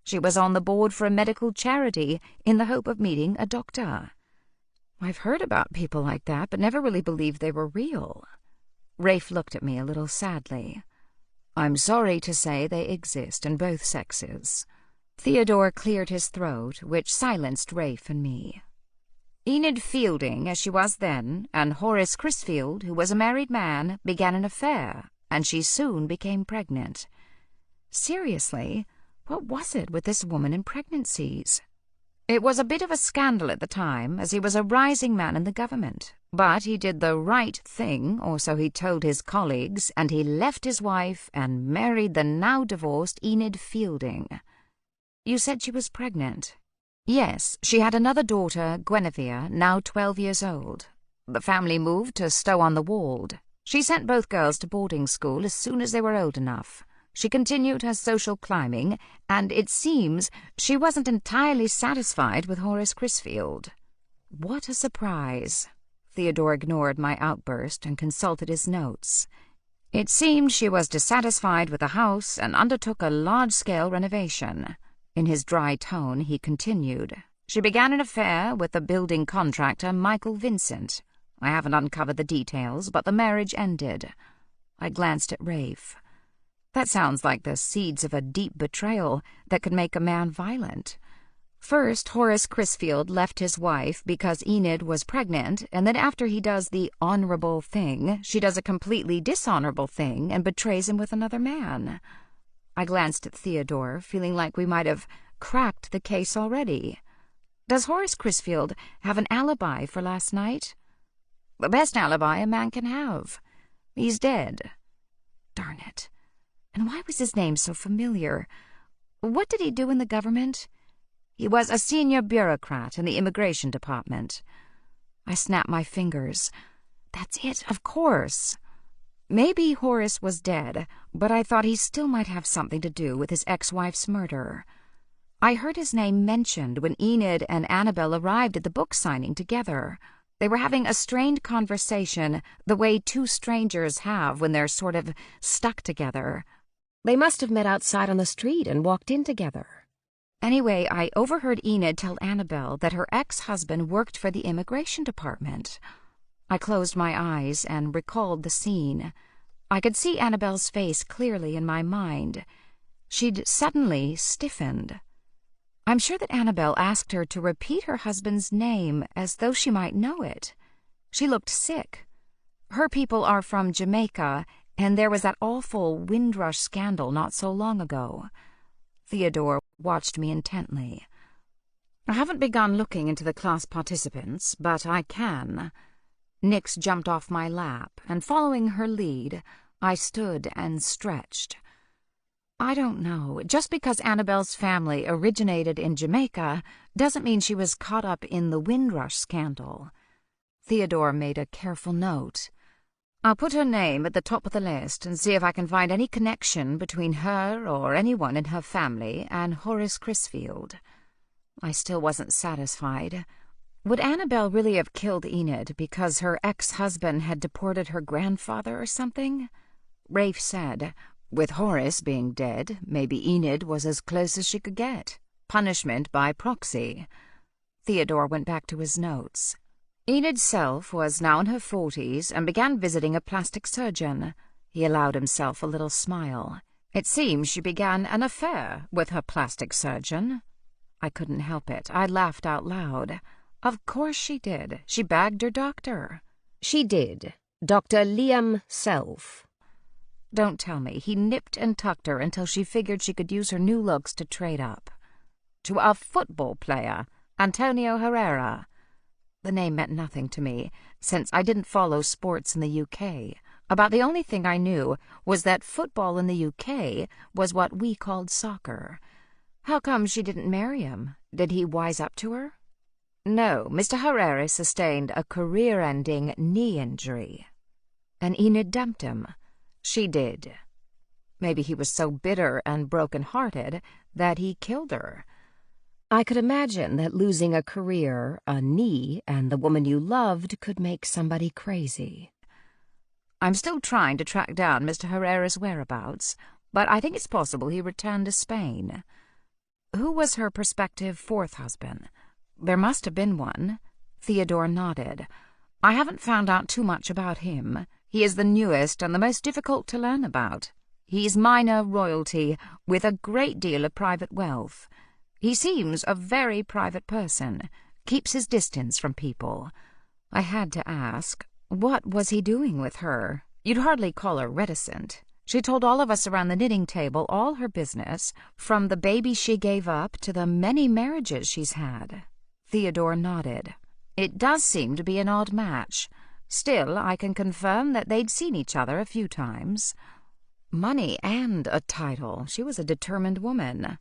"She was on the board for a medical charity in the hope of meeting a doctor." "I've heard about people like that, but never really believed they were real." Rafe looked at me a little sadly. "I'm sorry to say they exist in both sexes." Theodore cleared his throat, which silenced Rafe and me. "Enid Fielding, as she was then, and Horace Crisfield, who was a married man, began an affair, and she soon became pregnant." Seriously, what was it with this woman and pregnancies? "It was a bit of a scandal at the time, as he was a rising man in the government. But he did the right thing, or so he told his colleagues, and he left his wife and married the now-divorced Enid Fielding." "You said she was pregnant?" "Yes, she had another daughter, Guinevere, now 12 years old. The family moved to Stow-on-the-Wold. She sent both girls to boarding school as soon as they were old enough. She continued her social climbing, and it seems she wasn't entirely satisfied with Horace Crisfield." What a surprise! Theodore ignored my outburst and consulted his notes. "It seemed she was dissatisfied with the house and undertook a large-scale renovation." In his dry tone, he continued, "She began an affair with the building contractor Michael Vincent. I haven't uncovered the details, but the marriage ended." I glanced at Rafe. That sounds like the seeds of a deep betrayal that could make a man violent. First, Horace Crisfield left his wife because Enid was pregnant, and then after he does the honorable thing, she does a completely dishonorable thing and betrays him with another man. I glanced at Theodore, feeling like we might have cracked the case already. Does Horace Crisfield have an alibi for last night? The best alibi a man can have. He's dead. Darn it. And why was his name so familiar? What did he do in the government? He was a senior bureaucrat in the immigration department. I snapped my fingers. That's it, of course. Maybe Horace was dead, but I thought he still might have something to do with his ex-wife's murder. I heard his name mentioned when Enid and Annabel arrived at the book signing together. They were having a strained conversation, the way two strangers have when they're sort of stuck together. They must have met outside on the street and walked in together. Anyway, I overheard Enid tell Annabel that her ex-husband worked for the immigration department. I closed my eyes and recalled the scene. I could see Annabel's face clearly in my mind. She'd suddenly stiffened. I'm sure that Annabel asked her to repeat her husband's name as though she might know it. She looked sick. Her people are from Jamaica, and there was that awful Windrush scandal not so long ago. Theodore watched me intently. I haven't begun looking into the class participants, but I can. Nix jumped off my lap, and following her lead, I stood and stretched. I don't know. Just because Annabel's family originated in Jamaica doesn't mean she was caught up in the Windrush scandal. Theodore made a careful note. I'll put her name at the top of the list and see if I can find any connection between her or anyone in her family and Horace Crisfield. I still wasn't satisfied. Would Annabel really have killed Enid because her ex-husband had deported her grandfather or something? Rafe said, with Horace being dead, maybe Enid was as close as she could get. Punishment by proxy. Theodore went back to his notes. Enid Self was now in her 40s and began visiting a plastic surgeon. He allowed himself a little smile. It seems she began an affair with her plastic surgeon. I couldn't help it. I laughed out loud. Of course she did. She bagged her doctor. She did. Dr. Liam Self. Don't tell me. He nipped and tucked her until she figured she could use her new looks to trade up. To a football player, Antonio Herrera. The name meant nothing to me, since I didn't follow sports in the UK. About the only thing I knew was that football in the UK was what we called soccer. How come she didn't marry him? Did he wise up to her? No, Mr. Herrera sustained a career-ending knee injury. And Enid dumped him. She did. Maybe he was so bitter and broken-hearted that he killed her. I could imagine that losing a career, a knee, and the woman you loved could make somebody crazy. I'm still trying to track down Mr. Herrera's whereabouts, but I think it's possible he returned to Spain. Who was her prospective fourth husband? There must have been one. Theodore nodded. I haven't found out too much about him. He is the newest and the most difficult to learn about. He's minor royalty with a great deal of private wealth. He seems a very private person, keeps his distance from people. I had to ask, what was he doing with her? You'd hardly call her reticent. She told all of us around the knitting table all her business, from the baby she gave up to the many marriages she's had. Theodore nodded. It does seem to be an odd match. Still, I can confirm that they'd seen each other a few times. Money and a title. She was a determined woman.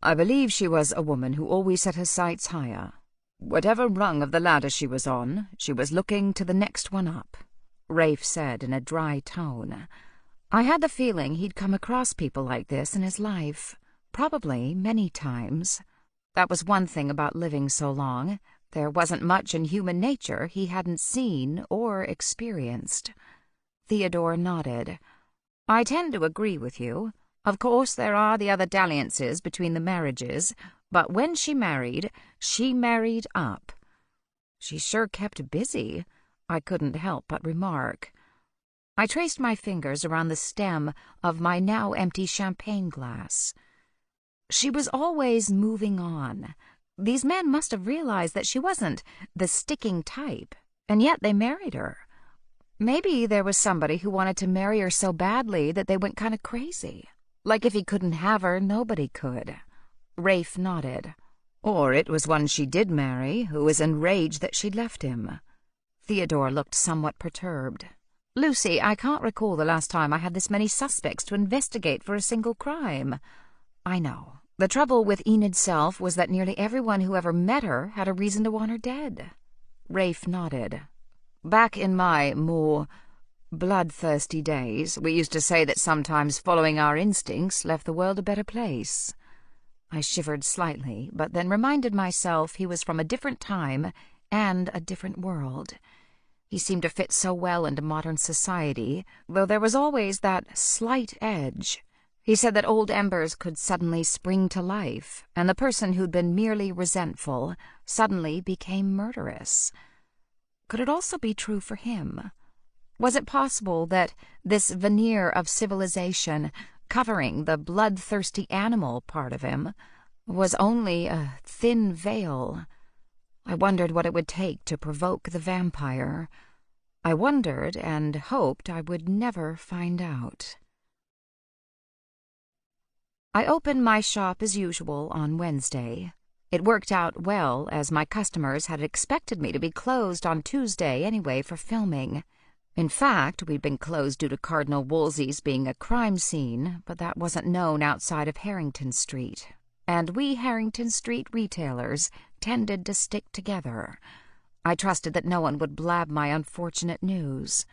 I believe she was a woman who always set her sights higher. Whatever rung of the ladder she was on, she was looking to the next one up, Rafe said in a dry tone. I had the feeling he'd come across people like this in his life, probably many times. That was one thing about living so long. There wasn't much in human nature he hadn't seen or experienced. Theodore nodded. I tend to agree with you. Of course, there are the other dalliances between the marriages, but when she married up. She sure kept busy, I couldn't help but remark. I traced my fingers around the stem of my now empty champagne glass. She was always moving on. These men must have realized that she wasn't the sticking type, and yet they married her. Maybe there was somebody who wanted to marry her so badly that they went kind of crazy. Like if he couldn't have her, nobody could. Rafe nodded. Or it was one she did marry, who was enraged that she'd left him. Theodore looked somewhat perturbed. Lucy, I can't recall the last time I had this many suspects to investigate for a single crime. I know. The trouble with Enid's self was that nearly everyone who ever met her had a reason to want her dead. Rafe nodded. Back in my more bloodthirsty days, we used to say that sometimes following our instincts left the world a better place. I shivered slightly, but then reminded myself he was from a different time and a different world. He seemed to fit so well into modern society, though there was always that slight edge. He said that old embers could suddenly spring to life, and the person who'd been merely resentful suddenly became murderous. Could it also be true for him? Was it possible that this veneer of civilization, covering the bloodthirsty animal part of him, was only a thin veil? I wondered what it would take to provoke the vampire. I wondered and hoped I would never find out. I opened my shop as usual on Wednesday. It worked out well, as my customers had expected me to be closed on Tuesday anyway for filming. In fact, we'd been closed due to Cardinal Wolsey's being a crime scene, but that wasn't known outside of Harrington Street. And we Harrington Street retailers tended to stick together. I trusted that no one would blab my unfortunate news.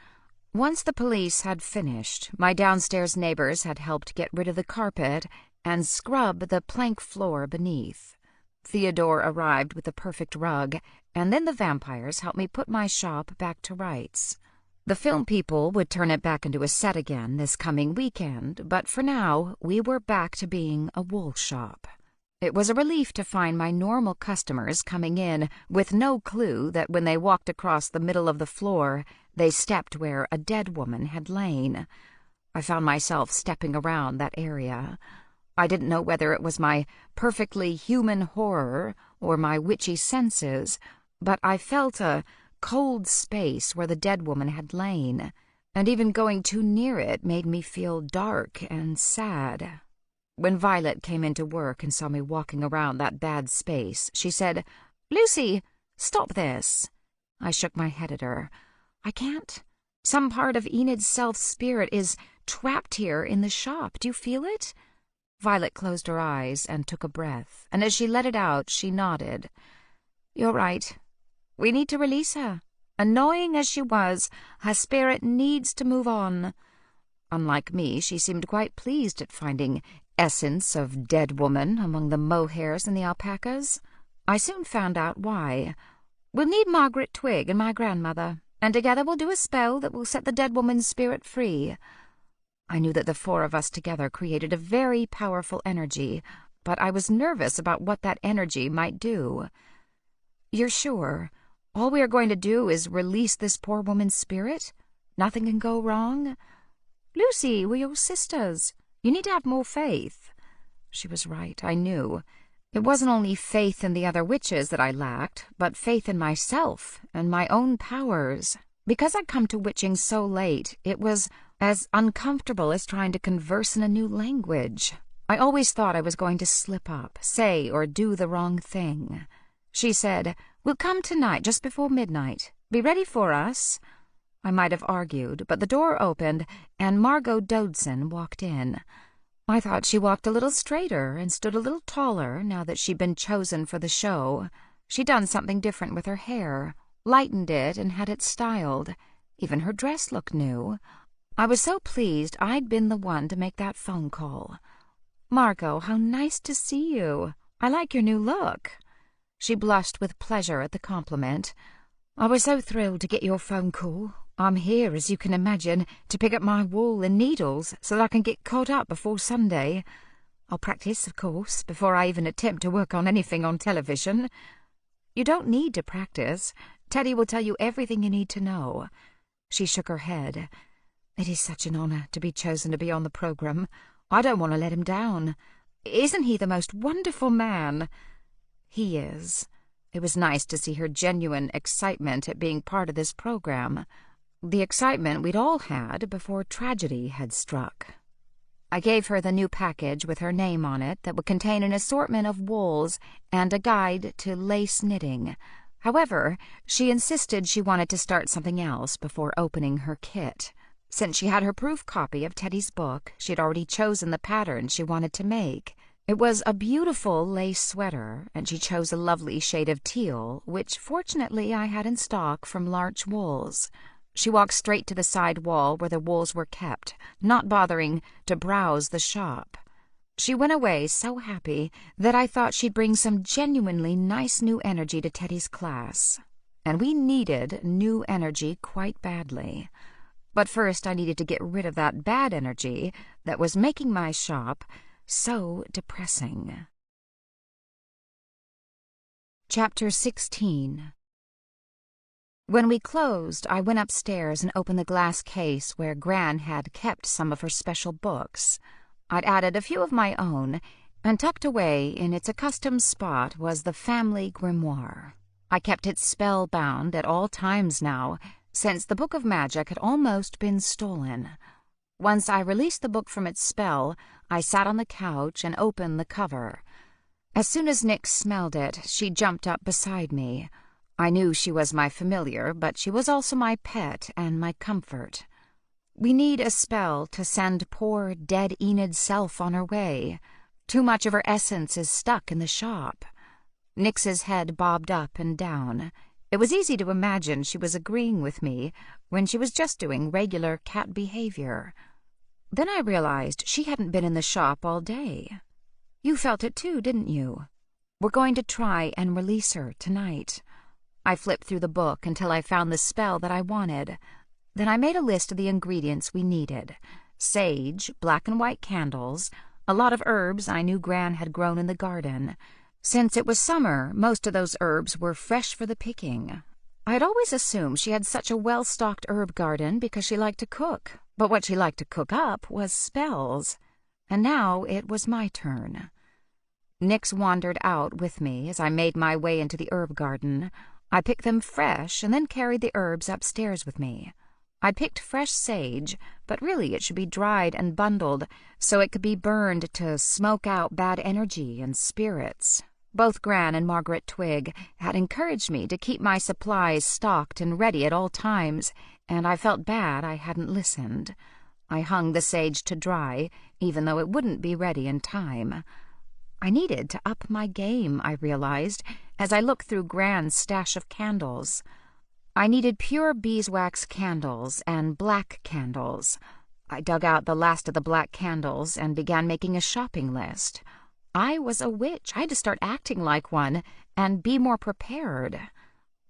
Once the police had finished, my downstairs neighbors had helped get rid of the carpet and scrub the plank floor beneath. Theodore arrived with the perfect rug, and then the vampires helped me put my shop back to rights. The film people would turn it back into a set again this coming weekend, but for now we were back to being a wool shop. It was a relief to find my normal customers coming in with no clue that when they walked across the middle of the floor, they stepped where a dead woman had lain. I found myself stepping around that area. I didn't know whether it was my perfectly human horror or my witchy senses, but I felt a cold space where the dead woman had lain, and even going too near it made me feel dark and sad. When Violet came into work and saw me walking around that bad space, she said, "Lucy, stop this." I shook my head at her. "I can't. Some part of Enid's self-spirit is trapped here in the shop. Do you feel it?" Violet closed her eyes and took a breath, and as she let it out, she nodded. "You're right. We need to release her. Annoying as she was, her spirit needs to move on." Unlike me, she seemed quite pleased at finding essence of dead woman among the mohairs and the alpacas. I soon found out why. "We'll need Margaret Twig and my grandmother, and together we'll do a spell that will set the dead woman's spirit free." I knew that the four of us together created a very powerful energy, but I was nervous about what that energy might do. "You're sure? All we are going to do is release this poor woman's spirit? Nothing can go wrong?" "Lucy, we're your sisters. You need to have more faith." She was right, I knew. It wasn't only faith in the other witches that I lacked, but faith in myself and my own powers. Because I'd come to witching so late, it was as uncomfortable as trying to converse in a new language. I always thought I was going to slip up, say or do the wrong thing. She said, "We'll come tonight just before midnight. Be ready for us." I might have argued, but the door opened, and Margot Dodson walked in. I thought she walked a little straighter and stood a little taller now that she'd been chosen for the show. She'd done something different with her hair, lightened it and had it styled. Even her dress looked new. I was so pleased I'd been the one to make that phone call. "Margot, how nice to see you. I like your new look." She blushed with pleasure at the compliment. "I was so thrilled to get your phone call. I'm here, as you can imagine, to pick up my wool and needles so that I can get caught up before Sunday. I'll practice, of course, before I even attempt to work on anything on television." "You don't need to practice. Teddy will tell you everything you need to know." She shook her head. It is such an honor to be chosen to be on the program. I don't want to let him down. Isn't he the most wonderful man? He is. It was nice to see her genuine excitement at being part of this program. The excitement we'd all had before tragedy had struck. I gave her the new package with her name on it that would contain an assortment of wools and a guide to lace knitting. However, she insisted she wanted to start something else before opening her kit. Since she had her proof copy of Teddy's book, she had already chosen the pattern she wanted to make. It was a beautiful lace sweater, and she chose a lovely shade of teal, which fortunately I had in stock from Larch Wools. She walked straight to the side wall where the wools were kept, not bothering to browse the shop. She went away so happy that I thought she'd bring some genuinely nice new energy to Teddy's class. And we needed new energy quite badly. But first I needed to get rid of that bad energy that was making my shop so depressing. Chapter 16. When we closed, I went upstairs and opened the glass case where Gran had kept some of her special books. I'd added a few of my own, and tucked away in its accustomed spot was the family grimoire. I kept it spellbound at all times now, since the Book of Magic had almost been stolen. Once I released the book from its spell, I sat on the couch and opened the cover. As soon as Nyx smelled it, she jumped up beside me. I knew she was my familiar, but she was also my pet and my comfort. We need a spell to send poor, dead Enid's self on her way. Too much of her essence is stuck in the shop. Nyx's head bobbed up and down. It was easy to imagine she was agreeing with me when she was just doing regular cat behavior. Then I realized she hadn't been in the shop all day. You felt it too, didn't you? We're going to try and release her tonight. I flipped through the book until I found the spell that I wanted. Then I made a list of the ingredients we needed: sage, black and white candles, a lot of herbs I knew Gran had grown in the garden. Since it was summer, most of those herbs were fresh for the picking. I had always assumed she had such a well-stocked herb garden because she liked to cook, but what she liked to cook up was spells. And now it was my turn. Nyx wandered out with me as I made my way into the herb garden. I picked them fresh and then carried the herbs upstairs with me. I picked fresh sage, but really it should be dried and bundled so it could be burned to smoke out bad energy and spirits. Both Gran and Margaret Twig had encouraged me to keep my supplies stocked and ready at all times, and I felt bad I hadn't listened. I hung the sage to dry, even though it wouldn't be ready in time. I needed to up my game, I realized, as I looked through Gran's stash of candles. I needed pure beeswax candles and black candles. I dug out the last of the black candles and began making a shopping list. I was a witch. I had to start acting like one and be more prepared.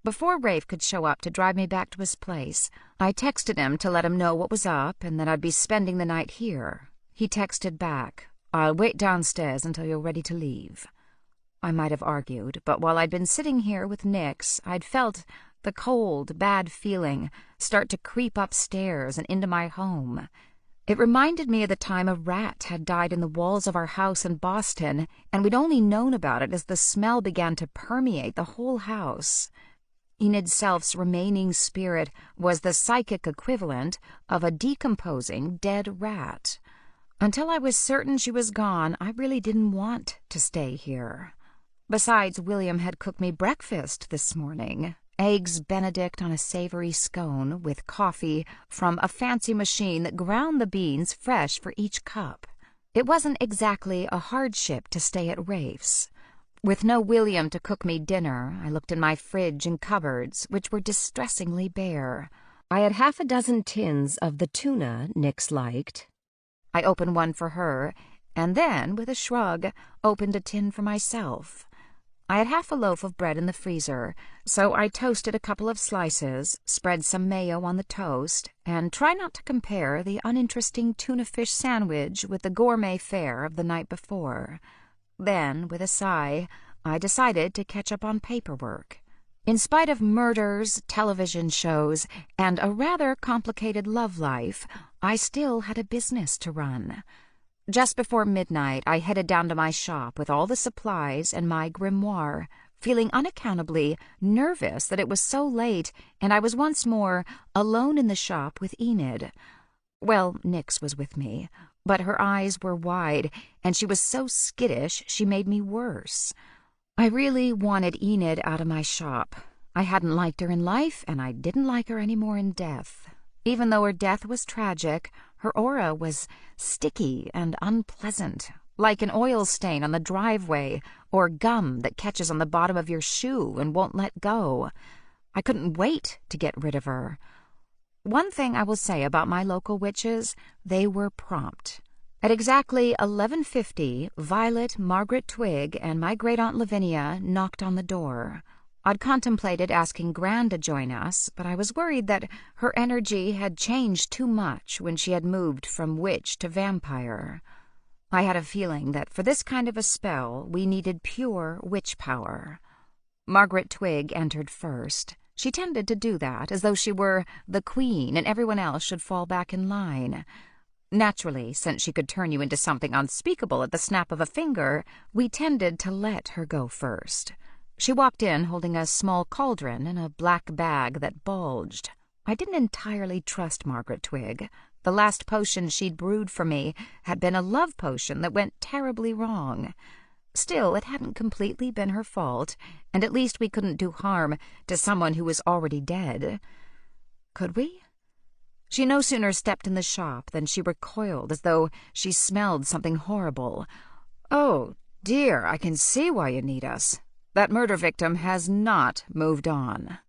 Before Rafe could show up to drive me back to his place, I texted him to let him know what was up and that I'd be spending the night here. He texted back, "I'll wait downstairs until you're ready to leave." I might have argued, but while I'd been sitting here with Nyx, I'd felt the cold, bad feeling start to creep upstairs and into my home. It reminded me of the time a rat had died in the walls of our house in Boston, and we'd only known about it as the smell began to permeate the whole house. Enid Self's remaining spirit was the psychic equivalent of a decomposing dead rat. Until I was certain she was gone, I really didn't want to stay here. Besides, William had cooked me breakfast this morning. Eggs Benedict on a savory scone with coffee from a fancy machine that ground the beans fresh for each cup. It wasn't exactly a hardship to stay at Rafe's. With no William to cook me dinner, I looked in my fridge and cupboards, which were distressingly bare. I had half a dozen tins of the tuna Nyx liked. I opened one for her, and then, with a shrug, opened a tin for myself. I had half a loaf of bread in the freezer, so I toasted a couple of slices, spread some mayo on the toast, and tried not to compare the uninteresting tuna fish sandwich with the gourmet fare of the night before. Then, with a sigh, I decided to catch up on paperwork. In spite of murders, television shows, and a rather complicated love life, I still had a business to run. Just before midnight, I headed down to my shop with all the supplies and my grimoire, feeling unaccountably nervous that it was so late and I was once more alone in the shop with Enid. Well, Nyx was with me, but her eyes were wide, and she was so skittish she made me worse. I really wanted Enid out of my shop. I hadn't liked her in life, and I didn't like her any more in death. Even though her death was tragic, her aura was sticky and unpleasant, like an oil stain on the driveway or gum that catches on the bottom of your shoe and won't let go. I couldn't wait to get rid of her. One thing I will say about my local witches, they were prompt. At exactly 11:50, Violet, Margaret Twig, and my great-aunt Lavinia knocked on the door. I'd contemplated asking Gran to join us, but I was worried that her energy had changed too much when she had moved from witch to vampire. I had a feeling that for this kind of a spell, we needed pure witch power. Margaret Twig entered first. She tended to do that, as though she were the queen and everyone else should fall back in line. Naturally, since she could turn you into something unspeakable at the snap of a finger, we tended to let her go first. She walked in holding a small cauldron and a black bag that bulged. I didn't entirely trust Margaret Twig. The last potion she'd brewed for me had been a love potion that went terribly wrong. Still, it hadn't completely been her fault, and at least we couldn't do harm to someone who was already dead. Could we? She no sooner stepped in the shop than she recoiled as though she smelled something horrible. "Oh, dear, I can see why you need us. That murder victim has not moved on."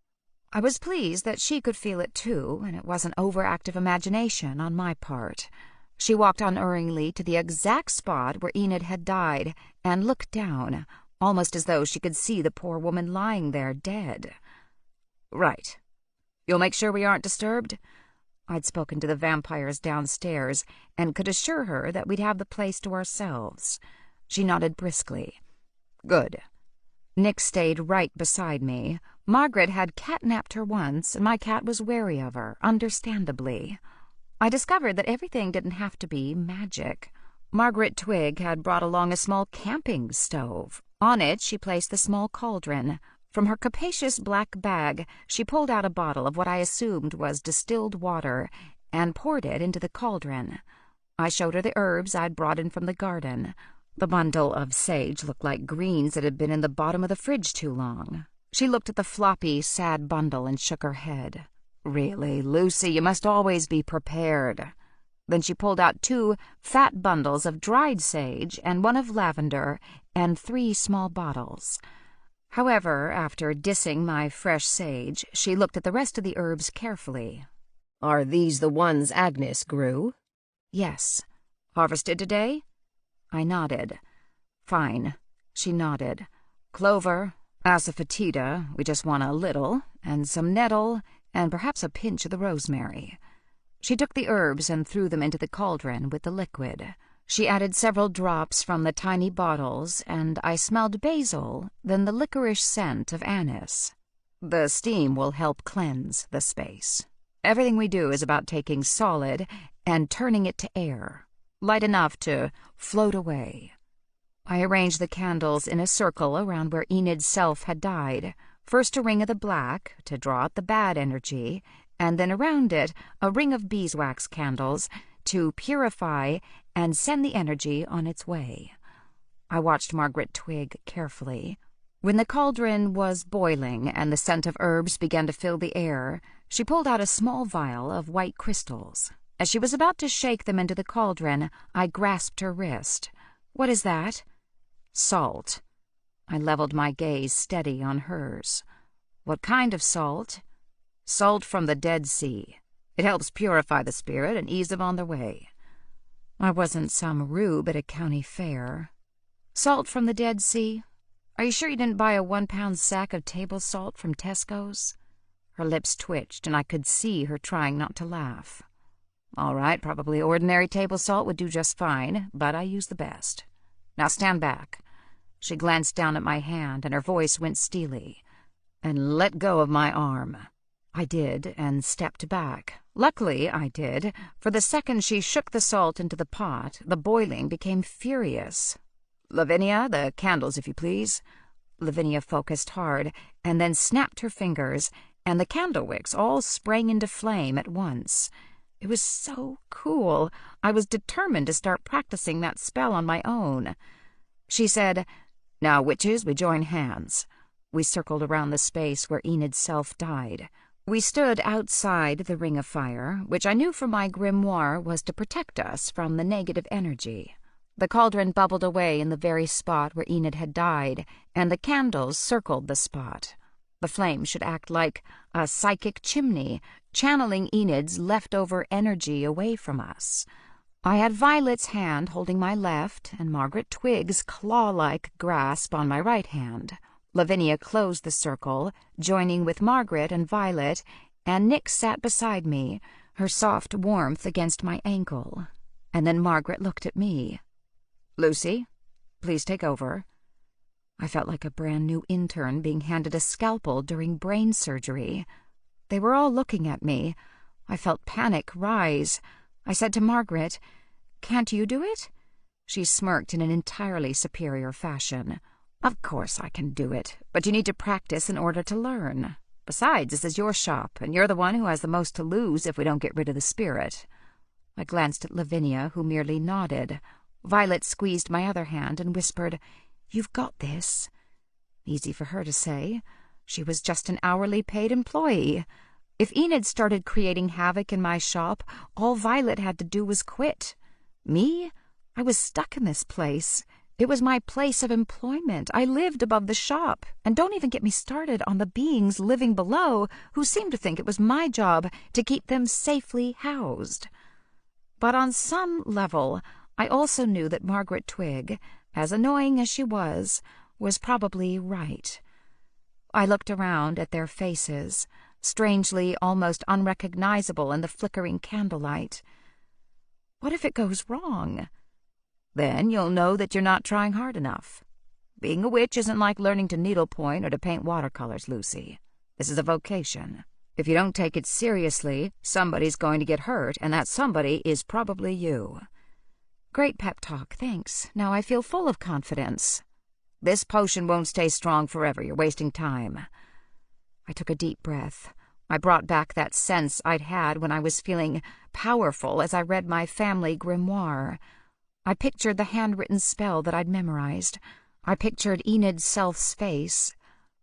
I was pleased that she could feel it too, and it wasn't overactive imagination on my part. She walked unerringly to the exact spot where Enid had died and looked down, almost as though she could see the poor woman lying there dead. "Right. You'll make sure we aren't disturbed?" I'd spoken to the vampires downstairs and could assure her that we'd have the place to ourselves. She nodded briskly. "Good." Nyx stayed right beside me. Margaret had catnapped her once, and my cat was wary of her, understandably. I discovered that everything didn't have to be magic. Margaret Twig had brought along a small camping stove. On it she placed the small cauldron. From her capacious black bag she pulled out a bottle of what I assumed was distilled water and poured it into the cauldron. I showed her the herbs I'd brought in from the garden. The bundle of sage looked like greens that had been in the bottom of the fridge too long. She looked at the floppy, sad bundle and shook her head. "Really, Lucy, you must always be prepared." Then she pulled out 2 fat bundles of dried sage and 1 of lavender and 3 small bottles. However, after dissing my fresh sage, she looked at the rest of the herbs carefully. "Are these the ones Agnes grew?" "Yes." "Harvested today?" I nodded. "Fine." She nodded. "Clover, asafoetida, we just want a little, and some nettle, and perhaps a pinch of the rosemary." She took the herbs and threw them into the cauldron with the liquid. She added several drops from the tiny bottles, and I smelled basil, then the licorice scent of anise. "The steam will help cleanse the space. Everything we do is about taking solid and turning it to air, light enough to float away." I arranged the candles in a circle around where Enid's self had died. First a ring of the black, to draw out the bad energy, and then around it a ring of beeswax candles, to purify and send the energy on its way. I watched Margaret Twig carefully. When the cauldron was boiling and the scent of herbs began to fill the air, she pulled out a small vial of white crystals. As she was about to shake them into the cauldron, I grasped her wrist. "What is that?" "Salt." I leveled my gaze steady on hers. "What kind of salt?" "Salt from the Dead Sea. It helps purify the spirit and ease them on their way." I wasn't some rube at a county fair. "Salt from the Dead Sea? Are you sure you didn't buy a 1-pound sack of table salt from Tesco's?" Her lips twitched, and I could see her trying not to laugh. "All right, probably ordinary table salt would do just fine, but I use the best. Now stand back." She glanced down at my hand, and her voice went steely. and let go of my arm." I did, and stepped back. Luckily, I did, for the second she shook the salt into the pot, the boiling became furious. "Lavinia, the candles, if you please." Lavinia focused hard, and then snapped her fingers, and the candle wicks all sprang into flame at once. It was so cool. I was determined to start practicing that spell on my own. She said, "Now, witches, we join hands." We circled around the space where Enid's self died. We stood outside the ring of fire, which I knew from my grimoire was to protect us from the negative energy. The cauldron bubbled away in the very spot where Enid had died, and the candles circled the spot. The flame should act like a psychic chimney, channeling Enid's leftover energy away from us. I had Violet's hand holding my left, and Margaret Twig's claw-like grasp on my right hand. Lavinia closed the circle, joining with Margaret and Violet, and Nick sat beside me, her soft warmth against my ankle. And then Margaret looked at me. "Lucy, please take over." I felt like a brand-new intern being handed a scalpel during brain surgery. They were all looking at me. I felt panic rise. I said to Margaret, "Can't you do it?" She smirked in an entirely superior fashion. "Of course I can do it, but you need to practice in order to learn. Besides, this is your shop, and you're the one who has the most to lose if we don't get rid of the spirit." I glanced at Lavinia, who merely nodded. Violet squeezed my other hand and whispered, "You've got this." Easy for her to say. She was just an hourly paid employee. If Enid started creating havoc in my shop, all Violet had to do was quit. Me? I was stuck in this place. It was my place of employment. I lived above the shop. And don't even get me started on the beings living below who seemed to think it was my job to keep them safely housed. But on some level, I also knew that Margaret Twig, as annoying as she was probably right. I looked around at their faces, strangely almost unrecognizable in the flickering candlelight. What if it goes wrong? Then you'll know that you're not trying hard enough. Being a witch isn't like learning to needlepoint or to paint watercolors, Lucy. This is a vocation. If you don't take it seriously, somebody's going to get hurt, and that somebody is probably you. Great pep talk, thanks. Now I feel full of confidence. This potion won't stay strong forever. You're wasting time. I took a deep breath. I brought back that sense I'd had when I was feeling powerful as I read my family grimoire. I pictured the handwritten spell that I'd memorized. I pictured Enid's self's face.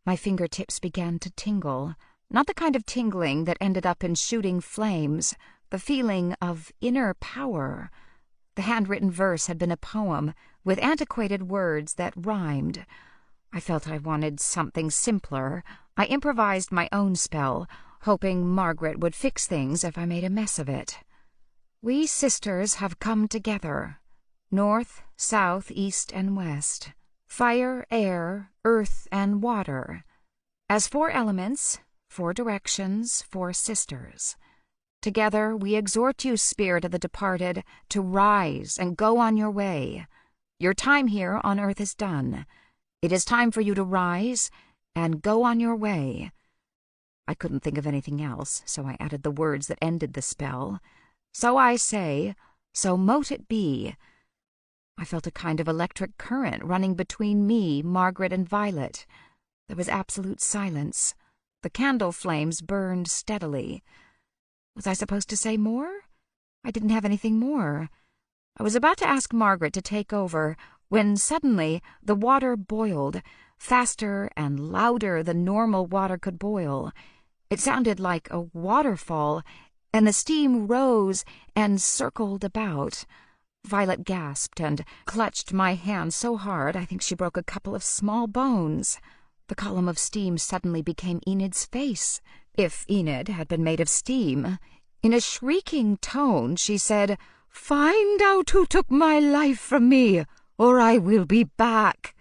My fingertips began to tingle. Not the kind of tingling that ended up in shooting flames, the feeling of inner power. The handwritten verse had been a poem, with antiquated words that rhymed. I felt I wanted something simpler. I improvised my own spell, hoping Margaret would fix things if I made a mess of it. We sisters have come together. North, south, east, and west. Fire, air, earth, and water. As 4 elements, 4 directions, 4 sisters. Together we exhort you, spirit of the departed, to rise and go on your way. Your time here on earth is done. It is time for you to rise and go on your way. I couldn't think of anything else, so I added the words that ended the spell. So I say, so mote it be. I felt a kind of electric current running between me, Margaret, and Violet. There was absolute silence. The candle flames burned steadily. Was I supposed to say more? I didn't have anything more. I was about to ask Margaret to take over, when suddenly the water boiled, faster and louder than normal water could boil. It sounded like a waterfall, and the steam rose and circled about. Violet gasped and clutched my hand so hard I think she broke a couple of small bones. The column of steam suddenly became Enid's face, if Enid had been made of steam. In a shrieking tone, she said, "Find out who took my life from me, or I will be back."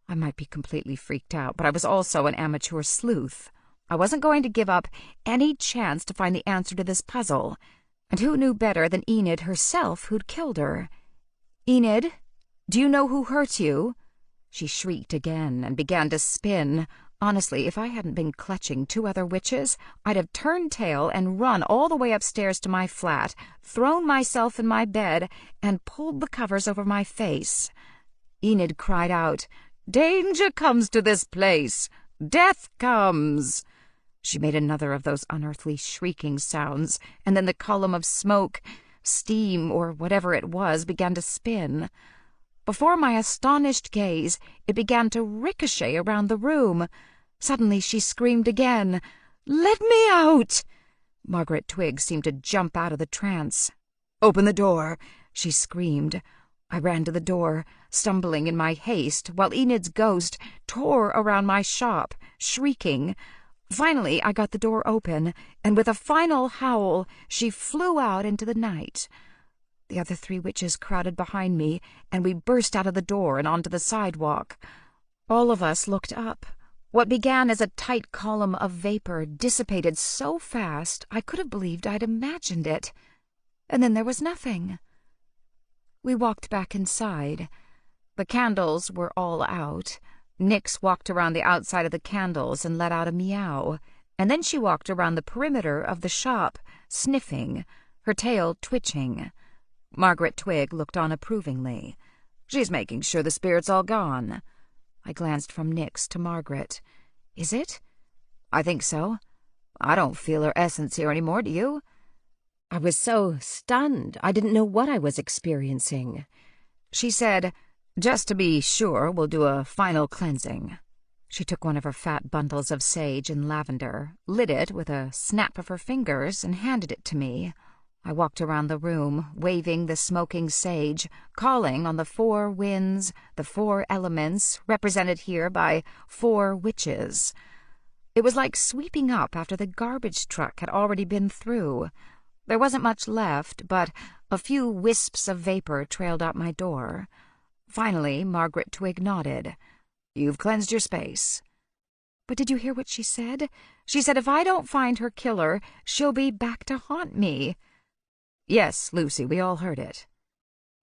I might be completely freaked out, but I was also an amateur sleuth. I wasn't going to give up any chance to find the answer to this puzzle. And who knew better than Enid herself who'd killed her? "Enid, do you know who hurt you?" She shrieked again and began to spin. Honestly, if I hadn't been clutching 2 other witches, I'd have turned tail and run all the way upstairs to my flat, thrown myself in my bed, and pulled the covers over my face. Enid cried out, "Danger comes to this place! Death comes!" She made another of those unearthly shrieking sounds, and then the column of smoke, steam, or whatever it was, began to spin. Before my astonished gaze, it began to ricochet around the room. Suddenly she screamed again, "Let me out!" Margaret Twig seemed to jump out of the trance. "Open the door!" she screamed. I ran to the door, stumbling in my haste, while Enid's ghost tore around my shop, shrieking. Finally, I got the door open, and with a final howl, she flew out into the night. The other 3 witches crowded behind me, and we burst out of the door and onto the sidewalk. All of us looked up. What began as a tight column of vapor dissipated so fast I could have believed I'd imagined it. And then there was nothing. We walked back inside. The candles were all out. Nyx walked around the outside of the candles and let out a meow, and then she walked around the perimeter of the shop, sniffing, her tail twitching. Margaret Twig looked on approvingly. "She's making sure the spirit's all gone." I glanced from Nyx to Margaret. "Is it?" "I think so. I don't feel her essence here anymore, do you?" I was so stunned, I didn't know what I was experiencing. She said, "Just to be sure, we'll do a final cleansing." She took one of her fat bundles of sage and lavender, lit it with a snap of her fingers, and handed it to me. I walked around the room, waving the smoking sage, calling on the 4 winds, the 4 elements, represented here by 4 witches. It was like sweeping up after the garbage truck had already been through. There wasn't much left, but a few wisps of vapor trailed out my door. Finally, Margaret Twig nodded. "You've cleansed your space." "But did you hear what she said? She said if I don't find her killer, she'll be back to haunt me." "Yes, Lucy, we all heard it."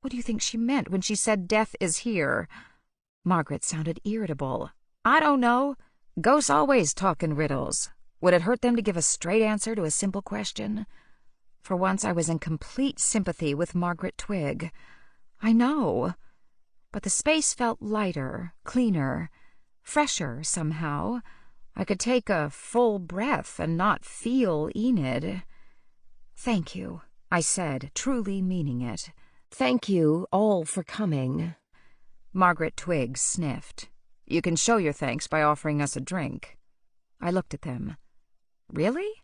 "What do you think she meant when she said death is here?" Margaret sounded irritable. "I don't know. Ghosts always talk in riddles. Would it hurt them to give a straight answer to a simple question?" For once I was in complete sympathy with Margaret Twig. "I know." But the space felt lighter, cleaner, fresher somehow. I could take a full breath and not feel Enid. "Thank you," I said, truly meaning it. "Thank you all for coming." Margaret Twig sniffed. "You can show your thanks by offering us a drink." I looked at them. "Really?"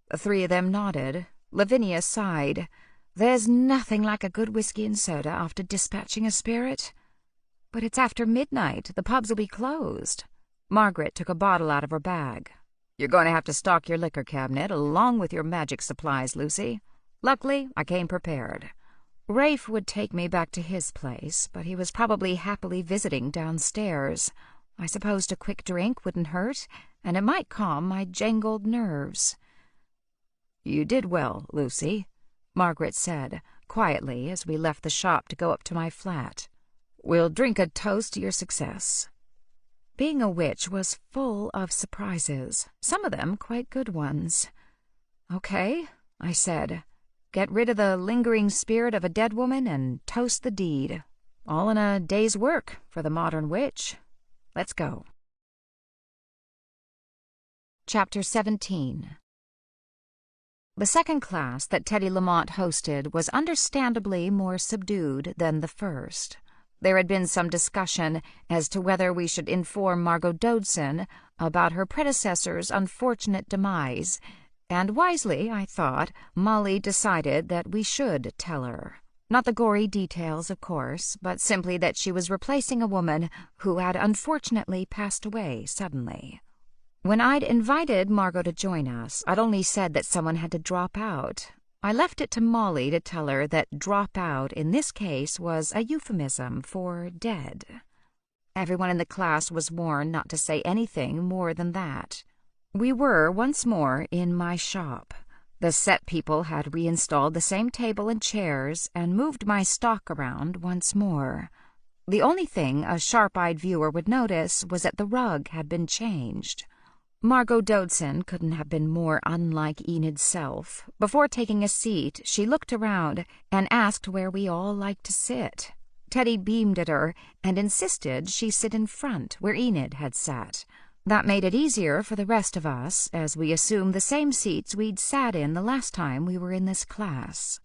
The 3 of them nodded. Lavinia sighed. "There's nothing like a good whiskey and soda after dispatching a spirit." "But it's after midnight. The pubs will be closed." Margaret took a bottle out of her bag. "You're going to have to stock your liquor cabinet along with your magic supplies, Lucy. Luckily, I came prepared." Rafe would take me back to his place, but he was probably happily visiting downstairs. I supposed a quick drink wouldn't hurt, and it might calm my jangled nerves. "You did well, Lucy," Margaret said, quietly, as we left the shop to go up to my flat. "We'll drink a toast to your success." Being a witch was full of surprises, some of them quite good ones. "Okay," I said. "Get rid of the lingering spirit of a dead woman and toast the deed. All in a day's work for the modern witch. Let's go." Chapter 17. The second class that Teddy Lamont hosted was understandably more subdued than the first. There had been some discussion as to whether we should inform Margot Dodson about her predecessor's unfortunate demise, and wisely, I thought, Molly decided that we should tell her. Not the gory details, of course, but simply that she was replacing a woman who had unfortunately passed away suddenly. When I'd invited Margot to join us, I'd only said that someone had to drop out. I left it to Molly to tell her that drop out in this case was a euphemism for dead. Everyone in the class was warned not to say anything more than that. We were once more in my shop. The set people had reinstalled the same table and chairs and moved my stock around once more. The only thing a sharp-eyed viewer would notice was that the rug had been changed. Margot Dodson couldn't have been more unlike Enid's self. Before taking a seat, she looked around and asked where we all liked to sit. Teddy beamed at her and insisted she sit in front, where Enid had sat. That made it easier for the rest of us, as we assumed the same seats we'd sat in the last time we were in this class.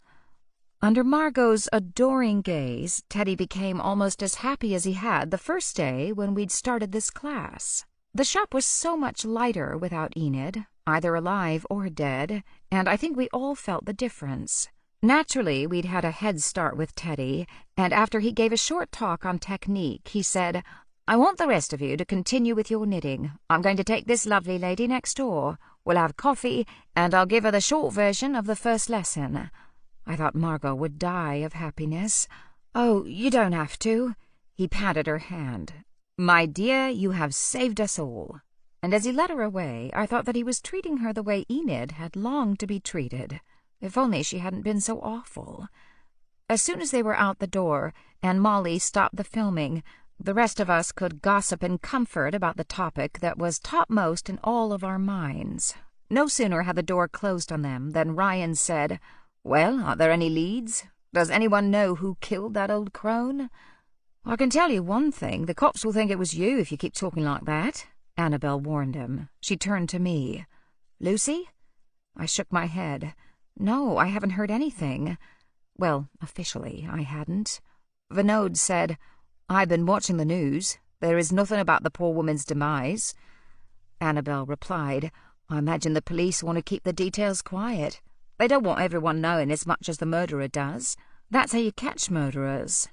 Under Margot's adoring gaze, Teddy became almost as happy as he had the first day when we'd started this class. The shop was so much lighter without Enid, either alive or dead, and I think we all felt the difference. Naturally, we'd had a head start with Teddy, and after he gave a short talk on technique, he said, "I want the rest of you to continue with your knitting. I'm going to take this lovely lady next door. We'll have coffee, and I'll give her the short version of the first lesson." I thought Margot would die of happiness. "Oh, you don't have to." He patted her hand. "My dear, you have saved us all." And as he led her away, I thought that he was treating her the way Enid had longed to be treated. If only she hadn't been so awful. As soon as they were out the door, and Molly stopped the filming, the rest of us could gossip in comfort about the topic that was topmost in all of our minds. No sooner had the door closed on them than Ryan said, "Well, are there any leads? Does anyone know who killed that old crone?" "I can tell you one thing, the cops will think it was you if you keep talking like that," Annabelle warned him. She turned to me. "Lucy?" I shook my head. "No, I haven't heard anything." Well, officially, I hadn't. Vinod said, "I've been watching the news. There is nothing about the poor woman's demise." Annabelle replied, "I imagine the police want to keep the details quiet. They don't want everyone knowing as much as the murderer does. That's how you catch murderers."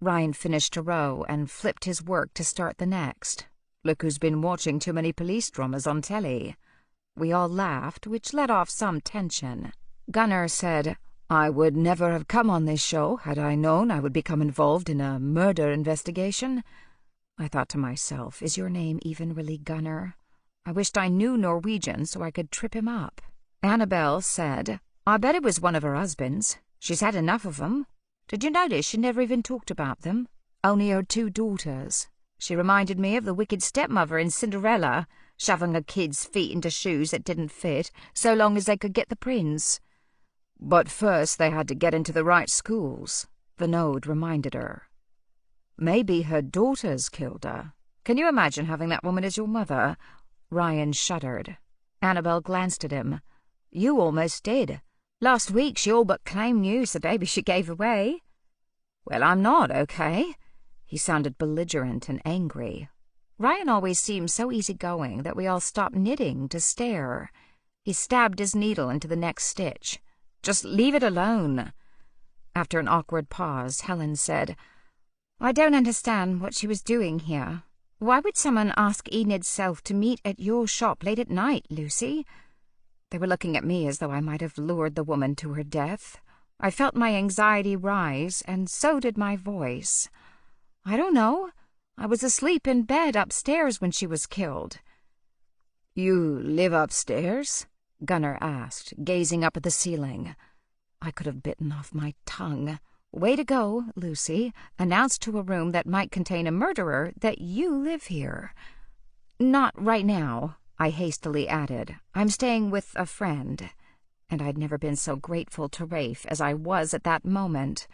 Ryan finished a row and flipped his work to start the next. "Look who's been watching too many police dramas on telly." We all laughed, which let off some tension. Gunnar said, "I would never have come on this show had I known I would become involved in a murder investigation." I thought to myself, is your name even really Gunnar? I wished I knew Norwegian so I could trip him up. Annabelle said, "I bet it was one of her husbands. She's had enough of them. Did you notice she never even talked about them? Only her 2 daughters. She reminded me of the wicked stepmother in Cinderella, shoving her kids' feet into shoes that didn't fit, so long as they could get the prince." "But first they had to get into the right schools," Vinod reminded her. "Maybe her daughters killed her. Can you imagine having that woman as your mother?" Ryan shuddered. Annabelle glanced at him. "You almost did. Last week she all but claimed you as the baby she gave away." "Well, I'm not, okay?" He sounded belligerent and angry. Ryan always seemed so easygoing that we all stopped knitting to stare. He stabbed his needle into the next stitch. "Just leave it alone." After an awkward pause, Helen said, "I don't understand what she was doing here. Why would someone ask Enid's self to meet at your shop late at night, Lucy?" They were looking at me as though I might have lured the woman to her death. I felt my anxiety rise, and so did my voice. "I don't know. I was asleep in bed upstairs when she was killed." "You live upstairs?" Gunnar asked, gazing up at the ceiling. I could have bitten off my tongue. "Way to go, Lucy. Announce to a room that might contain a murderer that you live here." "Not right now," I hastily added. "I'm staying with a friend." And I'd never been so grateful to Rafe as I was at that moment.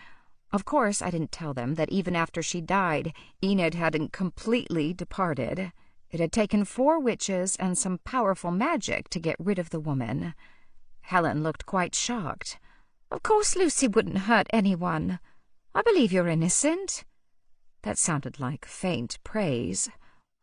Of course, I didn't tell them that even after she died, Enid hadn't completely departed. It had taken 4 witches and some powerful magic to get rid of the woman. Helen looked quite shocked. "Of course Lucy wouldn't hurt anyone. I believe you're innocent." That sounded like faint praise.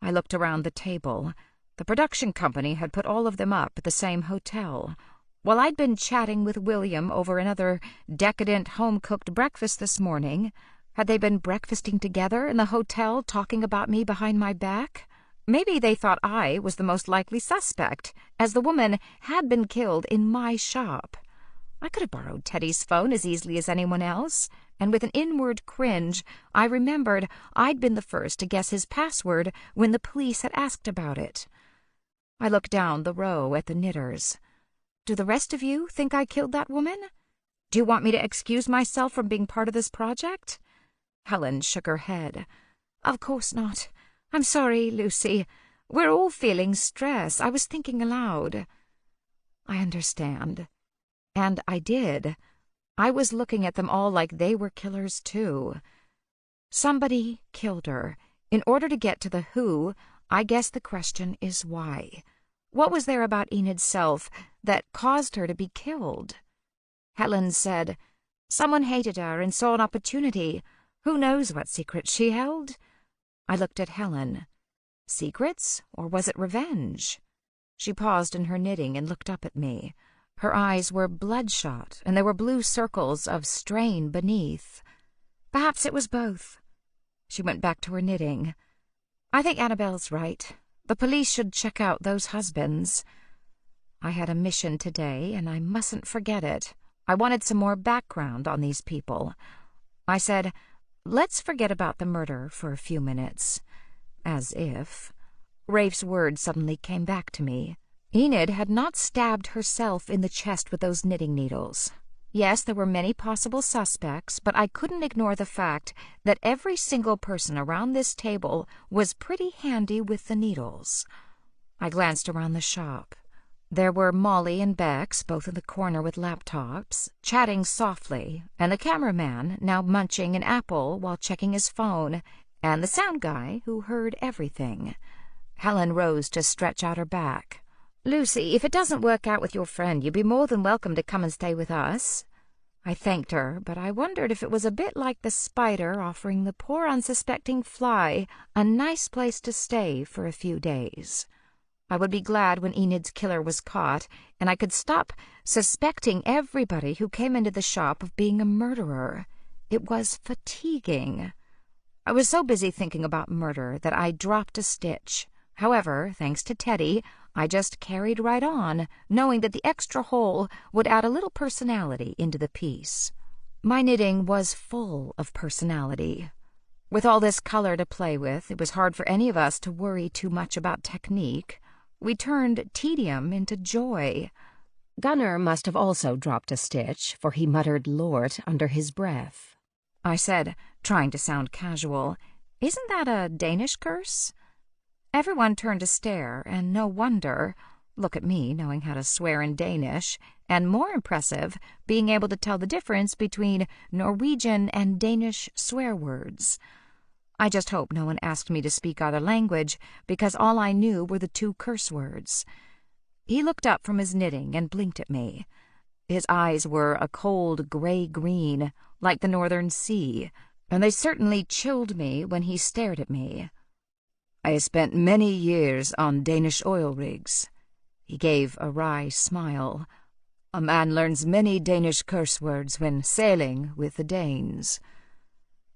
I looked around the table. The production company had put all of them up at the same hotel. While I'd been chatting with William over another decadent home-cooked breakfast this morning, had they been breakfasting together in the hotel talking about me behind my back? Maybe they thought I was the most likely suspect, as the woman had been killed in my shop. I could have borrowed Teddy's phone as easily as anyone else, and with an inward cringe, I remembered I'd been the first to guess his password when the police had asked about it. I looked down the row at the knitters. "Do the rest of you think I killed that woman? Do you want me to excuse myself from being part of this project?" Helen shook her head. "Of course not. I'm sorry, Lucy. We're all feeling stress. I was thinking aloud." "I understand." And I did. I was looking at them all like they were killers, too. Somebody killed her. In order to get to the who, I guess the question is why. What was there about Enid's self that caused her to be killed? Helen said, "Someone hated her and saw an opportunity. Who knows what secret she held?" I looked at Helen. Secrets, or was it revenge? She paused in her knitting and looked up at me. Her eyes were bloodshot, and there were blue circles of strain beneath. Perhaps it was both. She went back to her knitting. "I think Annabelle's right. The police should check out those husbands." I had a mission today, and I mustn't forget it. I wanted some more background on these people. I said, "Let's forget about the murder for a few minutes." As if. Rafe's words suddenly came back to me. Enid had not stabbed herself in the chest with those knitting needles. Yes, there were many possible suspects, but I couldn't ignore the fact that every single person around this table was pretty handy with the needles. I glanced around the shop. There were Molly and Bex, both in the corner with laptops, chatting softly, and the cameraman, now munching an apple while checking his phone, and the sound guy, who heard everything. Helen rose to stretch out her back. "Lucy, if it doesn't work out with your friend, you'd be more than welcome to come and stay with us." I thanked her, but I wondered if it was a bit like the spider offering the poor unsuspecting fly a nice place to stay for a few days. I would be glad when Enid's killer was caught, and I could stop suspecting everybody who came into the shop of being a murderer. It was fatiguing. I was so busy thinking about murder that I dropped a stitch. However, thanks to Teddy, I just carried right on, knowing that the extra hole would add a little personality into the piece. My knitting was full of personality. With all this color to play with, it was hard for any of us to worry too much about technique. We turned tedium into joy. Gunnar must have also dropped a stitch, for he muttered "Lord" under his breath. I said, trying to sound casual, "Isn't that a Danish curse?" Everyone turned to stare, and no wonder. Look at me, knowing how to swear in Danish, and more impressive, being able to tell the difference between Norwegian and Danish swear words. I just hope no one asked me to speak either language, because all I knew were the two curse words. He looked up from his knitting and blinked at me. His eyes were a cold gray-green, like the northern sea, and they certainly chilled me when he stared at me. "I spent many years on Danish oil rigs." He gave a wry smile. "A man learns many Danish curse words when sailing with the Danes."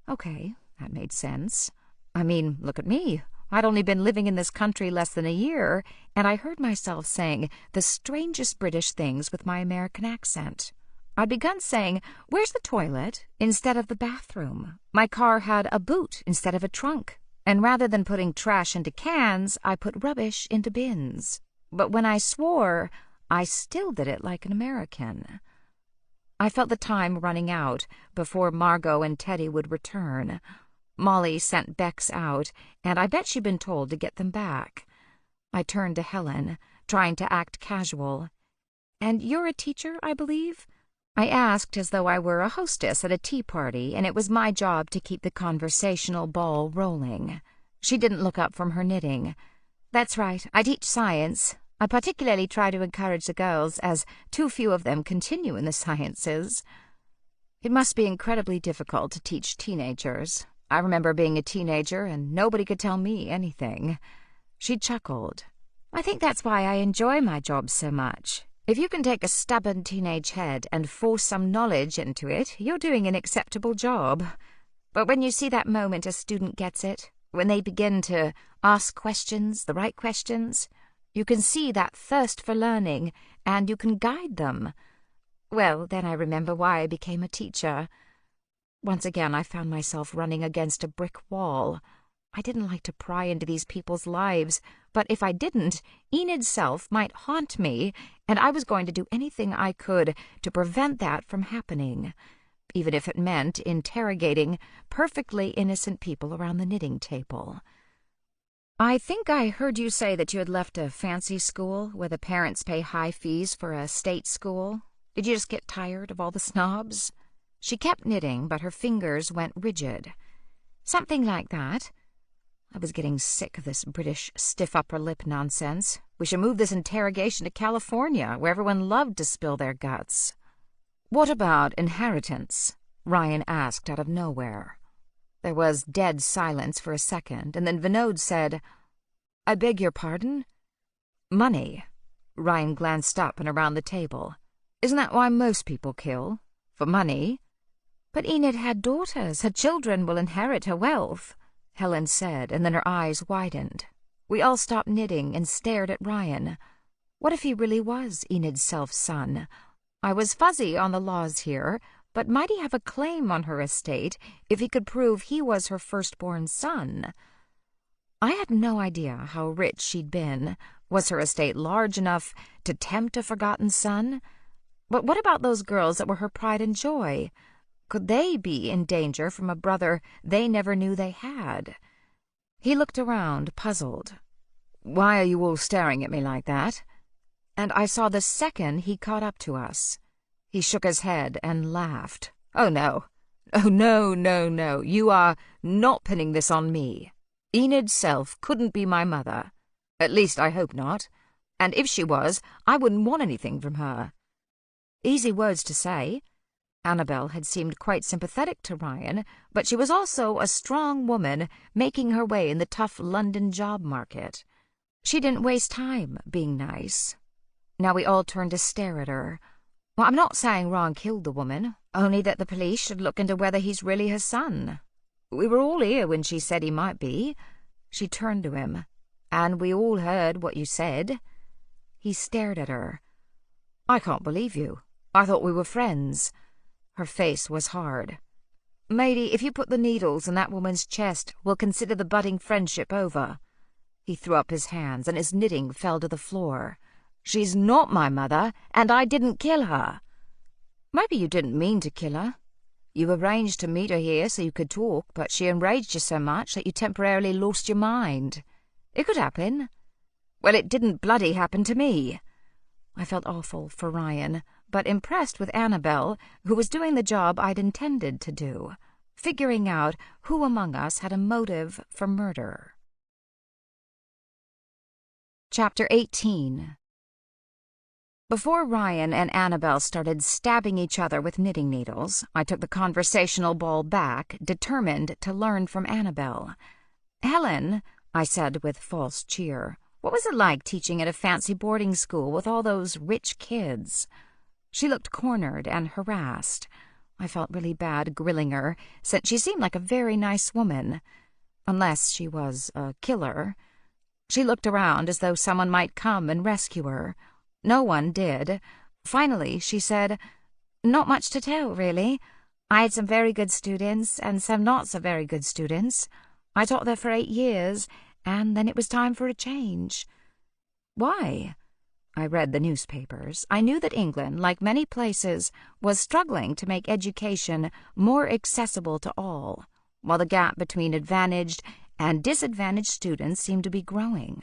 Okay, that made sense. I mean, look at me. I'd only been living in this country less than a year, and I heard myself saying the strangest British things with my American accent. I'd begun saying, "Where's the toilet?" instead of the bathroom. My car had a boot instead of a trunk. And rather than putting trash into cans, I put rubbish into bins. But when I swore, I still did it like an American. I felt the time running out before Margot and Teddy would return. Molly sent Bex out, and I bet she'd been told to get them back. I turned to Helen, trying to act casual. "And you're a teacher, I believe?" I asked as though I were a hostess at a tea party, and it was my job to keep the conversational ball rolling. She didn't look up from her knitting. "That's right, I teach science. I particularly try to encourage the girls, as too few of them continue in the sciences." It must be incredibly difficult to teach teenagers. I remember being a teenager, and nobody could tell me anything. She chuckled. "I think that's why I enjoy my job so much. If you can take a stubborn teenage head and force some knowledge into it, you're doing an acceptable job. But when you see that moment a student gets it, when they begin to ask questions, the right questions, you can see that thirst for learning, and you can guide them. Well, then I remember why I became a teacher. Once again I found myself running against a brick wall. I didn't like to pry into these people's lives, but if I didn't, Enid's self might haunt me, and I was going to do anything I could to prevent that from happening. even if it meant interrogating perfectly innocent people around the knitting table. "I think I heard you say that you had left a fancy school where the parents pay high fees for a state school. Did you just get tired of all the snobs?" She kept knitting, but her fingers went rigid. "Something like that. I was getting sick of this British stiff upper lip nonsense. We should move this interrogation to California, where everyone loved to spill their guts." "What about inheritance?" Ryan asked out of nowhere. There was dead silence for a second, and then Vinod said, "I beg your pardon?" "Money." Ryan glanced up and around the table. "Isn't that why most people kill? For money?" "But Enid had daughters. Her children will inherit her wealth," Helen said, and then her eyes widened. We all stopped knitting and stared at Ryan. What if he really was Enid's self-son? I was fuzzy on the laws here, but might he have a claim on her estate if he could prove he was her firstborn son? I had no idea how rich she'd been. Was her estate large enough to tempt a forgotten son? But what about those girls that were her pride and joy? Could they be in danger from a brother they never knew they had? He looked around, puzzled. "Why are you all staring at me like that?" And I saw the second he caught up to us. He shook his head and laughed. "Oh, no. Oh, no. You are not pinning this on me. Enid Self couldn't be my mother. At least I hope not. And if she was, I wouldn't want anything from her." Easy words to say. Annabel had seemed quite sympathetic to Ryan, but she was also a strong woman making her way in the tough London job market. She didn't waste time being nice. Now we all turned to stare at her. "Well, I'm not saying Ron killed the woman, only that the police should look into whether he's really her son. We were all here when she said he might be." She turned to him. "And we all heard what you said." He stared at her. "I can't believe you. I thought we were friends." Her face was hard. "Matey, if you put the needles in that woman's chest, we'll consider the budding friendship over." He threw up his hands, and his knitting fell to the floor. "She's not my mother, and I didn't kill her." "Maybe you didn't mean to kill her. You arranged to meet her here so you could talk, but she enraged you so much that you temporarily lost your mind. It could happen." "Well, it didn't bloody happen to me." I felt awful for Ryan, but impressed with Annabel, who was doing the job I'd intended to do, figuring out who among us had a motive for murder. Chapter 18. Before Ryan and Annabel started stabbing each other with knitting needles, I took the conversational ball back, determined to learn from Annabel. "Helen," I said with false cheer, "what was it like teaching at a fancy boarding school with all those rich kids?" She looked cornered and harassed. I felt really bad grilling her, since she seemed like a very nice woman. Unless she was a killer. She looked around as though someone might come and rescue her. No one did. Finally, she said, "Not much to tell, really. I had some very good students and some not so very good students. I taught there for 8 years, and then it was time for a change." "Why?" I read the newspapers. I knew that England, like many places, was struggling to make education more accessible to all, while the gap between advantaged and disadvantaged students seemed to be growing.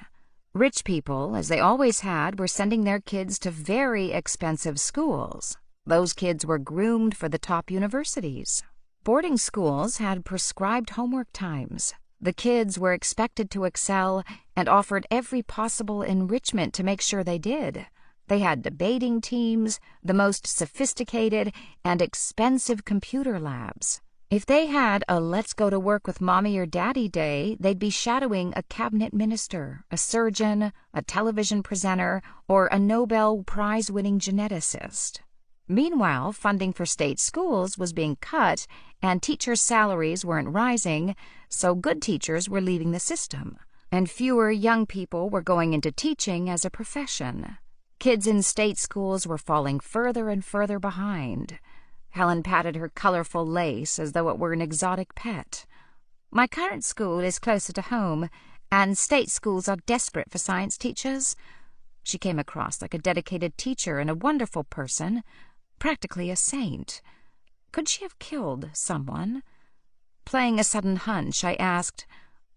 Rich people, as they always had, were sending their kids to very expensive schools. Those kids were groomed for the top universities. Boarding schools had prescribed homework times. The kids were expected to excel and offered every possible enrichment to make sure they did. They had debating teams, the most sophisticated and expensive computer labs. If they had a let's go to work with mommy or daddy day, they'd be shadowing a cabinet minister, a surgeon, a television presenter, or a Nobel Prize-winning geneticist. Meanwhile, funding for state schools was being cut, and teachers' salaries weren't rising, so good teachers were leaving the system, and fewer young people were going into teaching as a profession. Kids in state schools were falling further and further behind. Helen patted her colorful lace as though it were an exotic pet. "My current school is closer to home, and state schools are desperate for science teachers." She came across like a dedicated teacher and a wonderful person, practically a saint. Could she have killed someone? Playing a sudden hunch, I asked,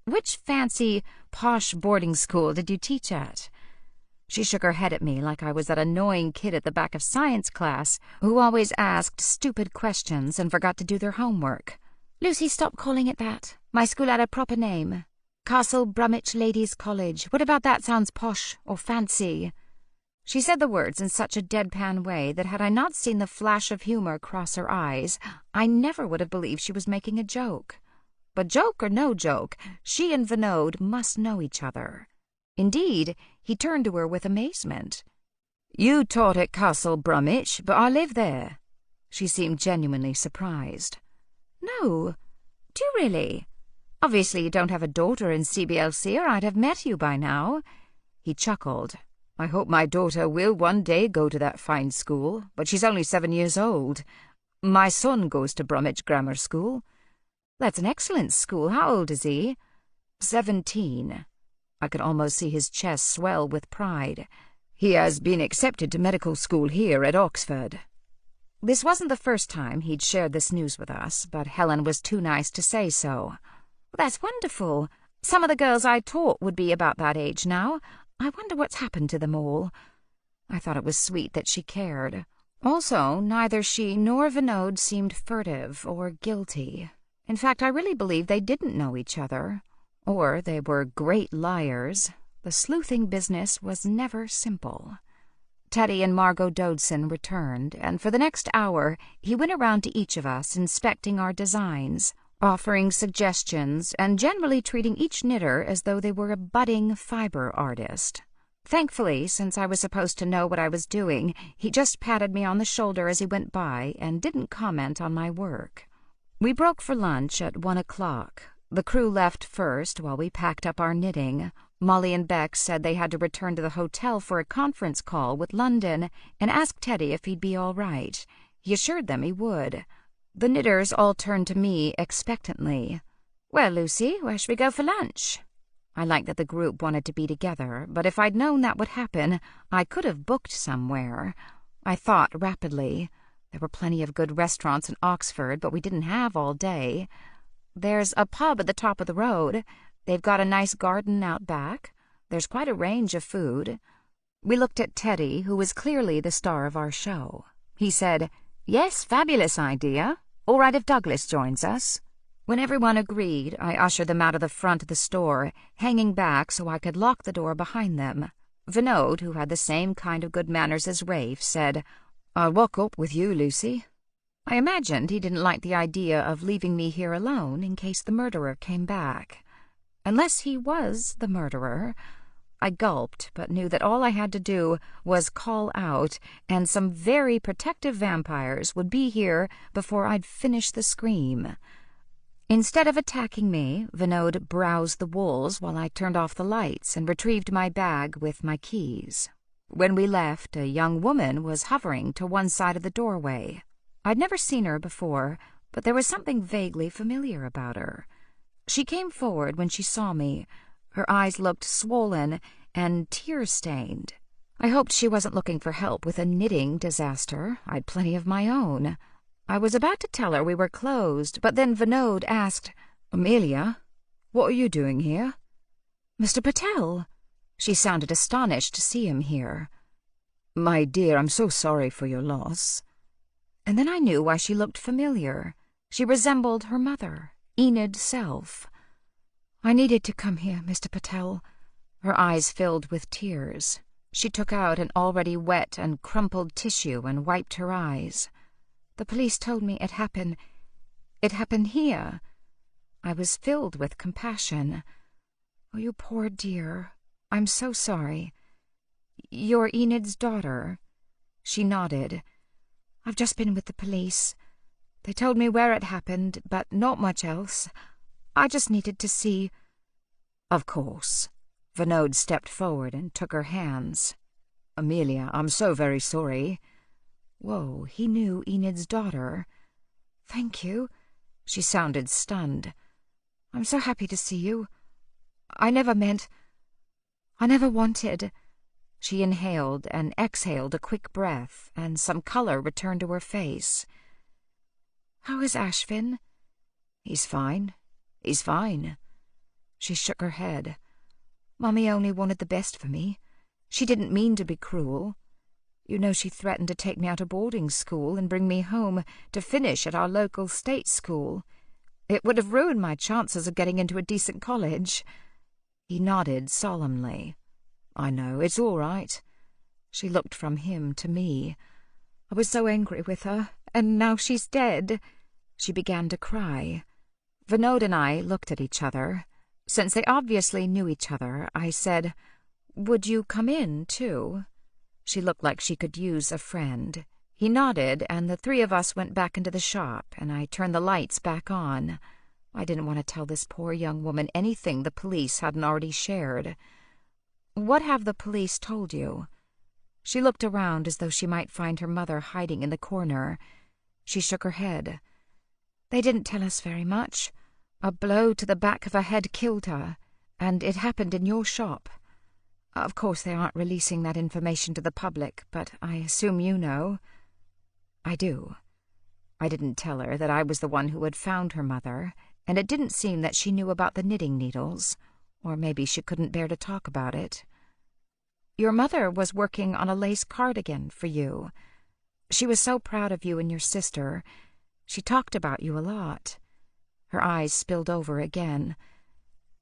"Which fancy, posh boarding school did you teach at?" She shook her head at me like I was that annoying kid at the back of science class who always asked stupid questions and forgot to do their homework. "Lucy, stop calling it that. My school had a proper name. Castle Bromwich Ladies' College. What about that sounds posh or fancy?" She said the words in such a deadpan way that had I not seen the flash of humor cross her eyes, I never would have believed she was making a joke. But joke or no joke, she and Vinod must know each other. Indeed, he turned to her with amazement. "You taught at Castle Bromwich, but I live there." She seemed genuinely surprised. "No, do you really? Obviously you don't have a daughter in CBLC or I'd have met you by now." He chuckled. "I hope my daughter will one day go to that fine school, but she's only 7 years old. My son goes to Bromwich Grammar School." "That's an excellent school. How old is he?" 17. I could almost see his chest swell with pride. "He has been accepted to medical school here at Oxford." This wasn't the first time he'd shared this news with us, but Helen was too nice to say so. "That's wonderful. Some of the girls I taught would be about that age now. I wonder what's happened to them all." I thought it was sweet that she cared. Also, neither she nor Vinod seemed furtive or guilty. In fact, I really believe they didn't know each other. Or they were great liars. The sleuthing business was never simple. Teddy and Margot Dodson returned, and for the next hour he went around to each of us inspecting our designs, offering suggestions, and generally treating each knitter as though they were a budding fiber artist. Thankfully, since I was supposed to know what I was doing, he just patted me on the shoulder as he went by and didn't comment on my work. We broke for lunch at 1 o'clock. The crew left first while we packed up our knitting. Molly and Beck said they had to return to the hotel for a conference call with London and asked Teddy if he'd be all right. He assured them he would. The knitters all turned to me expectantly. "Well, Lucy, where should we go for lunch?" I liked that the group wanted to be together, but if I'd known that would happen, I could have booked somewhere. I thought rapidly. There were plenty of good restaurants in Oxford, but we didn't have all day. "There's a pub at the top of the road. They've got a nice garden out back. There's quite a range of food." We looked at Teddy, who was clearly the star of our show. He said, "Yes, fabulous idea. All right if Douglas joins us." When everyone agreed, I ushered them out of the front of the store, hanging back so I could lock the door behind them. Vinod, who had the same kind of good manners as Rafe, said, "I'll walk up with you, Lucy." I imagined he didn't like the idea of leaving me here alone in case the murderer came back. Unless he was the murderer. I gulped, but knew that all I had to do was call out, and some very protective vampires would be here before I'd finish the scream. Instead of attacking me, Vinod browsed the walls while I turned off the lights and retrieved my bag with my keys. When we left, a young woman was hovering to one side of the doorway. I'd never seen her before, but there was something vaguely familiar about her. She came forward when she saw me. Her eyes looked swollen and tear-stained. I hoped she wasn't looking for help with a knitting disaster. I'd plenty of my own. I was about to tell her we were closed, but then Vinod asked, "Amelia, what are you doing here?" "Mr. Patel." She sounded astonished to see him here. "My dear, I'm so sorry for your loss." And then I knew why she looked familiar. She resembled her mother, Enid's self. "I needed to come here, Mr. Patel." Her eyes filled with tears. She took out an already wet and crumpled tissue and wiped her eyes. "The police told me it happened here." I was filled with compassion. "Oh, you poor dear. I'm so sorry. You're Enid's daughter?" She nodded. "I've just been with the police. They told me where it happened, but not much else. I just needed to see—" "Of course." Vinod stepped forward and took her hands. "Amelia, I'm so very sorry." Whoa, he knew Enid's daughter. "Thank you." She sounded stunned. "I'm so happy to see you. I never wanted—" She inhaled and exhaled a quick breath, and some color returned to her face. How is Ashvin? He's fine. He's fine. She shook her head. Mummy only wanted the best for me. She didn't mean to be cruel. You know she threatened to take me out of boarding school and bring me home to finish at our local state school. It would have ruined my chances of getting into a decent college. He nodded solemnly. I know, it's all right. She looked from him to me. I was so angry with her, and now she's dead. She began to cry. Vinod and I looked at each other. Since they obviously knew each other, I said, "Would you come in, too?" She looked like she could use a friend. He nodded, and the three of us went back into the shop, and I turned the lights back on. I didn't want to tell this poor young woman anything the police hadn't already shared. "What have the police told you?" She looked around as though she might find her mother hiding in the corner. She shook her head. "They didn't tell us very much. A blow to the back of her head killed her, and it happened in your shop. Of course they aren't releasing that information to the public, but I assume you know." "I do." I didn't tell her that I was the one who had found her mother, and it didn't seem that she knew about the knitting needles, or maybe she couldn't bear to talk about it. "Your mother was working on a lace cardigan for you. She was so proud of you and your sister. She talked about you a lot." Her eyes spilled over again.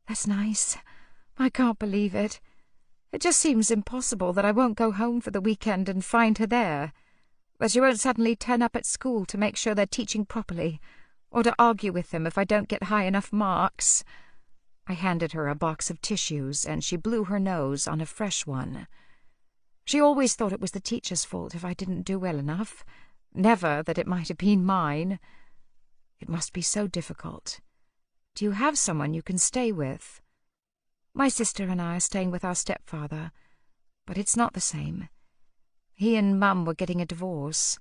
"That's nice. I can't believe it. It just seems impossible that I won't go home for the weekend and find her there. That she won't suddenly turn up at school to make sure they're teaching properly, or to argue with them if I don't get high enough marks." I handed her a box of tissues, and she blew her nose on a fresh one. "She always thought it was the teacher's fault if I didn't do well enough. Never that it might have been mine. It must be so difficult. Do you have someone you can stay with?" "My sister and I are staying with our stepfather, but it's not the same. He and Mum were getting a divorce.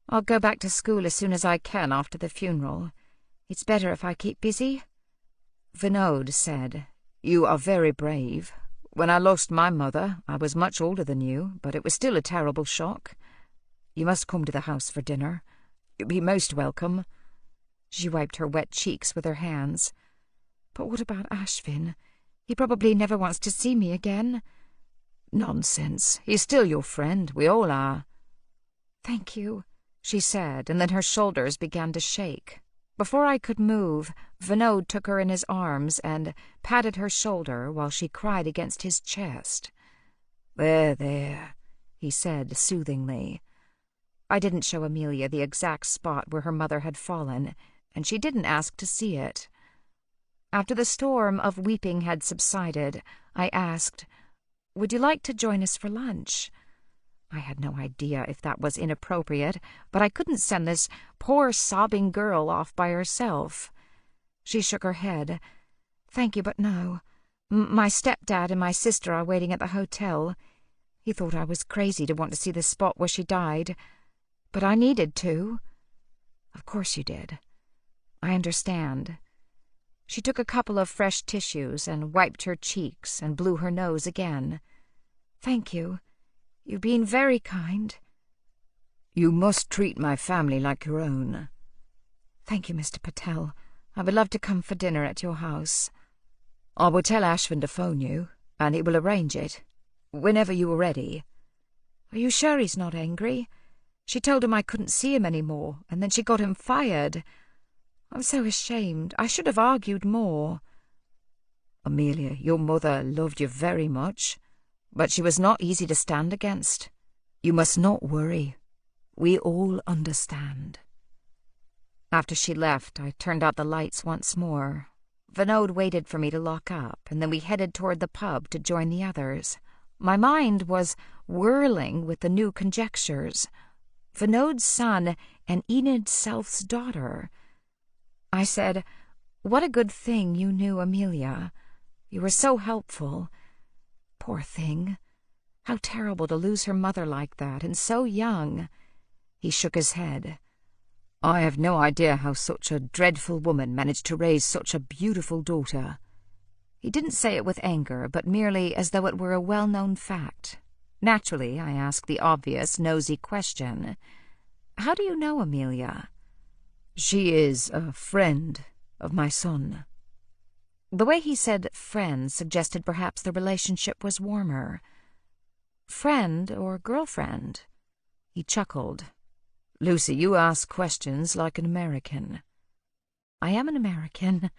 I'll go back to school as soon as I can after the funeral. It's better if I keep busy." Vinod said, "You are very brave. When I lost my mother, I was much older than you, but it was still a terrible shock. You must come to the house for dinner. You'll be most welcome." She wiped her wet cheeks with her hands. "But what about Ashvin? He probably never wants to see me again." "Nonsense. He's still your friend. We all are." "Thank you," she said, and then her shoulders began to shake. Before I could move, Vinod took her in his arms and patted her shoulder while she cried against his chest. "There, there," he said soothingly. I didn't show Amelia the exact spot where her mother had fallen, and she didn't ask to see it. After the storm of weeping had subsided, I asked, "Would you like to join us for lunch?" I had no idea if that was inappropriate, but I couldn't send this poor sobbing girl off by herself. She shook her head. "Thank you, but no. My stepdad and my sister are waiting at the hotel. He thought I was crazy to want to see the spot where she died, but I needed to." "Of course you did. I understand." She took a couple of fresh tissues and wiped her cheeks and blew her nose again. "Thank you. You've been very kind." "You must treat my family like your own." "Thank you, Mr. Patel. I would love to come for dinner at your house." "I will tell Ashvin to phone you, and he will arrange it, whenever you are ready." "Are you sure he's not angry? She told him I couldn't see him any more, and then she got him fired. I'm so ashamed. I should have argued more." "Amelia, your mother loved you very much, but she was not easy to stand against. You must not worry. We all understand." After she left, I turned out the lights once more. Vinod waited for me to lock up, and then we headed toward the pub to join the others. My mind was whirling with the new conjectures. Vinod's son and Enid South's daughter. I said, "What a good thing you knew Amelia. You were so helpful. Poor thing. How terrible to lose her mother like that, and so young." He shook his head. "I have no idea how such a dreadful woman managed to raise such a beautiful daughter." He didn't say it with anger, but merely as though it were a well-known fact. Naturally, I asked the obvious, nosy question. "How do you know Amelia?" She is a friend of my son. The way he said friend suggested perhaps the relationship was warmer. Friend or girlfriend? He chuckled. Lucy, you ask questions like an American. I am an American.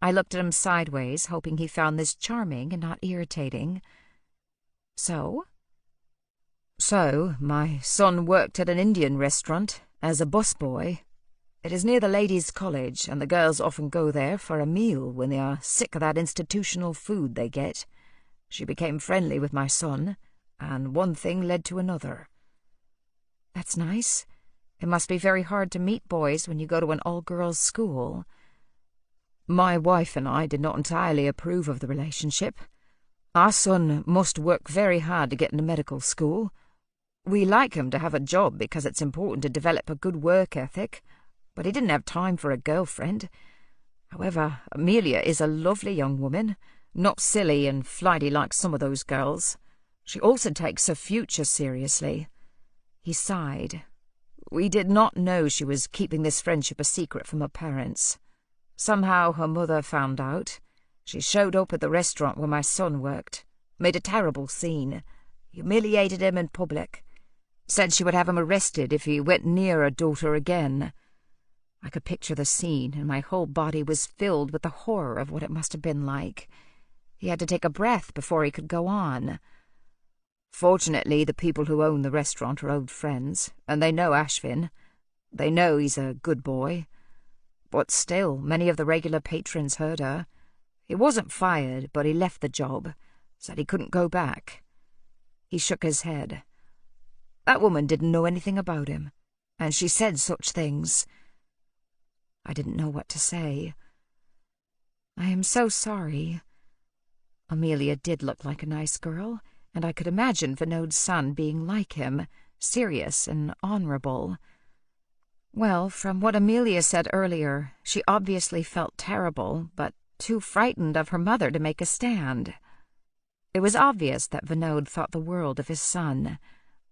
I looked at him sideways, hoping he found this charming and not irritating. So? So, my son worked at an Indian restaurant as a busboy. It is near the ladies' college, and the girls often go there for a meal when they are sick of that institutional food they get. She became friendly with my son, and one thing led to another. That's nice. It must be very hard to meet boys when you go to an all-girls school. My wife and I did not entirely approve of the relationship. Our son must work very hard to get into medical school. We like him to have a job because it's important to develop a good work ethic, but he didn't have time for a girlfriend. However, Amelia is a lovely young woman, not silly and flighty like some of those girls. She also takes her future seriously. He sighed. We did not know she was keeping this friendship a secret from her parents. Somehow her mother found out. She showed up at the restaurant where my son worked, made a terrible scene, humiliated him in public, said she would have him arrested if he went near her daughter again. I could picture the scene, and my whole body was filled with the horror of what it must have been like. He had to take a breath before he could go on. Fortunately, the people who own the restaurant are old friends, and they know Ashvin. They know he's a good boy. But still, many of the regular patrons heard her. He wasn't fired, but he left the job, said he couldn't go back. He shook his head. That woman didn't know anything about him, and she said such things. I didn't know what to say. I am so sorry. Amelia did look like a nice girl, and I could imagine Vinod's son being like him, serious and honorable. Well, from what Amelia said earlier, she obviously felt terrible, but too frightened of her mother to make a stand. It was obvious that Vinod thought the world of his son.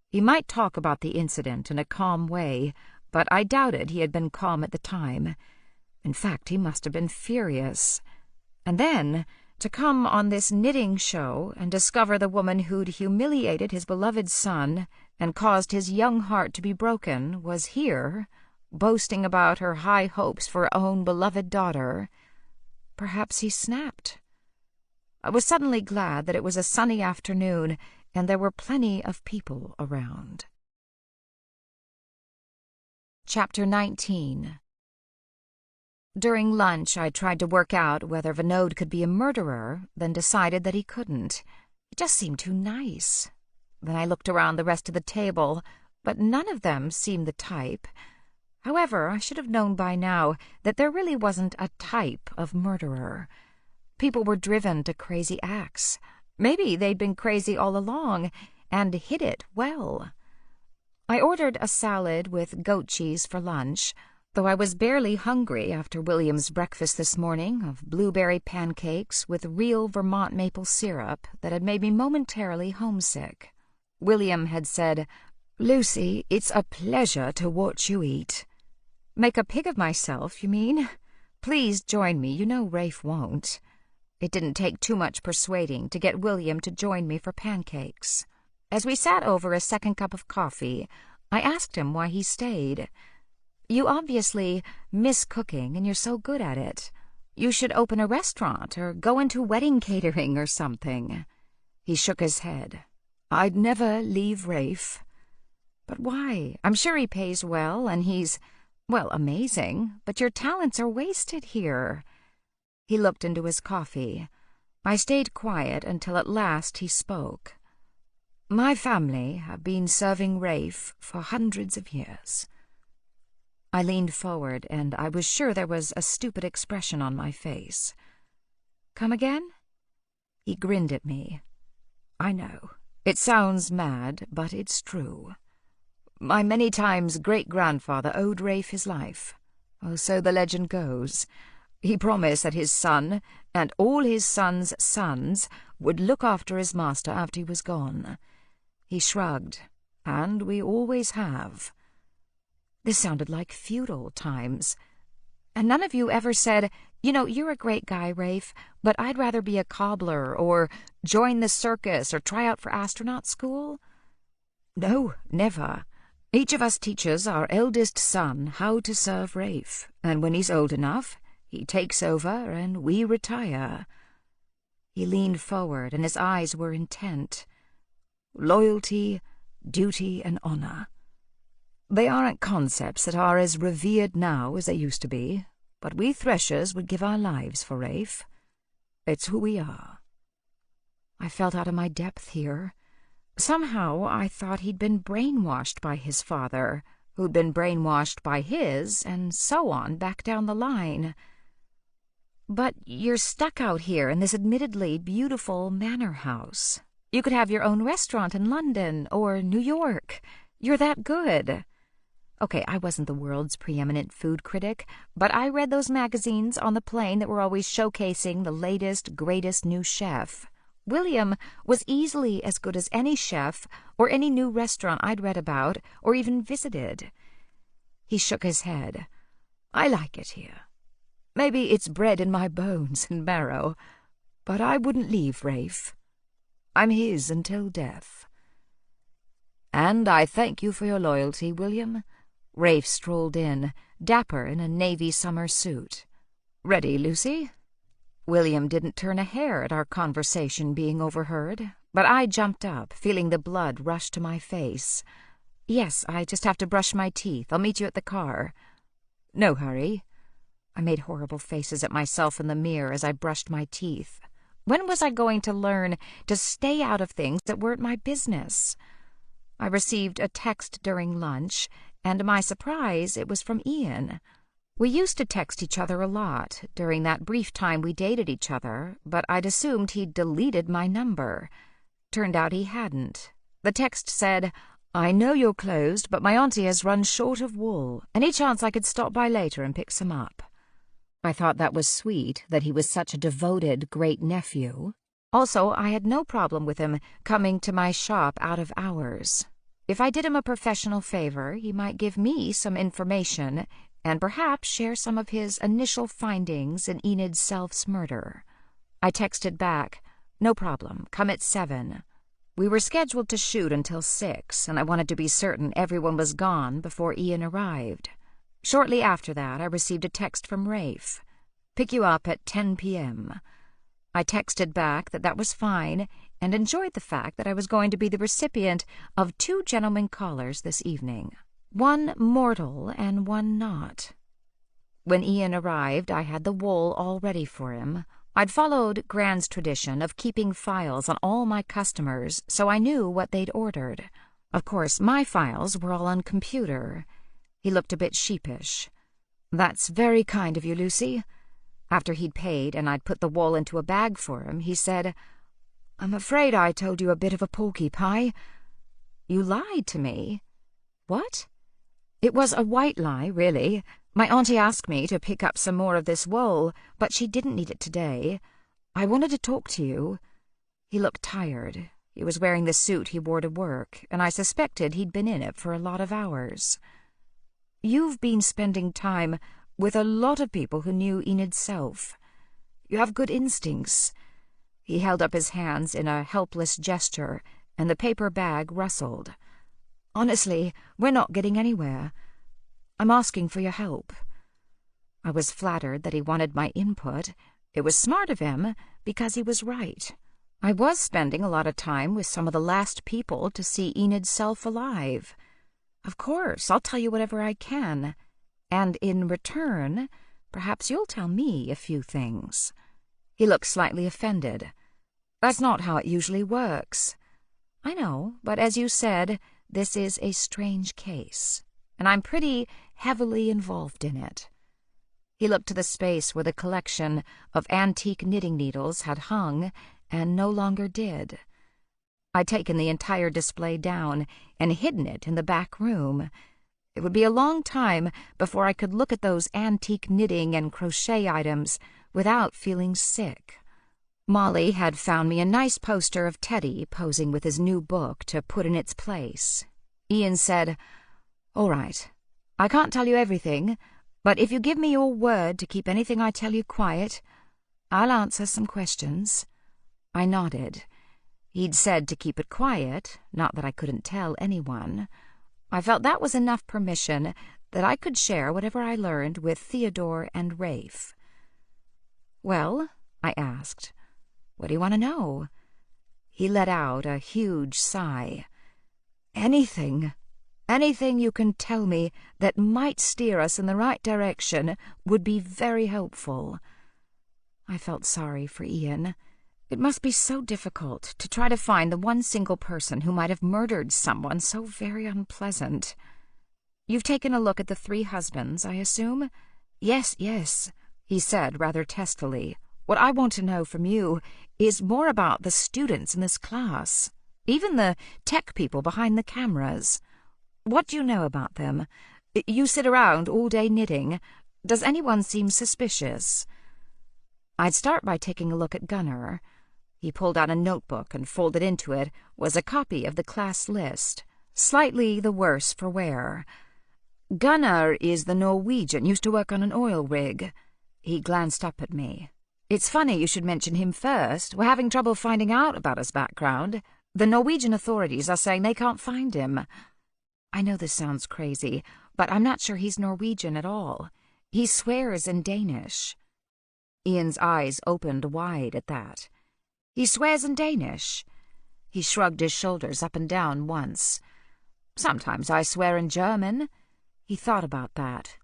He might talk about the incident in a calm way, but I doubted he had been calm at the time. In fact, he must have been furious. And then, to come on this knitting show and discover the woman who'd humiliated his beloved son and caused his young heart to be broken was here, boasting about her high hopes for her own beloved daughter. Perhaps he snapped. I was suddenly glad that it was a sunny afternoon and there were plenty of people around. Chapter 19. During lunch, I tried to work out whether Vinod could be a murderer, then decided that he couldn't. He just seemed too nice. Then I looked around the rest of the table, but none of them seemed the type. However, I should have known by now that there really wasn't a type of murderer. People were driven to crazy acts. Maybe they'd been crazy all along, and hid it well. I ordered a salad with goat cheese for lunch, though I was barely hungry after William's breakfast this morning of blueberry pancakes with real Vermont maple syrup that had made me momentarily homesick. William had said, "Lucy, it's a pleasure to watch you eat." Make a pig of myself, you mean? Please join me, you know Rafe won't. It didn't take too much persuading to get William to join me for pancakes. As we sat over a second cup of coffee, I asked him why he stayed. "You obviously miss cooking, and you're so good at it. You should open a restaurant or go into wedding catering or something." He shook his head. "I'd never leave Rafe." "But why? I'm sure he pays well, and he's, well, amazing, but your talents are wasted here." He looked into his coffee. I stayed quiet until at last he spoke. "My family have been serving Rafe for hundreds of years." I leaned forward, and I was sure there was a stupid expression on my face. "Come again?" He grinned at me. "I know. It sounds mad, but it's true. My many times great-grandfather owed Rafe his life. Oh, so the legend goes. He promised that his son, and all his sons' sons, would look after his master after he was gone. He shrugged, and we always have." This sounded like feudal times. And none of you ever said, "You know, you're a great guy, Rafe, but I'd rather be a cobbler or join the circus or try out for astronaut school"? No, never. Each of us teaches our eldest son how to serve Rafe, and when he's old enough, he takes over and we retire. He leaned forward and his eyes were intent. Loyalty, duty, and honor. They aren't concepts that are as revered now as they used to be, but we Threshers would give our lives for Rafe. It's who we are. I felt out of my depth here. Somehow I thought he'd been brainwashed by his father, who'd been brainwashed by his, and so on back down the line. But you're stuck out here in this admittedly beautiful manor house. You could have your own restaurant in London or New York. You're that good. Okay, I wasn't the world's preeminent food critic, but I read those magazines on the plane that were always showcasing the latest, greatest new chef. William was easily as good as any chef or any new restaurant I'd read about or even visited. He shook his head. I like it here. Maybe it's bred in my bones and marrow, but I wouldn't leave Rafe. I'm his until death. And I thank you for your loyalty, William. Rafe strolled in, dapper in a navy summer suit. Ready, Lucy? William didn't turn a hair at our conversation being overheard, but I jumped up, feeling the blood rush to my face. Yes, I just have to brush my teeth. I'll meet you at the car. No hurry. I made horrible faces at myself in the mirror as I brushed my teeth. When was I going to learn to stay out of things that weren't my business? I received a text during lunch, and to my surprise, it was from Ian. We used to text each other a lot during that brief time we dated each other, but I'd assumed he'd deleted my number. Turned out he hadn't. The text said, I know you're closed, but my auntie has run short of wool. Any chance I could stop by later and pick some up? I thought that was sweet, that he was such a devoted great-nephew. Also, I had no problem with him coming to my shop out of hours. If I did him a professional favor, he might give me some information and perhaps share some of his initial findings in Enid Self's murder. I texted back, no problem, come at 7. We were scheduled to shoot until 6, and I wanted to be certain everyone was gone before Ian arrived. Shortly after that, I received a text from Rafe. Pick you up at 10 p.m. I texted back that was fine and enjoyed the fact that I was going to be the recipient of 2 gentlemen callers this evening. One mortal and one not. When Ian arrived, I had the wool all ready for him. I'd followed Grand's tradition of keeping files on all my customers, so I knew what they'd ordered. Of course, my files were all on computer. He looked a bit sheepish. That's very kind of you, Lucy. After he'd paid and I'd put the wool into a bag for him, he said, I'm afraid I told you a bit of a porcupie. You lied to me. What? It was a white lie, really. My auntie asked me to pick up some more of this wool, but she didn't need it today. I wanted to talk to you. He looked tired. He was wearing the suit he wore to work, and I suspected he'd been in it for a lot of hours. You've been spending time with a lot of people who knew Enid Self. You have good instincts. He held up his hands in a helpless gesture, and the paper bag rustled. Honestly, we're not getting anywhere. I'm asking for your help. I was flattered that he wanted my input. It was smart of him, because he was right. I was spending a lot of time with some of the last people to see Enid Self alive. Of course, I'll tell you whatever I can. And in return, perhaps you'll tell me a few things. He looked slightly offended. That's not how it usually works. I know, but as you said, this is a strange case, and I'm pretty heavily involved in it. He looked to the space where the collection of antique knitting needles had hung and no longer did. I'd taken the entire display down and hidden it in the back room. It would be a long time before I could look at those antique knitting and crochet items without feeling sick. Molly had found me a nice poster of Teddy posing with his new book to put in its place. Ian said, All right, I can't tell you everything, but if you give me your word to keep anything I tell you quiet, I'll answer some questions." I nodded. He'd said to keep it quiet, not that I couldn't tell anyone. I felt that was enough permission that I could share whatever I learned with Theodore and Rafe. "Well," I asked, "what do you want to know?" He let out a huge sigh. "Anything you can tell me that might steer us in the right direction would be very helpful." I felt sorry for Ian. It must be so difficult to try to find the one single person who might have murdered someone so very unpleasant. "You've taken a look at the 3 husbands, I assume?" Yes, he said rather testily. "What I want to know from you is more about the students in this class, even the tech people behind the cameras. What do you know about them? You sit around all day knitting. Does anyone seem suspicious?" I'd start by taking a look at Gunnar. He pulled out a notebook, and folded into it was a copy of the class list, slightly the worse for wear. "Gunnar is the Norwegian, used to work on an oil rig." He glanced up at me. "It's funny you should mention him first. We're having trouble finding out about his background. The Norwegian authorities are saying they can't find him." I know this sounds crazy, but I'm not sure he's Norwegian at all. He swears in Danish. Ian's eyes opened wide at that. "He swears in Danish?" He shrugged his shoulders up and down once. "Sometimes I swear in German." He thought about that.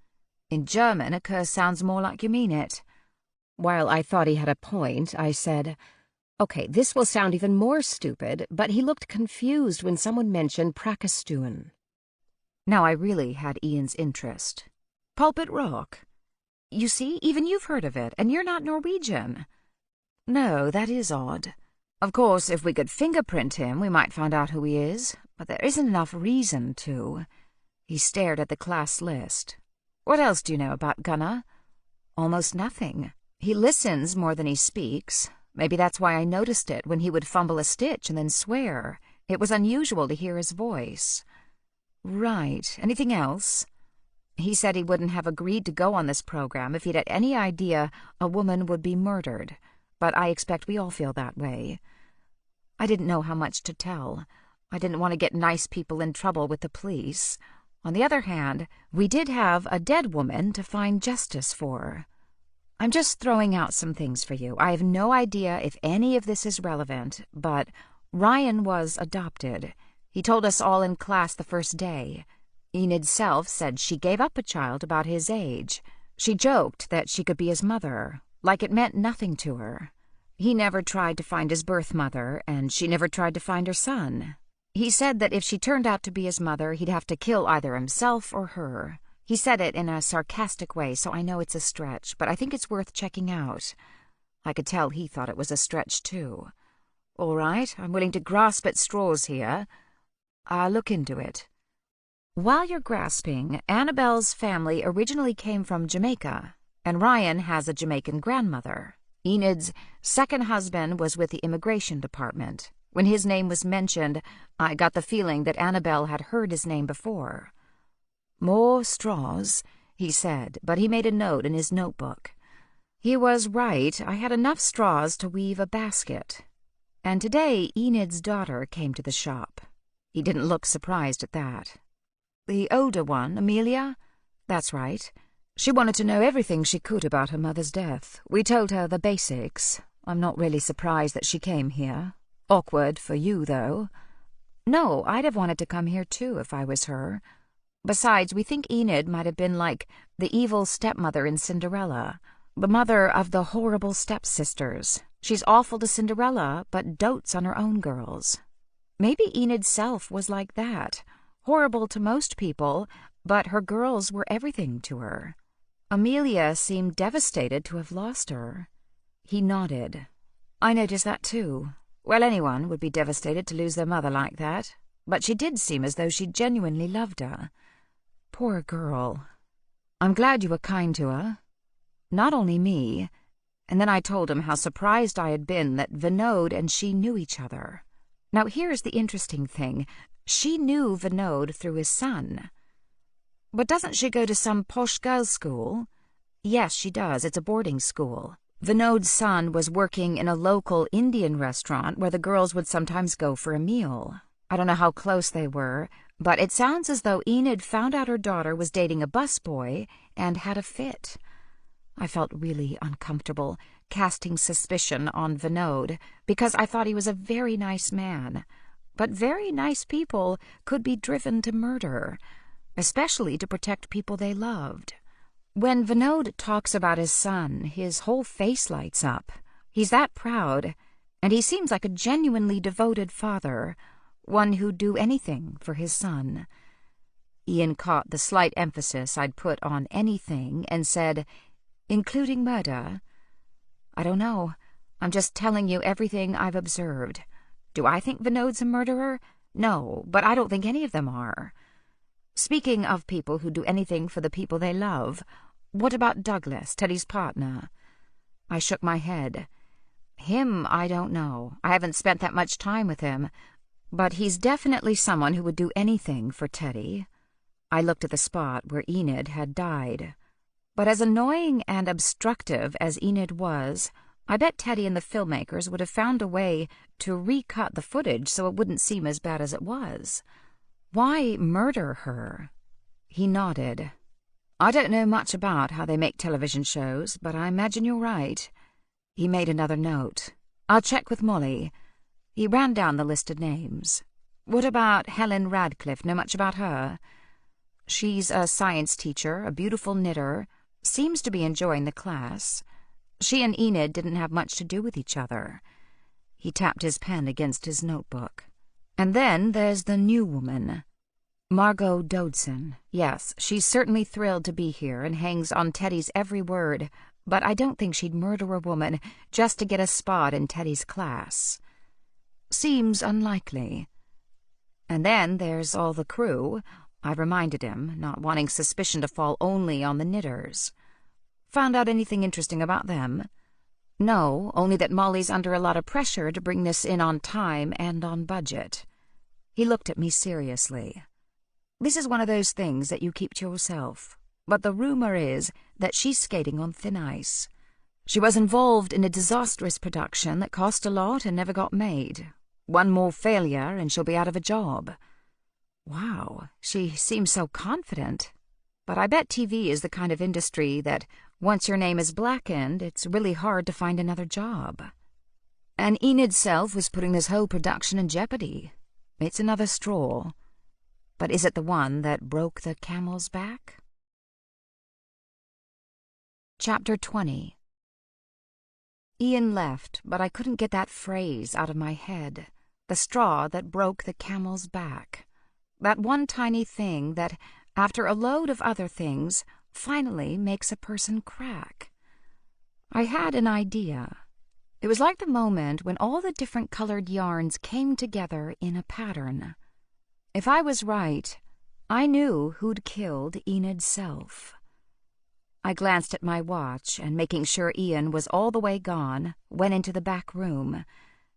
"In German, a curse sounds more like you mean it." While I thought he had a point, I said, "Okay, this will sound even more stupid," but he looked confused when someone mentioned Prakastuen. Now I really had Ian's interest. "Pulpit Rock? You see, even you've heard of it, and you're not Norwegian." "No, that is odd. Of course, if we could fingerprint him, we might find out who he is, but there isn't enough reason to." He stared at the class list. "What else do you know about Gunnar?" "Almost nothing. He listens more than he speaks. Maybe that's why I noticed it when he would fumble a stitch and then swear. It was unusual to hear his voice." "Right. Anything else?" "He said he wouldn't have agreed to go on this program if he'd had any idea a woman would be murdered, but I expect we all feel that way." I didn't know how much to tell. I didn't want to get nice people in trouble with the police. On the other hand, we did have a dead woman to find justice for. "I'm just throwing out some things for you. I have no idea if any of this is relevant, but Ryan was adopted. He told us all in class the first day. Enid Self said she gave up a child about his age. She joked that she could be his mother, like it meant nothing to her. He never tried to find his birth mother, and she never tried to find her son. He said that if she turned out to be his mother, he'd have to kill either himself or her. He said it in a sarcastic way, so I know it's a stretch, but I think it's worth checking out." I could tell he thought it was a stretch, too. "All right, I'm willing to grasp at straws here. I'll look into it." "While you're grasping, Annabelle's family originally came from Jamaica, and Ryan has a Jamaican grandmother. Enid's second husband was with the immigration department. When his name was mentioned, I got the feeling that Annabelle had heard his name before." "More straws," he said, but he made a note in his notebook. He was right. I had enough straws to weave a basket. And today Enid's daughter came to the shop. He didn't look surprised at that. "The older one, Amelia?" "That's right. She wanted to know everything she could about her mother's death. We told her the basics. I'm not really surprised that she came here. Awkward for you, though." "No, I'd have wanted to come here, too, if I was her. Besides, we think Enid might have been like the evil stepmother in Cinderella, the mother of the horrible stepsisters. She's awful to Cinderella, but dotes on her own girls. Maybe Enid Self was like that, horrible to most people, but her girls were everything to her. Amelia seemed devastated to have lost her." He nodded. "I noticed that, too. Well, anyone would be devastated to lose their mother like that, but she did seem as though she genuinely loved her. Poor girl. I'm glad you were kind to her. Not only me." And then I told him how surprised I had been that Vinod and she knew each other. Now here's the interesting thing. She knew Vinod through his son. But doesn't she go to some posh girls' school? Yes, she does. It's a boarding school. Vinod's son was working in a local Indian restaurant where the girls would sometimes go for a meal. I don't know how close they were, but it sounds as though Enid found out her daughter was dating a busboy and had a fit. I felt really uncomfortable, casting suspicion on Vinod, because I thought he was a very nice man. But very nice people could be driven to murder, especially to protect people they loved. When Vinod talks about his son, his whole face lights up. He's that proud, and he seems like a genuinely devoted father, one who'd do anything for his son. Ian caught the slight emphasis I'd put on anything and said, "Including murder?" "I don't know. I'm just telling you everything I've observed. Do I think Vinod's a murderer? No, but I don't think any of them are. Speaking of people who do anything for the people they love, what about Douglas, Teddy's partner?" I shook my head. "Him, I don't know. I haven't spent that much time with him, but he's definitely someone who would do anything for Teddy." I looked at the spot where Enid had died. But as annoying and obstructive as Enid was, I bet Teddy and the filmmakers would have found a way to recut the footage so it wouldn't seem as bad as it was. Why murder her? He nodded. "I don't know much about how they make television shows, but I imagine you're right." He made another note. "I'll check with Molly." He ran down the listed names. "What about Helen Radcliffe? Know much about her?" "She's a science teacher, a beautiful knitter, seems to be enjoying the class. She and Enid didn't have much to do with each other." He tapped his pen against his notebook. "And then there's the new woman. Margot Dodson. Yes, she's certainly thrilled to be here and hangs on Teddy's every word, but I don't think she'd murder a woman just to get a spot in Teddy's class. Seems unlikely. And then there's all the crew," I reminded him, not wanting suspicion to fall only on the knitters. "Found out anything interesting about them?" "No, only that Molly's under a lot of pressure to bring this in on time and on budget." He looked at me seriously. "This is one of those things that you keep to yourself, but the rumor is that she's skating on thin ice. She was involved in a disastrous production that cost a lot and never got made. One more failure and she'll be out of a job." Wow, she seems so confident. But I bet TV is the kind of industry that once your name is blackened, it's really hard to find another job. And Enid Self was putting this whole production in jeopardy. It's another straw. But is it the one that broke the camel's back? Chapter 20. Ian left, but I couldn't get that phrase out of my head. The straw that broke the camel's back. That one tiny thing that, after a load of other things, finally makes a person crack. I had an idea. It was like the moment when all the different colored yarns came together in a pattern. If I was right, I knew who'd killed Enid Self. I glanced at my watch and, making sure Ian was all the way gone, went into the back room.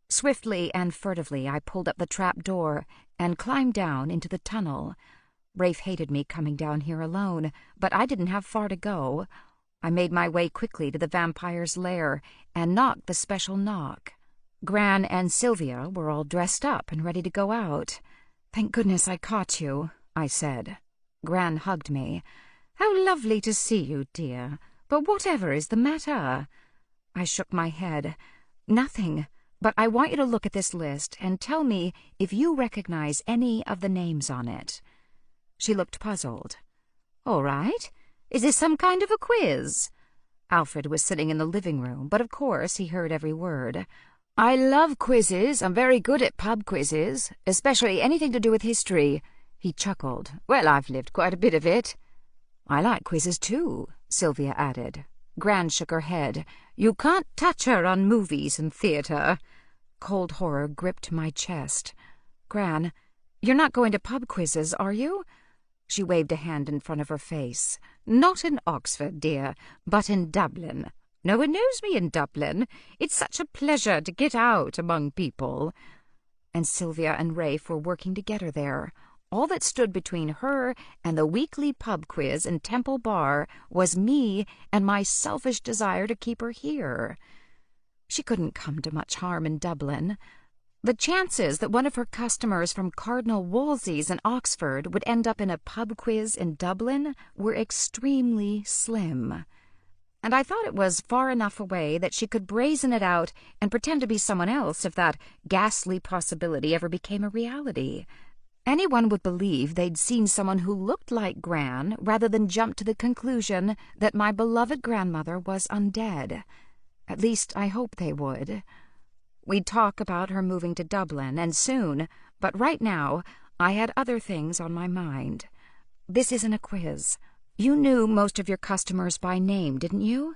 Swiftly and furtively I pulled up the trap door and climbed down into the tunnel. Rafe hated me coming down here alone, but I didn't have far to go. I made my way quickly to the vampire's lair and knocked the special knock. Gran and Sylvia were all dressed up and ready to go out. "Thank goodness I caught you," I said. Gran hugged me. "How lovely to see you, dear. But whatever is the matter?" I shook my head. "Nothing. But I want you to look at this list and tell me if you recognize any of the names on it." She looked puzzled. "All right. Is this some kind of a quiz?" Alfred was sitting in the living room, but of course he heard every word. "I love quizzes. I'm very good at pub quizzes, especially anything to do with history." He chuckled. "Well, I've lived quite a bit of it." "I like quizzes too," Sylvia added. Gran shook her head. "You can't touch her on movies and theatre." Cold horror gripped my chest. "Gran, you're not going to pub quizzes, are you?" She waved a hand in front of her face. "Not in Oxford, dear, but in Dublin. No one knows me in Dublin. It's such a pleasure to get out among people." And Sylvia and Rafe were working to get her there. All that stood between her and the weekly pub quiz in Temple Bar was me and my selfish desire to keep her here. She couldn't come to much harm in Dublin. The chances that one of her customers from Cardinal Wolsey's in Oxford would end up in a pub quiz in Dublin were extremely slim. And I thought it was far enough away that she could brazen it out and pretend to be someone else if that ghastly possibility ever became a reality. Anyone would believe they'd seen someone who looked like Gran rather than jump to the conclusion that my beloved grandmother was undead. At least I hope they would. We'd talk about her moving to Dublin, and soon, but right now I had other things on my mind. This isn't a quiz. You knew most of your customers by name, didn't you?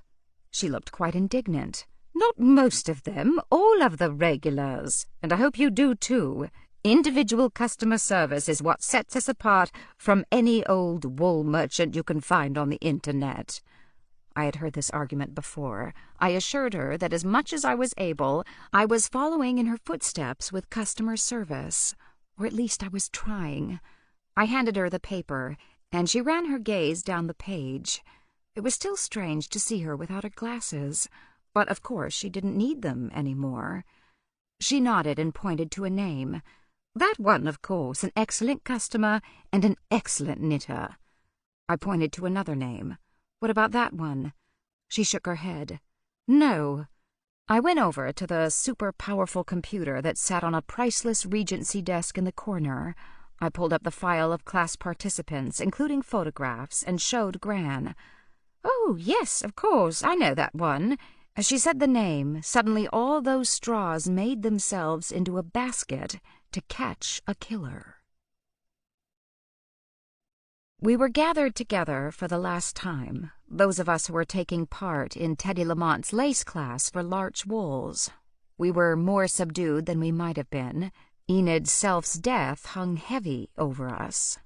She looked quite indignant. Not most of them, all of the regulars, and I hope you do too. Individual customer service is what sets us apart from any old wool merchant you can find on the internet. I had heard this argument before. I assured her that as much as I was able, I was following in her footsteps with customer service. Or at least I was trying. I handed her the paper, and she ran her gaze down the page. It was still strange to see her without her glasses, but of course she didn't need them anymore. She nodded and pointed to a name. That one, of course, an excellent customer and an excellent knitter. I pointed to another name. What about that one? She shook her head. No. I went over to the super-powerful computer that sat on a priceless Regency desk in the corner. I pulled up the file of class participants, including photographs, and showed Gran. Oh, yes, of course, I know that one. As she said the name, suddenly all those straws made themselves into a basket to catch a killer. We were gathered together for the last time, those of us who were taking part in Teddy Lamont's lace class for larch wools. We were more subdued than we might have been. Enid Self's death hung heavy over us.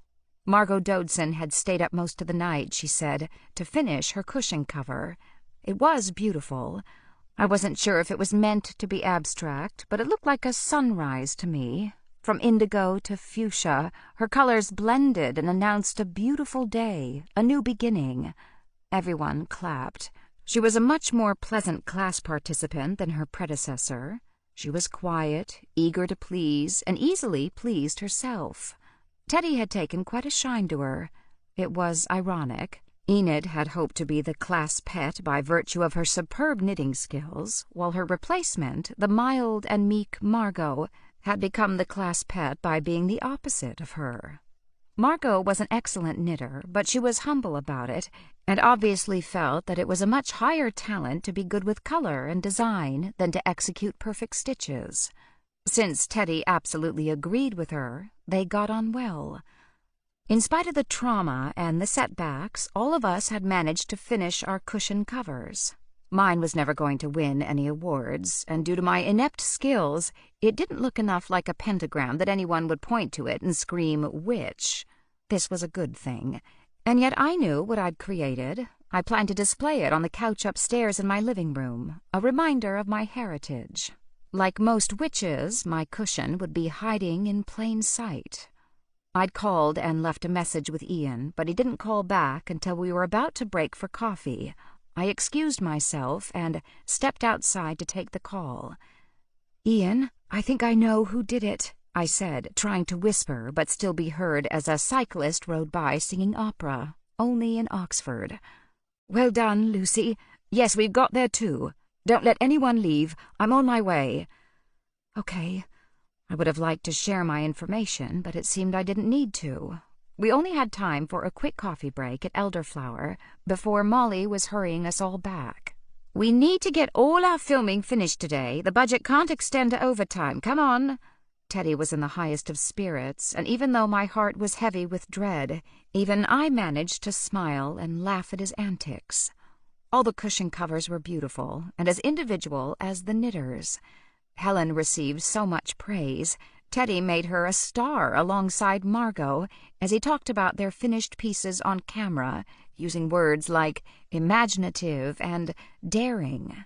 Margot Dodson had stayed up most of the night, she said, to finish her cushion cover. It was beautiful. I wasn't sure if it was meant to be abstract, but it looked like a sunrise to me. From indigo to fuchsia, her colors blended and announced a beautiful day, a new beginning. Everyone clapped. She was a much more pleasant class participant than her predecessor. She was quiet, eager to please, and easily pleased herself. Teddy had taken quite a shine to her. It was ironic. Enid had hoped to be the class pet by virtue of her superb knitting skills, while her replacement, the mild and meek Margot, had become the class pet by being the opposite of her. Margot was an excellent knitter, but she was humble about it, and obviously felt that it was a much higher talent to be good with color and design than to execute perfect stitches. Since Teddy absolutely agreed with her, they got on well. In spite of the trauma and the setbacks, all of us had managed to finish our cushion covers. Mine was never going to win any awards, and due to my inept skills, it didn't look enough like a pentagram that anyone would point to it and scream, "Witch." This was a good thing. And yet I knew what I'd created. I planned to display it on the couch upstairs in my living room, a reminder of my heritage. Like most witches, my cushion would be hiding in plain sight. I'd called and left a message with Ian, but he didn't call back until we were about to break for coffee. I excused myself and stepped outside to take the call. "Ian, I think I know who did it," I said, trying to whisper but still be heard as a cyclist rode by singing opera, only in Oxford. "Well done, Lucy. Yes, we've got there too. Don't let anyone leave. I'm on my way." "Okay." I would have liked to share my information, but it seemed I didn't need to. We only had time for a quick coffee break at Elderflower before Molly was hurrying us all back. "We need to get all our filming finished today. The budget can't extend to overtime. Come on." Teddy was in the highest of spirits, and even though my heart was heavy with dread, even I managed to smile and laugh at his antics. All the cushion covers were beautiful, and as individual as the knitters. Helen received so much praise. Teddy made her a star alongside Margot as he talked about their finished pieces on camera, using words like imaginative and daring.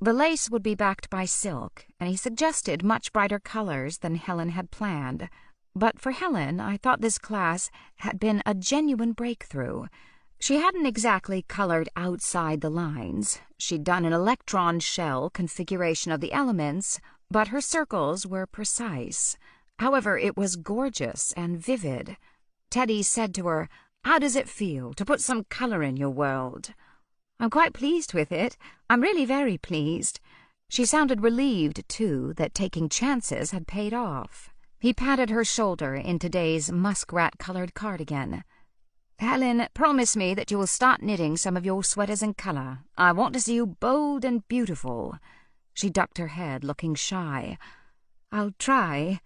The lace would be backed by silk, and he suggested much brighter colors than Helen had planned. But for Helen, I thought this class had been a genuine breakthrough. She hadn't exactly colored outside the lines. She'd done an electron shell configuration of the elements, but her circles were precise. However, it was gorgeous and vivid. Teddy said to her, "How does it feel to put some color in your world?" "I'm quite pleased with it. I'm really very pleased." She sounded relieved, too, that taking chances had paid off. He patted her shoulder in today's muskrat-colored cardigan. "Helen, promise me that you will start knitting some of your sweaters in color. I want to see you bold and beautiful." She ducked her head, looking shy. "I'll try."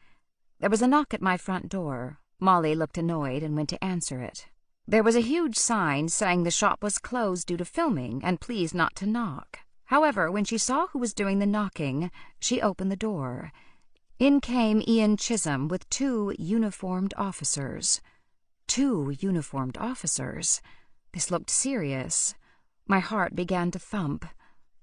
There was a knock at my front door. Molly looked annoyed and went to answer it. There was a huge sign saying the shop was closed due to filming and please not to knock. However, when she saw who was doing the knocking, she opened the door. In came Ian Chisholm with 2 uniformed officers. 2 uniformed officers? This looked serious. My heart began to thump.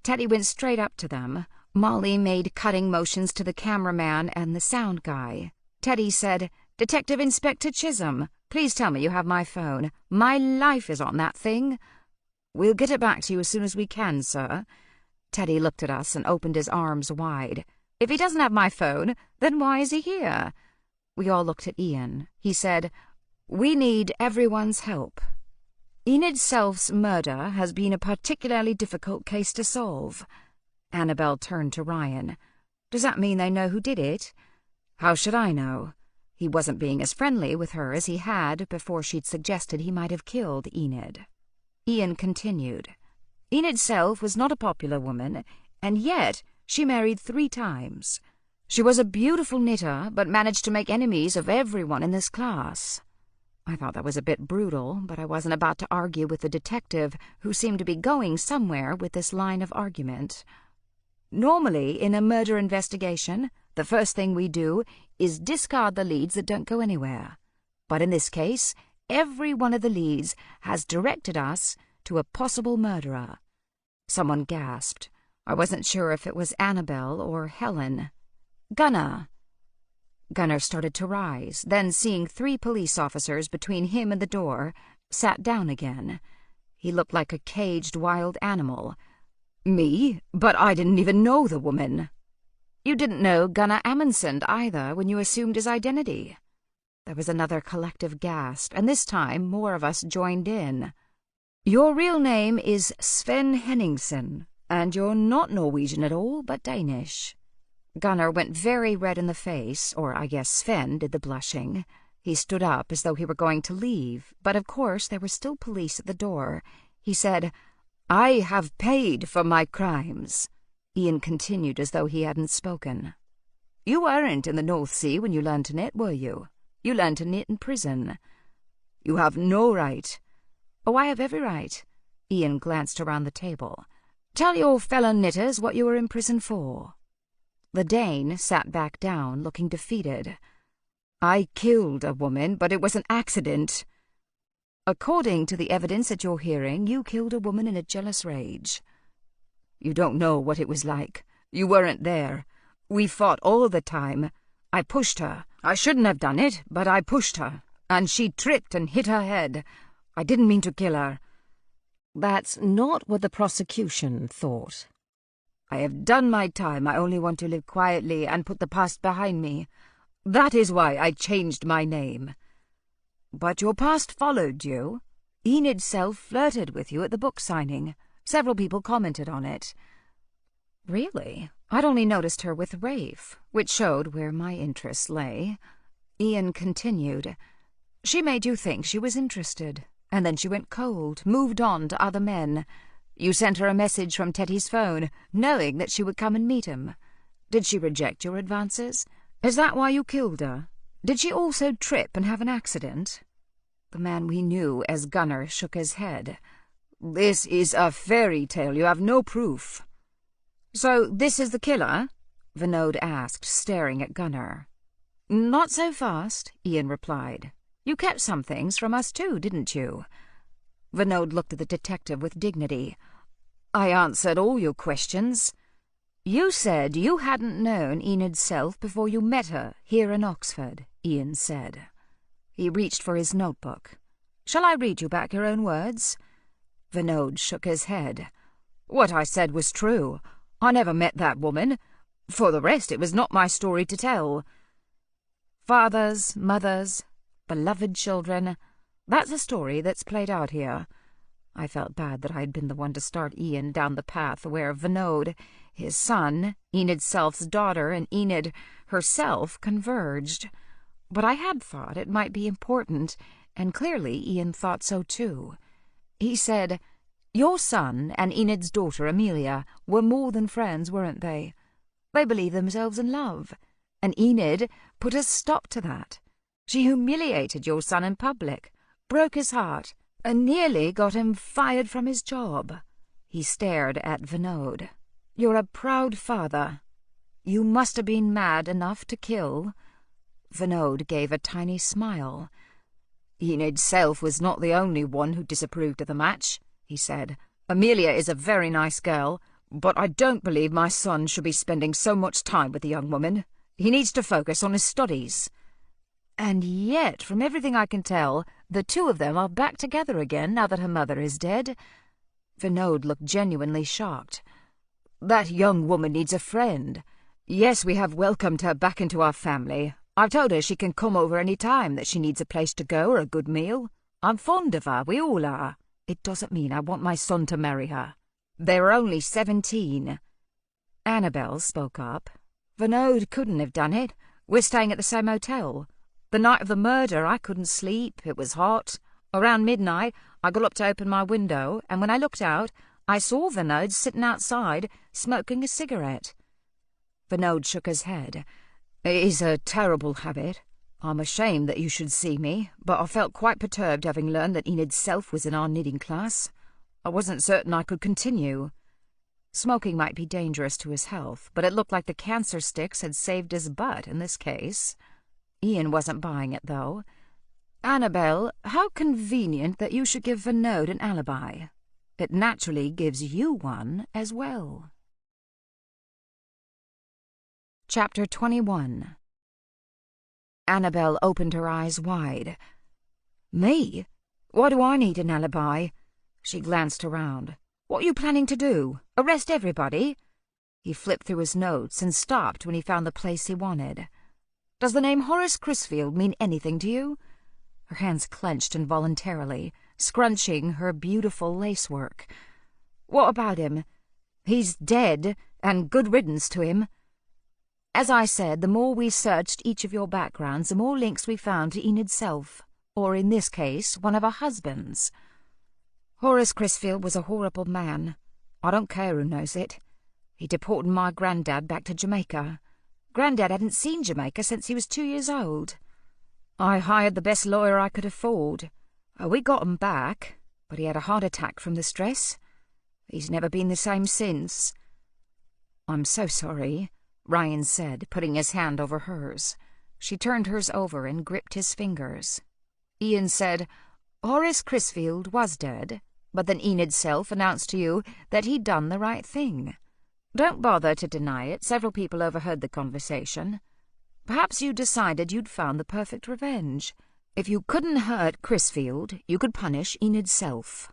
Teddy went straight up to them. Molly made cutting motions to the cameraman and the sound guy. Teddy said, "Detective Inspector Chisholm, please tell me you have my phone. My life is on that thing." "We'll get it back to you as soon as we can, sir." Teddy looked at us and opened his arms wide. "If he doesn't have my phone, then why is he here?" We all looked at Ian. He said, "We need everyone's help. Enid Self's murder has been a particularly difficult case to solve." Annabelle turned to Ryan. "Does that mean they know who did it?" "How should I know?" He wasn't being as friendly with her as he had before she'd suggested he might have killed Enid. Ian continued. "Enid Self was not a popular woman, and yet she married 3 times. She was a beautiful knitter, but managed to make enemies of everyone in this class." I thought that was a bit brutal, but I wasn't about to argue with the detective, who seemed to be going somewhere with this line of argument. "Normally, in a murder investigation, the first thing we do is discard the leads that don't go anywhere. But in this case, every one of the leads has directed us to a possible murderer." Someone gasped. I wasn't sure if it was Annabelle or Helen. "Gunnar." Gunnar started to rise, then seeing 3 police officers between him and the door, sat down again. He looked like a caged wild animal. "Me? But I didn't even know the woman." "You didn't know Gunnar Amundsen either when you assumed his identity." There was another collective gasp, and this time more of us joined in. "Your real name is Sven Henningsen, and you're not Norwegian at all, but Danish." Gunnar went very red in the face, or I guess Sven did the blushing. He stood up as though he were going to leave, but of course there were still police at the door. He said, "I have paid for my crimes." Ian continued as though he hadn't spoken. "You weren't in the North Sea when you learned to knit, were you? You learned to knit in prison." "You have no right." "Oh, I have every right." Ian glanced around the table. "Tell your fellow knitters what you were in prison for." The Dane sat back down, looking defeated. "I killed a woman, but it was an accident." "According to the evidence at your hearing, you killed a woman in a jealous rage." "You don't know what it was like. You weren't there. We fought all the time. I pushed her. I shouldn't have done it, but I pushed her, and she tripped and hit her head. I didn't mean to kill her." That's not what the prosecution thought. "I have done my time. I only want to live quietly and put the past behind me. That is why I changed my name." "But your past followed you. Enid Self flirted with you at the book signing. Several people commented on it." Really? I'd only noticed her with Rafe, which showed where my interests lay. Ian continued. "She made you think she was interested, and then she went cold, moved on to other men. You sent her a message from Teddy's phone, knowing that she would come and meet him. Did she reject your advances? Is that why you killed her? Did she also trip and have an accident?" The man we knew as Gunnar shook his head. "This is a fairy tale. You have no proof." "So this is the killer?" Vinod asked, staring at Gunnar. "Not so fast," Ian replied. "You kept some things from us too, didn't you?" Vinod looked at the detective with dignity. "I answered all your questions." "You said you hadn't known Enid Self before you met her here in Oxford," Ian said. He reached for his notebook. "Shall I read you back your own words?" Vinod shook his head. "What I said was true. I never met that woman. For the rest, it was not my story to tell. Fathers, mothers, beloved children, that's a story that's played out here." I felt bad that I had been the one to start Ian down the path where Vinod, his son, Enid Self's daughter, and Enid herself converged. But I had thought it might be important, and clearly Ian thought so too. He said, "Your son and Enid's daughter, Amelia, were more than friends, weren't they? They believed themselves in love, and Enid put a stop to that. She humiliated your son in public, broke his heart, and nearly got him fired from his job." He stared at Vinod. "You're a proud father. You must have been mad enough to kill." Vinod gave a tiny smile. "Enid Self was not the only one who disapproved of the match," he said. "Amelia is a very nice girl, but I don't believe my son should be spending so much time with the young woman. He needs to focus on his studies." "And yet, from everything I can tell, the two of them are back together again now that her mother is dead." Vinod looked genuinely shocked. "That young woman needs a friend. Yes, we have welcomed her back into our family. I've told her she can come over any time that she needs a place to go or a good meal. I'm fond of her, we all are. It doesn't mean I want my son to marry her. They're only 17. Annabelle spoke up. "Vinod couldn't have done it. We're staying at the same hotel. The night of the murder, I couldn't sleep. It was hot. Around midnight, I got up to open my window, and when I looked out, I saw Vinod sitting outside, smoking a cigarette." Vinod shook his head. "It is a terrible habit. I'm ashamed that you should see me, but I felt quite perturbed having learned that Enid Self was in our knitting class. I wasn't certain I could continue." Smoking might be dangerous to his health, but it looked like the cancer sticks had saved his butt in this case. Ian wasn't buying it, though. "Annabelle, how convenient that you should give Vinod an alibi. It naturally gives you one as well." Chapter 21. Annabelle opened her eyes wide. "Me? Why do I need an alibi?" She glanced around. "What are you planning to do? Arrest everybody?" He flipped through his notes and stopped when he found the place he wanted. "Does the name Horace Crisfield mean anything to you?" Her hands clenched involuntarily, scrunching her beautiful lacework. "What about him? He's dead, and good riddance to him. As I said, the more we searched each of your backgrounds, the more links we found to Enid Self, or in this case, one of her husbands. Horace Crisfield was a horrible man. I don't care who knows it. He deported my granddad back to Jamaica. Granddad hadn't seen Jamaica since he was 2 years old. I hired the best lawyer I could afford. We got him back, but he had a heart attack from the stress. He's never been the same since." "I'm so sorry," Ryan said, putting his hand over hers. She turned hers over and gripped his fingers. Ian said, "Horace Crisfield was dead, but then Enid Self announced to you that he'd done the right thing. Don't bother to deny it. Several people overheard the conversation. Perhaps you decided you'd found the perfect revenge. If you couldn't hurt Crisfield, you could punish Enid Self."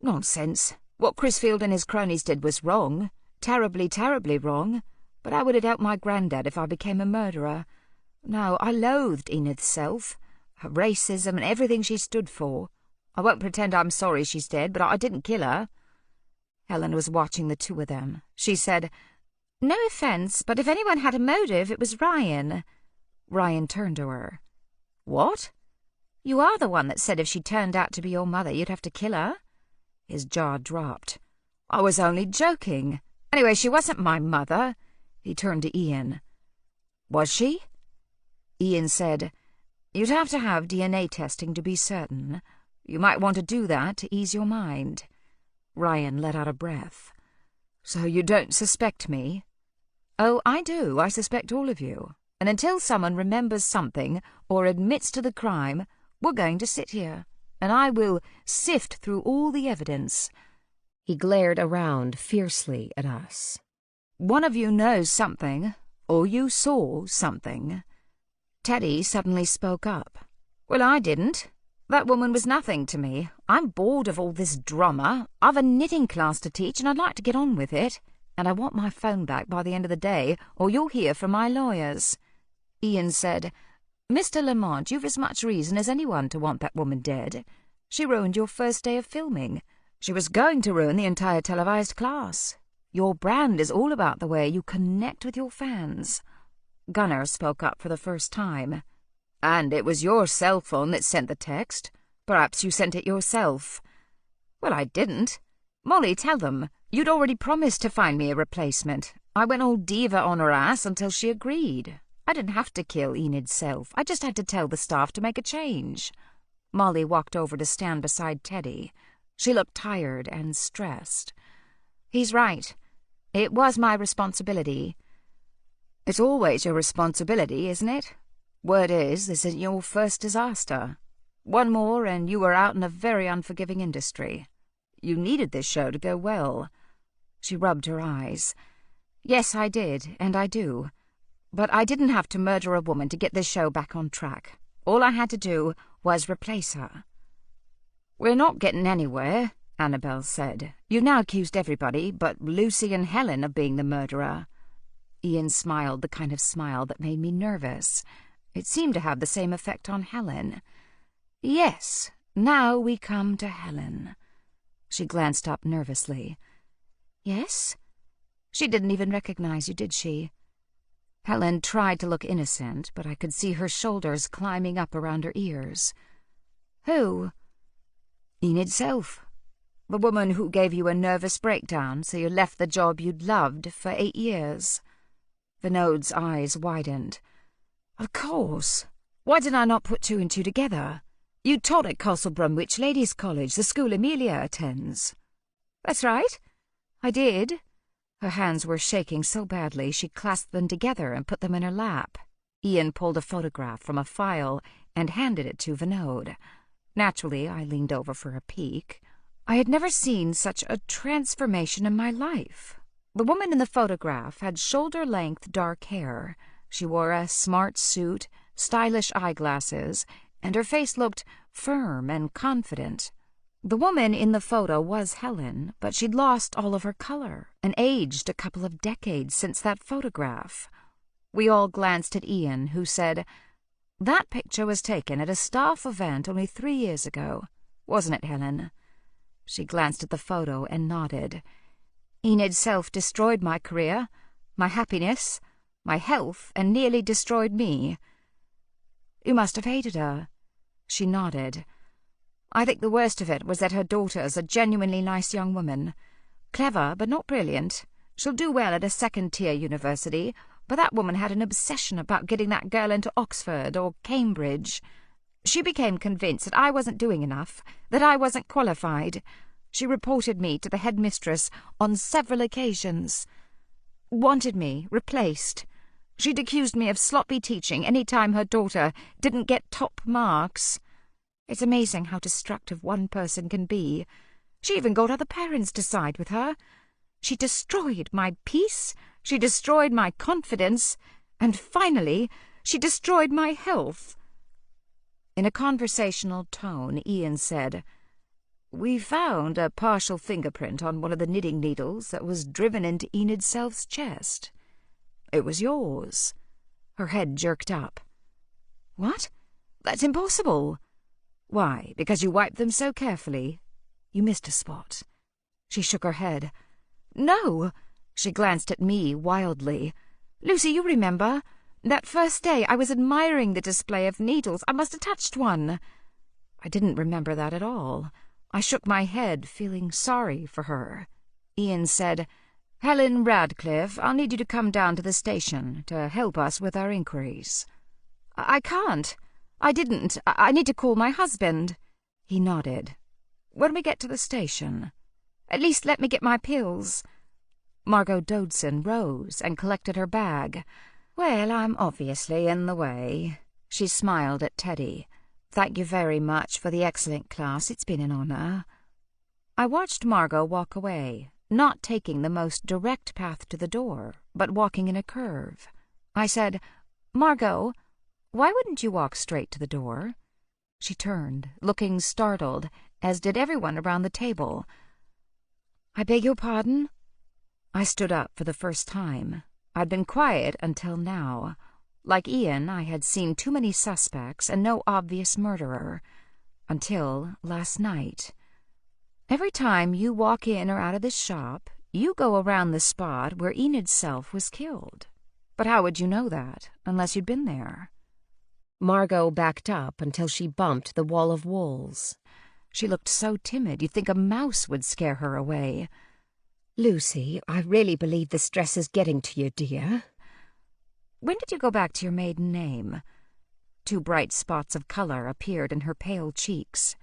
"Nonsense. What Crisfield and his cronies did was wrong. Terribly, terribly wrong. But I would have helped my granddad if I became a murderer. No, I loathed Enid Self, her racism and everything she stood for. I won't pretend I'm sorry she's dead, but I didn't kill her." Helen was watching the two of them. She said, "No offense, but if anyone had a motive, it was Ryan." Ryan turned to her. "What?" "You are the one that said if she turned out to be your mother, you'd have to kill her." His jaw dropped. "I was only joking. Anyway, she wasn't my mother." He turned to Ian. "Was she?" Ian said, "You'd have to have DNA testing to be certain. You might want to do that to ease your mind." Ryan let out a breath. "So you don't suspect me?" "Oh, I do. I suspect all of you. And until someone remembers something or admits to the crime, we're going to sit here, and I will sift through all the evidence." He glared around fiercely at us. "One of you knows something, or you saw something." Teddy suddenly spoke up. "Well, I didn't. That woman was nothing to me. I'm bored of all this drama. I've a knitting class to teach and I'd like to get on with it. And I want my phone back by the end of the day, or you'll hear from my lawyers." Ian said, "Mr. Lamont, you've as much reason as anyone to want that woman dead. She ruined your first day of filming. She was going to ruin the entire televised class. Your brand is all about the way you connect with your fans." Gunnar spoke up for the first time. "And it was your cell phone that sent the text. Perhaps you sent it yourself." "Well, I didn't. Molly, tell them. You'd already promised to find me a replacement. I went all diva on her ass until she agreed. I didn't have to kill Enid's self. I just had to tell the staff to make a change." Molly walked over to stand beside Teddy. She looked tired and stressed. "He's right. It was my responsibility." "It's always your responsibility, isn't it? Word is, this isn't your first disaster. One more and you were out in a very unforgiving industry. You needed this show to go well." She rubbed her eyes. "Yes, I did, and I do. But I didn't have to murder a woman to get this show back on track. All I had to do was replace her." "We're not getting anywhere," Annabelle said. "You've now accused everybody but Lucy and Helen of being the murderer." Ian smiled the kind of smile that made me nervous. It seemed to have the same effect on Helen. "Yes, now we come to Helen." She glanced up nervously. "Yes? She didn't even recognize you, did she?" Helen tried to look innocent, but I could see her shoulders climbing up around her ears. "Who?" "Enid's self. The woman who gave you a nervous breakdown, so you left the job you'd loved for 8 years. Vinod's eyes widened. "Of course. Why did I not put two and two together? You taught at Castle Bromwich Ladies' College, the school Amelia attends." "That's right. I did." Her hands were shaking so badly she clasped them together and put them in her lap. Ian pulled a photograph from a file and handed it to Vinod. Naturally, I leaned over for a peek. I had never seen such a transformation in my life. The woman in the photograph had shoulder-length dark hair. She wore a smart suit, stylish eyeglasses, and her face looked firm and confident. The woman in the photo was Helen, but she'd lost all of her color and aged a couple of decades since that photograph. We all glanced at Ian, who said, "That picture was taken at a staff event only 3 years ago, wasn't it, Helen?" She glanced at the photo and nodded. "Enid's self destroyed my career, my happiness, my health, and nearly destroyed me." "You must have hated her." She nodded. "I think the worst of it was that her daughter's a genuinely nice young woman. Clever, but not brilliant. She'll do well at a second-tier university, but that woman had an obsession about getting that girl into Oxford or Cambridge. She became convinced that I wasn't doing enough, that I wasn't qualified. She reported me to the headmistress on several occasions. Wanted me replaced. She'd accused me of sloppy teaching any time her daughter didn't get top marks. It's amazing how destructive one person can be. She even got other parents to side with her. She destroyed my peace, she destroyed my confidence, and finally, she destroyed my health." In a conversational tone, Ian said, "We found a partial fingerprint on one of the knitting needles that was driven into Enid's self's chest. It was yours." Her head jerked up. "What? That's impossible." "Why, because you wiped them so carefully. You missed a spot." She shook her head. "No!" She glanced at me wildly. "Lucy, you remember? That first day I was admiring the display of needles. I must have touched one." I didn't remember that at all. I shook my head, feeling sorry for her. Ian said, "Helen Radcliffe, I'll need you to come down to the station to help us with our inquiries." "I can't. I didn't. I need to call my husband." He nodded. "When we get to the station, at least let me get my pills." Margot Dodson rose and collected her bag. "Well, I'm obviously in the way." She smiled at Teddy. "Thank you very much for the excellent class. It's been an honor." I watched Margot walk away, not taking the most direct path to the door, but walking in a curve. I said, "Margot, Why wouldn't you walk straight to the door?" She turned, looking startled, as did everyone around the table. "I beg your pardon?" I stood up for the first time. I'd been quiet until now. Like Ian, I had seen too many suspects and no obvious murderer. Until last night. "Every time you walk in or out of this shop, you go around the spot where Enid's self was killed. But how would you know that, unless you'd been there?" Margot backed up until she bumped the wall of walls. She looked so timid you'd think a mouse would scare her away. "Lucy, I really believe the stress is getting to you, dear." "When did you go back to your maiden name?" 2 bright spots of color appeared in her pale cheeks.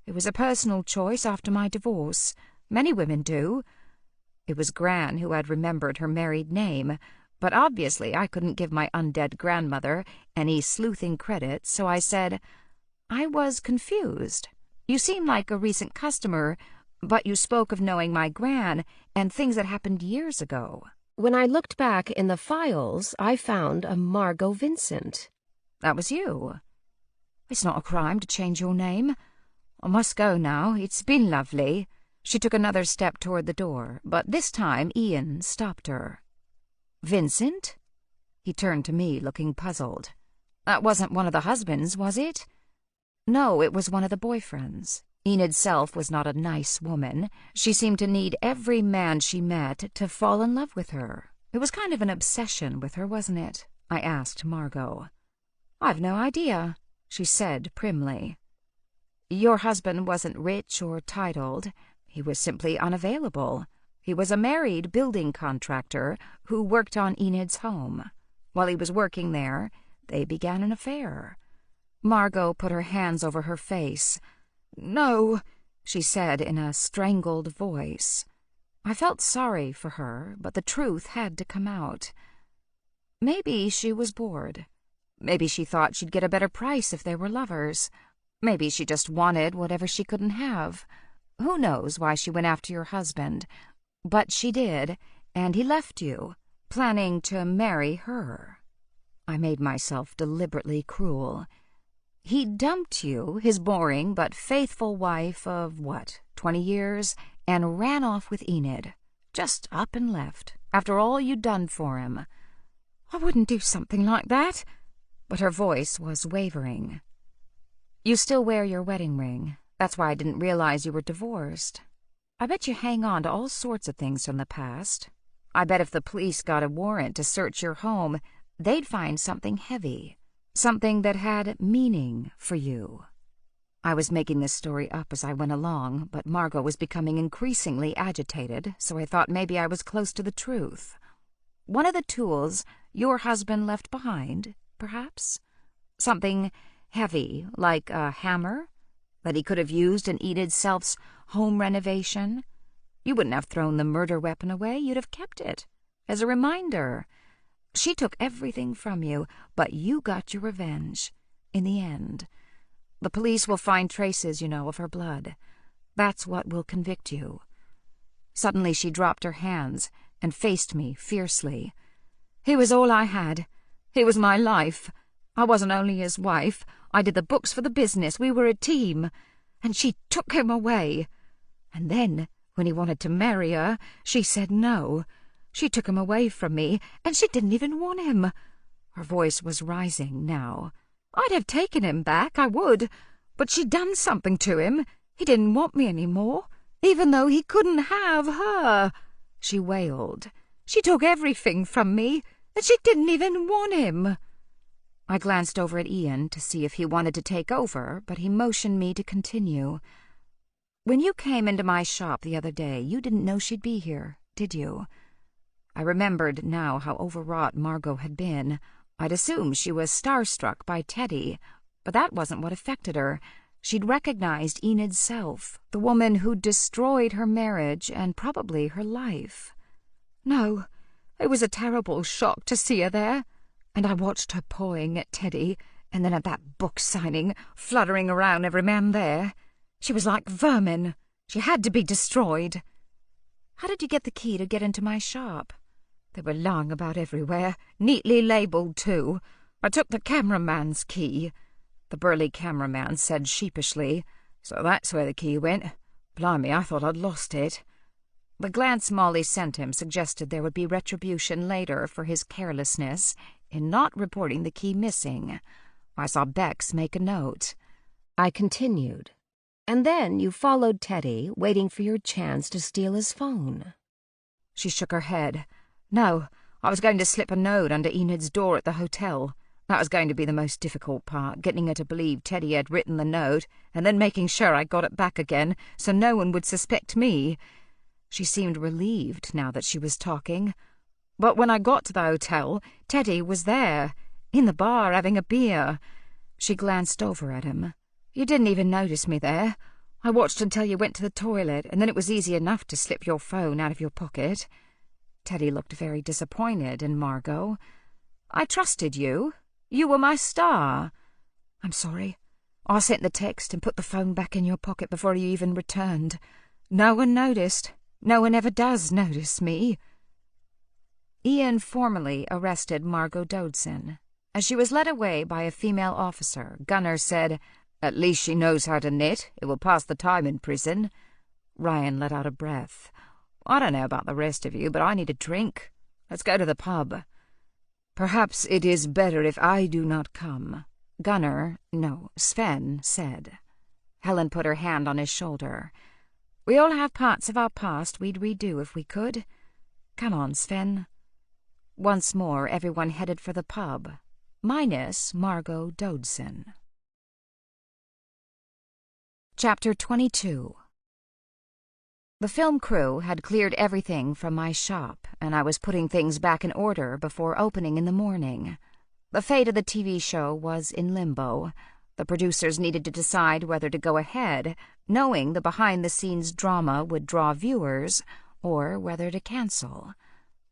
"It was a personal choice after my divorce. Many women do." It was Gran who had remembered her married name, but obviously I couldn't give my undead grandmother any sleuthing credit, so I said, "I was confused. You seem like a recent customer, but you spoke of knowing my Gran and things that happened years ago." "When I looked back in the files, I found a Margot Vincent." "That was you. It's not a crime to change your name. I must go now. It's been lovely." She took another step toward the door, but this time Ian stopped her. "Vincent?" He turned to me, looking puzzled. "That wasn't one of the husbands, was it?" "No, it was one of the boyfriends. Enid's self was not a nice woman. She seemed to need every man she met to fall in love with her. It was kind of an obsession with her, wasn't it?" I asked Margot. "I've no idea," she said primly. "Your husband wasn't rich or titled. He was simply unavailable. He was a married building contractor who worked on Enid's home. While he was working there, they began an affair." Margot put her hands over her face. "No," she said in a strangled voice. I felt sorry for her, but the truth had to come out. Maybe she was bored. Maybe she thought she'd get a better price if they were lovers. Maybe she just wanted whatever she couldn't have. Who knows why she went after your husband? But she did, and he left you, planning to marry her. I made myself deliberately cruel. He dumped you, his boring but faithful wife of, 20 years, and ran off with Enid. Just up and left, after all you'd done for him." "I wouldn't do something like that." But her voice was wavering. "You still wear your wedding ring. That's why I didn't realize you were divorced. I bet you hang on to all sorts of things from the past. I bet if the police got a warrant to search your home, they'd find something heavy, something that had meaning for you." I was making this story up as I went along, but Margot was becoming increasingly agitated, so I thought maybe I was close to the truth. "One of the tools your husband left behind, perhaps? Something heavy, like a hammer, that he could have used in Enid's self's home renovation? You wouldn't have thrown the murder weapon away. You'd have kept it, as a reminder. She took everything from you, but you got your revenge, in the end. The police will find traces, of her blood. That's what will convict you." Suddenly she dropped her hands and faced me fiercely. "He was all I had. He was my life. I wasn't only his wife. I did the books for the business. We were a team. And she took him away. And then, when he wanted to marry her, she said no. She took him away from me, and she didn't even want him." Her voice was rising now. "I'd have taken him back, I would. But she'd done something to him. He didn't want me any more, even though he couldn't have her," she wailed. "She took everything from me, and she didn't even want him." I glanced over at Ian to see if he wanted to take over, but he motioned me to continue. "When you came into my shop the other day, you didn't know she'd be here, did you?" I remembered now how overwrought Margot had been. I'd assumed she was starstruck by Teddy, but that wasn't what affected her. She'd recognized Enid's self, the woman who'd destroyed her marriage and probably her life. "No, it was a terrible shock to see her there. And I watched her pawing at Teddy, and then at that book signing, fluttering around every man there. She was like vermin. She had to be destroyed." "How did you get the key to get into my shop?" "They were lying about everywhere, neatly labelled too. "I took the cameraman's key," the burly cameraman said sheepishly. "So that's where the key went. Blimey, I thought I'd lost it." The glance Molly sent him suggested there would be retribution later for his carelessness in not reporting the key missing. I saw Bex make a note. I continued. "And then you followed Teddy, waiting for your chance to steal his phone." She shook her head. "No, I was going to slip a note under Enid's door at the hotel. That was going to be the most difficult part, getting her to believe Teddy had written the note, and then making sure I got it back again, so no one would suspect me." She seemed relieved now that she was talking. "But when I got to the hotel, Teddy was there, in the bar having a beer." She glanced over at him. "You didn't even notice me there. I watched until you went to the toilet, and then it was easy enough to slip your phone out of your pocket." Teddy looked very disappointed in Margot. "I trusted you. You were my star." "I'm sorry. I sent the text and put the phone back in your pocket before you even returned. No one noticed. No one ever does notice me." Ian formally arrested Margot Dodson. As she was led away by a female officer, Gunner said, "At least she knows how to knit. It will pass the time in prison." Ryan let out a breath. "I don't know about the rest of you, but I need a drink. Let's go to the pub." "Perhaps it is better if I do not come," Sven said. Helen put her hand on his shoulder. "We all have parts of our past we'd redo if we could. Come on, Sven." Once more everyone headed for the pub, minus Margot Dodson. Chapter 22. The film crew had cleared everything from my shop, and I was putting things back in order before opening in the morning. The fate of the TV show was in limbo. The producers needed to decide whether to go ahead, knowing the behind-the-scenes drama would draw viewers, or whether to cancel.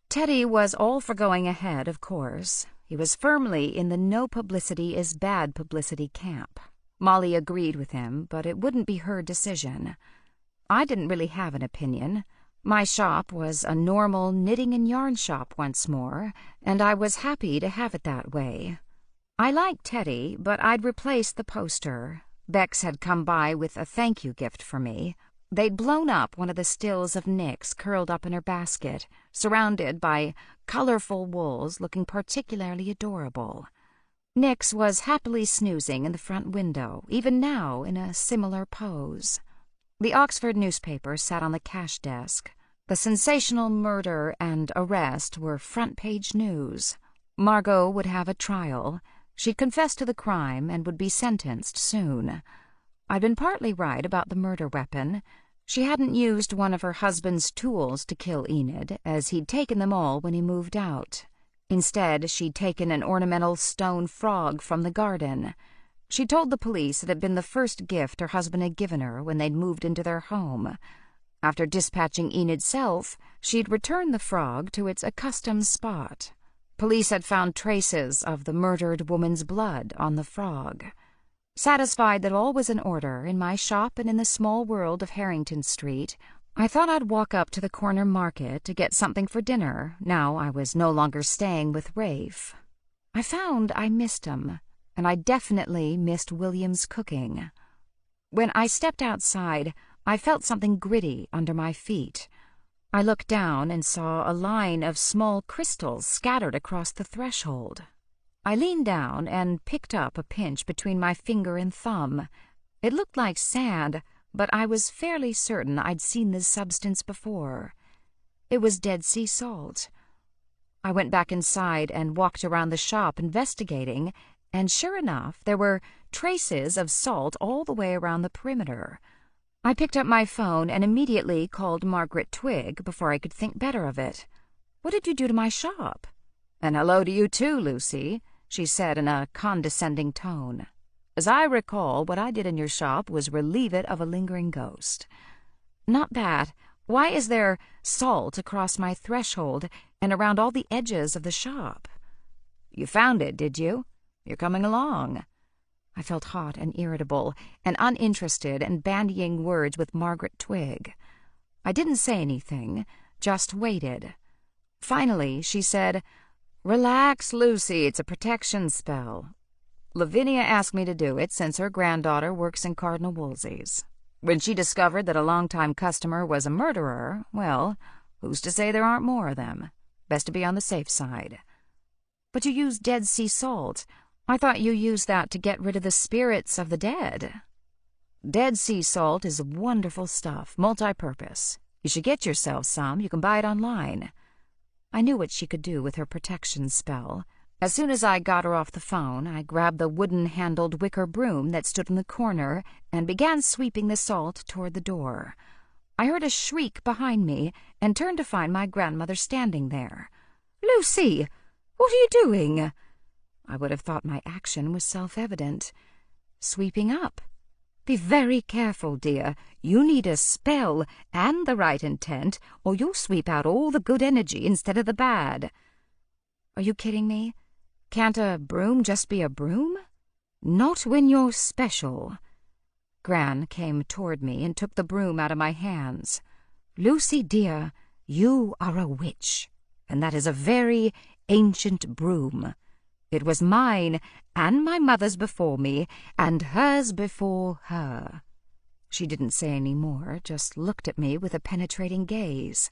Teddy was all for going ahead, of course. He was firmly in the no publicity is bad publicity camp. Molly agreed with him, but it wouldn't be her decision. I didn't really have an opinion. My shop was a normal knitting and yarn shop once more, and I was happy to have it that way. I liked Teddy, but I'd replaced the poster. Bex had come by with a thank you gift for me. They'd blown up one of the stills of Nyx curled up in her basket, surrounded by colorful wools looking particularly adorable. Nyx was happily snoozing in the front window, even now in a similar pose. The Oxford newspaper sat on the cash desk. The sensational murder and arrest were front-page news. Margot would have a trial. She'd confessed to the crime and would be sentenced soon. I'd been partly right about the murder weapon. She hadn't used one of her husband's tools to kill Enid, as he'd taken them all when he moved out. Instead, she'd taken an ornamental stone frog from the garden. She told the police it had been the first gift her husband had given her when they'd moved into their home. After dispatching Enid's self, she'd returned the frog to its accustomed spot. Police had found traces of the murdered woman's blood on the frog. Satisfied that all was in order in my shop and in the small world of Harrington Street, I thought I'd walk up to the corner market to get something for dinner, now I was no longer staying with Rafe. I found I missed him, and I definitely missed William's cooking. When I stepped outside, I felt something gritty under my feet. I looked down and saw a line of small crystals scattered across the threshold. I leaned down and picked up a pinch between my finger and thumb. It looked like sand, but I was fairly certain I'd seen this substance before. It was Dead Sea salt. I went back inside and walked around the shop investigating, and sure enough, there were traces of salt all the way around the perimeter. I picked up my phone and immediately called Margaret Twigg before I could think better of it. "What did you do to my shop?" "And hello to you too, Lucy," she said in a condescending tone. "As I recall, what I did in your shop was relieve it of a lingering ghost." "Not that. Why is there salt across my threshold and around all the edges of the shop?" "You found it, did you? You're coming along." I felt hot and irritable and uninterested in bandying words with Margaret Twigg. I didn't say anything, just waited. Finally, she said, Relax, Lucy. It's a protection spell. Lavinia asked me to do it since her granddaughter works in Cardinal Wolsey's. When she discovered that a long-time customer was a murderer, well, who's to say there aren't more of them? Best to be on the safe side. But you use Dead Sea salt. I thought you used that to get rid of the spirits of the dead. Dead Sea salt is wonderful stuff, multi-purpose. You should get yourself some. You can buy it online. I knew what she could do with her protection spell. As soon as I got her off the phone, I grabbed the wooden-handled wicker broom that stood in the corner and began sweeping the salt toward the door. I heard a shriek behind me and turned to find my grandmother standing there. "Lucy, what are you doing?" I would have thought my action was self-evident. "Sweeping up. Be very careful, dear. You need a spell and the right intent, or you'll sweep out all the good energy instead of the bad." "Are you kidding me? Can't a broom just be a broom?" "Not when you're special." Gran came toward me and took the broom out of my hands. "Lucy, dear, you are a witch, and that is a very ancient broom. It was mine and my mother's before me, and hers before her." She didn't say any more, just looked at me with a penetrating gaze.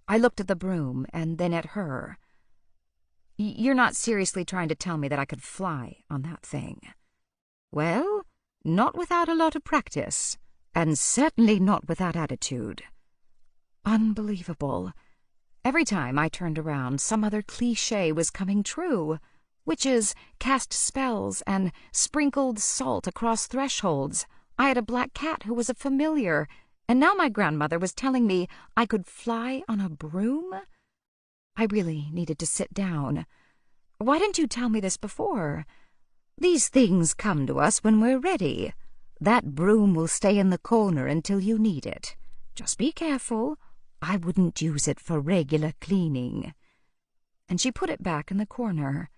I looked at the broom and then at her. "You're not seriously trying to tell me that I could fly on that thing?" "Well, not without a lot of practice, and certainly not without attitude." Unbelievable. Every time I turned around, some other cliché was coming true. Witches cast spells and sprinkled salt across thresholds. I had a black cat who was a familiar, and now my grandmother was telling me I could fly on a broom? I really needed to sit down. "Why didn't you tell me this before?" "These things come to us when we're ready. That broom will stay in the corner until you need it. Just be careful. I wouldn't use it for regular cleaning." And she put it back in the corner.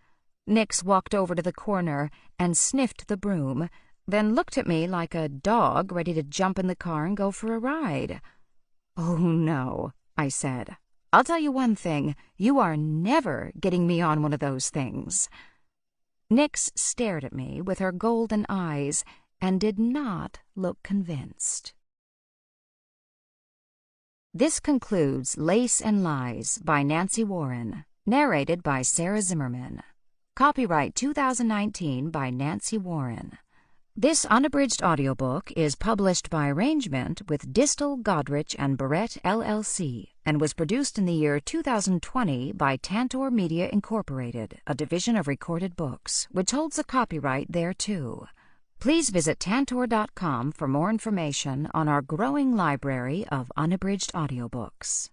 Nix walked over to the corner and sniffed the broom, then looked at me like a dog ready to jump in the car and go for a ride. "Oh, no," I said. "I'll tell you one thing. You are never getting me on one of those things." Nix stared at me with her golden eyes and did not look convinced. This concludes Lace and Lies by Nancy Warren, narrated by Sarah Zimmerman. Copyright 2019 by Nancy Warren. This unabridged audiobook is published by arrangement with Distel, Godrich, and Barrett, LLC, and was produced in the year 2020 by Tantor Media Incorporated, a division of Recorded Books, which holds a copyright thereto. Please visit tantor.com for more information on our growing library of unabridged audiobooks.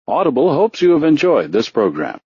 Audible hopes you have enjoyed this program.